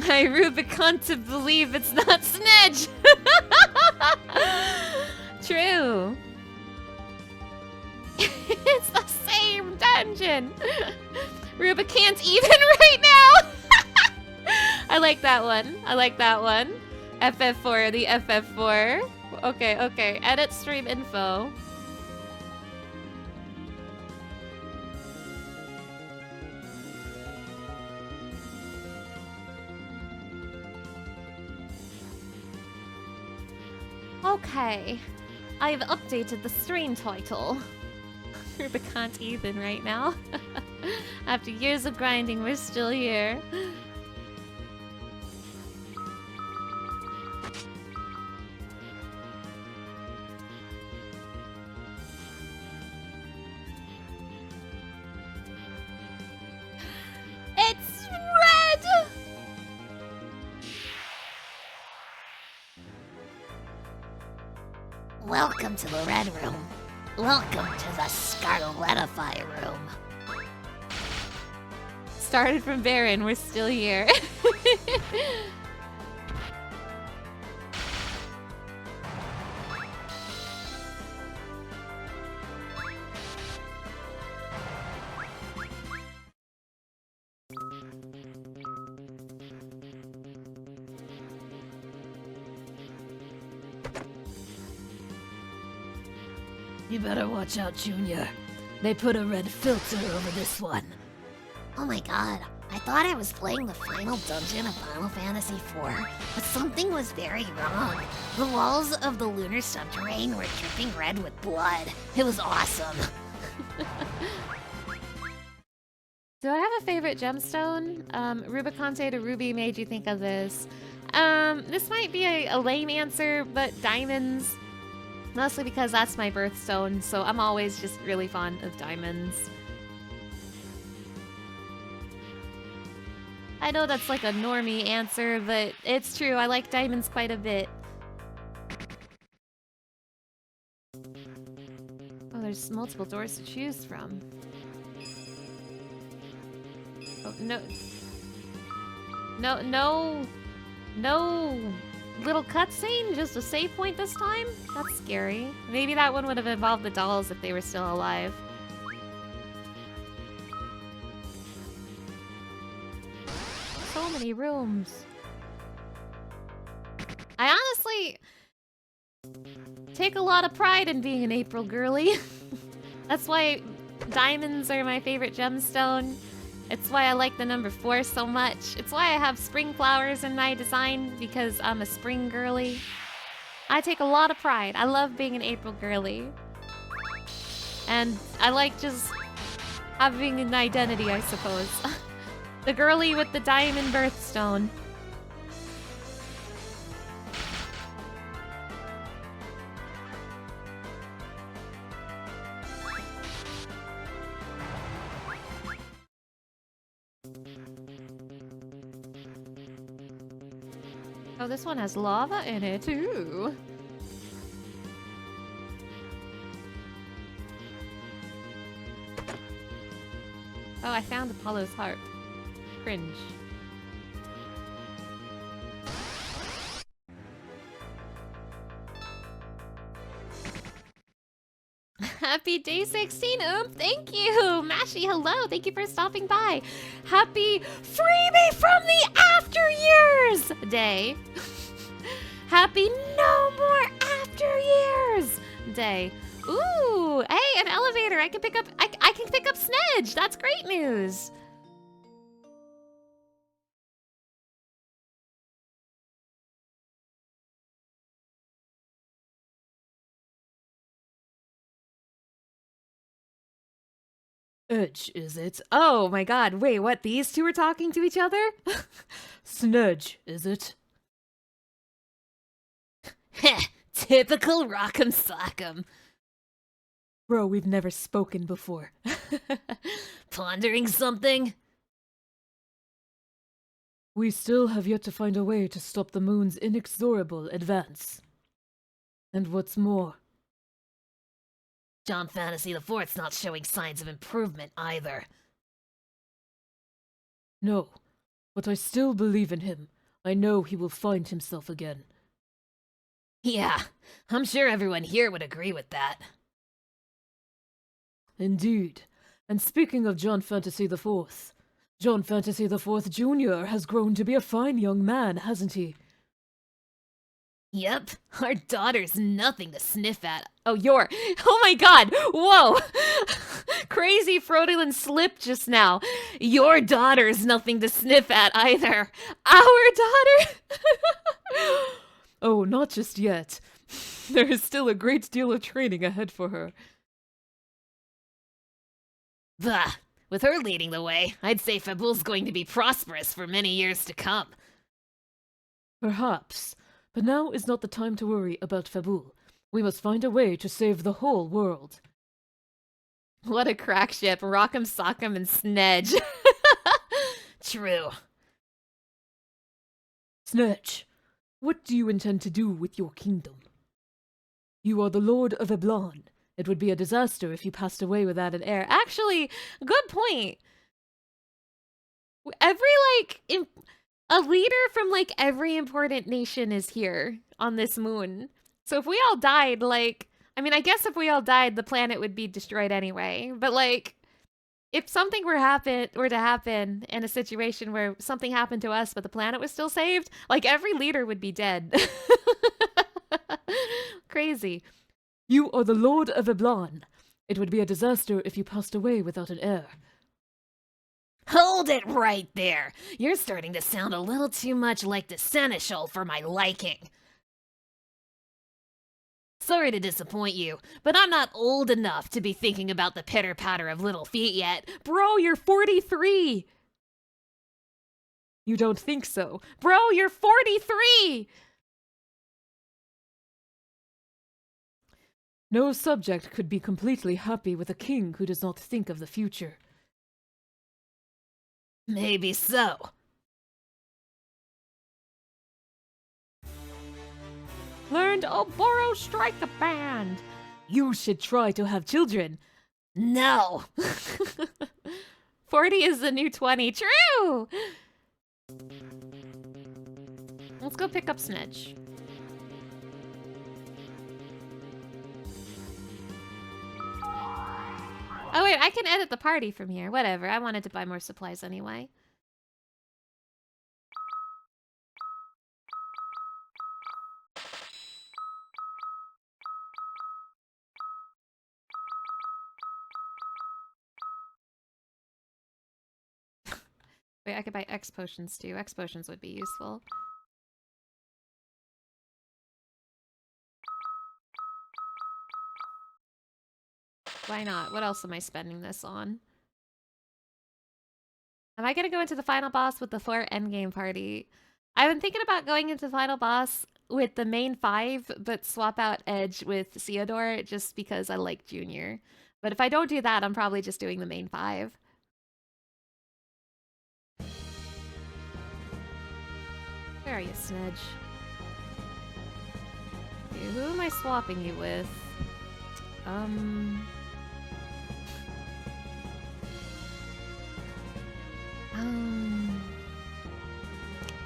I Rubicon to believe it's not Snedge! True. It's the same dungeon! Rubican's even right now! I like that one. I like that one. FF4, the FF4. Okay, okay. Edit stream info. Okay, I've updated the stream title. Rubicant even right now. After years of grinding, we're still here. It's red! Welcome to the Red Room. Welcome to the Scarletify Room. Started from Baron, we're still here. You better watch out, Junior. They put a red filter over this one. Oh my god, I thought I was playing the final dungeon of Final Fantasy IV, but something was very wrong. The walls of the lunar subterrane were dripping red with blood. It was awesome. Do I have a favorite gemstone? Rubicante to Ruby made you think of this. This might be a lame answer, but diamonds. Mostly because that's my birthstone, so I'm always just really fond of diamonds. I know that's like a normie answer, but it's true. I like diamonds quite a bit. Oh, there's multiple doors to choose from. Oh, no. No little cutscene? Just a save point this time? That's scary. Maybe that one would have involved the dolls if they were still alive. So many rooms. I honestly take a lot of pride in being an April girly. That's why diamonds are my favorite gemstone. It's why I like the number 4 so much. It's why I have spring flowers in my design, because I'm a spring girly. I take a lot of pride. I love being an April girly. And I like just having an identity, I suppose. The girly with the diamond birthstone. Oh, this one has lava in it too. Oh, I found Apollo's harp. Cringe. Happy day 16, thank you! Mashi, hello, thank you for stopping by. Happy freebie from the after years day. Happy no more after years day. Ooh, hey, an elevator. I can pick up Snedge. That's great news. Edge, is it? Oh my god, wait, what? These two are talking to each other? Snudge, is it? Heh, typical rock'em sock'em. Bro, we've never spoken before. Pondering something? We still have yet to find a way to stop the moon's inexorable advance. And what's more, John Fantasy IV's not showing signs of improvement either. no, but I still believe in him. I know he will find himself again. Yeah, I'm sure everyone here would agree with that. Indeed. And speaking of John Fantasy IV, John Fantasy IV Jr. has grown to be a fine young man, hasn't he? Yep, our daughter's nothing to sniff at. Oh my god! Whoa! Crazy fraudulent slip just now. Your daughter's nothing to sniff at either. Our daughter? Oh, not just yet. There is still a great deal of training ahead for her. Bah, with her leading the way, I'd say Fabul's going to be prosperous for many years to come. Perhaps. But now is not the time to worry about Fabul. We must find a way to save the whole world. What a crack ship. Rock'em Sock'em and Snedge. True. Snatch, what do you intend to do with your kingdom? You are the Lord of Eblan. It would be a disaster if you passed away without an heir. Actually, good point. A leader from, every important nation is here on this moon. So if we all died, I guess if we all died, the planet would be destroyed anyway. But, if something were to happen in a situation where something happened to us but the planet was still saved, every leader would be dead. Crazy. You are the Lord of Eblan. It would be a disaster if you passed away without an heir. Hold it right there! You're starting to sound a little too much like the Seneschal for my liking. Sorry to disappoint you, but I'm not old enough to be thinking about the pitter-patter of little feet yet. Bro, you're 43! You don't think so? Bro, you're 43! No subject could be completely happy with a king who does not think of the future. Maybe so. Learned Oboro Strike the Band. You should try to have children. No! 40 is the new 20. True! Let's go pick up Snedge. Oh wait, I can edit the party from here. Whatever, I wanted to buy more supplies anyway. Wait, I could buy X potions too. X potions would be useful. Why not? What else am I spending this on? Am I gonna go into the final boss with the 4 endgame party? I've been thinking about going into the final boss with the main 5, but swap out Edge with Theodore just because I like Junior. But if I don't do that, I'm probably just doing the main 5. Where are you, Snedge? Okay, who am I swapping you with?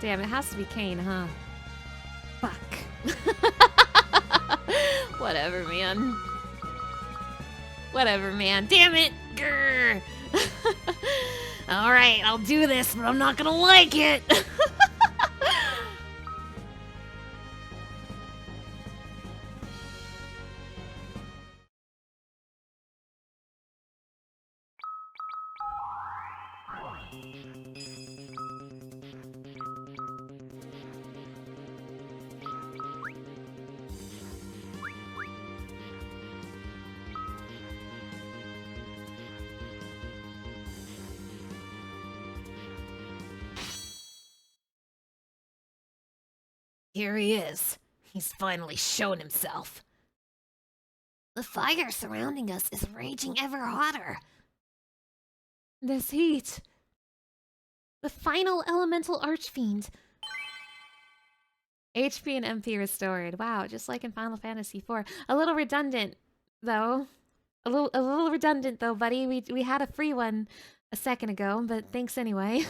Damn, it has to be Kane, huh? Fuck. Whatever, man. Whatever, man. Damn it! Grr. Alright, I'll do this, but I'm not gonna like it! Here he is. He's finally shown himself. The fire surrounding us is raging ever hotter. This heat. The final elemental archfiend. HP and MP restored. Wow, just like in Final Fantasy IV. A little redundant, though. A little redundant, though, buddy. We had a free one a second ago, but thanks anyway.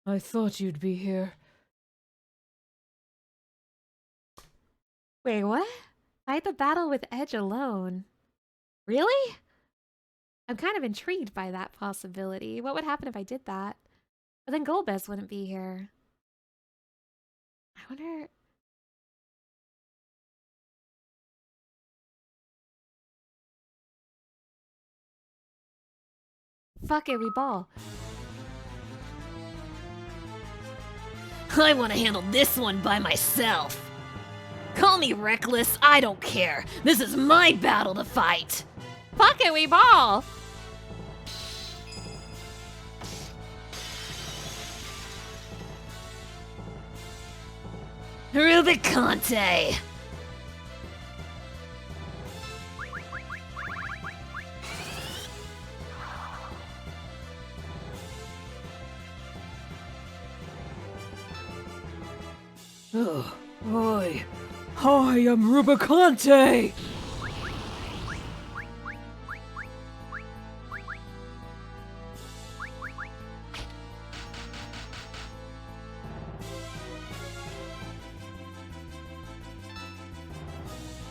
I thought you'd be here. Wait, what? Fight the battle with Edge alone. Really? I'm kind of intrigued by that possibility. What would happen if I did that? But then Golbez wouldn't be here. I wonder... Fuck it, we ball. I want to handle this one by myself. Call me reckless, I don't care. This is my battle to fight. Fuck it, we ball! Rubicante! Oh, I am Rubicante!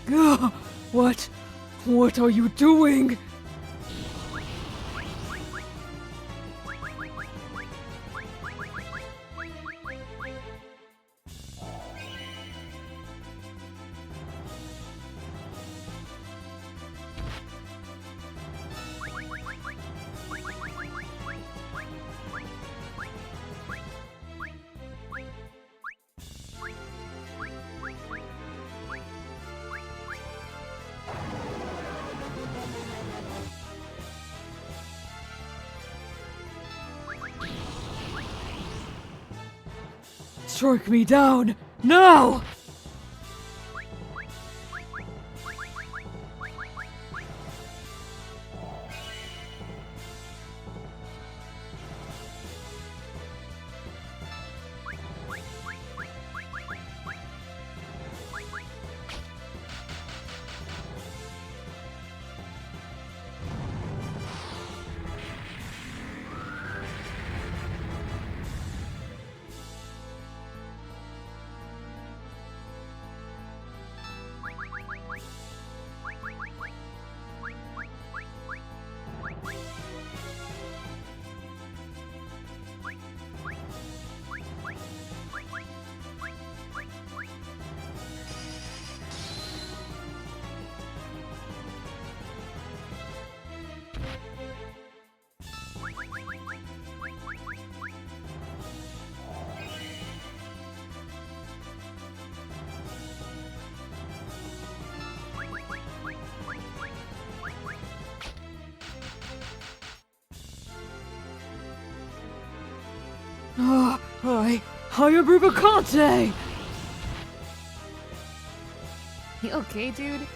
Gah! What are you doing? Strike me down, now! I am Rubicante! You okay, dude?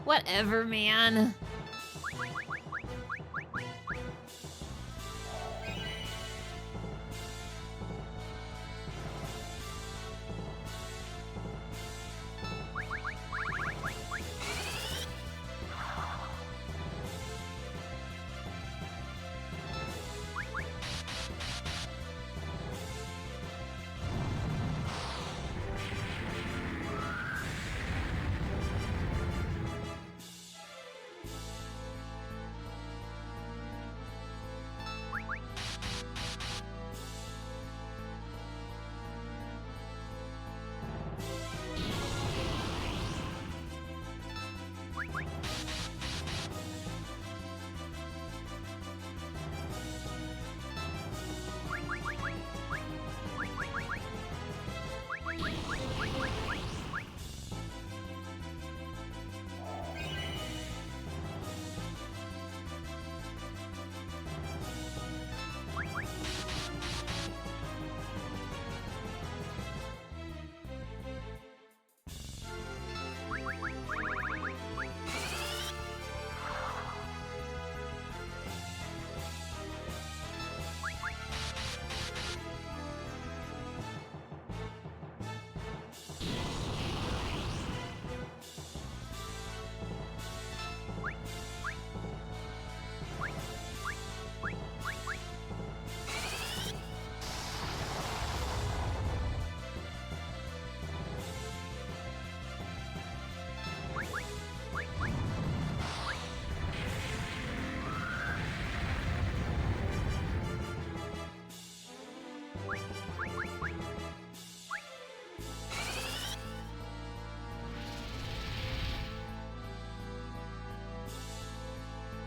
Whatever, man.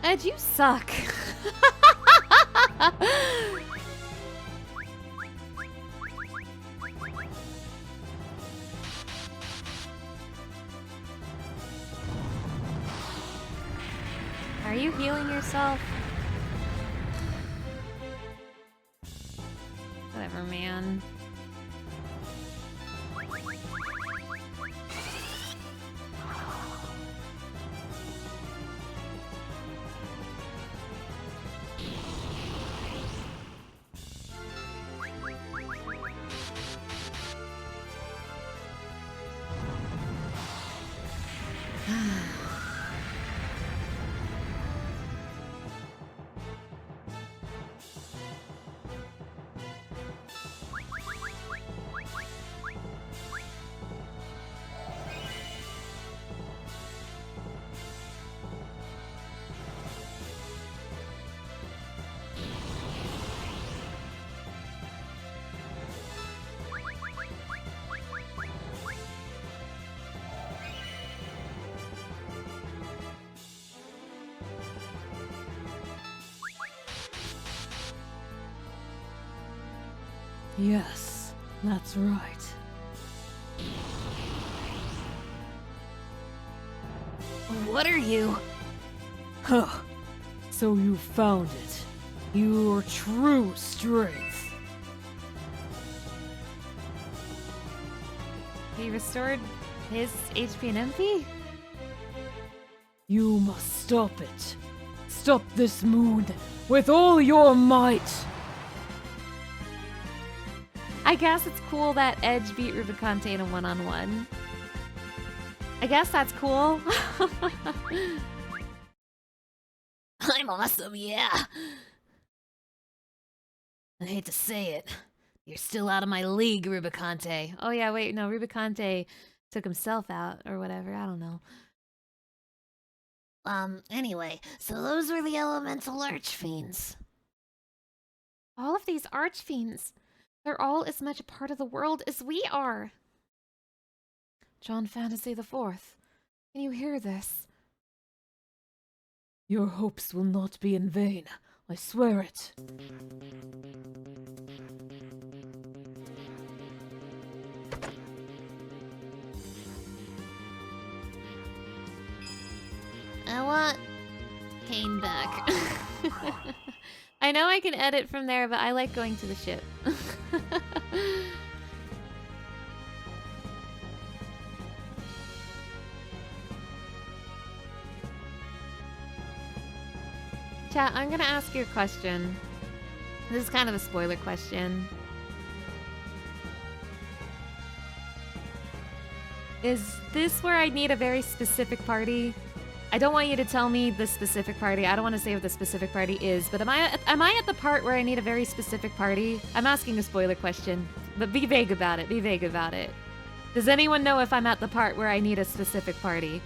Ed, you suck. Are you healing yourself? Whatever, man. Yes, that's right. What are you? Huh. So you found it. Your true strength. He restored his HP and MP? You must stop it. Stop this moon with all your might. I guess it's cool that Edge beat Rubicante in a one-on-one. I guess that's cool. I'm awesome, yeah. I hate to say it. You're still out of my league, Rubicante. Oh yeah, wait, no, Rubicante took himself out or whatever, I don't know. Anyway, so those were the elemental archfiends. All of these archfiends, they're all as much a part of the world as we are. John Fantasy IV, can you hear this? Your hopes will not be in vain. I swear it. I want Kane back. I know I can edit from there, but I like going to the ship. Chat, I'm gonna ask you a question. This is kind of a spoiler question. Is this where I need a very specific party? I don't want you to tell me the specific party. I don't want to say what the specific party is, but am I at the part where I need a very specific party? I'm asking a spoiler question, but be vague about it. Be vague about it. Does anyone know if I'm at the part where I need a specific party?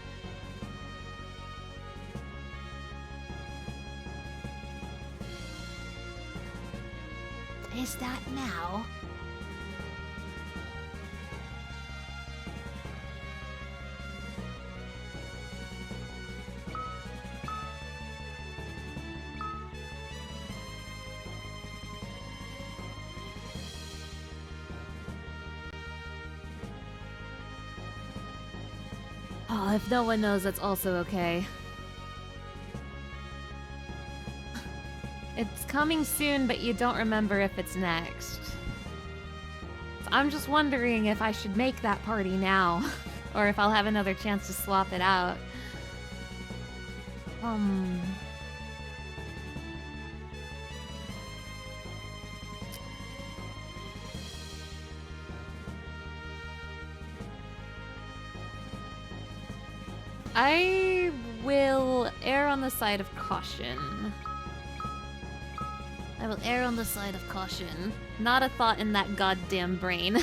Is that now? Oh, if no one knows, that's also okay. It's coming soon, but you don't remember if it's next. So I'm just wondering if I should make that party now, or if I'll have another chance to swap it out. I will err on the side of caution. I will err on the side of caution. Not a thought in that goddamn brain.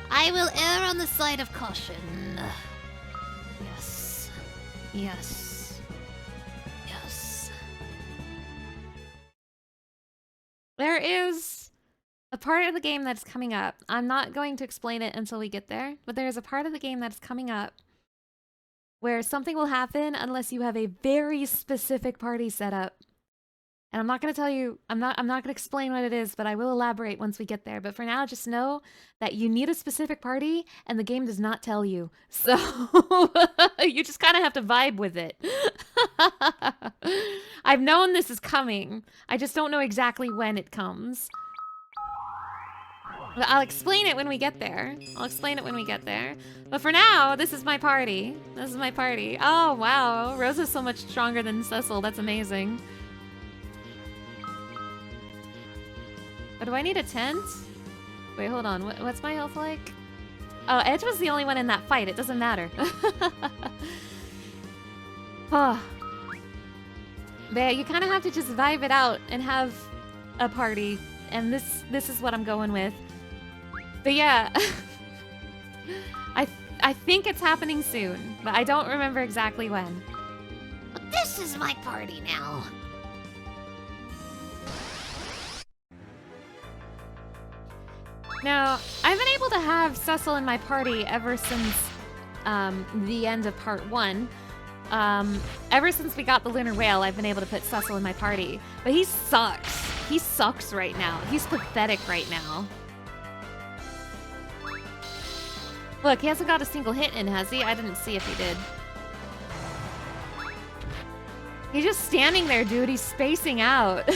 I will err on the side of caution. Yes. Yes. Yes. There is a part of the game that's coming up. I'm not going to explain it until we get there, but there is a part of the game that's coming up where something will happen unless you have a very specific party set up. And I'm not going to tell you, I'm not going to explain what it is, but I will elaborate once we get there. But for now, just know that you need a specific party and the game does not tell you. So you just kind of have to vibe with it. I've known this is coming. I just don't know exactly when it comes. But I'll explain it when we get there. I'll explain it when we get there. But for now, this is my party. This is my party. Oh, wow. Rosa's so much stronger than Cecil. That's amazing. But do I need a tent? Wait, hold on. What's my health like? Oh, Edge was the only one in that fight. It doesn't matter. Oh. But yeah, you kind of have to just vibe it out and have a party. And this is what I'm going with. But yeah, I think it's happening soon, but I don't remember exactly when. But this is my party now. Now, I've been able to have Cecil in my party ever since the end of part 1. Ever since we got the Lunar Whale, I've been able to put Cecil in my party. But he sucks. He sucks right now. He's pathetic right now. Look, he hasn't got a single hit in, has he? I didn't see if he did. He's just standing there, dude. He's spacing out.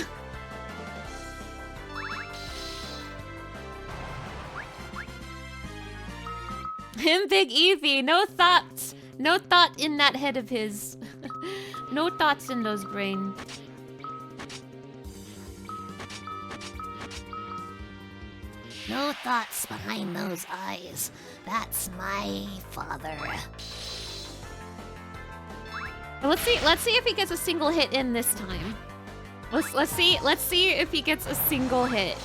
Him, Big Evie. No thoughts. No thought in that head of his. No thoughts in those brains. No thoughts behind those eyes. That's my father. Well, let's see if he gets a single hit in this time. Let's see if he gets a single hit.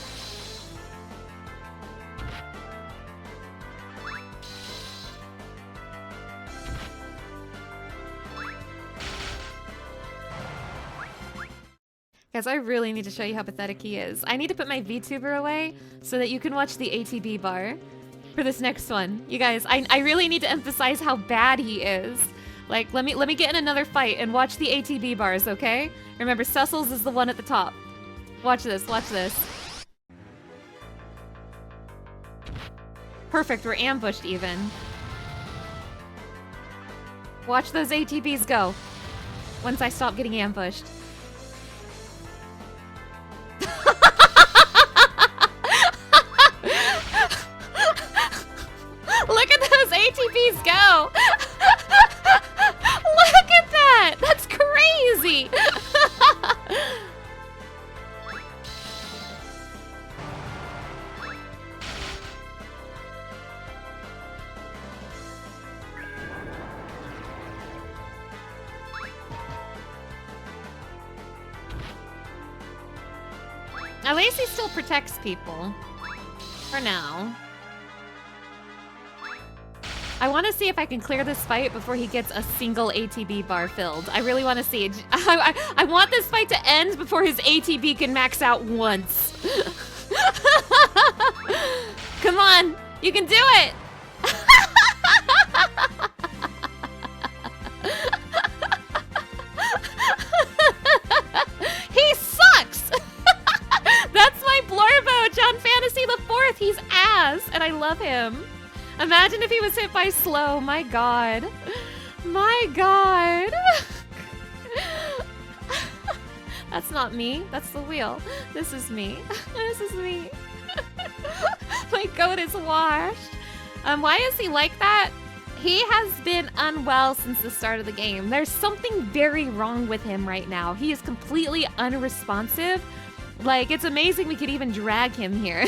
Guys, I really need to show you how pathetic he is. I need to put my VTuber away so that you can watch the ATB bar for this next one. You guys, I really need to emphasize how bad he is. Like, let me get in another fight and watch the ATB bars, okay? Remember, Cecil's is the one at the top. Watch this, watch this. Perfect, we're ambushed even. Watch those ATBs go. Once I stop getting ambushed. Look at those ATVs go! Look at that! That's crazy! At least he still protects people. For now. I want to see if I can clear this fight before he gets a single ATB bar filled. I really want to see it. I want this fight to end before his ATB can max out once. Come on, you can do it. He sucks. That's my Blorbo, John Fantasy the Fourth. He's ass, and I love him. Imagine if he was hit by slow. My god. My god. That's not me. That's the wheel. This is me. This is me. My goat is washed. Why is he like that? He has been unwell since the start of the game. There's something very wrong with him right now. He is completely unresponsive. Like, it's amazing we could even drag him here.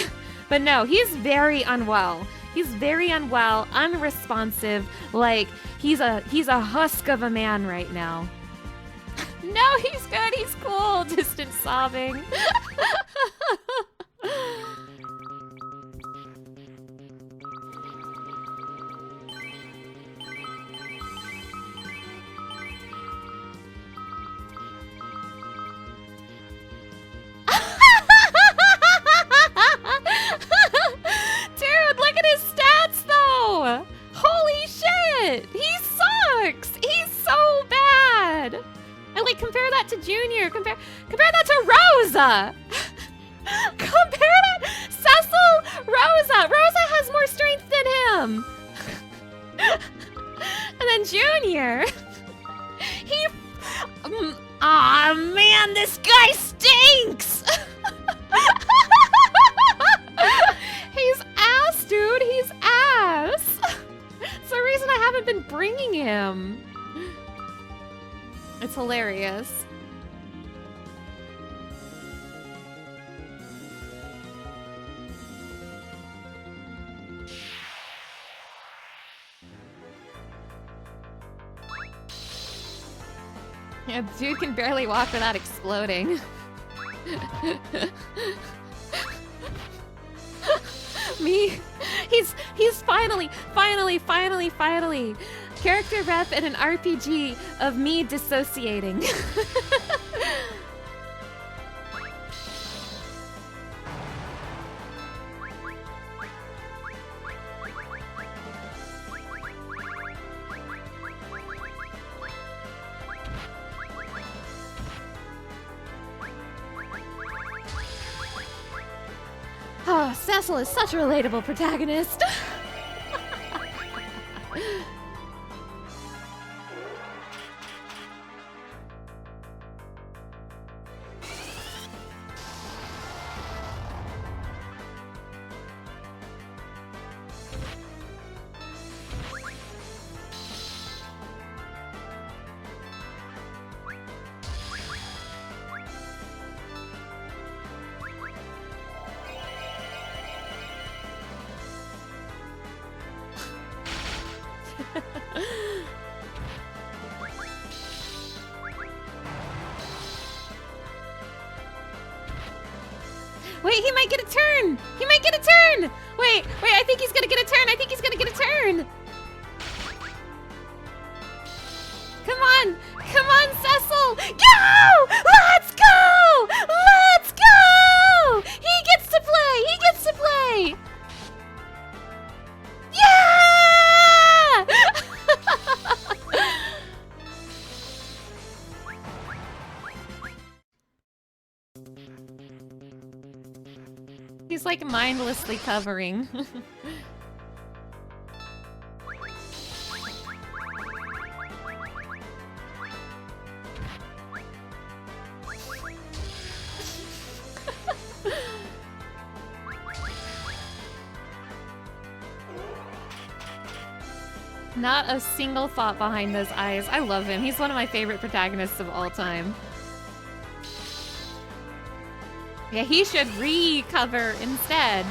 But no, he's very unwell. He's very unwell, unresponsive, like he's a husk of a man right now. No, he's good, he's cool. Distant sobbing. Dude, look at his stats though! Holy shit! He sucks! He's so bad! And like compare that to Junior, compare that to Rosa! Compare that! Cecil, Rosa! Rosa has more strength than him! And then Junior! He... Aw, man, this guy stinks! He's ass, dude. He's ass. It's the reason I haven't been bringing him. It's hilarious. Yeah, dude can barely walk without exploding. Me, he's finally character rep in an RPG of me dissociating. Oh, Cecil is such a relatable protagonist. Wait, he might get a turn! He might get a turn! Wait, I think he's gonna get a turn! I think he's gonna get a turn! Come on, Cecil! Go! Let's go! Let's go! He gets to play! Yeah! He's like mindlessly covering. Not a single thought behind those eyes. I love him. He's one of my favorite protagonists of all time. Yeah, he should recover instead.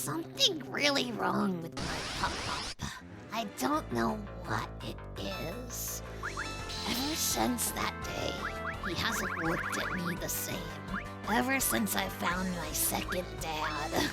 something really wrong with my pop-up. I don't know what it is. Ever since that day, he hasn't looked at me the same. Ever since I found my second dad.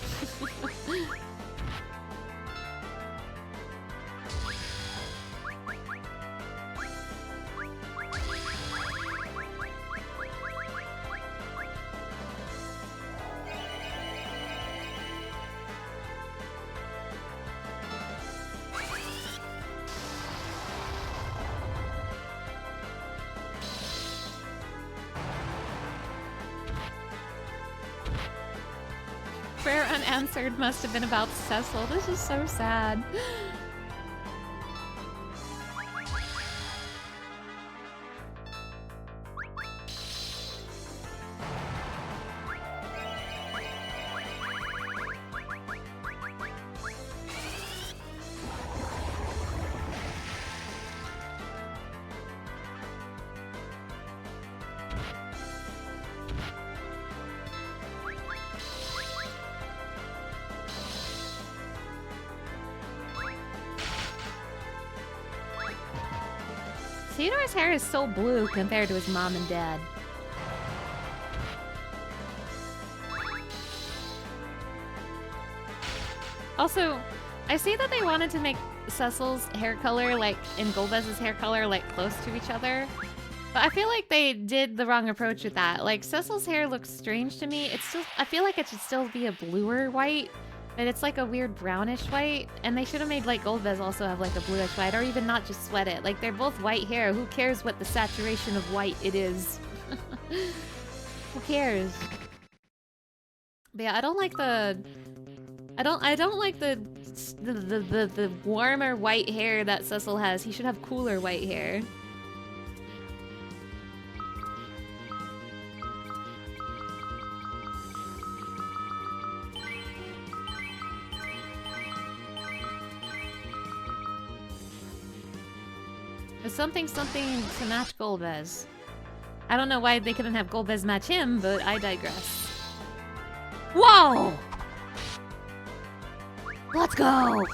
Prayer unanswered must have been about Cecil. This is so sad. Theodore's hair is so blue compared to his mom and dad. Also, I see that they wanted to make Cecil's hair color, like, and Golbez's hair color, like, close to each other. But I feel like they did the wrong approach with that. Like, Cecil's hair looks strange to me. It's still, I feel like it should still be a bluer white, but it's like a weird brownish white. And they should have made, like, Golbez also have, like, a bluish white, or even not just sweat it. Like, they're both white hair. Who cares what the saturation of white it is? Who cares? But yeah, I don't like the... I don't like the warmer white hair that Cecil has. He should have cooler white hair. There's something to match Golbez. I don't know why they couldn't have Golbez match him, but I digress. Whoa! Let's go!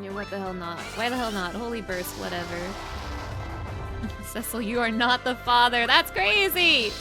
Yeah, what the hell not? Why the hell not? Holy burst, whatever. Cecil, you are not the father. That's crazy!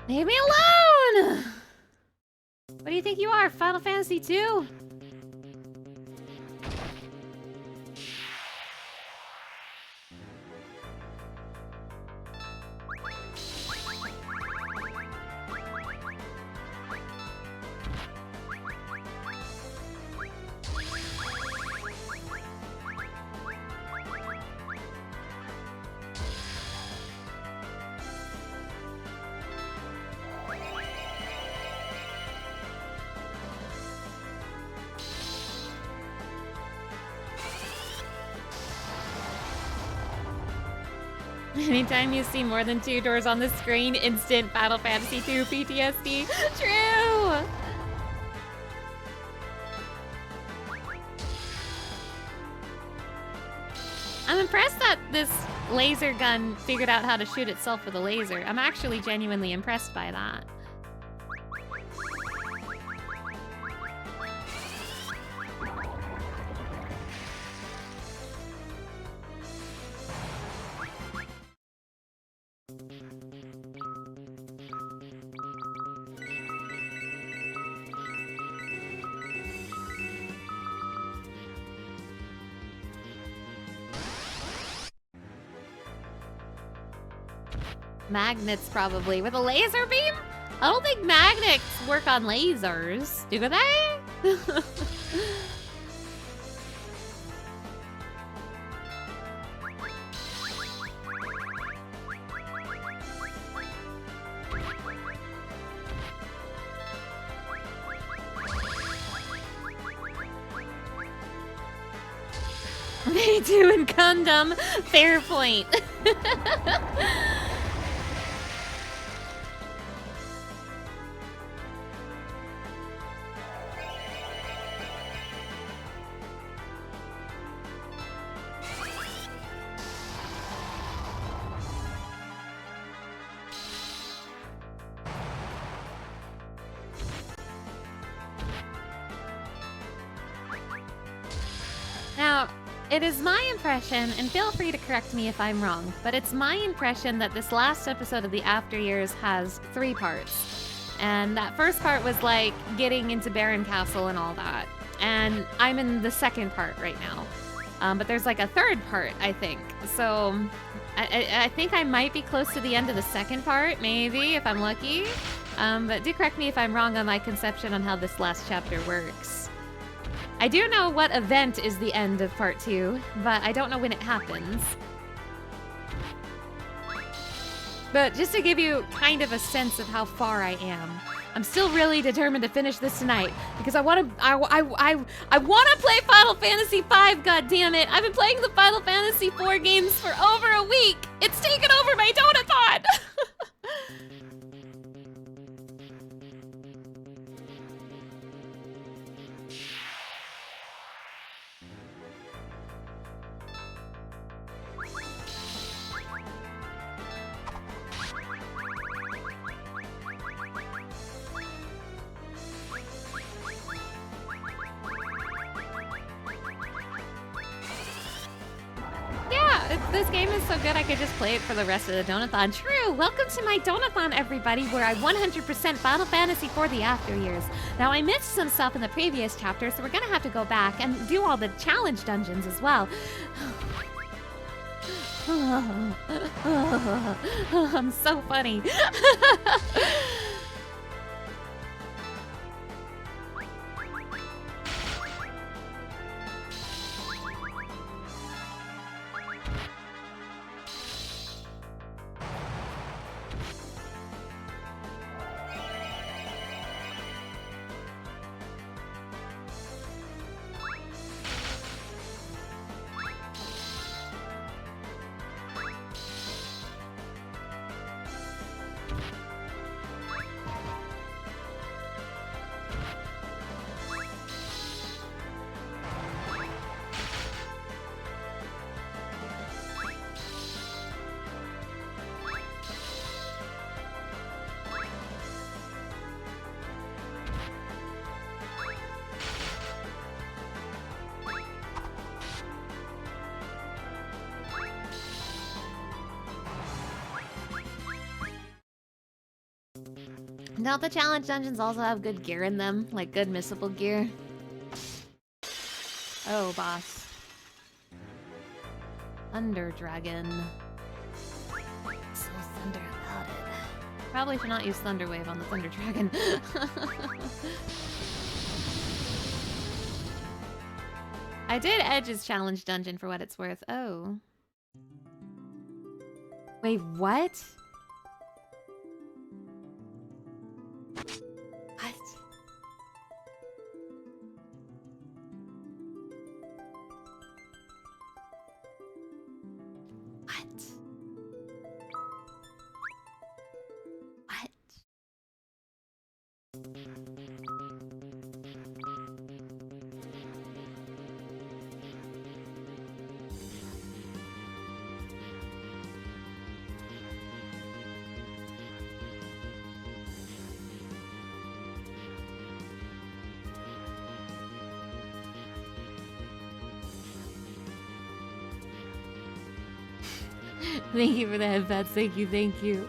Leave me alone! What do you think you are, Final Fantasy 2? Anytime you see more than 2 doors on the screen, instant Final Fantasy 2 PTSD. True! I'm impressed that this laser gun figured out how to shoot itself with a laser. I'm actually genuinely impressed by that. Magnets, probably. With a laser beam? I don't think magnets work on lasers. Do they? Me too in Gundam. Fair point. Now, it is my impression, and feel free to correct me if I'm wrong, but it's my impression that this last episode of the After Years has 3 parts. And that first part was like getting into Baron Castle and all that. And I'm in the second part right now. But there's like a third part, I think. So I think I might be close to the end of the second part, maybe, if I'm lucky. But do correct me if I'm wrong on my conception on how this last chapter works. I do know what event is the end of part 2, but I don't know when it happens. But just to give you kind of a sense of how far I am, I'm still really determined to finish this tonight because I want to. I want to play Final Fantasy V. God damn it! I've been playing the Final Fantasy IV games for over a week. It's taken over my Donathon. This game is so good I could just play it for the rest of the Donathon. True! Welcome to my Donathon, everybody, where I 100% Final Fantasy for the After Years. Now, I missed some stuff in the previous chapter, so we're gonna have to go back and do all the challenge dungeons as well. I'm so funny. Now the challenge dungeons also have good gear in them, like good missable gear. Oh, boss. Thunder Dragon. So thunder about it. Probably should not use Thunder Wave on the Thunder Dragon. I did Edge's challenge dungeon for what it's worth. Oh. Wait, what? What? What? What? Thank you for the headpats. Thank you, thank you.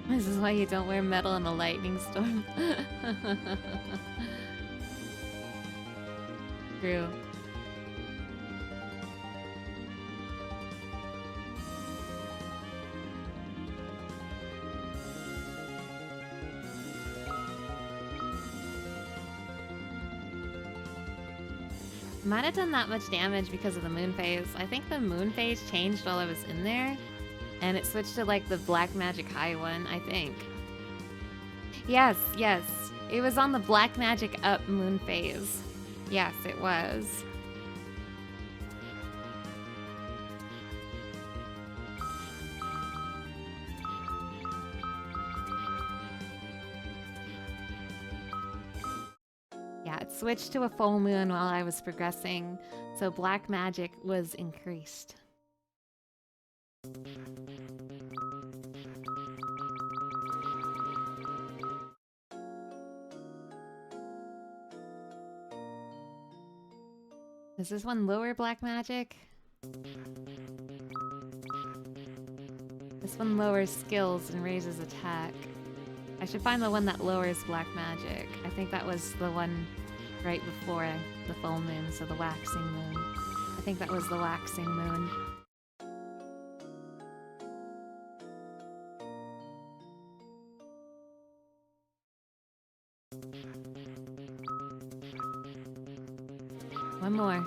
This is why you don't wear metal in a lightning storm. True. Might have done that much damage because of the moon phase. I think the moon phase changed while I was in there, and it switched to like the black magic high one, I think. Yes, yes. It was on the black magic up moon phase. Yes, it was. Yeah, it switched to a full moon while I was progressing, so black magic was increased. Is this one lower black magic? This one lowers skills and raises attack. I should find the one that lowers black magic. I think that was the one right before the full moon, so the waxing moon. I think that was the waxing moon. One more.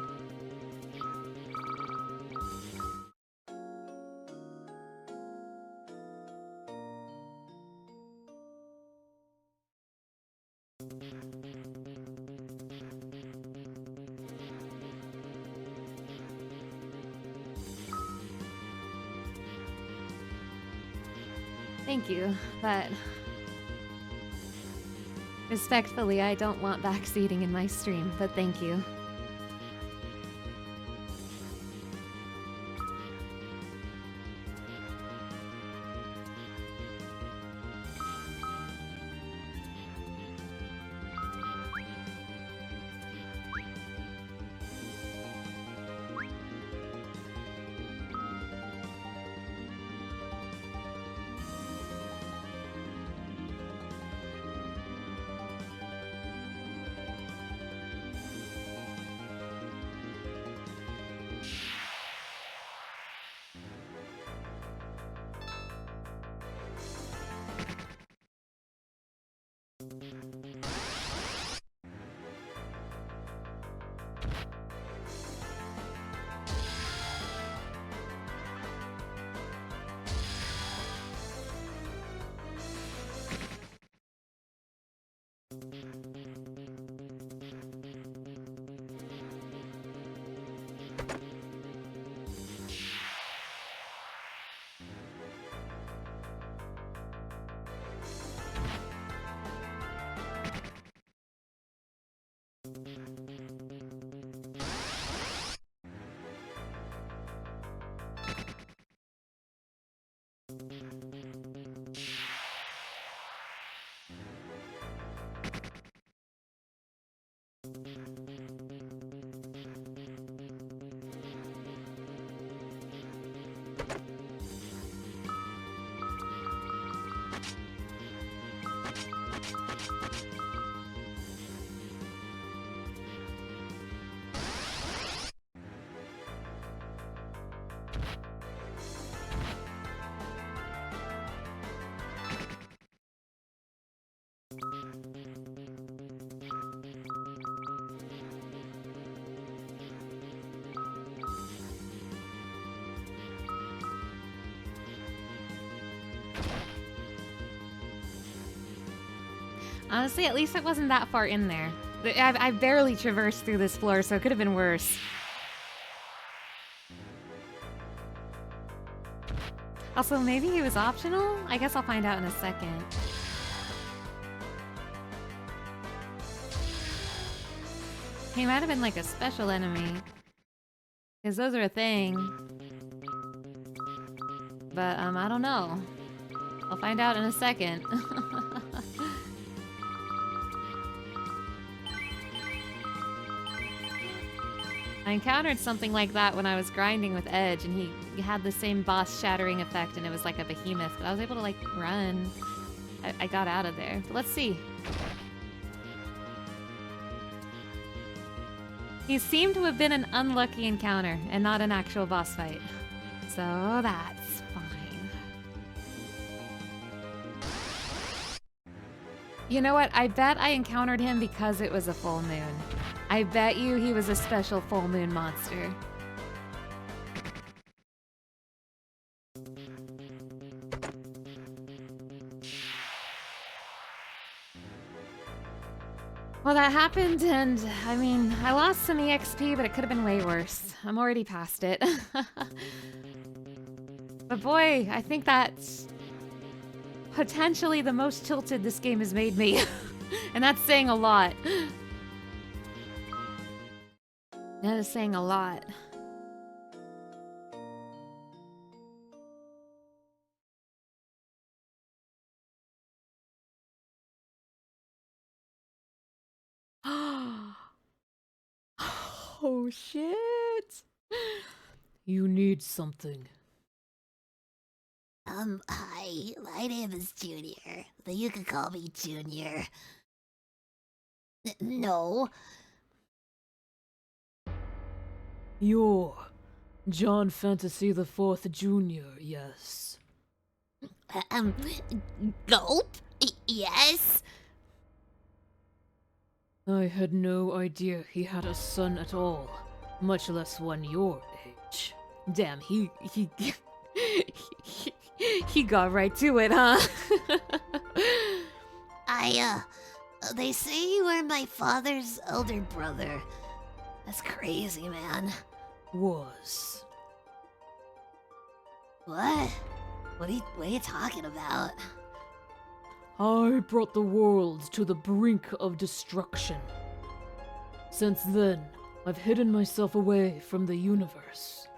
Thank you, but respectfully, I don't want backseating in my stream, but thank you. Honestly, at least it wasn't that far in there. I barely traversed through this floor, so it could have been worse. Also, maybe he was optional? I guess I'll find out in a second. He might have been like a special enemy. Because those are a thing. But, I don't know. I'll find out in a second. I encountered something like that when I was grinding with Edge, and he had the same boss shattering effect, and it was like a behemoth, but I was able to like run. I got out of there. But let's see. He seemed to have been an unlucky encounter and not an actual boss fight. So that's fine. You know what? I bet I encountered him because it was a full moon. I bet you he was a special full moon monster. Well, that happened, and I mean, I lost some EXP, but it could have been way worse. I'm already past it. But boy, I think that's potentially the most tilted this game has made me. And that's saying a lot. That is saying a lot. Oh shit! You need something. Hi. My name is Junior, but you can call me Junior. No. You're John Fantasy the Fourth Jr., yes. Gulp? Yes? I had no idea he had a son at all, much less one your age. Damn, he he got right to it, huh? They say you were my father's elder brother. That's crazy, man. Was. What? What are you talking about? I brought the world to the brink of destruction. Since then, I've hidden myself away from the universe.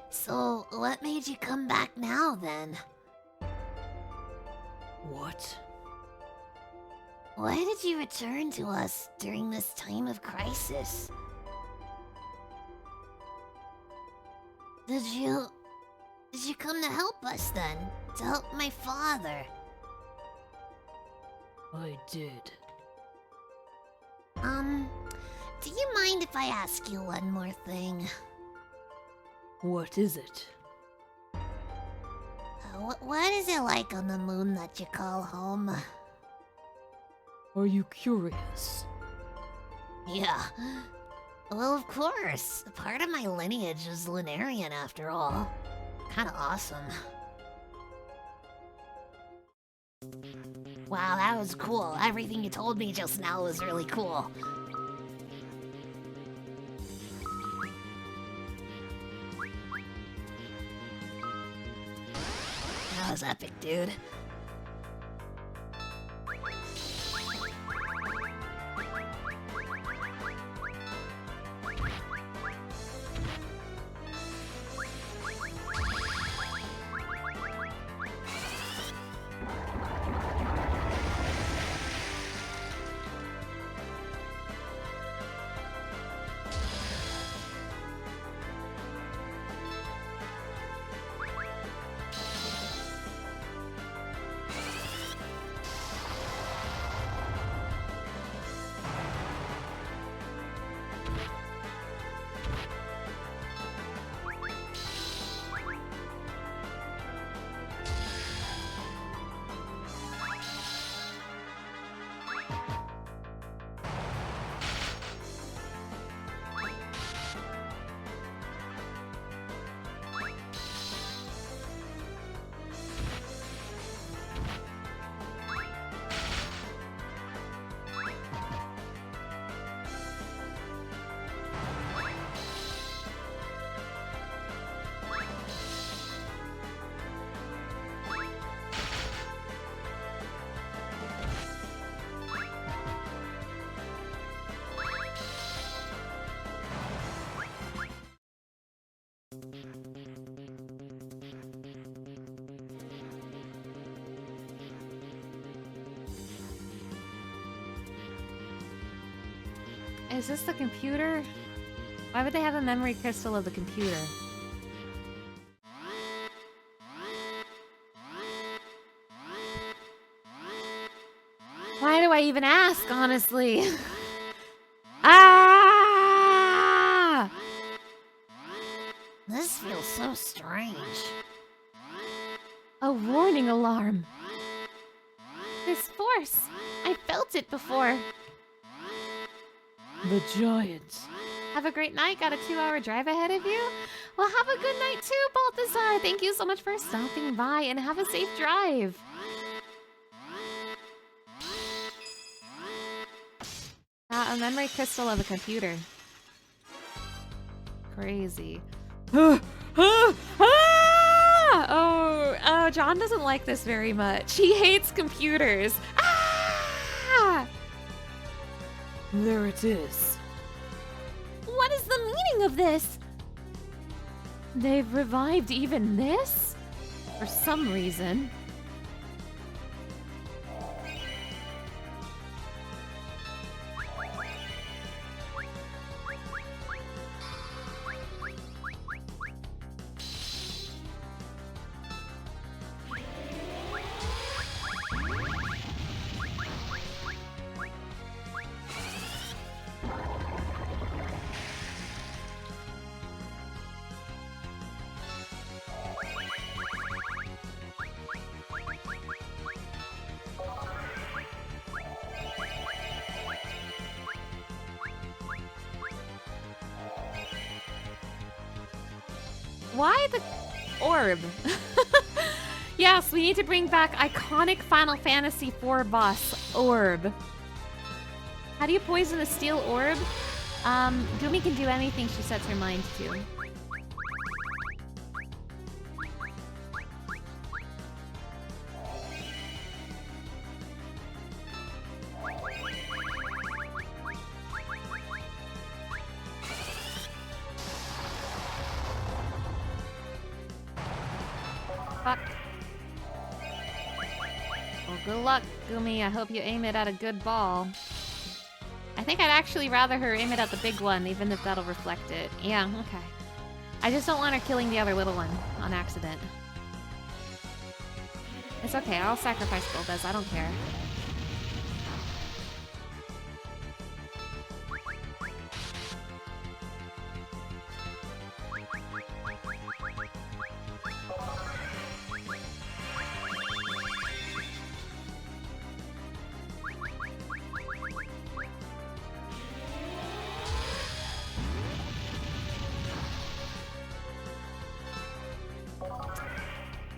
So, what made you come back now, then? What? Why did you return to us during this time of crisis? Did you come to help us, then? To help my father? I did. Do you mind if I ask you one more thing? What is it? What is it like on the moon that you call home? Are you curious? Yeah. Well, of course. Part of my lineage is Lunarian, after all. Kinda awesome. Wow, that was cool. Everything you told me just now was really cool. That was epic, dude. Is this the computer? Why would they have a memory crystal of the computer? Why do I even ask, honestly? Ah! This feels so strange. A warning alarm. This force. I felt it before. The giants. Have a great night. Got a 2-hour drive ahead of you? Well, have a good night too, Balthazar. Thank you so much for stopping by and have a safe drive. A memory crystal of a computer. Crazy. Oh, John doesn't like this very much. He hates computers. Ah! There it is. What is the meaning of this? They've revived even this? For some reason. Why the orb? Yes, we need to bring back iconic Final Fantasy IV boss, Orb. How do you poison a steel orb? Gumi can do anything she sets her mind to. Fuck. Well, good luck, Gumi. I hope you aim it at a good ball. I think I'd actually rather her aim it at the big one, even if that'll reflect it. Yeah, okay. I just don't want her killing the other little one on accident. It's okay, I'll sacrifice Golbez, I don't care.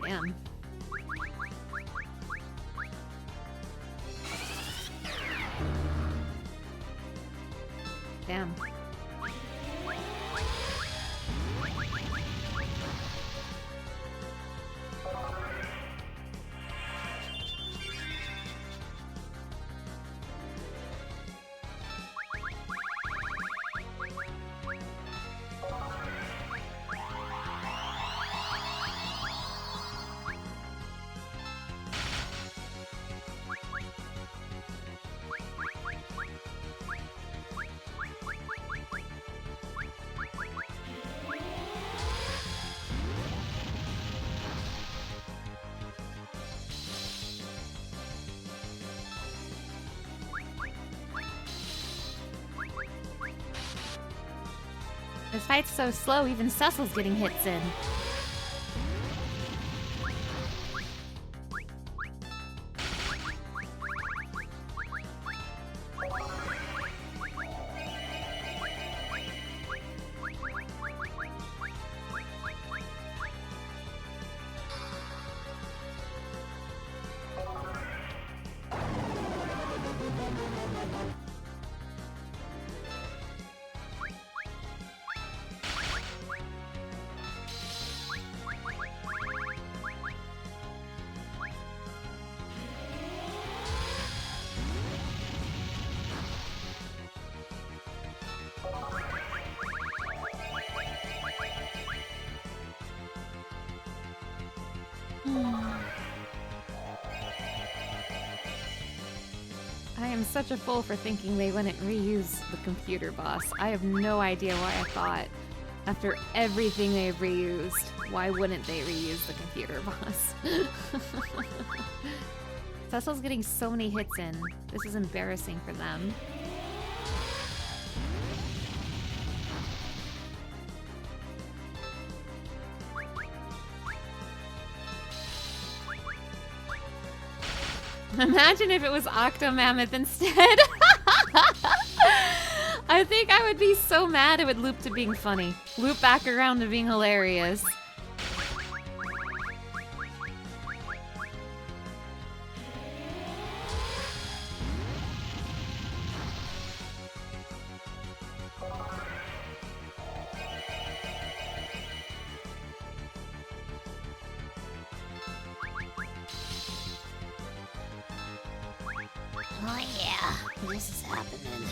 Damn. Damn. This fight's so slow, even Cecil's getting hits in. such a fool for thinking they wouldn't reuse the computer boss. I have no idea why I thought, after everything they've reused, why wouldn't they reuse the computer boss? Cecil's getting so many hits in. This is embarrassing for them. Imagine if it was Octomammoth instead. I think I would be so mad it would loop to being funny. Loop back around to being hilarious. Oh yeah, this is happening.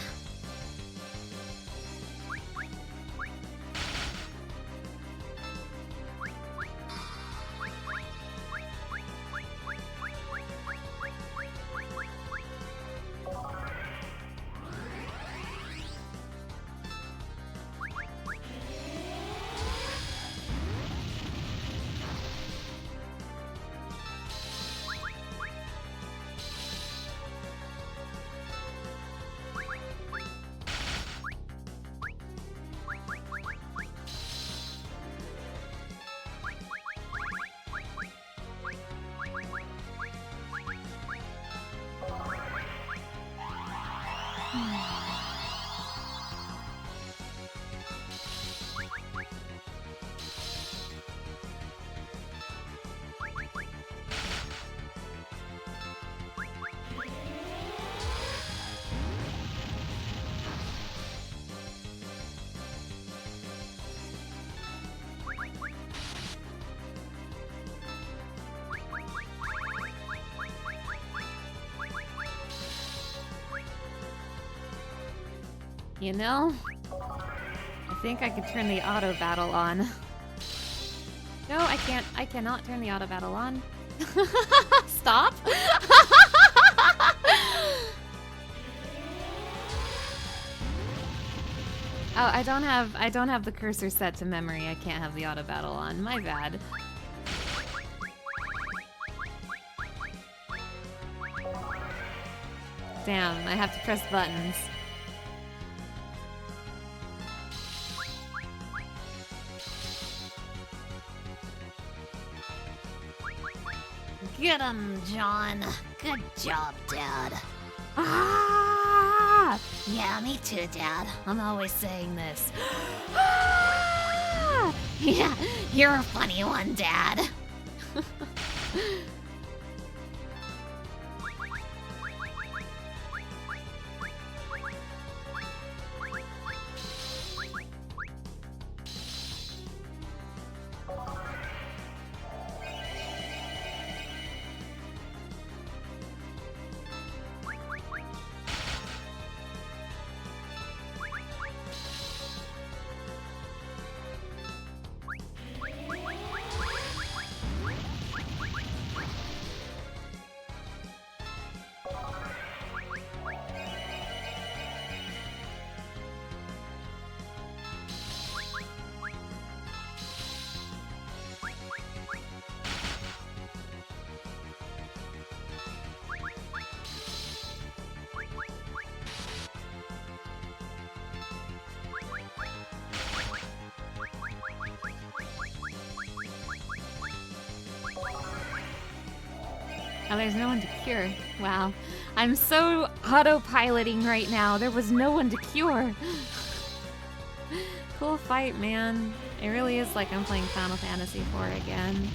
You know, I think I could turn the auto battle on. No, I can't. I cannot turn the auto battle on. Stop. Oh, I don't have the cursor set to memory. I can't have the auto battle on. My bad. Damn, I have to press buttons. Get him, John. Good job, Dad. Ah! Yeah, me too, Dad. I'm always saying this. Ah! Yeah, you're a funny one, Dad. Oh, there's no one to cure. Wow. I'm so autopiloting right now. There was no one to cure. Cool fight, man. It really is like I'm playing Final Fantasy IV again.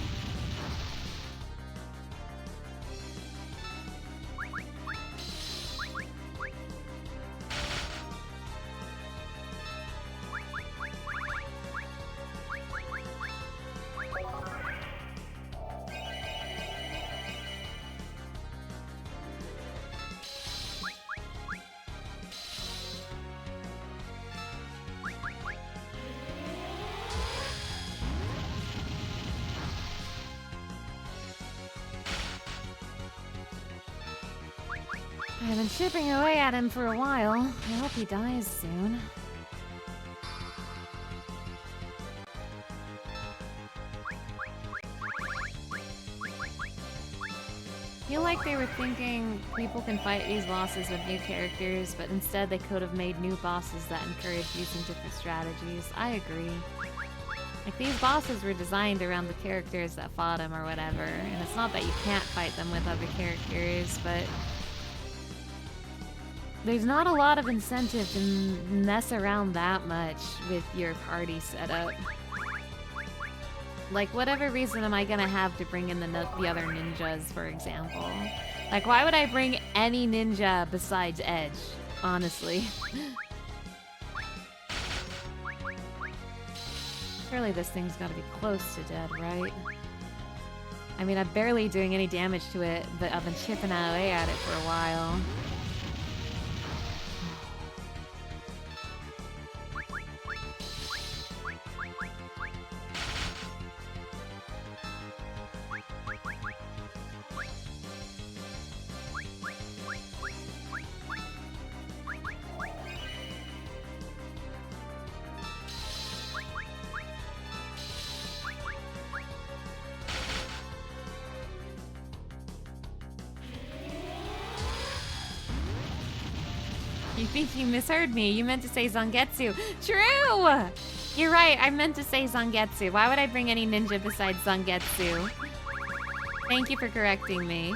I've been chipping away at him for a while. I hope he dies soon. I feel like they were thinking people can fight these bosses with new characters, but instead they could have made new bosses that encourage using different strategies. I agree. Like, these bosses were designed around the characters that fought them or whatever, and it's not that you can't fight them with other characters, but there's not a lot of incentive to mess around that much with your party setup. Like, whatever reason am I gonna have to bring in the other ninjas, for example? Like, why would I bring any ninja besides Edge, honestly? Surely this thing's gotta be close to dead, right? I mean, I'm barely doing any damage to it, but I've been chipping away at it for a while. You think you misheard me. You meant to say Zangetsu. True! You're right, I meant to say Zangetsu. Why would I bring any ninja besides Zangetsu? Thank you for correcting me.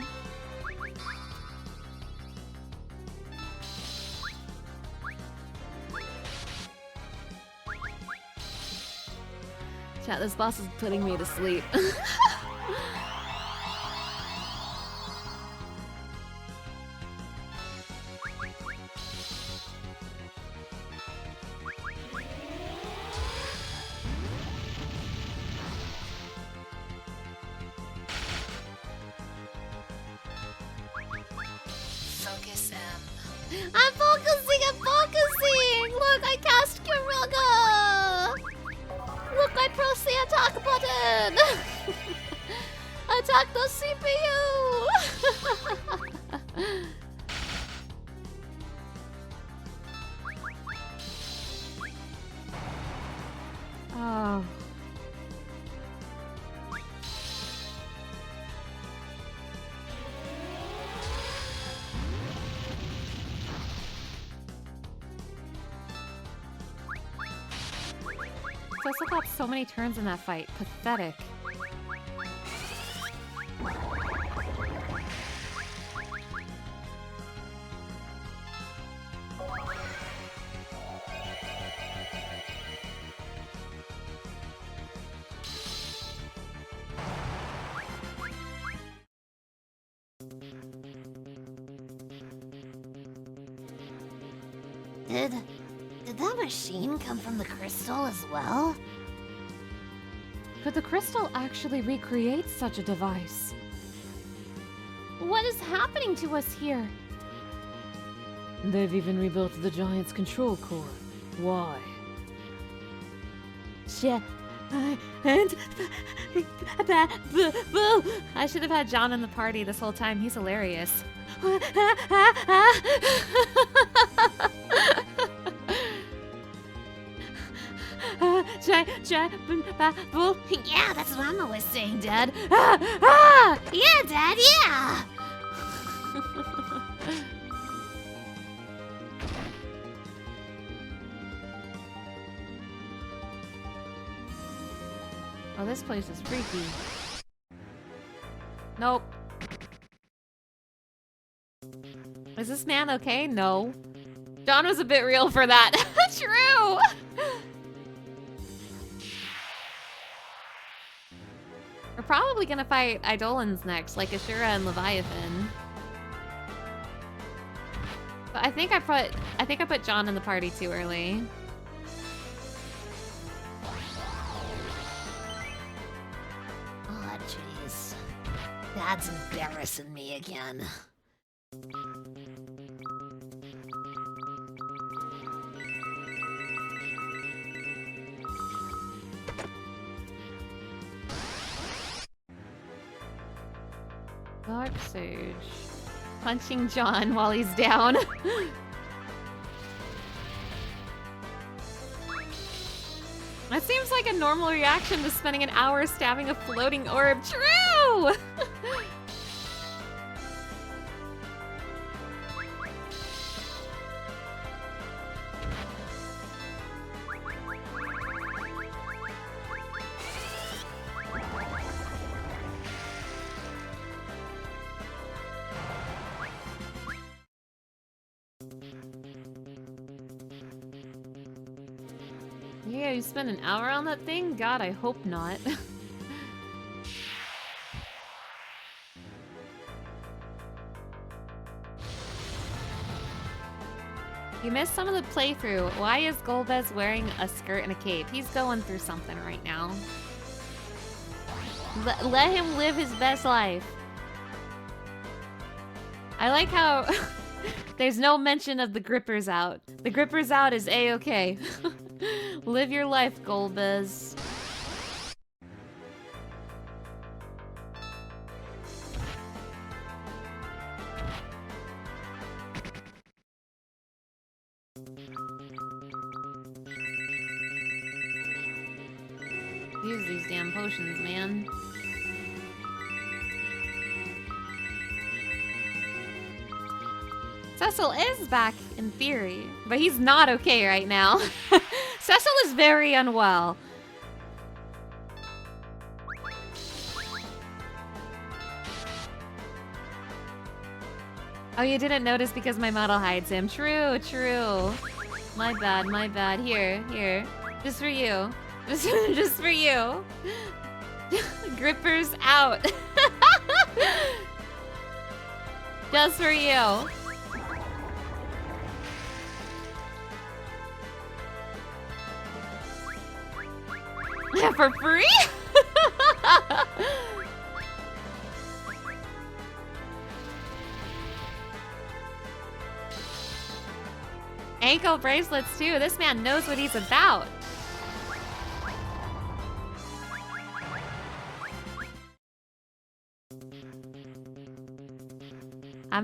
Chat, this boss is putting me to sleep. Focus M. I'm focusing! I'm focusing! Look, I cast Kyuraga! Look, I press the attack button! Attack the CPU! Oh. Tessa got so many turns in that fight. Pathetic. Did that machine come from the crystal as well? Could the crystal actually recreate such a device? What is happening to us here? They've even rebuilt the giant's control core. Why? I should have had John in the party this whole time. He's hilarious. Yeah, that's what I'm always saying, Dad. Yeah, Dad, yeah! Oh, this place is freaky. Nope. Is this man okay? No. John was a bit real for that. True! We're probably gonna fight Eidolons next, like Ashura and Leviathan. But I think I put John in the party too early. Oh, jeez. Dad's embarrassing me again. Dark Sage. punching John while he's down. That seems like a normal reaction to spending an hour stabbing a floating orb. True! Yeah, you spent an hour on that thing? God, I hope not. You missed some of the playthrough. Why is Golbez wearing a skirt and a cape? He's going through something right now. Let him live his best life. I like how there's no mention of the grippers out. The grippers out is A-okay. Live your life, Golbez. Use these damn potions, man. Cecil is back in theory, but he's not okay right now. Cecil is very unwell. Oh, you didn't notice because my model hides him. True, true. My bad, my bad. Here, here. Just for you. Just for you. Grippers out. Just for you. For free? Ankle bracelets too. This man knows what he's about.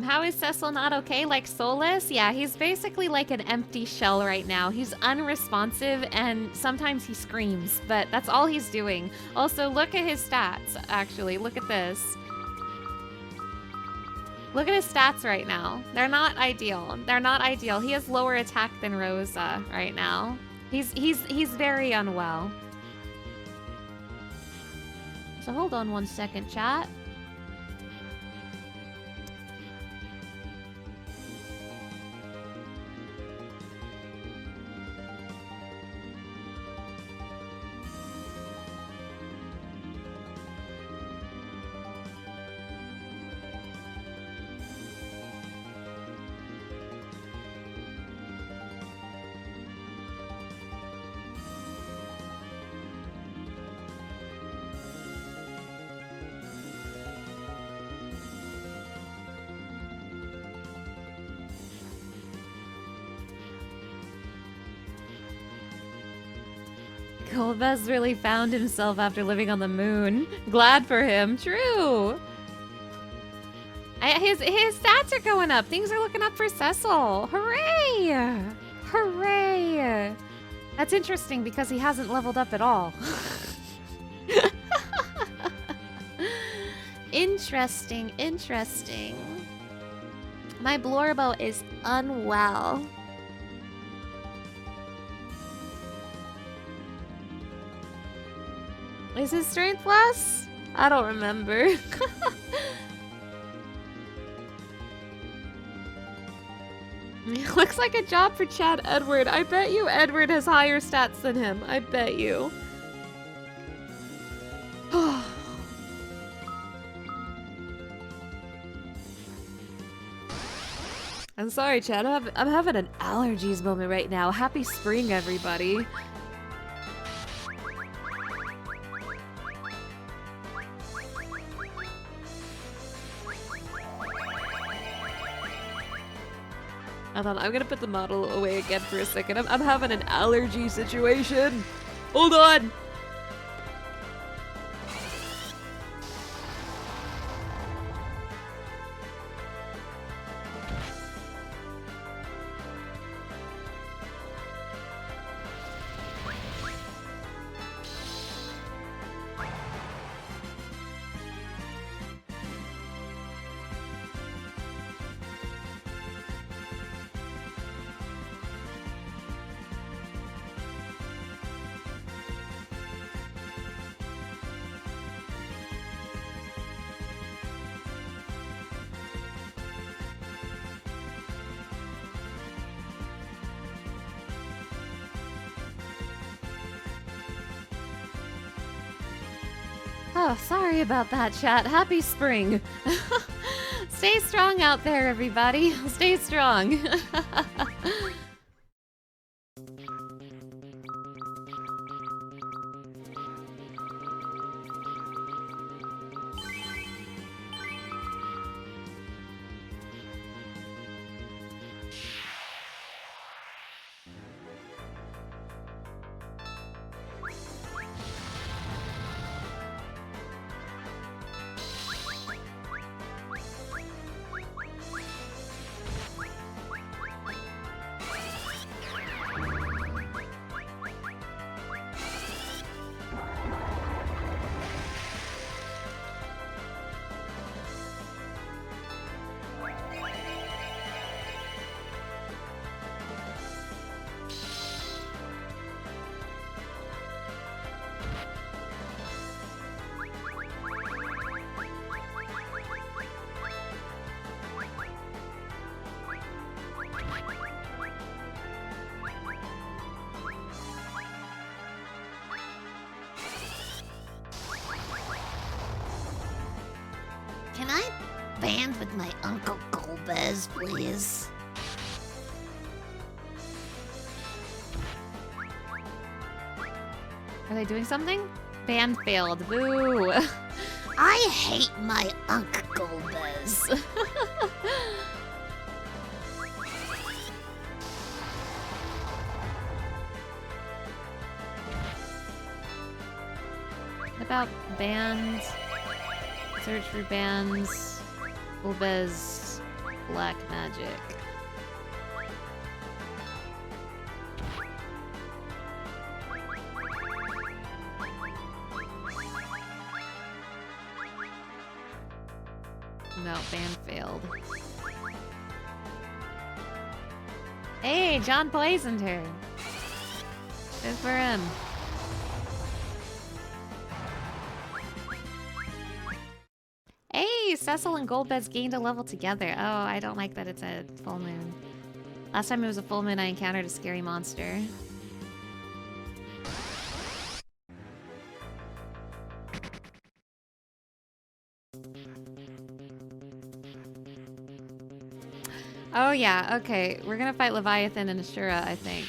How is Cecil not okay? Like soulless? Yeah, he's basically like an empty shell right now. He's unresponsive and sometimes he screams, but that's all he's doing. Also, look at his stats, actually. Look at this. Look at his stats right now. They're not ideal. They're not ideal. He has lower attack than Rosa right now. He's very unwell. So hold on one second, chat. Golbez really found himself after living on the moon. Glad for him. True. His stats are going up. Things are looking up for Cecil. Hooray! Hooray! That's interesting because he hasn't leveled up at all. Interesting, interesting. My Blorbo is unwell. Is his strength less? I don't remember. Looks like a job for Chad Edward. I bet you Edward has higher stats than him. I bet you. I'm sorry, Chad. I'm having an allergies moment right now. Happy spring, everybody. Hold on, I'm gonna put the model away again for a second. I'm having an allergy situation. Hold on! Oh, sorry about that, chat. Happy spring. Stay strong out there, everybody. Stay strong. Can I band with my Uncle Golbez, please? Are they doing something? Band failed. Boo. I hate my Uncle Golbez. What about band? Search for bands. Golbez. Black magic. No, band failed. Hey, John poisoned her. Good for him. Hey, Cecil and Golbez gained a level together. Oh, I don't like that it's a full moon. Last time it was a full moon, I encountered a scary monster. Oh yeah, okay. We're gonna fight Leviathan and Ashura, I think.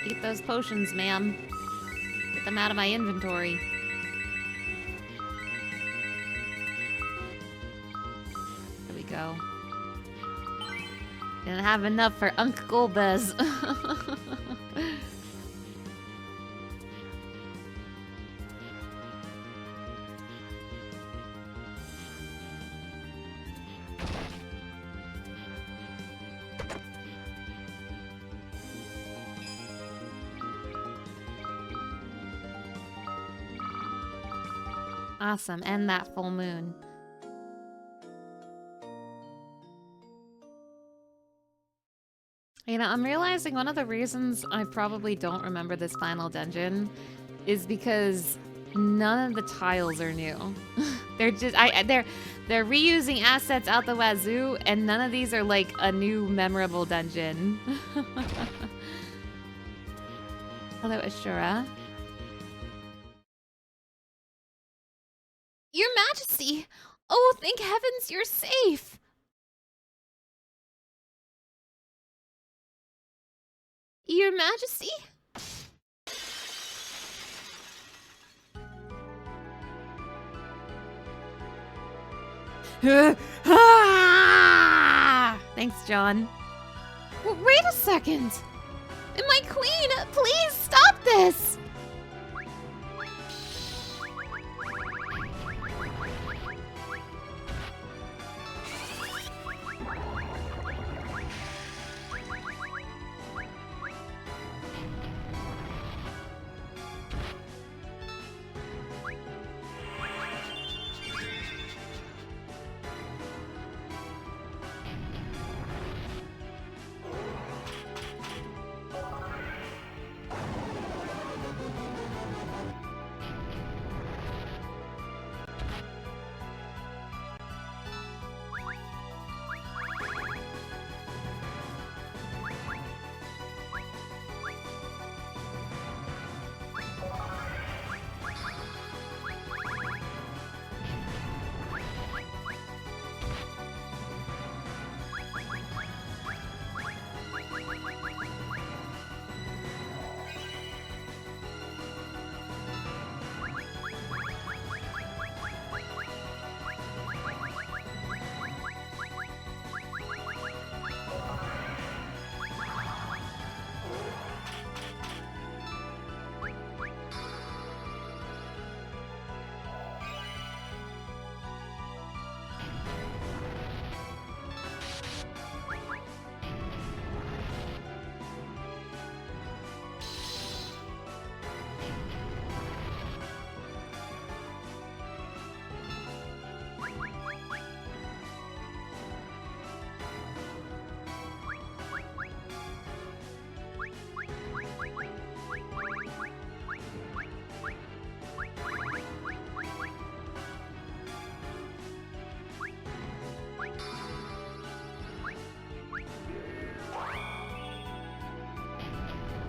Eat those potions, ma'am. Get them out of my inventory. There we go. Didn't have enough for Uncle Golbez. Awesome, and that full moon. You know, I'm realizing one of the reasons I probably don't remember this final dungeon is because none of the tiles are new. They're just they're reusing assets out the wazoo, and none of these are like a new memorable dungeon. Hello, Ashura. Your Majesty! Oh, thank heavens you're safe! Your Majesty? Thanks, John. Wait a second! My queen, please stop this!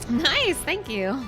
Nice, thank you.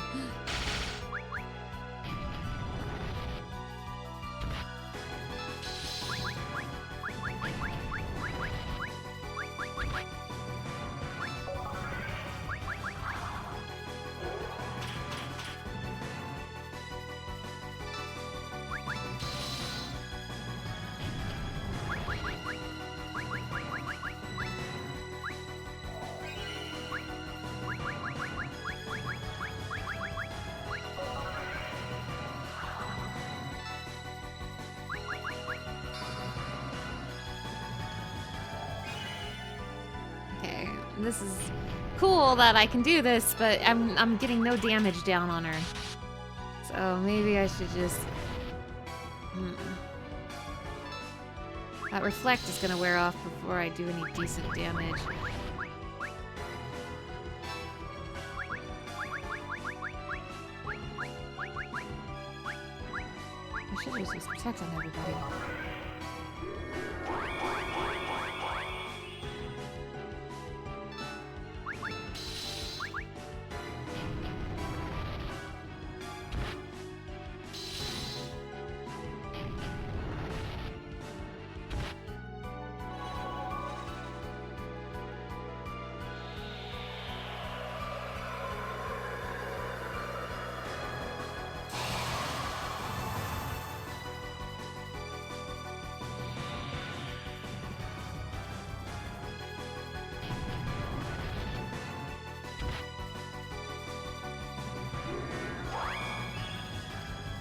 Okay, this is cool that I can do this, but I'm getting no damage down on her. So maybe I should just... That reflect is gonna wear off before I do any decent damage. I should just use protect on everybody.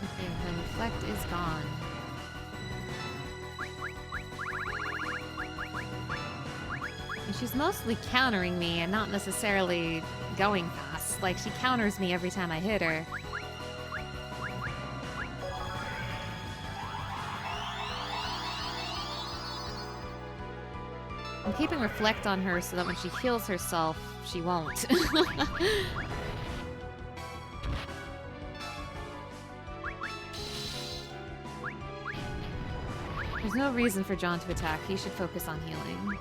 Okay, the reflect is gone. And she's mostly countering me and not necessarily going fast. Like, she counters me every time I hit her. I'm keeping reflect on her so that when she heals herself, she won't. There's no reason for John to attack. He should focus on healing.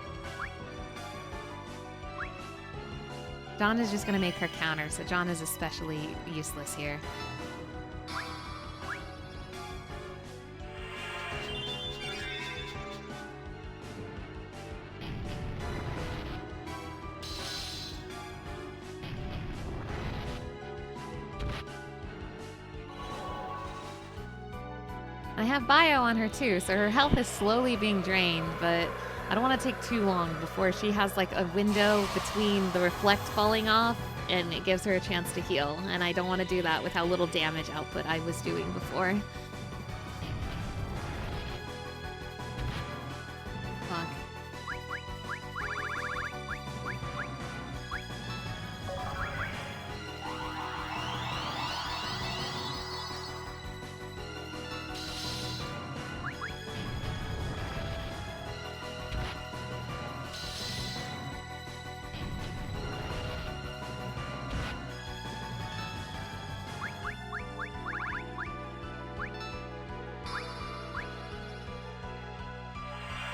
John is just gonna make her counter, so John is especially useless here. I have bio on her too, so her health is slowly being drained, but I don't want to take too long before she has like a window between the reflect falling off and it gives her a chance to heal, and I don't want to do that with how little damage output I was doing before. Fuck.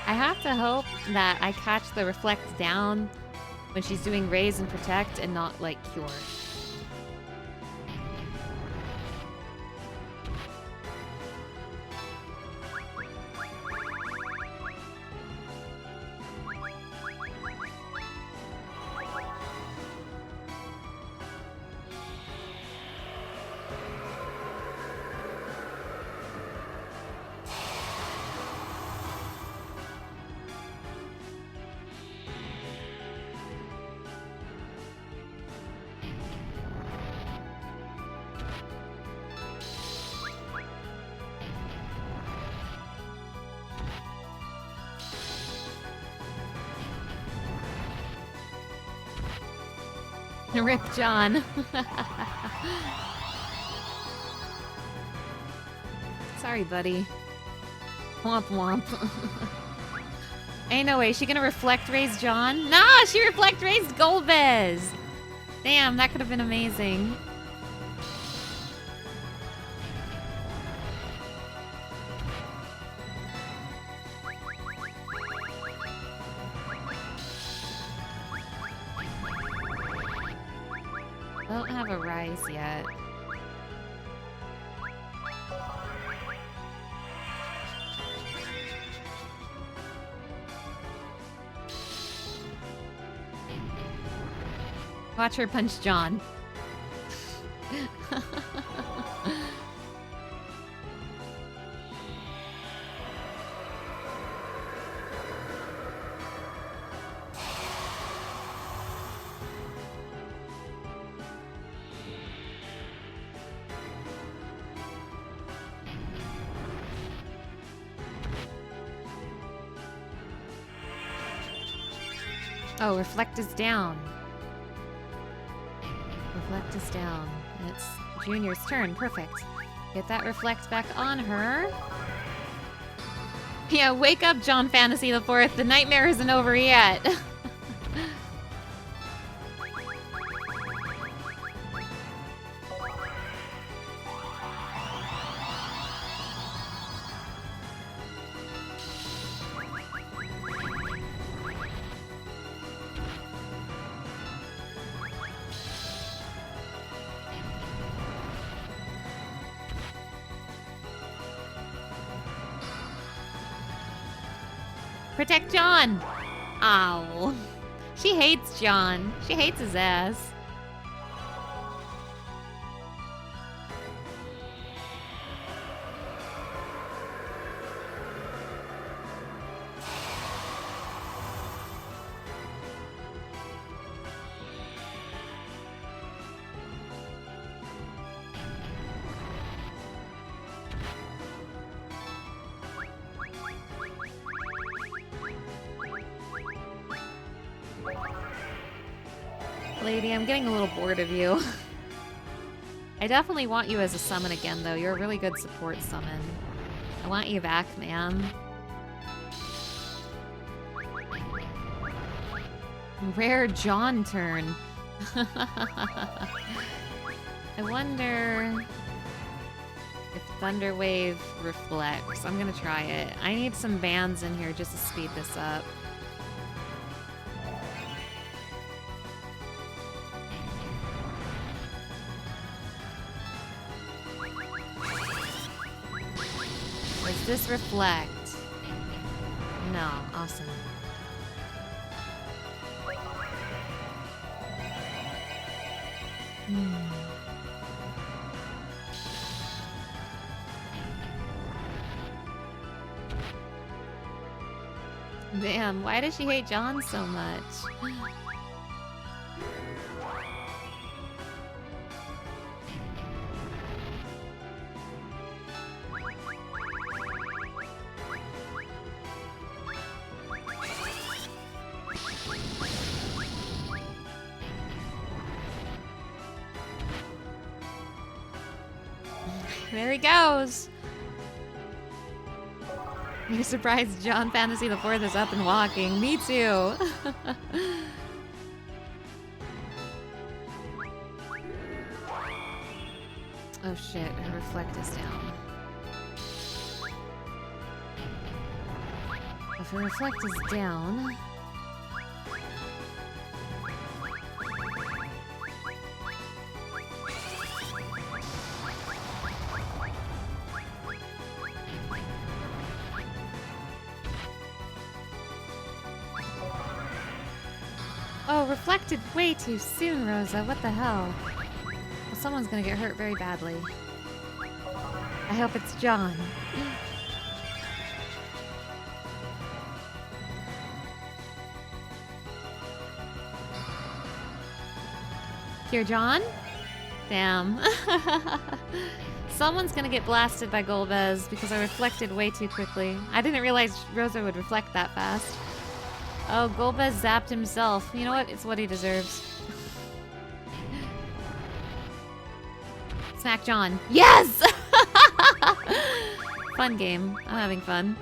I have to hope that I catch the reflect down when she's doing raise and protect and not like cure. Rip John. Sorry, buddy. Womp womp. Ain't no way. She gonna reflect raise John? Nah, she reflect raised Golbez. Damn, that could have been amazing. don't have a rise yet. Watch her punch John. Oh, reflect is down. Reflect is down. It's Junior's turn. Perfect. Get that reflect back on her. Yeah, wake up, John Fantasy the Fourth. The nightmare isn't over yet. Protect John! Ow. She hates John. She hates his ass. Lady, I'm getting a little bored of you. I definitely want you as a summon again, though. You're a really good support summon. I want you back, man. Rare John turn. I wonder if Thunder Wave reflects. I'm gonna try it. I need some bands in here just to speed this up. Does this reflect? No. Awesome. Damn, why does she hate John so much? There he goes. You're surprised John Fantasy the Fourth is up and walking. Me too. Oh shit, her reflect is down. If her reflect is down... Oh, reflected way too soon, Rosa. What the hell? Well, someone's gonna get hurt very badly. I hope it's John. Here, John? Damn. Someone's gonna get blasted by Golbez because I reflected way too quickly. I didn't realize Rosa would reflect that fast. Oh, Golbez zapped himself. You know what? It's what he deserves. Smack John. Yes! Fun game. I'm having fun.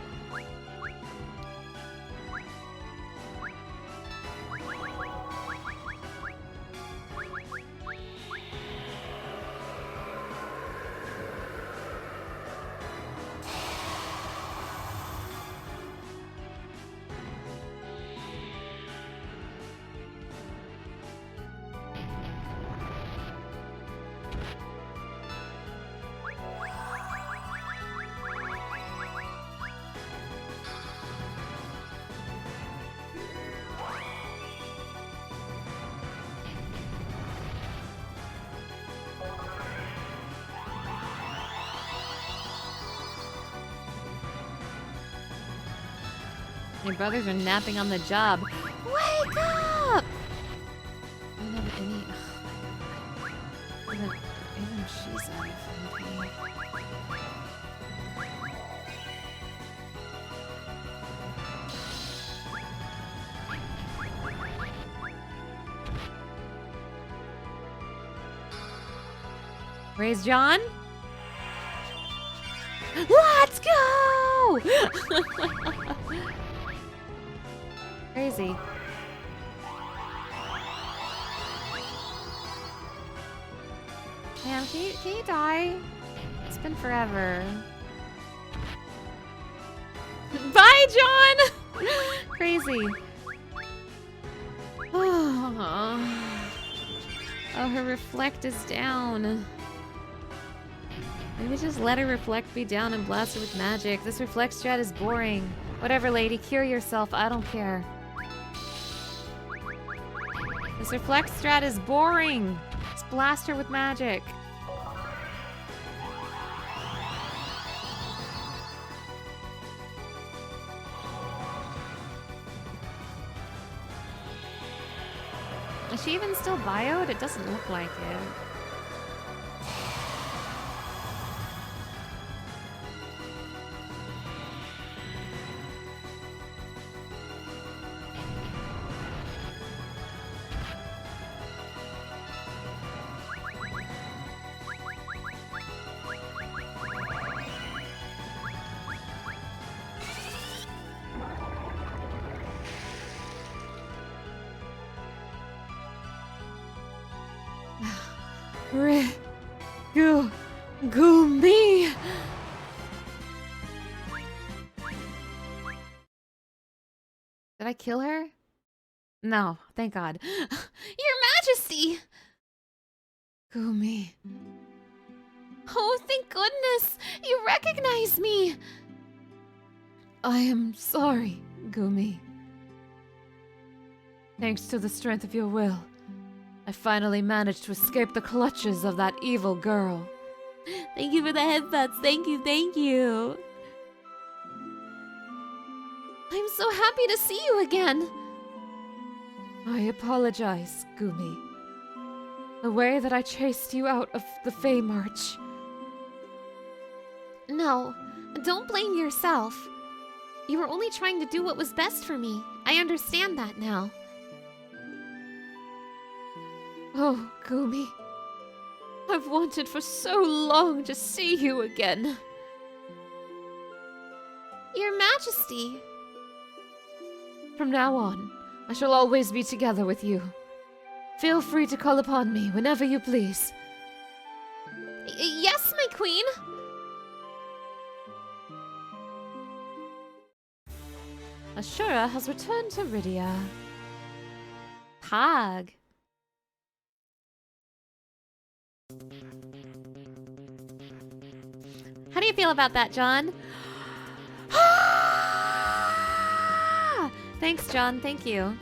My brothers are napping on the job. Wake up! I don't have any... Even she's out of MP. Raise John? Let's go! Crazy. Man, can you die? It's been forever. Bye, John! Crazy. Oh, her reflect is down. Maybe just let her reflect be down and blast her with magic. This reflect strat is boring. Whatever, lady, cure yourself. I don't care. This reflect strat is boring. Just blast her with magic. Is she even still bioed? It doesn't look like it. Go me. Did I kill her? No, thank God. Your Majesty! Gumi. Oh, thank goodness! You recognize me! I am sorry, Gumi. Thanks to the strength of your will, I finally managed to escape the clutches of that evil girl. Thank you for the headbutts. Thank you, thank you. I'm so happy to see you again. I apologize, Gumi. The way that I chased you out of the Fey March. No, don't blame yourself. You were only trying to do what was best for me. I understand that now. Oh, Gumi. I've wanted for so long to see you again. Your Majesty. From now on, I shall always be together with you. Feel free to call upon me whenever you please. Yes, my queen. Ashura has returned to Rydia. Pog. How do you feel about that, John? Thanks, John. Thank you.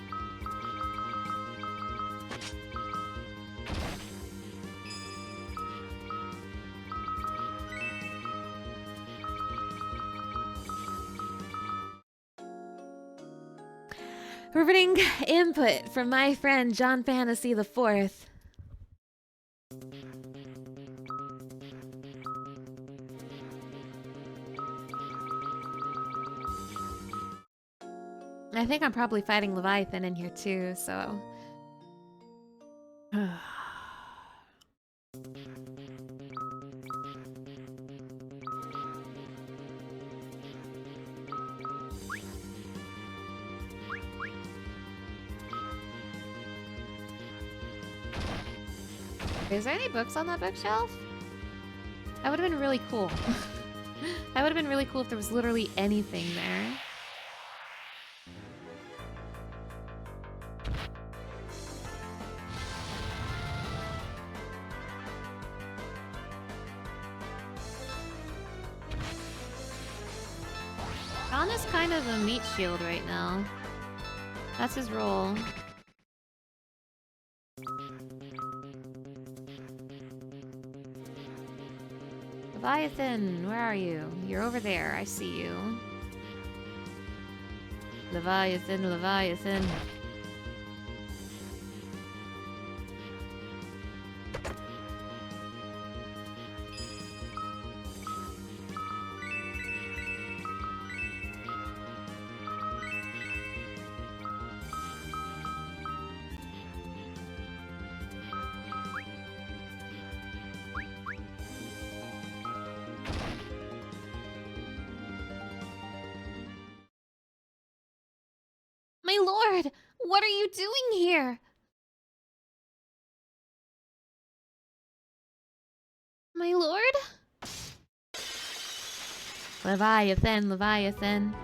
Riveting input from my friend John Fantasy the Fourth. I think I'm probably fighting Leviathan in here too, so... Is there any books on that bookshelf? That would have been really cool. That would have been really cool if there was literally anything there. John is kind of a meat shield right now. That's his role. Leviathan, where are you? You're over there. I see you. Leviathan, Leviathan. My lord, what are you doing here? My lord? Leviathan, Leviathan.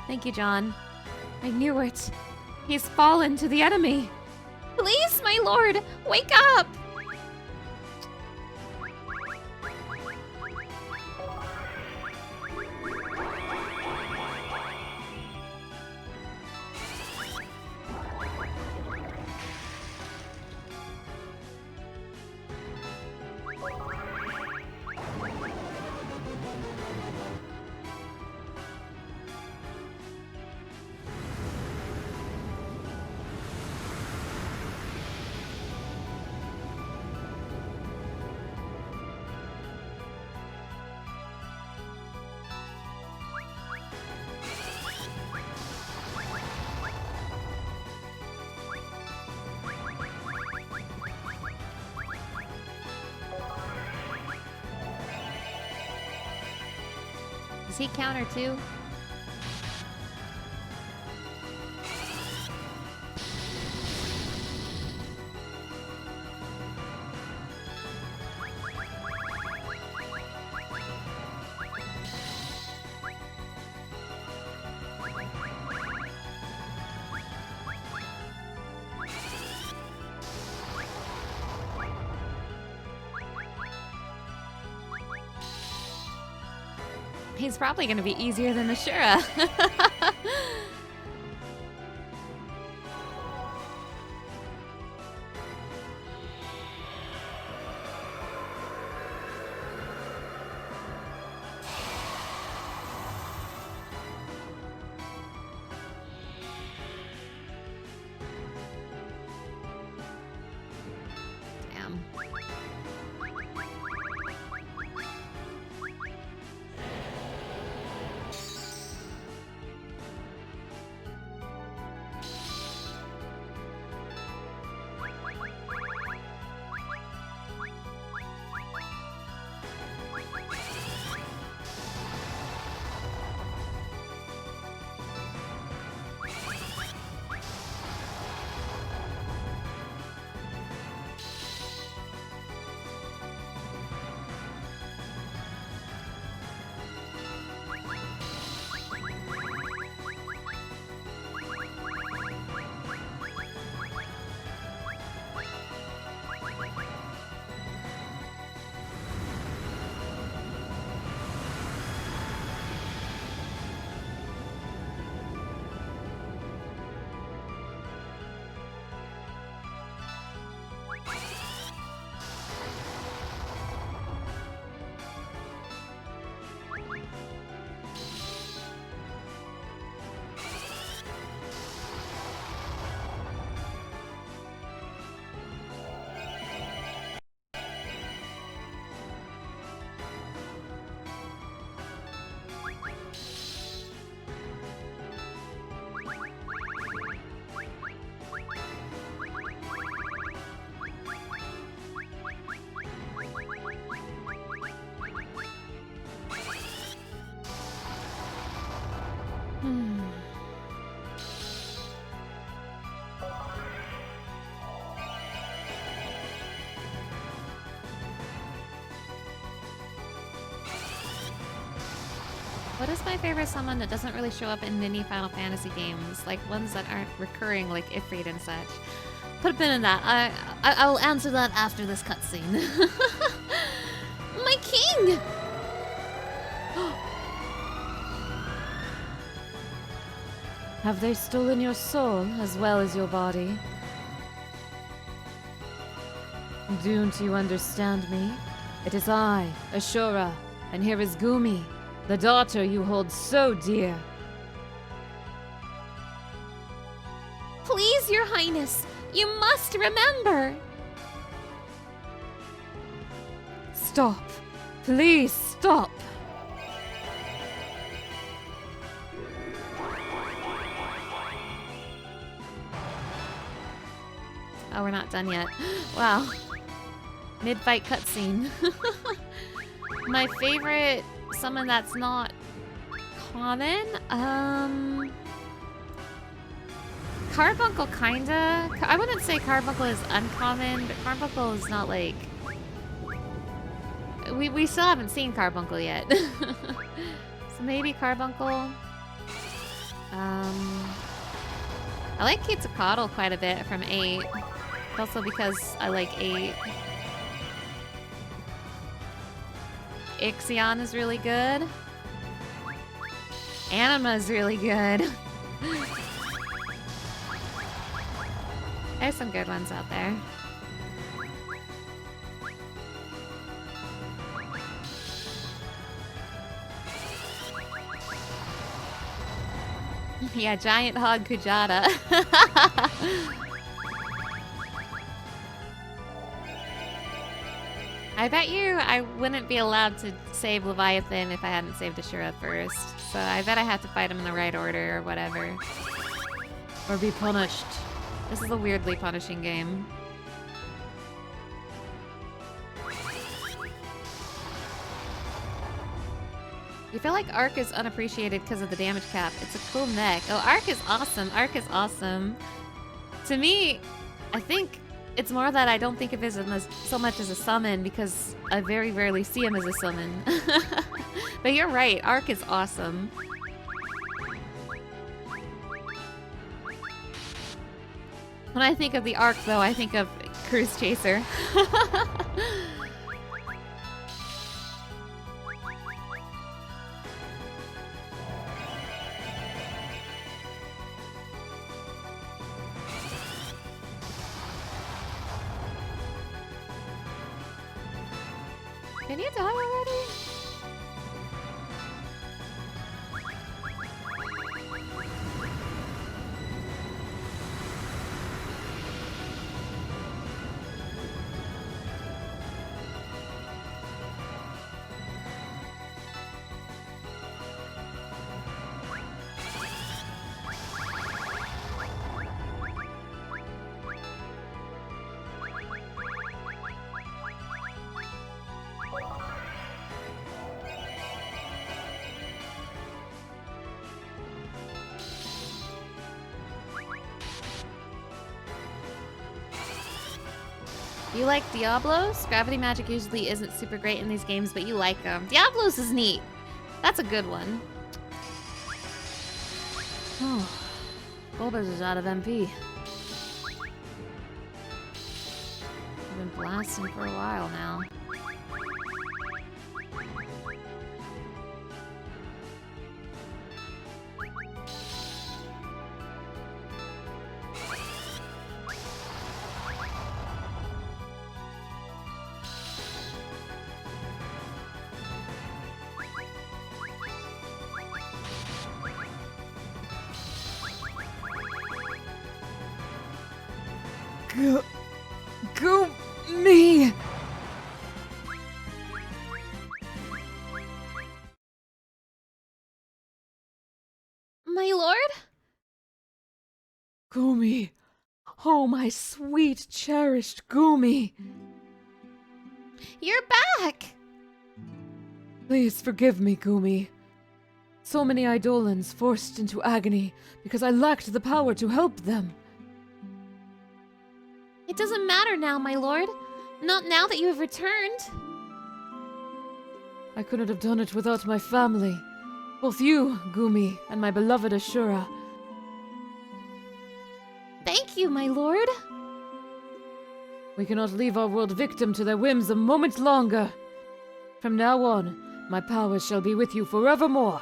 Thank you, John. I knew it. He's fallen to the enemy. Please, my lord, wake up! Does he counter too? He's probably going to be easier than Ashura. Damn. What is my favorite summon that doesn't really show up in many Final Fantasy games? Like ones that aren't recurring, like Ifrit and such. Put a pin in that. I'll answer that after this cutscene. My king! Have they stolen your soul as well as your body? Don't you understand me? It is I, Ashura, and here is Gumi, the daughter you hold so dear. Please, Your Highness, you must remember. Stop. Please stop. Oh, we're not done yet. Wow. Mid-fight cutscene. My favorite summon that's not common? Carbuncle kinda. I wouldn't say Carbuncle is uncommon, but Carbuncle is not like... We still haven't seen Carbuncle yet. So maybe Carbuncle. I like Quetzalcoatl quite a bit from 8. Also because I like 8. Ixion is really good. Anima is really good. There's some good ones out there. Yeah, Giant Hog Kujata. I bet you I wouldn't be allowed to save Leviathan if I hadn't saved Ashura first. So I bet I have to fight him in the right order or whatever. Or be punished. This is a weirdly punishing game. You feel like Arc is unappreciated because of the damage cap. It's a cool mech. Oh, Arc is awesome. Arc is awesome. To me, I think it's more that I don't think of him as so much as a summon because I very rarely see him as a summon. But you're right. Arc is awesome. When I think of the Arc, though, I think of Cruise Chaser. Can you die already? You like Diablos? Gravity magic usually isn't super great in these games, but you like them. Diablos is neat. That's a good one. Oh, Bulbas is out of MP. I've been blasting for a while now. Go me! My lord? Gumi. Oh, my sweet, cherished Gumi. You're back! Please forgive me, Gumi. So many Eidolons forced into agony because I lacked the power to help them. It doesn't matter now, my lord. Not now that you have returned. I couldn't have done it without my family. Both you, Gumi, and my beloved Ashura. Thank you, my lord. We cannot leave our world victim to their whims a moment longer. From now on, my powers shall be with you forevermore.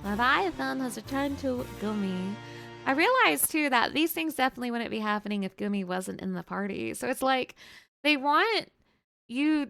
Leviathan has returned to Gumi. I realized too that these things definitely wouldn't be happening if Gumi wasn't in the party. So it's like they want you.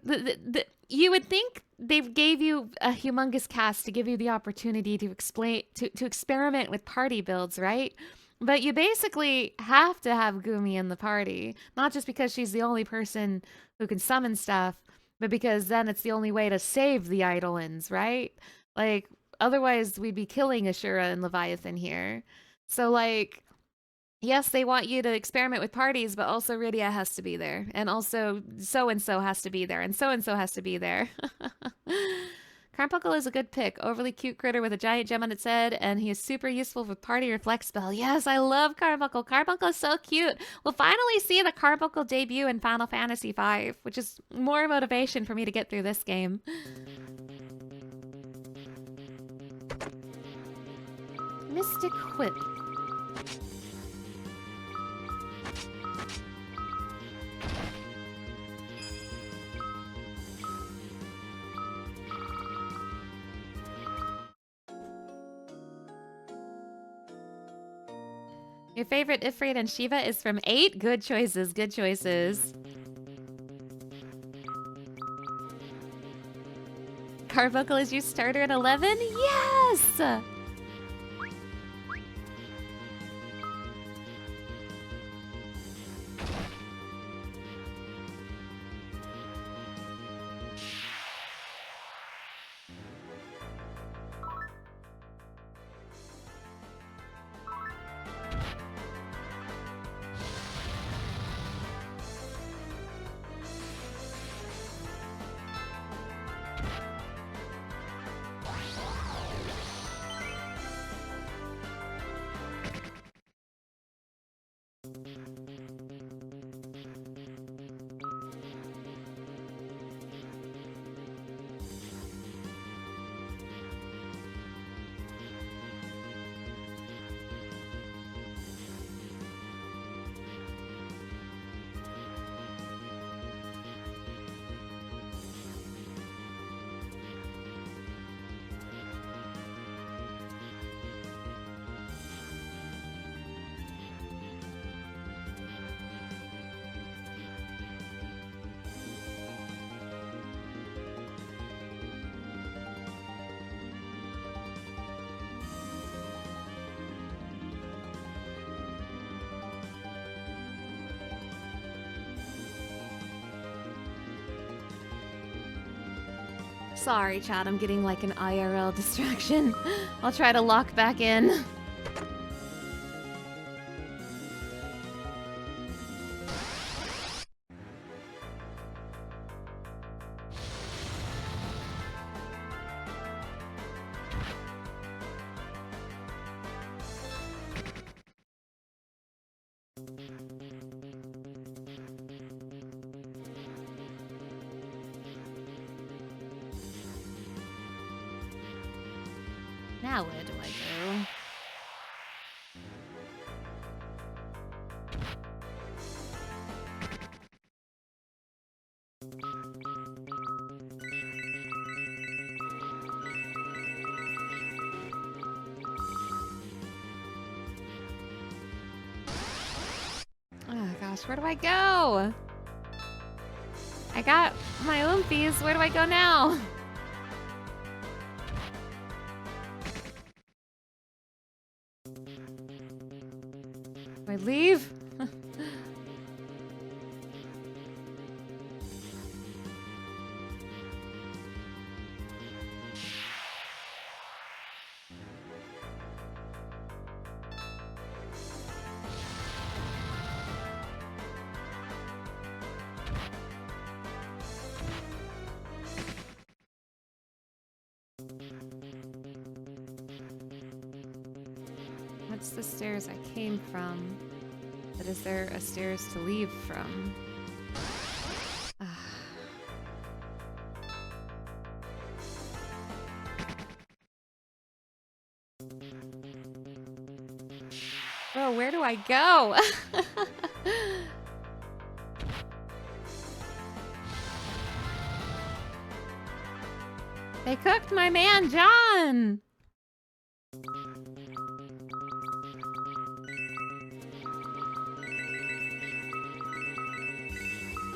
You would think they gave you a humongous cast to give you the opportunity to experiment with party builds, right? But you basically have to have Gumi in the party, not just because she's the only person who can summon stuff, but because then it's the only way to save the Eidolons, right? Like, otherwise we'd be killing Ashura and Leviathan here. So, like, yes, they want you to experiment with parties, but also Rydia has to be there. And also so-and-so has to be there. And so-and-so has to be there. Carbuncle is a good pick. Overly cute critter with a giant gem on its head, and he is super useful with party reflect spell. Yes, I love Carbuncle. Carbuncle is so cute. We'll finally see the Carbuncle debut in Final Fantasy V, which is more motivation for me to get through this game. Mystic Whip. Your favorite Ifrit and Shiva is from 8? Good choices, good choices. Carbuncle is your starter at 11? Yes! Sorry, chat, I'm getting like an IRL distraction. I'll try to lock back in. Now where do I go? Oh gosh, where do I go? I got my oompies, where do I go now? Do I leave? What's the stairs I came from? But is there a stairs to leave from? Oh, where do I go? They cooked my man, John!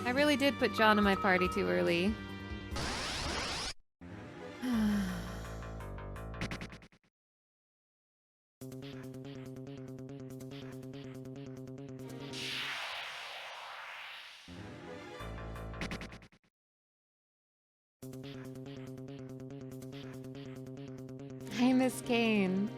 I really did put John in my party too early. I miss Kane.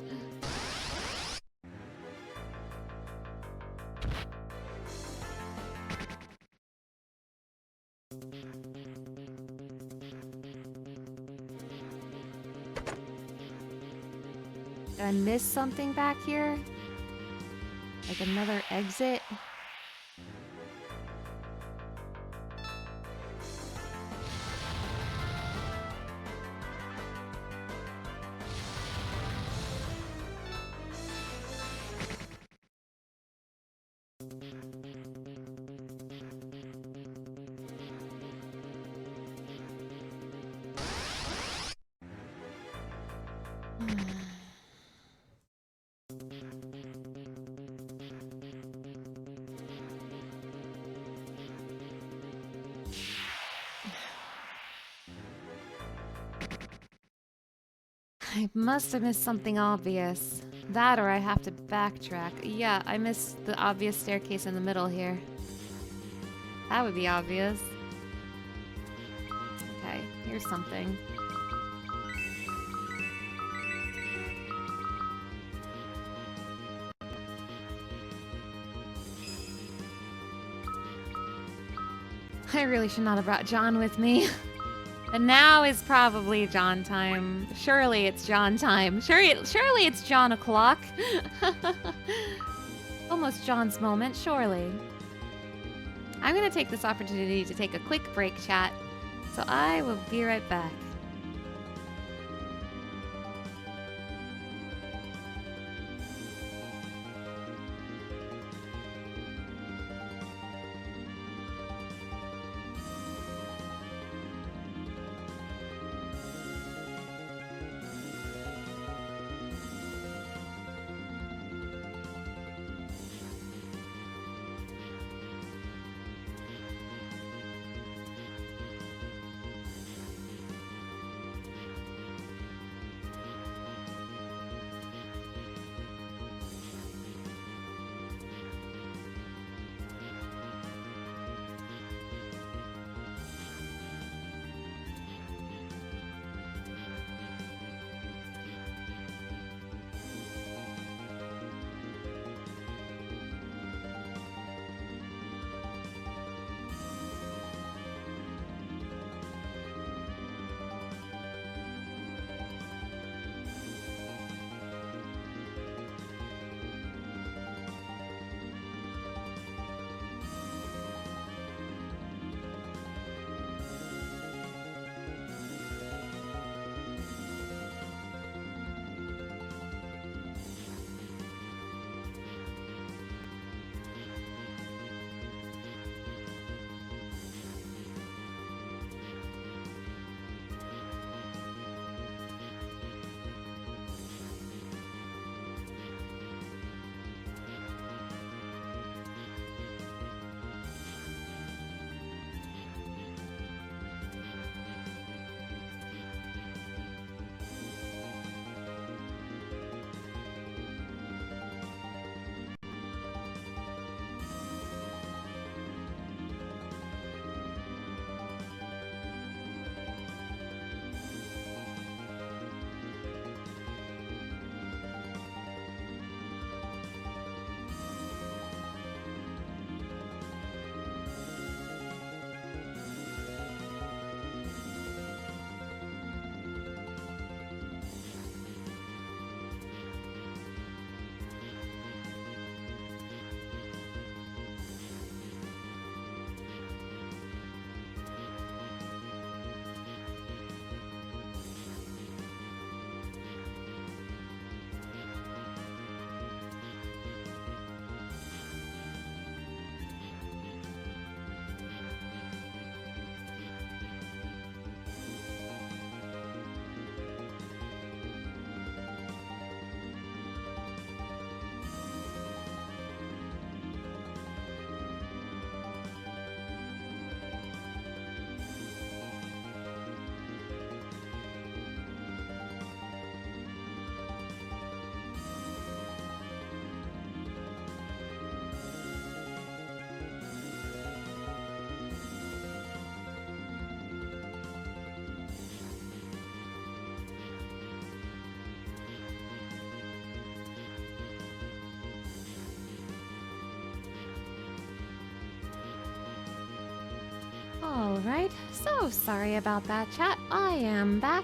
Did I miss something back here? Like another exit? I must have missed something obvious. That or I have to backtrack. Yeah, I missed the obvious staircase in the middle here. That would be obvious. Okay, here's something. I really should not have brought John with me. And now is probably John time. Surely it's John time. Surely it's John o'clock. Almost John's moment, surely. I'm gonna take this opportunity to take a quick break, chat. So I will be right back. Alright, so sorry about that, chat. I am back.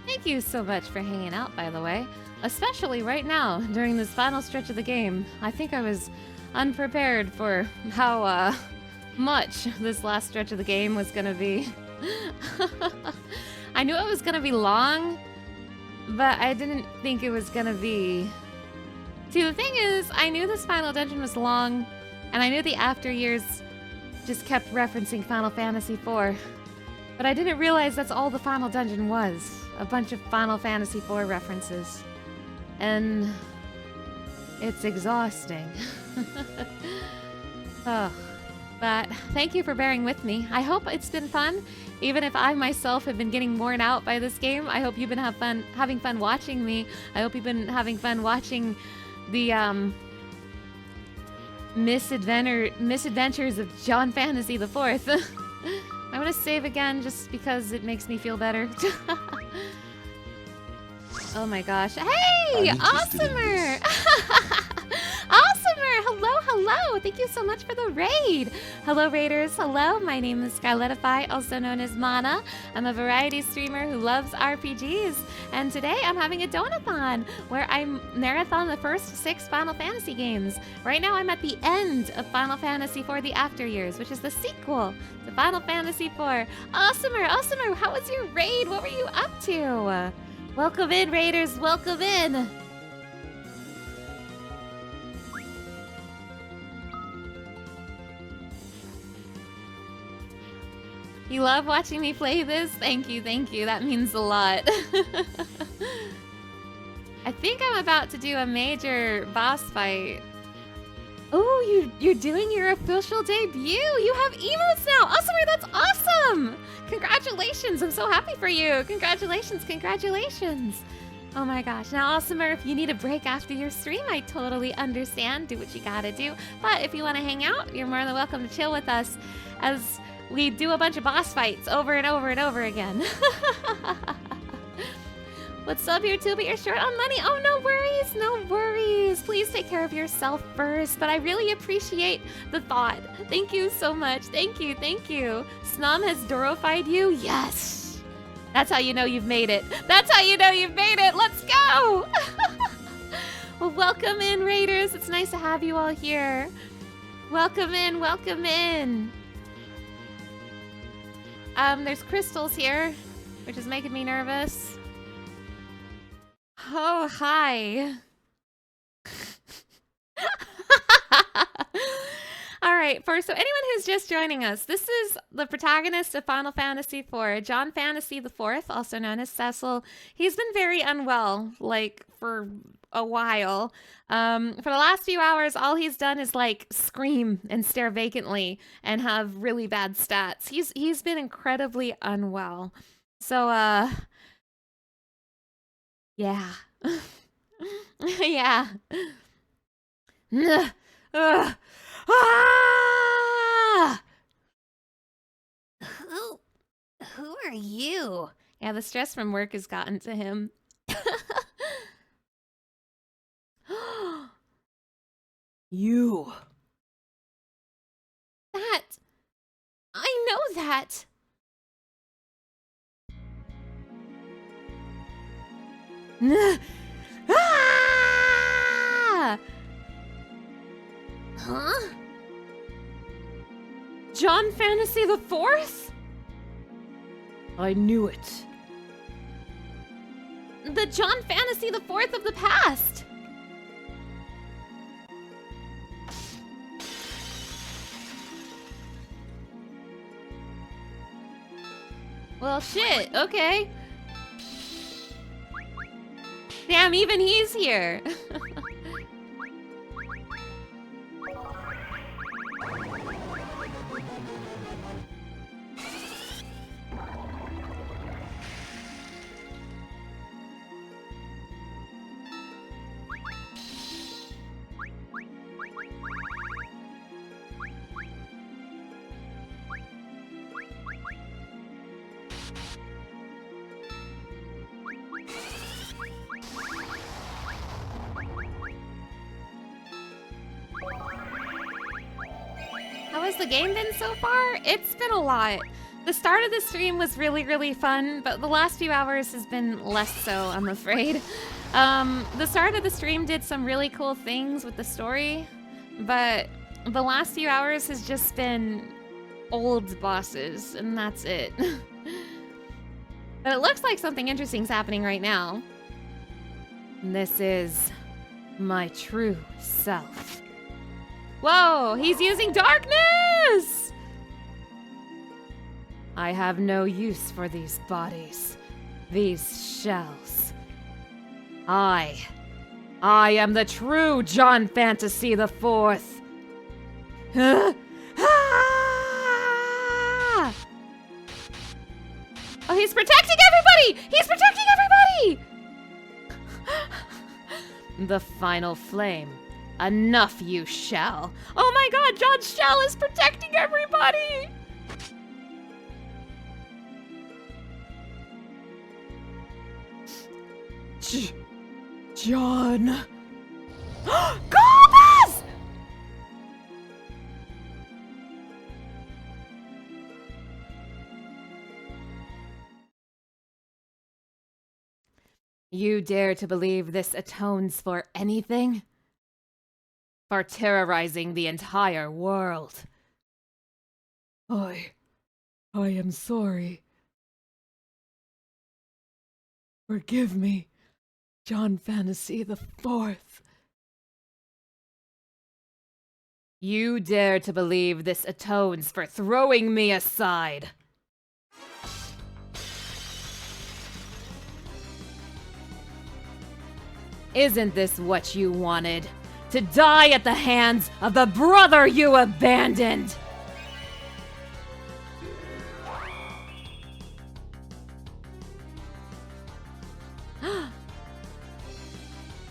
Thank you so much for hanging out, by the way. Especially right now, during this final stretch of the game. I think I was unprepared for how, much this last stretch of the game was gonna be. I knew it was gonna be long, but I didn't think it was gonna be... See, the thing is, I knew this final dungeon was long, and I knew the after years just kept referencing Final Fantasy IV. But I didn't realize that's all the final dungeon was. A bunch of Final Fantasy IV references. And... it's exhausting. Oh, but thank you for bearing with me. I hope it's been fun. Even if I myself have been getting worn out by this game, I hope you've been having fun watching me. I hope you've been having fun watching the misadventures of John Fantasy IV. I want to save again just because it makes me feel better. Oh my gosh. Hey, Awesomer! Awesomer! Hello, hello! Thank you so much for the raid! Hello, raiders. Hello, my name is Scarletify, also known as Mana. I'm a variety streamer who loves RPGs. And today I'm having a Donathon, where I marathon the first 6 Final Fantasy games. Right now I'm at the end of Final Fantasy IV The After Years, which is the sequel to Final Fantasy IV. Awesomer! Awesomer! How was your raid? What were you up to? Welcome in, raiders! Welcome in! You love watching me play this? Thank you, thank you. That means a lot. I think I'm about to do a major boss fight. Oh, you're doing your official debut! You have emotes now! Awesomer, that's awesome! Congratulations! I'm so happy for you! Congratulations, congratulations! Oh my gosh. Now, Awesomer, if you need a break after your stream, I totally understand. Do what you gotta do. But if you want to hang out, you're more than welcome to chill with us as we do a bunch of boss fights over and over and over again. What's up, YouTube? You're short on money. Oh, no worries, no worries. Please take care of yourself first. But I really appreciate the thought. Thank you so much. Thank you, thank you. Snom has Dorofied you? Yes. That's how you know you've made it. That's how you know you've made it. Let's go. Well, welcome in, raiders. It's nice to have you all here. Welcome in, welcome in. There's crystals here, which is making me nervous. Oh, hi. All right, so anyone who's just joining us, this is the protagonist of Final Fantasy IV, John Fantasy IV, also known as Cecil. He's been very unwell, like, for a while. For the last few hours, all he's done is, like, scream and stare vacantly and have really bad stats. He's been incredibly unwell. So, yeah. Yeah. Ah! Who are you? Yeah, the stress from work has gotten to him. You. That. I know that. Ah! Huh? John Fantasy IV? I knew it. The John Fantasy IV of the past. Well, shit. Okay. Damn, even he's here. How has the game been so far? It's been a lot. The start of the stream was really, really fun, but the last few hours has been less so, I'm afraid. The start of the stream did some really cool things with the story, but the last few hours has just been old bosses, and that's it. But it looks like something interesting's happening right now. This is my true self. Whoa, he's using darkness! I have no use for these bodies, these shells. I am the true John Fantasy the Fourth. Oh, he's protecting everybody! He's protecting everybody! The final flame. Enough, you shall. Oh my god, John's shell is protecting everybody! John. Goldust! You dare to believe this atones for anything? For terrorizing the entire world. I am sorry. Forgive me, John Fantasy the Fourth. You dare to believe this atones for throwing me aside. Isn't this what you wanted? To die at the hands of the brother you abandoned!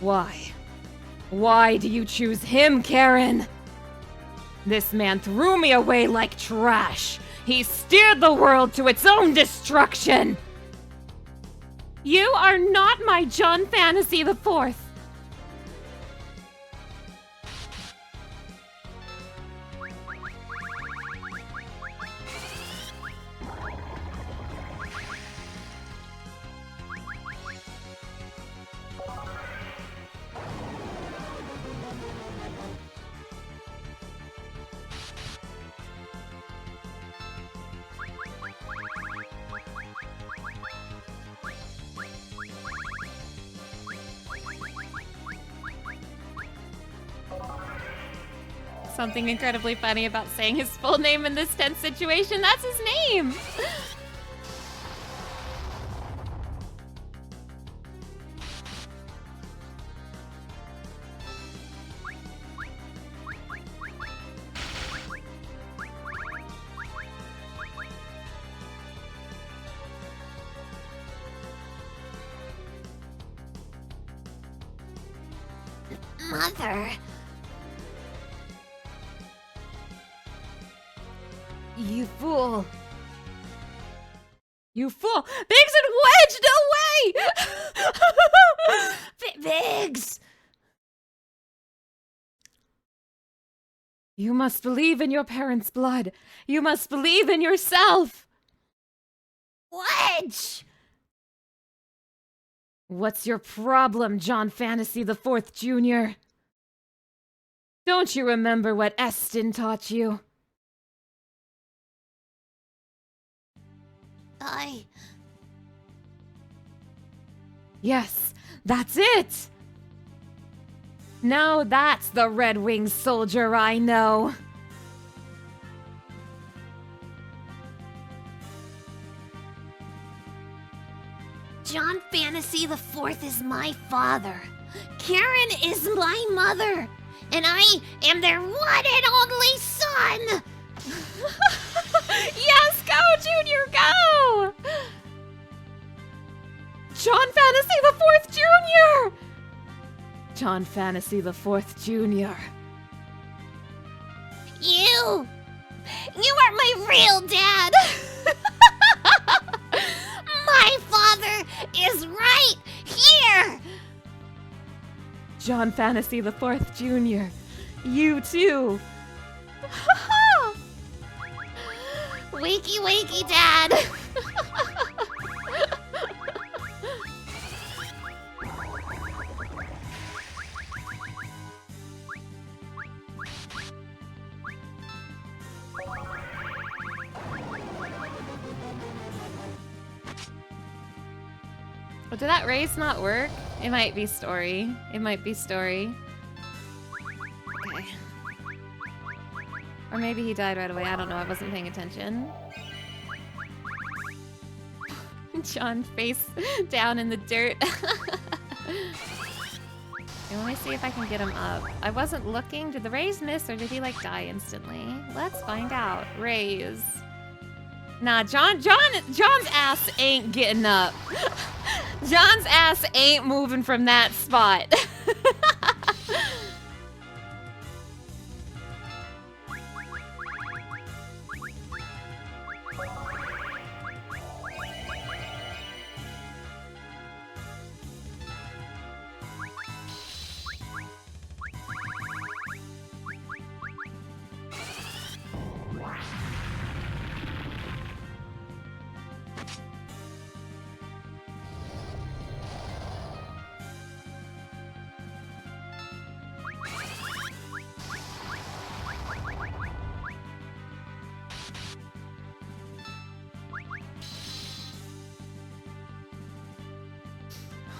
Why? Why do you choose him, Karen? This man threw me away like trash. He steered the world to its own destruction. You are not my John Fantasy the Fourth. Something incredibly funny about saying his full name in this tense situation. That's his name! Mother. You fool. You fool! Biggs and Wedge, no way! Biggs! You must believe in your parents' blood. You must believe in yourself. Wedge! What's your problem, John Fantasy the Fourth Jr.? Don't you remember what Eston taught you? Yes, that's it! Now that's the red-winged soldier I know. John Fantasy the Fourth is my father. Karen is my mother. And I am their one and only son! Yes, go, Junior, go! John Fantasy the Fourth Jr.! John Fantasy the Fourth Jr. You are my real dad! My father is right here! John Fantasy the Fourth Jr. You too. Wakey, wakey, Dad! Oh, did that race not work? It might be story. It might be story. Okay. Or maybe he died right away. I don't know. I wasn't paying attention. John face down in the dirt. Okay, let me see if I can get him up. I wasn't looking. Did the raise miss or did he like die instantly? Let's find out. Raise. Nah, John's ass ain't getting up. John's ass ain't moving from that spot.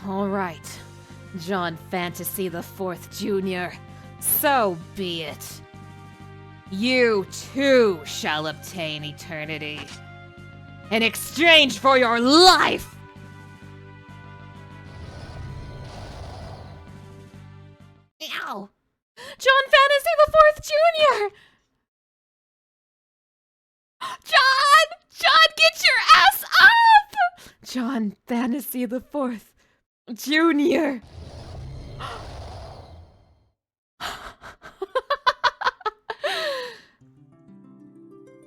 All right, John Fantasy the Fourth Jr., so be it. You too shall obtain eternity in exchange for your life! Ow! John Fantasy the Fourth Jr.! John, get your ass up! John Fantasy the Fourth Jr.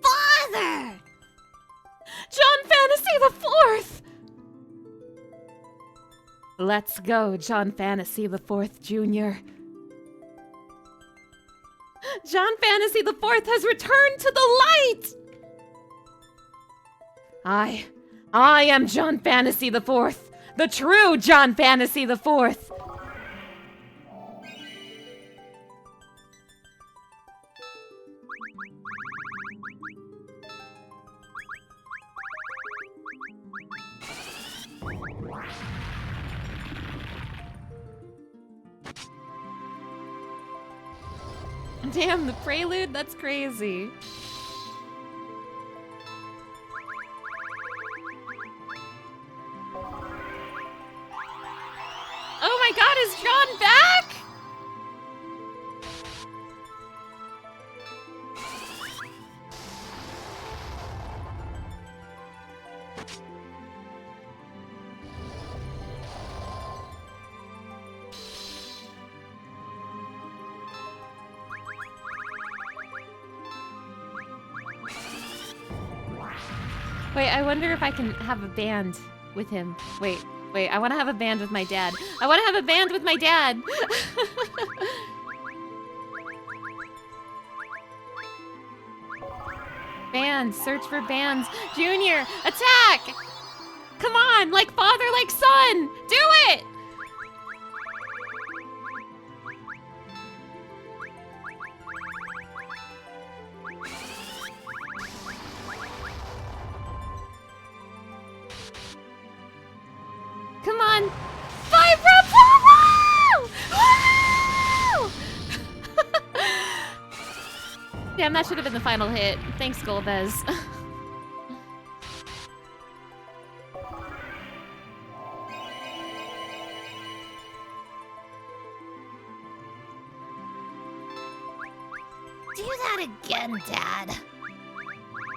Father! John Fantasy the Fourth! Let's go, John Fantasy the Fourth Jr. John Fantasy the Fourth has returned to the light! I am John Fantasy the Fourth, the true John Fantasy the Fourth. Damn, the prelude? That's crazy. Oh my god, is John back? Wait, I wonder if I can have a band with him. Wait, I want to have a band with my dad. I want to have a band with my dad. Bands, search for bands. Junior, attack! Come on, like father, like son. Do it! Come on. Vibra Woo! Damn, that should have been the final hit. Thanks, Golbez. Do that again, Dad.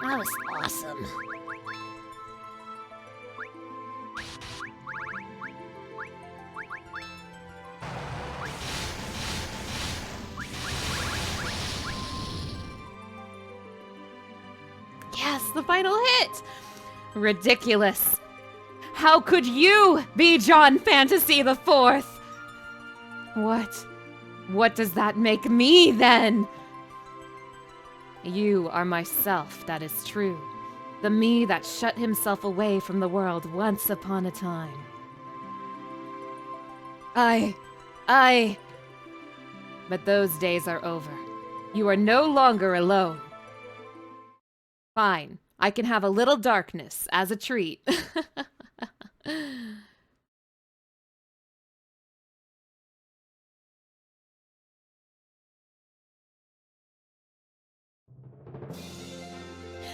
That was awesome. Yes, the final hit! Ridiculous. How could you be John Fantasy the Fourth? What does that make me then? You are myself, that is true. The me that shut himself away from the world once upon a time. But those days are over. You are no longer alone. Fine, I can have a little darkness as a treat.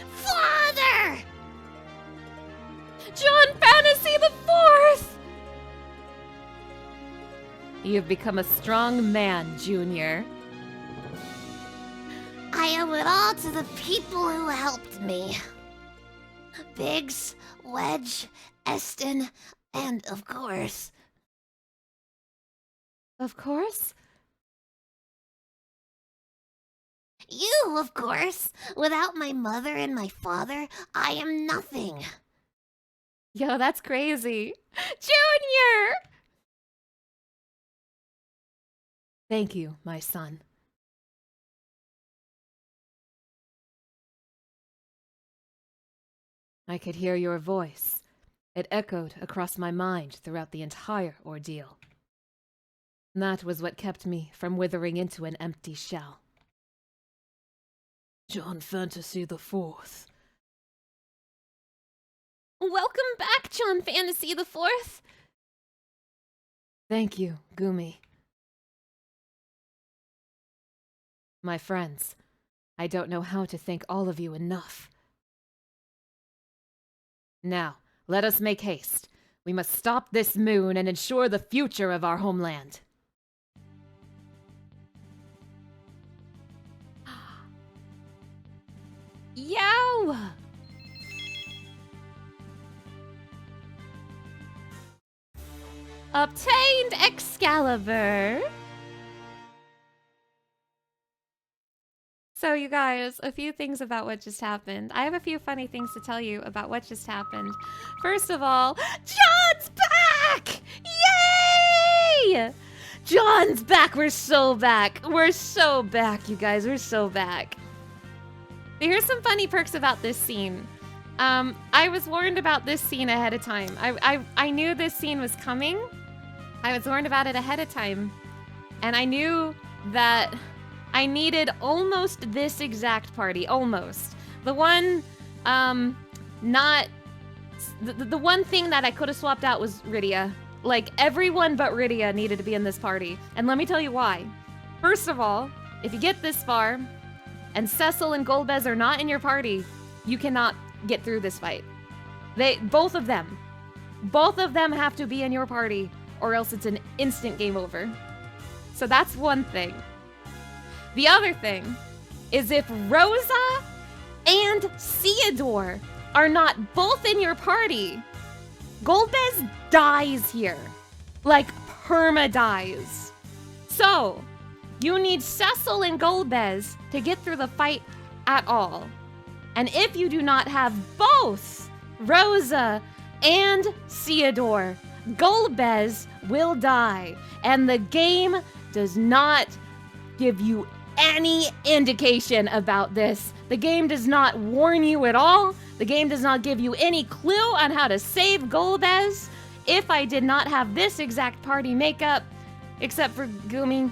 Father! John Fantasy the Fourth! You've become a strong man, Junior. I owe it all to the people who helped me. Biggs, Wedge, Eston, and of course... Of course? You, of course. Without my mother and my father, I am nothing. Yo, that's crazy. Junior! Thank you, my son. I could hear your voice. It echoed across my mind throughout the entire ordeal. That was what kept me from withering into an empty shell. John Fantasy the Fourth. Welcome back, John Fantasy the Fourth. Thank you, Gumi. My friends, I don't know how to thank all of you enough. Now, let us make haste. We must stop this moon and ensure the future of our homeland. Yo! Obtained Excalibur! So you guys, a few things about what just happened. I have a few funny things to tell you about what just happened. First of all, John's back! Yay! John's back! We're so back! We're so back, you guys. We're so back. Here's some funny perks about this scene. I was warned about this scene ahead of time. I knew this scene was coming. I was warned about it ahead of time. And I knew that I needed almost this exact party. Almost. The one, not... The one thing that I could have swapped out was Rydia. Like, everyone but Rydia needed to be in this party. And let me tell you why. First of all, if you get this far, and Cecil and Golbez are not in your party, you cannot get through this fight. Both of them have to be in your party, or else it's an instant game over. So that's one thing. The other thing is if Rosa and Theodore are not both in your party, Golbez dies here. Like, perma dies. So, you need Cecil and Golbez to get through the fight at all. And if you do not have both Rosa and Theodore, Golbez will die. And the game does not give you any indication about this. The game does not warn you at all. The game does not give you any clue on how to save Golbez. If I did not have this exact party makeup, except for Gumi,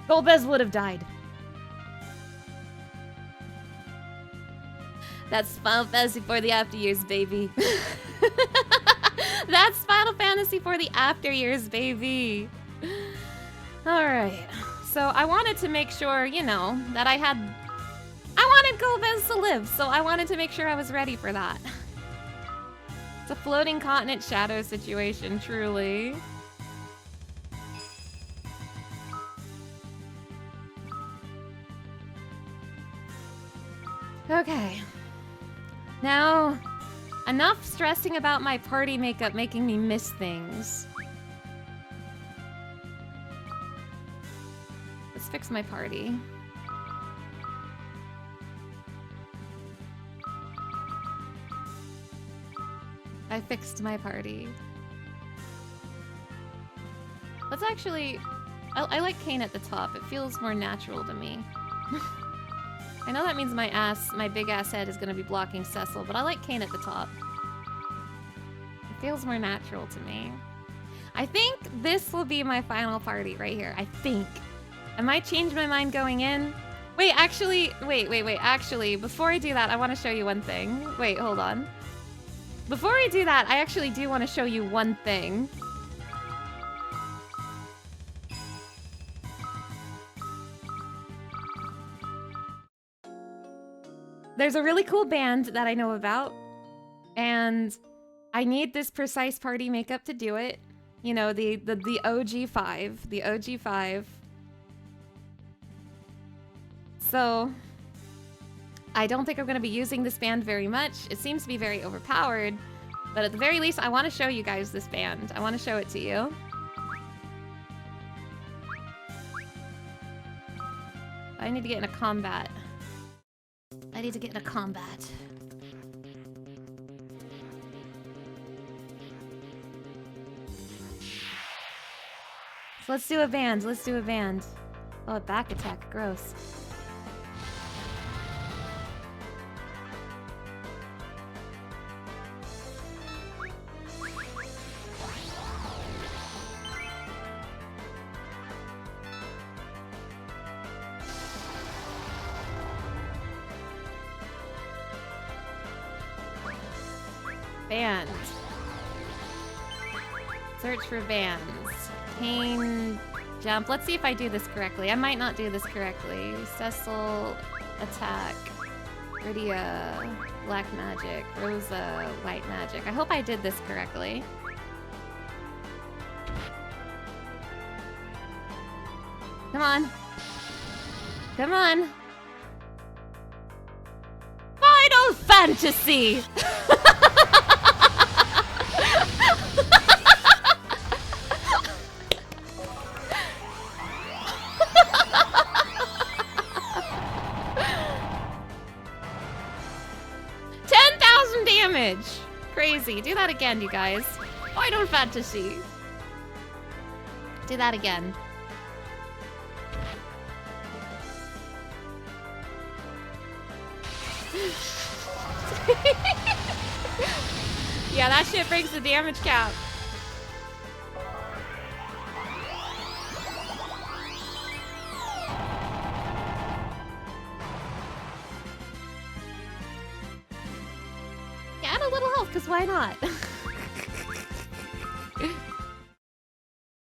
Golbez would have died. That's Final Fantasy for the after years, baby. That's Final Fantasy for the after years, baby. Alright. So I wanted to make sure, you know, that I wanted Golbez to live, so I wanted to make sure I was ready for that. It's a floating continent shadow situation, truly. Okay. Now, enough stressing about my party makeup making me miss things. Let's fix my party. I fixed my party. Let's actually... I like Kane at the top. It feels more natural to me. I know that means my big ass head is gonna be blocking Cecil, but I like Kane at the top. It feels more natural to me. I think this will be my final party right here. I think. I might change my mind going in. Wait, actually, wait. Actually, before I do that, I want to show you one thing. Wait, hold on. Before I do that, I actually do want to show you one thing. There's a really cool band that I know about, and I need this precise party makeup to do it. You know, the OG5, the OG5. So, I don't think I'm going to be using this band very much. It seems to be very overpowered, but at the very least, I want to show you guys this band. I want to show it to you. I need to get in a combat. I need to get in a combat. So let's do a band. Let's do a band. Oh, a back attack. Gross. Band. Search for bands. Cane, jump. Let's see if I do this correctly. I might not do this correctly. Cecil, attack. Rydia, black magic. Rosa, white magic. I hope I did this correctly. Come on. Come on. Final Fantasy! 10,000 damage! Crazy. Do that again, you guys. Final Fantasy. Do that again. Yeah, that shit breaks the damage cap. Yeah, add a little health, because why not?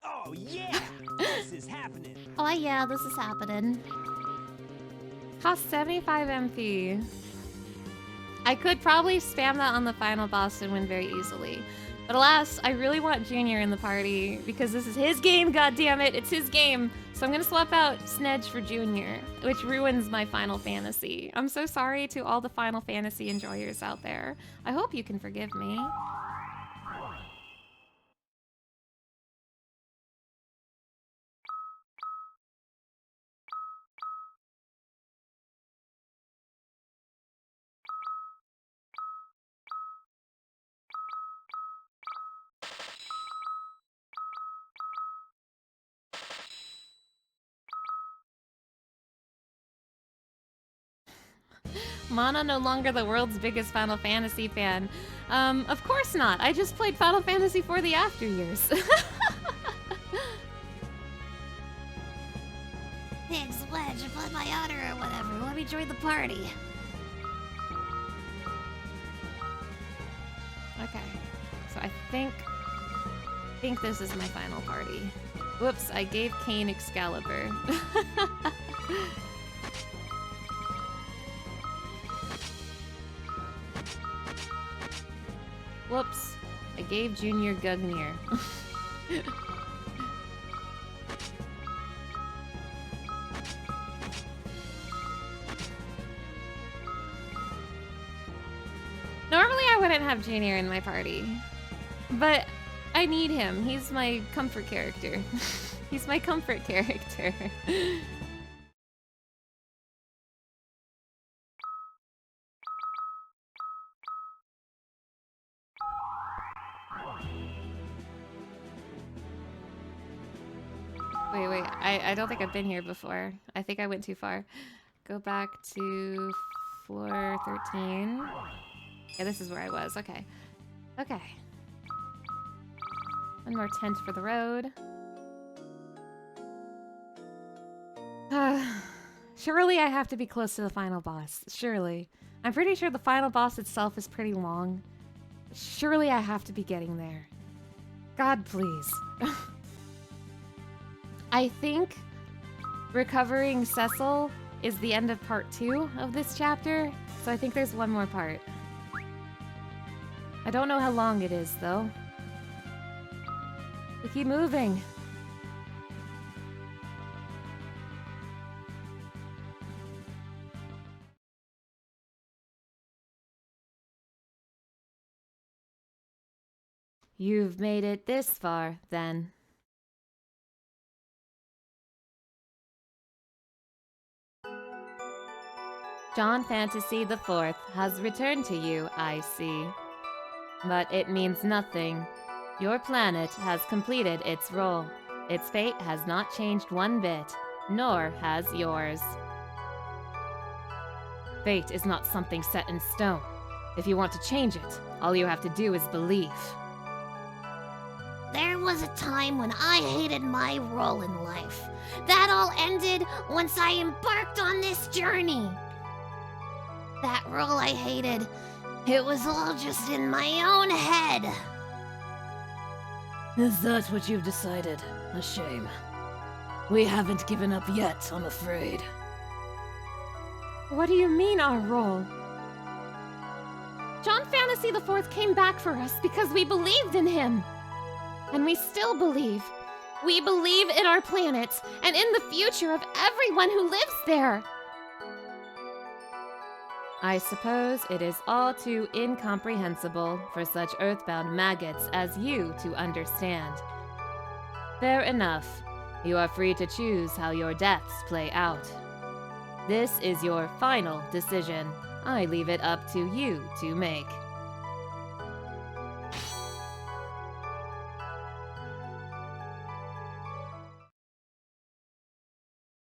Oh yeah! This is happening. Oh yeah, this is happening. Cost 75 MP. I could probably spam that on the final boss and win very easily. But alas, I really want Junior in the party because this is his game, goddammit, it's his game. So I'm gonna swap out Snedge for Junior, which ruins my Final Fantasy. I'm so sorry to all the Final Fantasy enjoyers out there. I hope you can forgive me. Mana no longer the world's biggest Final Fantasy fan. Of course not. I just played Final Fantasy for the after years. Thanks, Wedge, upon my honor or whatever. Let me join the party. Okay. So I think this is my final party. Whoops, I gave Kane Excalibur. Whoops, I gave Junior Gugnir. Normally I wouldn't have Junior in my party, but I need him. He's my comfort character. He's my comfort character. Wait, I don't think I've been here before. I think I went too far. go back to floor 13. Yeah, this is where I was. Okay. Okay. One more tent for the road. Surely I have to be close to the final boss. Surely. I'm pretty sure the final boss itself is pretty long. Surely I have to be getting there. God, please. I think recovering Cecil is the end of part 2 of this chapter, so I think there's one more part. I don't know how long it is, though. We keep moving. You've made it this far, then. John Fantasy IV has returned to you, I see. But it means nothing. Your planet has completed its role. Its fate has not changed one bit, nor has yours. Fate is not something set in stone. If you want to change it, all you have to do is believe. There was a time when I hated my role in life. That all ended once I embarked on this journey. That role I hated, it was all just in my own head. Is that what you've decided? A shame. We haven't given up yet, I'm afraid. What do you mean, our role? John Fantasy IV came back for us because we believed in him. And we still believe. We believe in our planet and in the future of everyone who lives there. I suppose it is all too incomprehensible for such earthbound maggots as you to understand. Fair enough. You are free to choose how your deaths play out. This is your final decision. I leave it up to you to make.